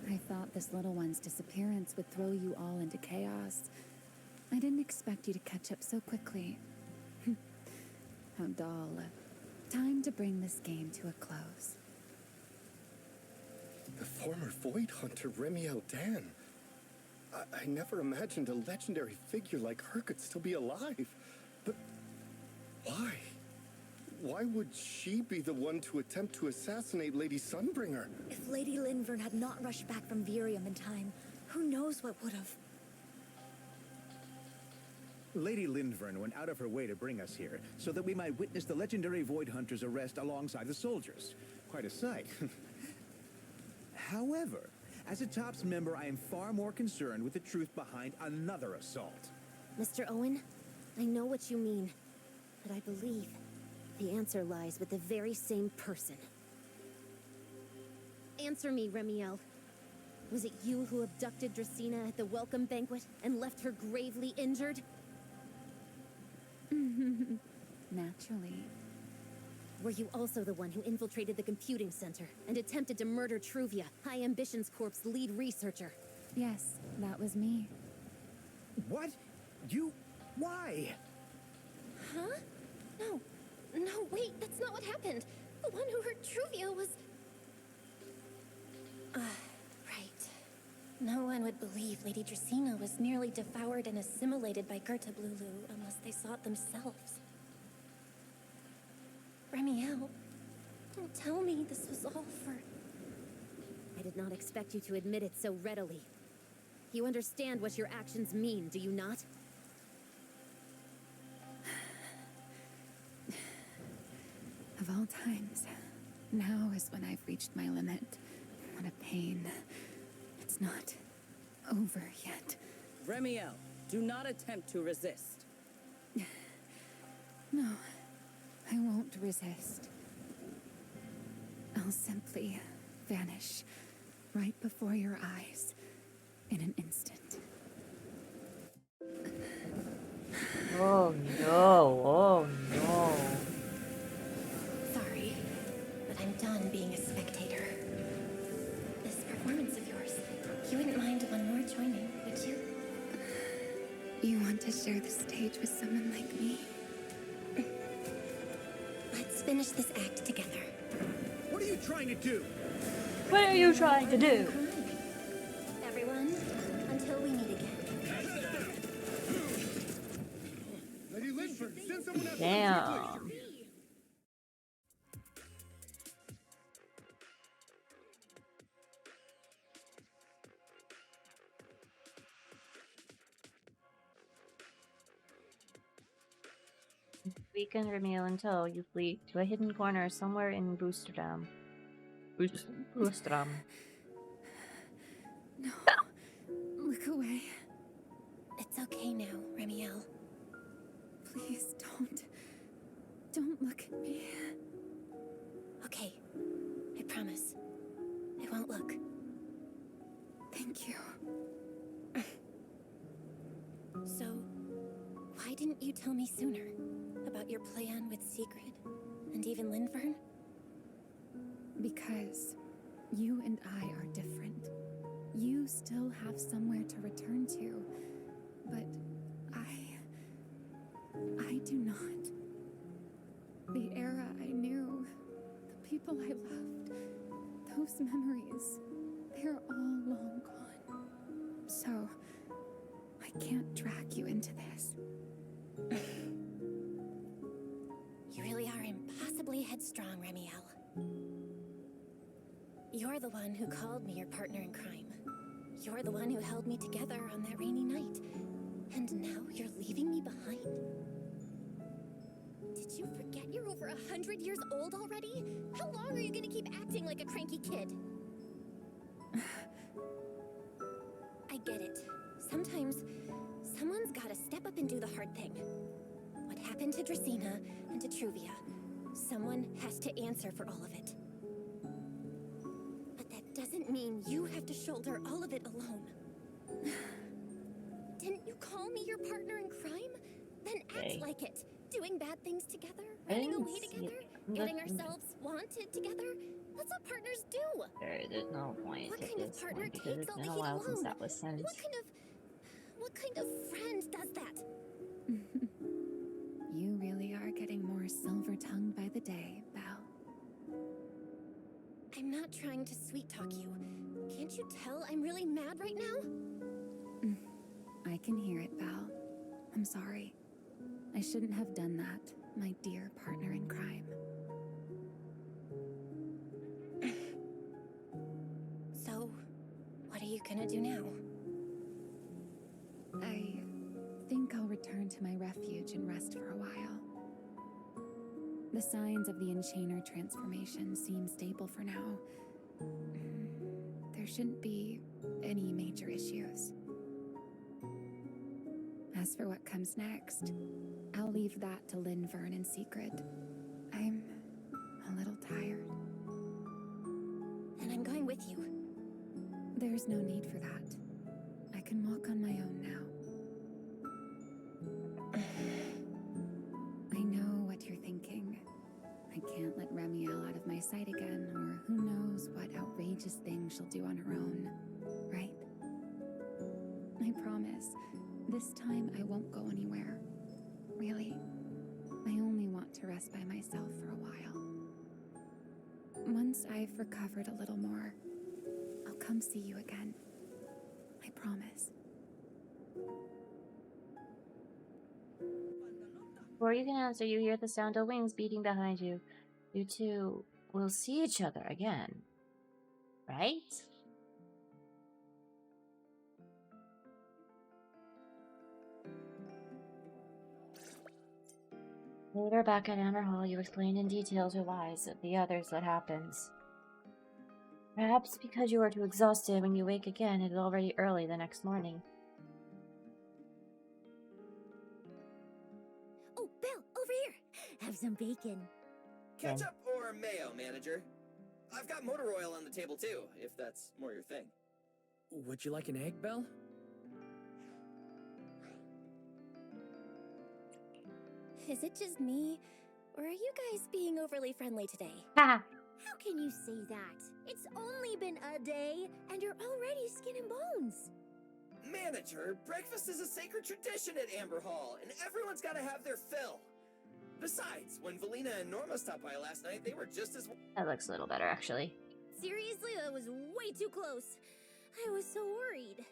I thought this little one's disappearance would throw you all into chaos. I didn't expect you to catch up so quickly. How dull. Time to bring this game to a close. The former Void Hunter Remiel Dan. I never imagined a legendary figure like her could still be alive. But why? Why would she be the one to attempt to assassinate Lady Sunbringer? If Lady Lindvern had not rushed back from Virium in time, who knows what would have. Lady Lindvern went out of her way to bring us here, so that we might witness the legendary Void Hunter's arrest alongside the soldiers. Quite a sight. However, as a TOPS member, I am far more concerned with the truth behind another assault. Mr. Owen, I know what you mean, but I believe the answer lies with the very same person. Answer me, Remiel. Was it you who abducted Dracena at the welcome banquet and left her gravely injured? Naturally. Were you also the one who infiltrated the computing center and attempted to murder Truvia, High Ambitions Corp's lead researcher? Yes, that was me. What? You... why? Huh? No, wait, that's not what happened. The one who hurt Truvia was... right. No one would believe Lady Dracena was nearly devoured and assimilated by Gerta Blulu unless they saw it themselves. Remiel, don't tell me this was all for... I did not expect you to admit it so readily. You understand what your actions mean, do you not? Of all times, now is when I've reached my limit. What a pain. It's not over yet. Remiel, do not attempt to resist. No, I won't resist. I'll simply vanish right before your eyes in an instant. Oh no, oh no. Sorry, but I'm done being a spectator. This performance of yours, you wouldn't mind one more joining, would you? You want to share the stage with someone like me? Let's finish this act together. What are you trying to do? What are you trying to do? Everyone, until we meet again. Lady Linford, send someone out. Damn. Weaken Remiel until you flee to a hidden corner somewhere in Boosterdam. Boosterdam. No. Look away. It's okay now, Remiel. Please don't. Don't look at me. Okay. I promise. I won't look. Thank you. So, why didn't you tell me sooner about your plan with Sigrid and even Linfern? Because you and I are different. You still have somewhere to return to, but I do not. The era I knew, the people I loved, those memories, they're all long gone. So, I can't drag you into this. You really are impossibly headstrong, Remiel. You're the one who called me your partner in crime. You're the one who held me together on that rainy night. And now you're leaving me behind? Did you forget you're over 100 years old already? How long are you gonna keep acting like a cranky kid? I get it. Sometimes, someone's gotta step up and do the hard thing. What happened to Dracena and to Truvia? Someone has to answer for all of it. But that doesn't mean you have to shoulder all of it alone. Didn't you call me your partner in crime? Then act like it. Doing bad things together, running away together, getting ourselves wanted together. That's what partners do. There's no point What at kind of this partner point because takes it's all been the a heat while since alone? that was sent. What kind of friend does that? You really are getting more silver-tongued by the day, Belle. I'm not trying to sweet-talk you. Can't you tell I'm really mad right now? I can hear it, Val. I'm sorry. I shouldn't have done that, my dear partner in crime. So, what are you gonna do now? I think I'll return to my refuge and rest for a while. The signs of the Enchainer transformation seem stable for now. There shouldn't be any major issues. As for what comes next, I'll leave that to Linfern and Sigrid. I'm a little tired. And I'm going with you. There's There's no need for that. I can walk on my own now. I know what you're thinking. I can't let Remiel out of my sight again, or who knows what outrageous thing she'll do on her own, right? I promise, this time I won't go anywhere. Really, I only want to rest by myself for a while. Once I've recovered a little more, I'll come see you again. I promise. Before you can answer, you hear the sound of wings beating behind you. You two will see each other again, right? Later, back at Amber Hall, you explain in detail to Wise and the others what happens. Perhaps because you are too exhausted when you wake again, it is already early the next morning. Oh, Belle, over here! Have some bacon. Ketchup or mayo, manager? I've got motor oil on the table too, if that's more your thing. Would you like an egg, Belle? Is it just me? Or are you guys being overly friendly today? Haha. How can you say that? It's only been a day, and you're already skin and bones. Manager, breakfast is a sacred tradition at Amber Hall, and everyone's gotta have their fill. Besides, when Valina and Norma stopped by last night, they were just as... That looks a little better, actually. Seriously, that was way too close. I was so worried.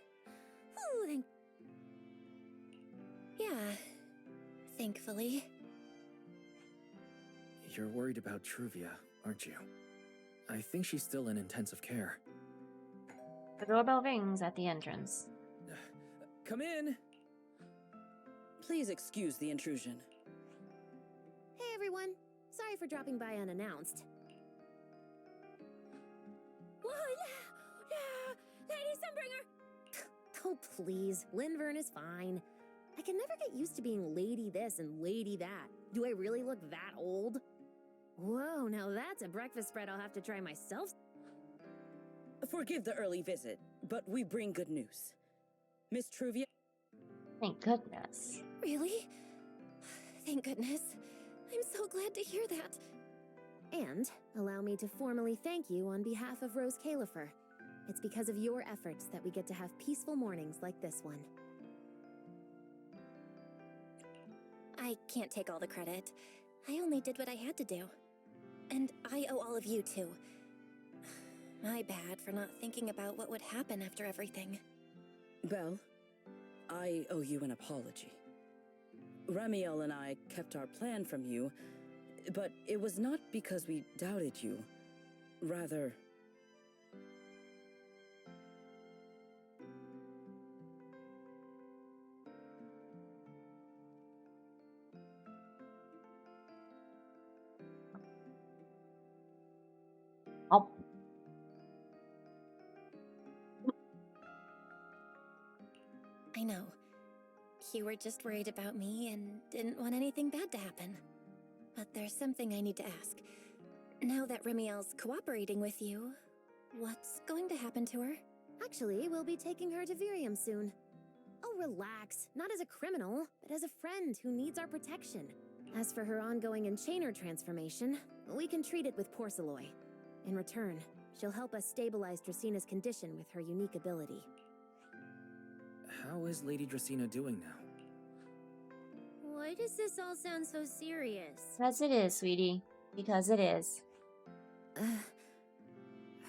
Ooh, thank... Yeah, thankfully. You're worried about Truvia, aren't you? I think she's still in intensive care. The doorbell rings at the entrance. Come in! Please excuse the intrusion. Hey everyone, sorry for dropping by unannounced. Whoa, Lady Sunbringer! Oh please, Linvern is fine. I can never get used to being lady this and lady that. Do I really look that old? Whoa, now that's a breakfast spread I'll have to try myself. Forgive the early visit, but we bring good news. Miss Truvia... Thank goodness. Really? Thank goodness. I'm so glad to hear that. And allow me to formally thank you on behalf of Rose Califer. It's because of your efforts that we get to have peaceful mornings like this one. I can't take all the credit. I only did what I had to do. And I owe all of you too. My bad for not thinking about what would happen after everything. Belle, I owe you an apology. Remiel and I kept our plan from you, but it was not because we doubted you. Rather... Oh. I know. You were just worried about me and didn't want anything bad to happen. But there's something I need to ask. Now that Remiel's cooperating with you, what's going to happen to her? Actually, we'll be taking her to Virium soon. Oh, relax. Not as a criminal, but as a friend who needs our protection. As for her ongoing enchainer transformation, we can treat it with Porceloy. In return, she'll help us stabilize Dracina's condition with her unique ability. How is Lady Dracina doing now? Why does this all sound so serious? Because it is, sweetie. Because it is.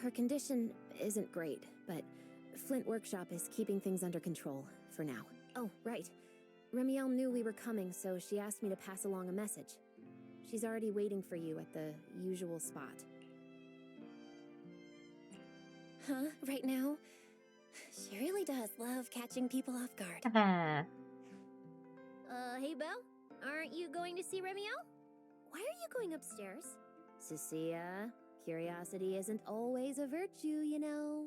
Her condition isn't great, but Flint Workshop is keeping things under control, for now. Oh, right. Remiel knew we were coming, so she asked me to pass along a message. She's already waiting for you at the usual spot. Huh? Right now? She really does love catching people off guard. Hey Belle? Aren't you going to see Remiel? Why are you going upstairs? Cecilia, curiosity isn't always a virtue, you know.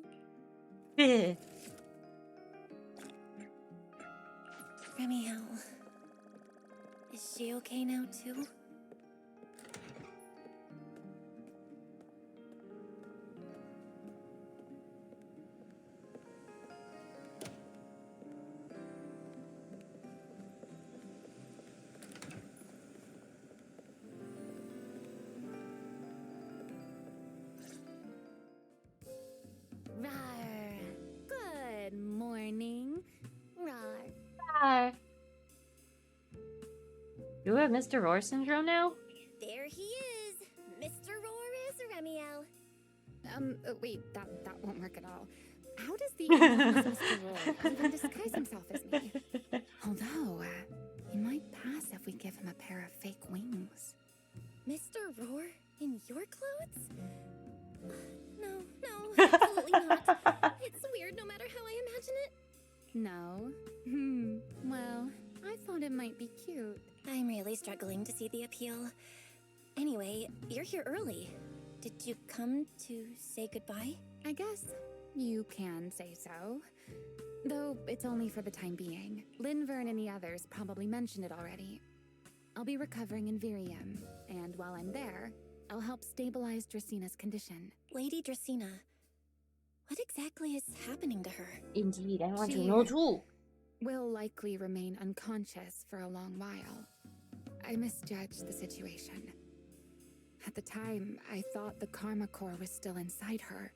Remiel. Is she okay now, too? Rawr. Good morning. Rawr. Hi. Do we have Mr. Roar syndrome now? There he is, Mr. Roar Remiel. Wait, that won't work at all. How does the infamous Mr. Roar even disguise himself as me? Although, he might pass if we give him a pair of fake wings. Mr. Roar in your clothes? No, absolutely not. It's weird no matter how I imagine it. No? Well, I thought it might be cute. I'm really struggling to see the appeal. Anyway, you're here early. Did you come to say goodbye? I guess you can say so. Though it's only for the time being. Linvern and the others probably mentioned it already. I'll be recovering in Virium, and while I'm there, I'll help stabilize Dracina's condition. Lady Dracina, what exactly is happening to her? Indeed, I want to She know too. will likely remain unconscious for a long while. I misjudged the situation. At the time, I thought the Karma Core was still inside her.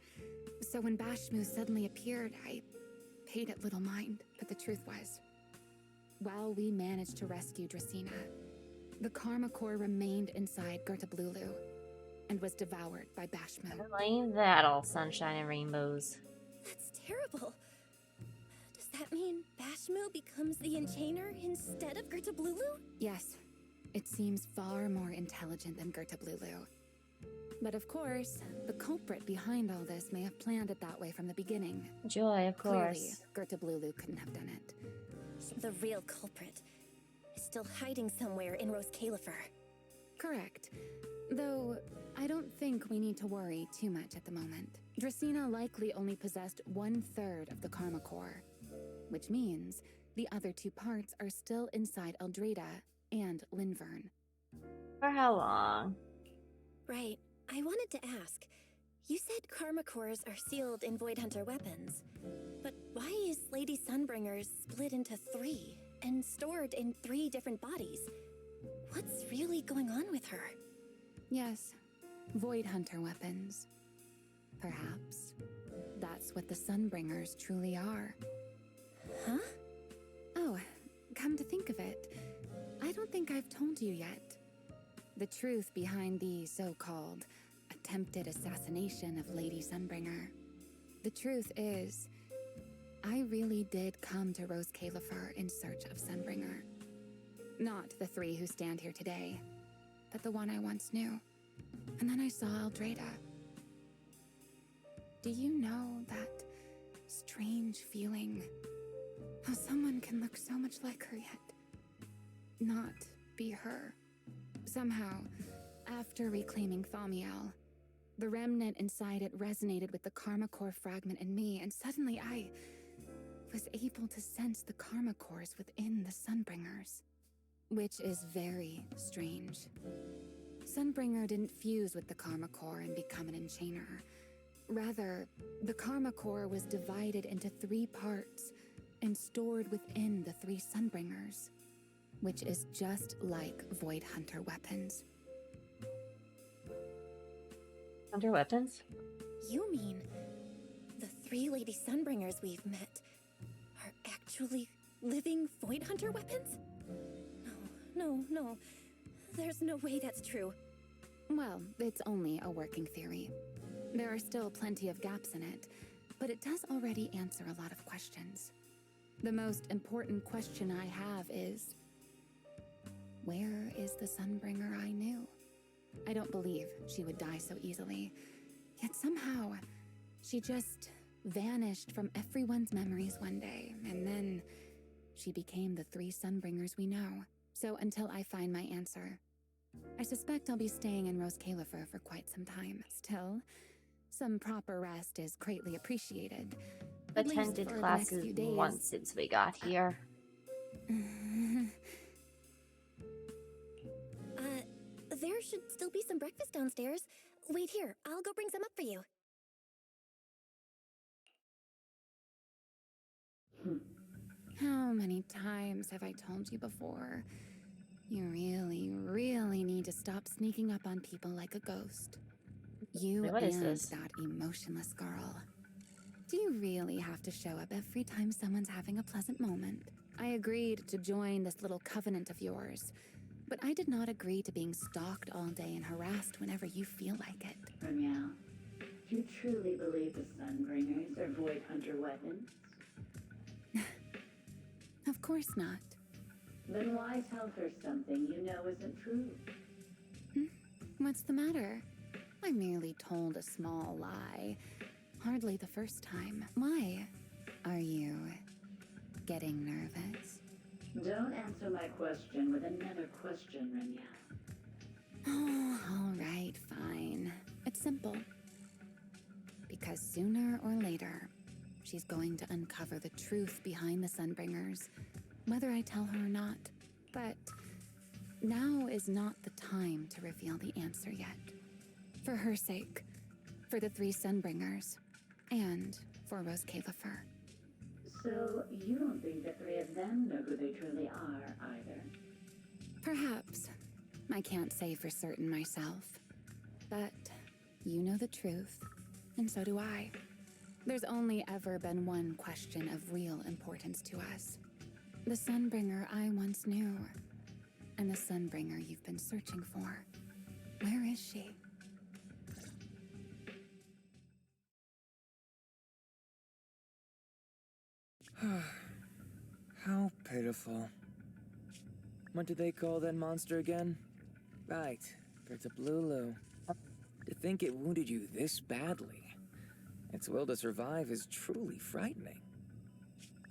So when Bashmu suddenly appeared, I paid it little mind. But the truth was, while we managed to rescue Dracina, the Karma Core remained inside Gertablulu and was devoured by Bashmu. Ain't that all sunshine and rainbows? That's terrible. Does that mean Bashmu becomes the Enchainer instead of Gertablulu? Yes, it seems far more intelligent than Gertablulu. But of course, the culprit behind all this may have planned it that way from the beginning. Joy, of course. Clearly, Gertablulu couldn't have done it. The real culprit is still hiding somewhere in Rose Califer. Correct. Though, I don't think we need to worry too much at the moment. Dracina likely only possessed 1/3 of the Karma Core, which means the other 2 parts are still inside Eldrada and Linvern. For how long? Right. I wanted to ask. You said Karma Cores are sealed in Void Hunter weapons. But why is Lady Sunbringer's split into 3 and stored in 3 different bodies? What's really going on with her? Yes, Void Hunter weapons. Perhaps that's what the Sunbringers truly are. Huh? Oh, come to think of it, I don't think I've told you yet. The truth behind the so-called attempted assassination of Lady Sunbringer. The truth is, I really did come to Rose Califer in search of Sunbringer. Not the 3 who stand here today, but the one I once knew. And then I saw Eldrada. Do you know that strange feeling? How someone can look so much like her yet not be her. Somehow, after reclaiming Thaumiel, the remnant inside it resonated with the Karma Core fragment in me, and suddenly I was able to sense the Karma Cores within the Sunbringers. Which is very strange. Sunbringer didn't fuse with the Karma Core and become an Enchainer. Rather, the Karma Core was divided into 3 parts and stored within the 3 Sunbringers, which is just like Void Hunter weapons. Hunter weapons? You mean the 3 Lady Sunbringers we've met are actually living Void Hunter weapons? No. There's no way that's true. Well, it's only a working theory. There are still plenty of gaps in it, but it does already answer a lot of questions. The most important question I have is, where is the Sunbringer I knew? I don't believe she would die so easily. Yet somehow, she just vanished from everyone's memories one day, and then she became the 3 Sunbringers we know. So until I find my answer, I suspect I'll be staying in Rose Califer for quite some time. Still, some proper rest is greatly appreciated. At least Attended for the next classes few days. once since we got here. There should still be some breakfast downstairs. Wait here, I'll go bring some up for you. How many times have I told you before? You really, really need to stop sneaking up on people like a ghost. You Wait, what is and this? that emotionless girl. Do you really have to show up every time someone's having a pleasant moment? I agreed to join this little covenant of yours, but I did not agree to being stalked all day and harassed whenever you feel like it. Vnyan, do you truly believe the Sunbringers are Void Hunter weapons? Of course not. Then why tell her something you know isn't true? What's the matter? I merely told a small lie. Hardly the first time. Why? Are you getting nervous? Don't answer my question with another question, Vnyan. Oh, all right, fine. It's simple. Because sooner or later, she's going to uncover the truth behind the Sunbringers, whether I tell her or not. But now is not the time to reveal the answer yet. For her sake, for the 3 Sunbringers, and for Rose Kalifer. So you don't think the 3 of them know who they truly are, either? Perhaps. I can't say for certain myself. But you know the truth, and so do I. There's only ever been one question of real importance to us. The Sunbringer I once knew, and the Sunbringer you've been searching for. Where is she? How pitiful. What do they call that monster again? Right, Krita. To think it wounded you this badly. Its will to survive is truly frightening.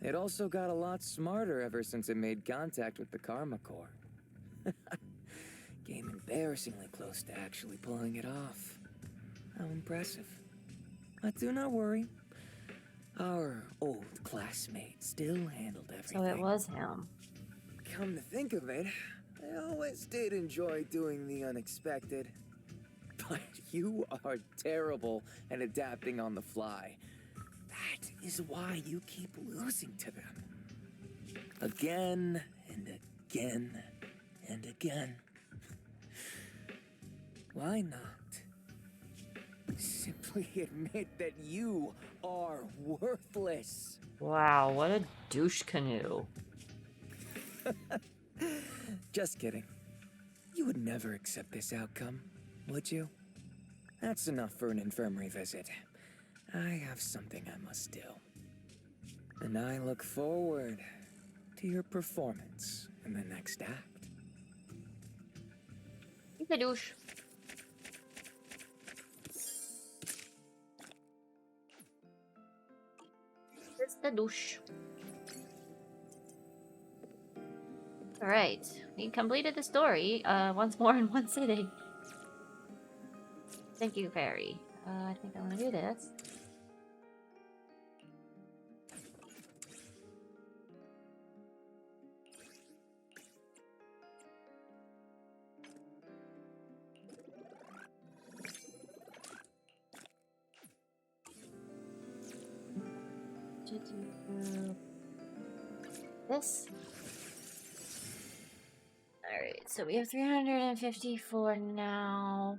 It also got a lot smarter ever since it made contact with the Karma Core. Came embarrassingly close to actually pulling it off. How impressive. But do not worry. Our old classmate still handled everything. So it was him. Come to think of it, I always did enjoy doing the unexpected. But you are terrible at adapting on the fly. That is why you keep losing to them. Again and again and again. Why not? Simply admit that you are worthless. Wow, what a douche canoe. Just kidding. You would never accept this outcome, would you? That's enough for an infirmary visit. I have something I must do. And I look forward to your performance in the next act. He's a douche. It's the douche. Alright, we completed the story once more in one sitting. Thank you, Fairy. I think I want to do this. This. Alright, so we have 354 now.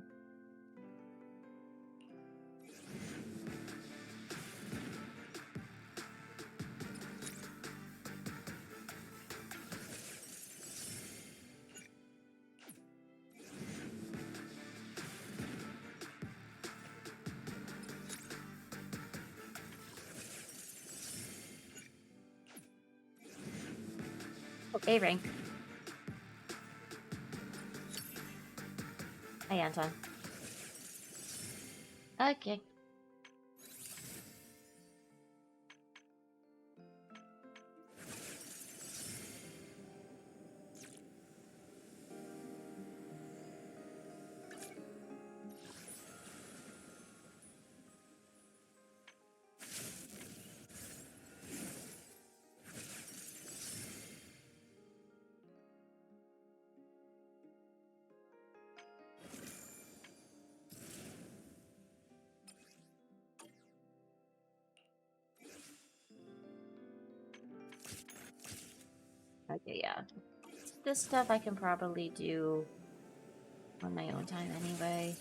Okay, rank. Hi, Anton. Okay. Okay, yeah. This stuff I can probably do on my own time anyway.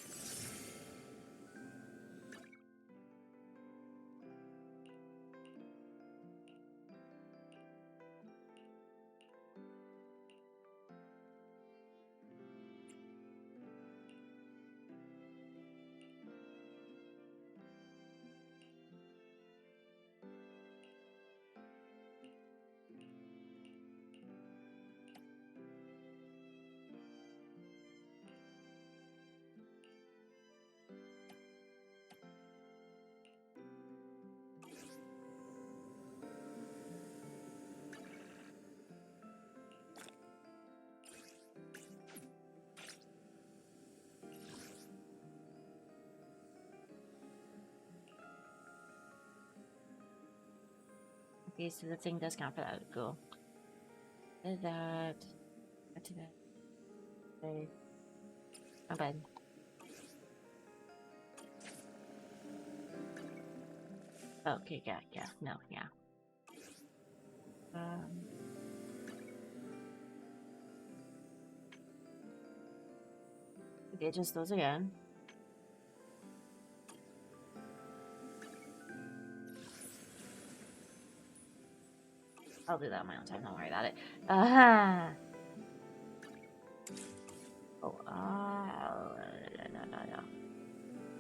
Okay, so the thing does count for that. Cool. Did that. Got to that. Okay. Oh, bad. Okay, yeah, no, yeah. Okay, just those again. I'll do that on my own time, don't worry about it. Oh, no.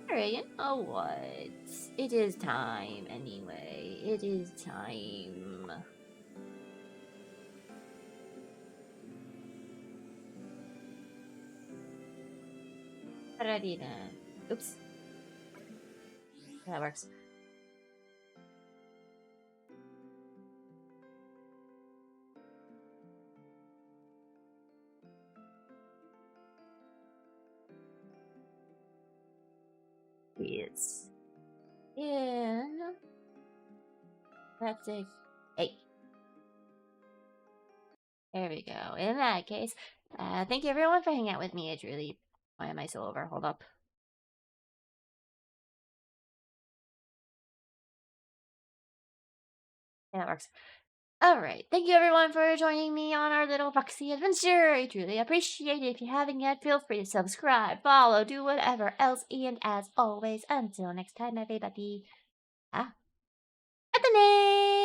Alright, you know what? It is time anyway. It is time. Alrighty then. Oops. That works. It's in. That's it. Hey. There we go. In that case, thank you everyone for hanging out with me. It's really. Why am I so over? Hold up. Yeah, that works. Alright, thank you everyone for joining me on our little Foxy adventure. I truly appreciate it. If you haven't yet, feel free to subscribe, follow, do whatever else. And as always, until next time, everybody. At the name!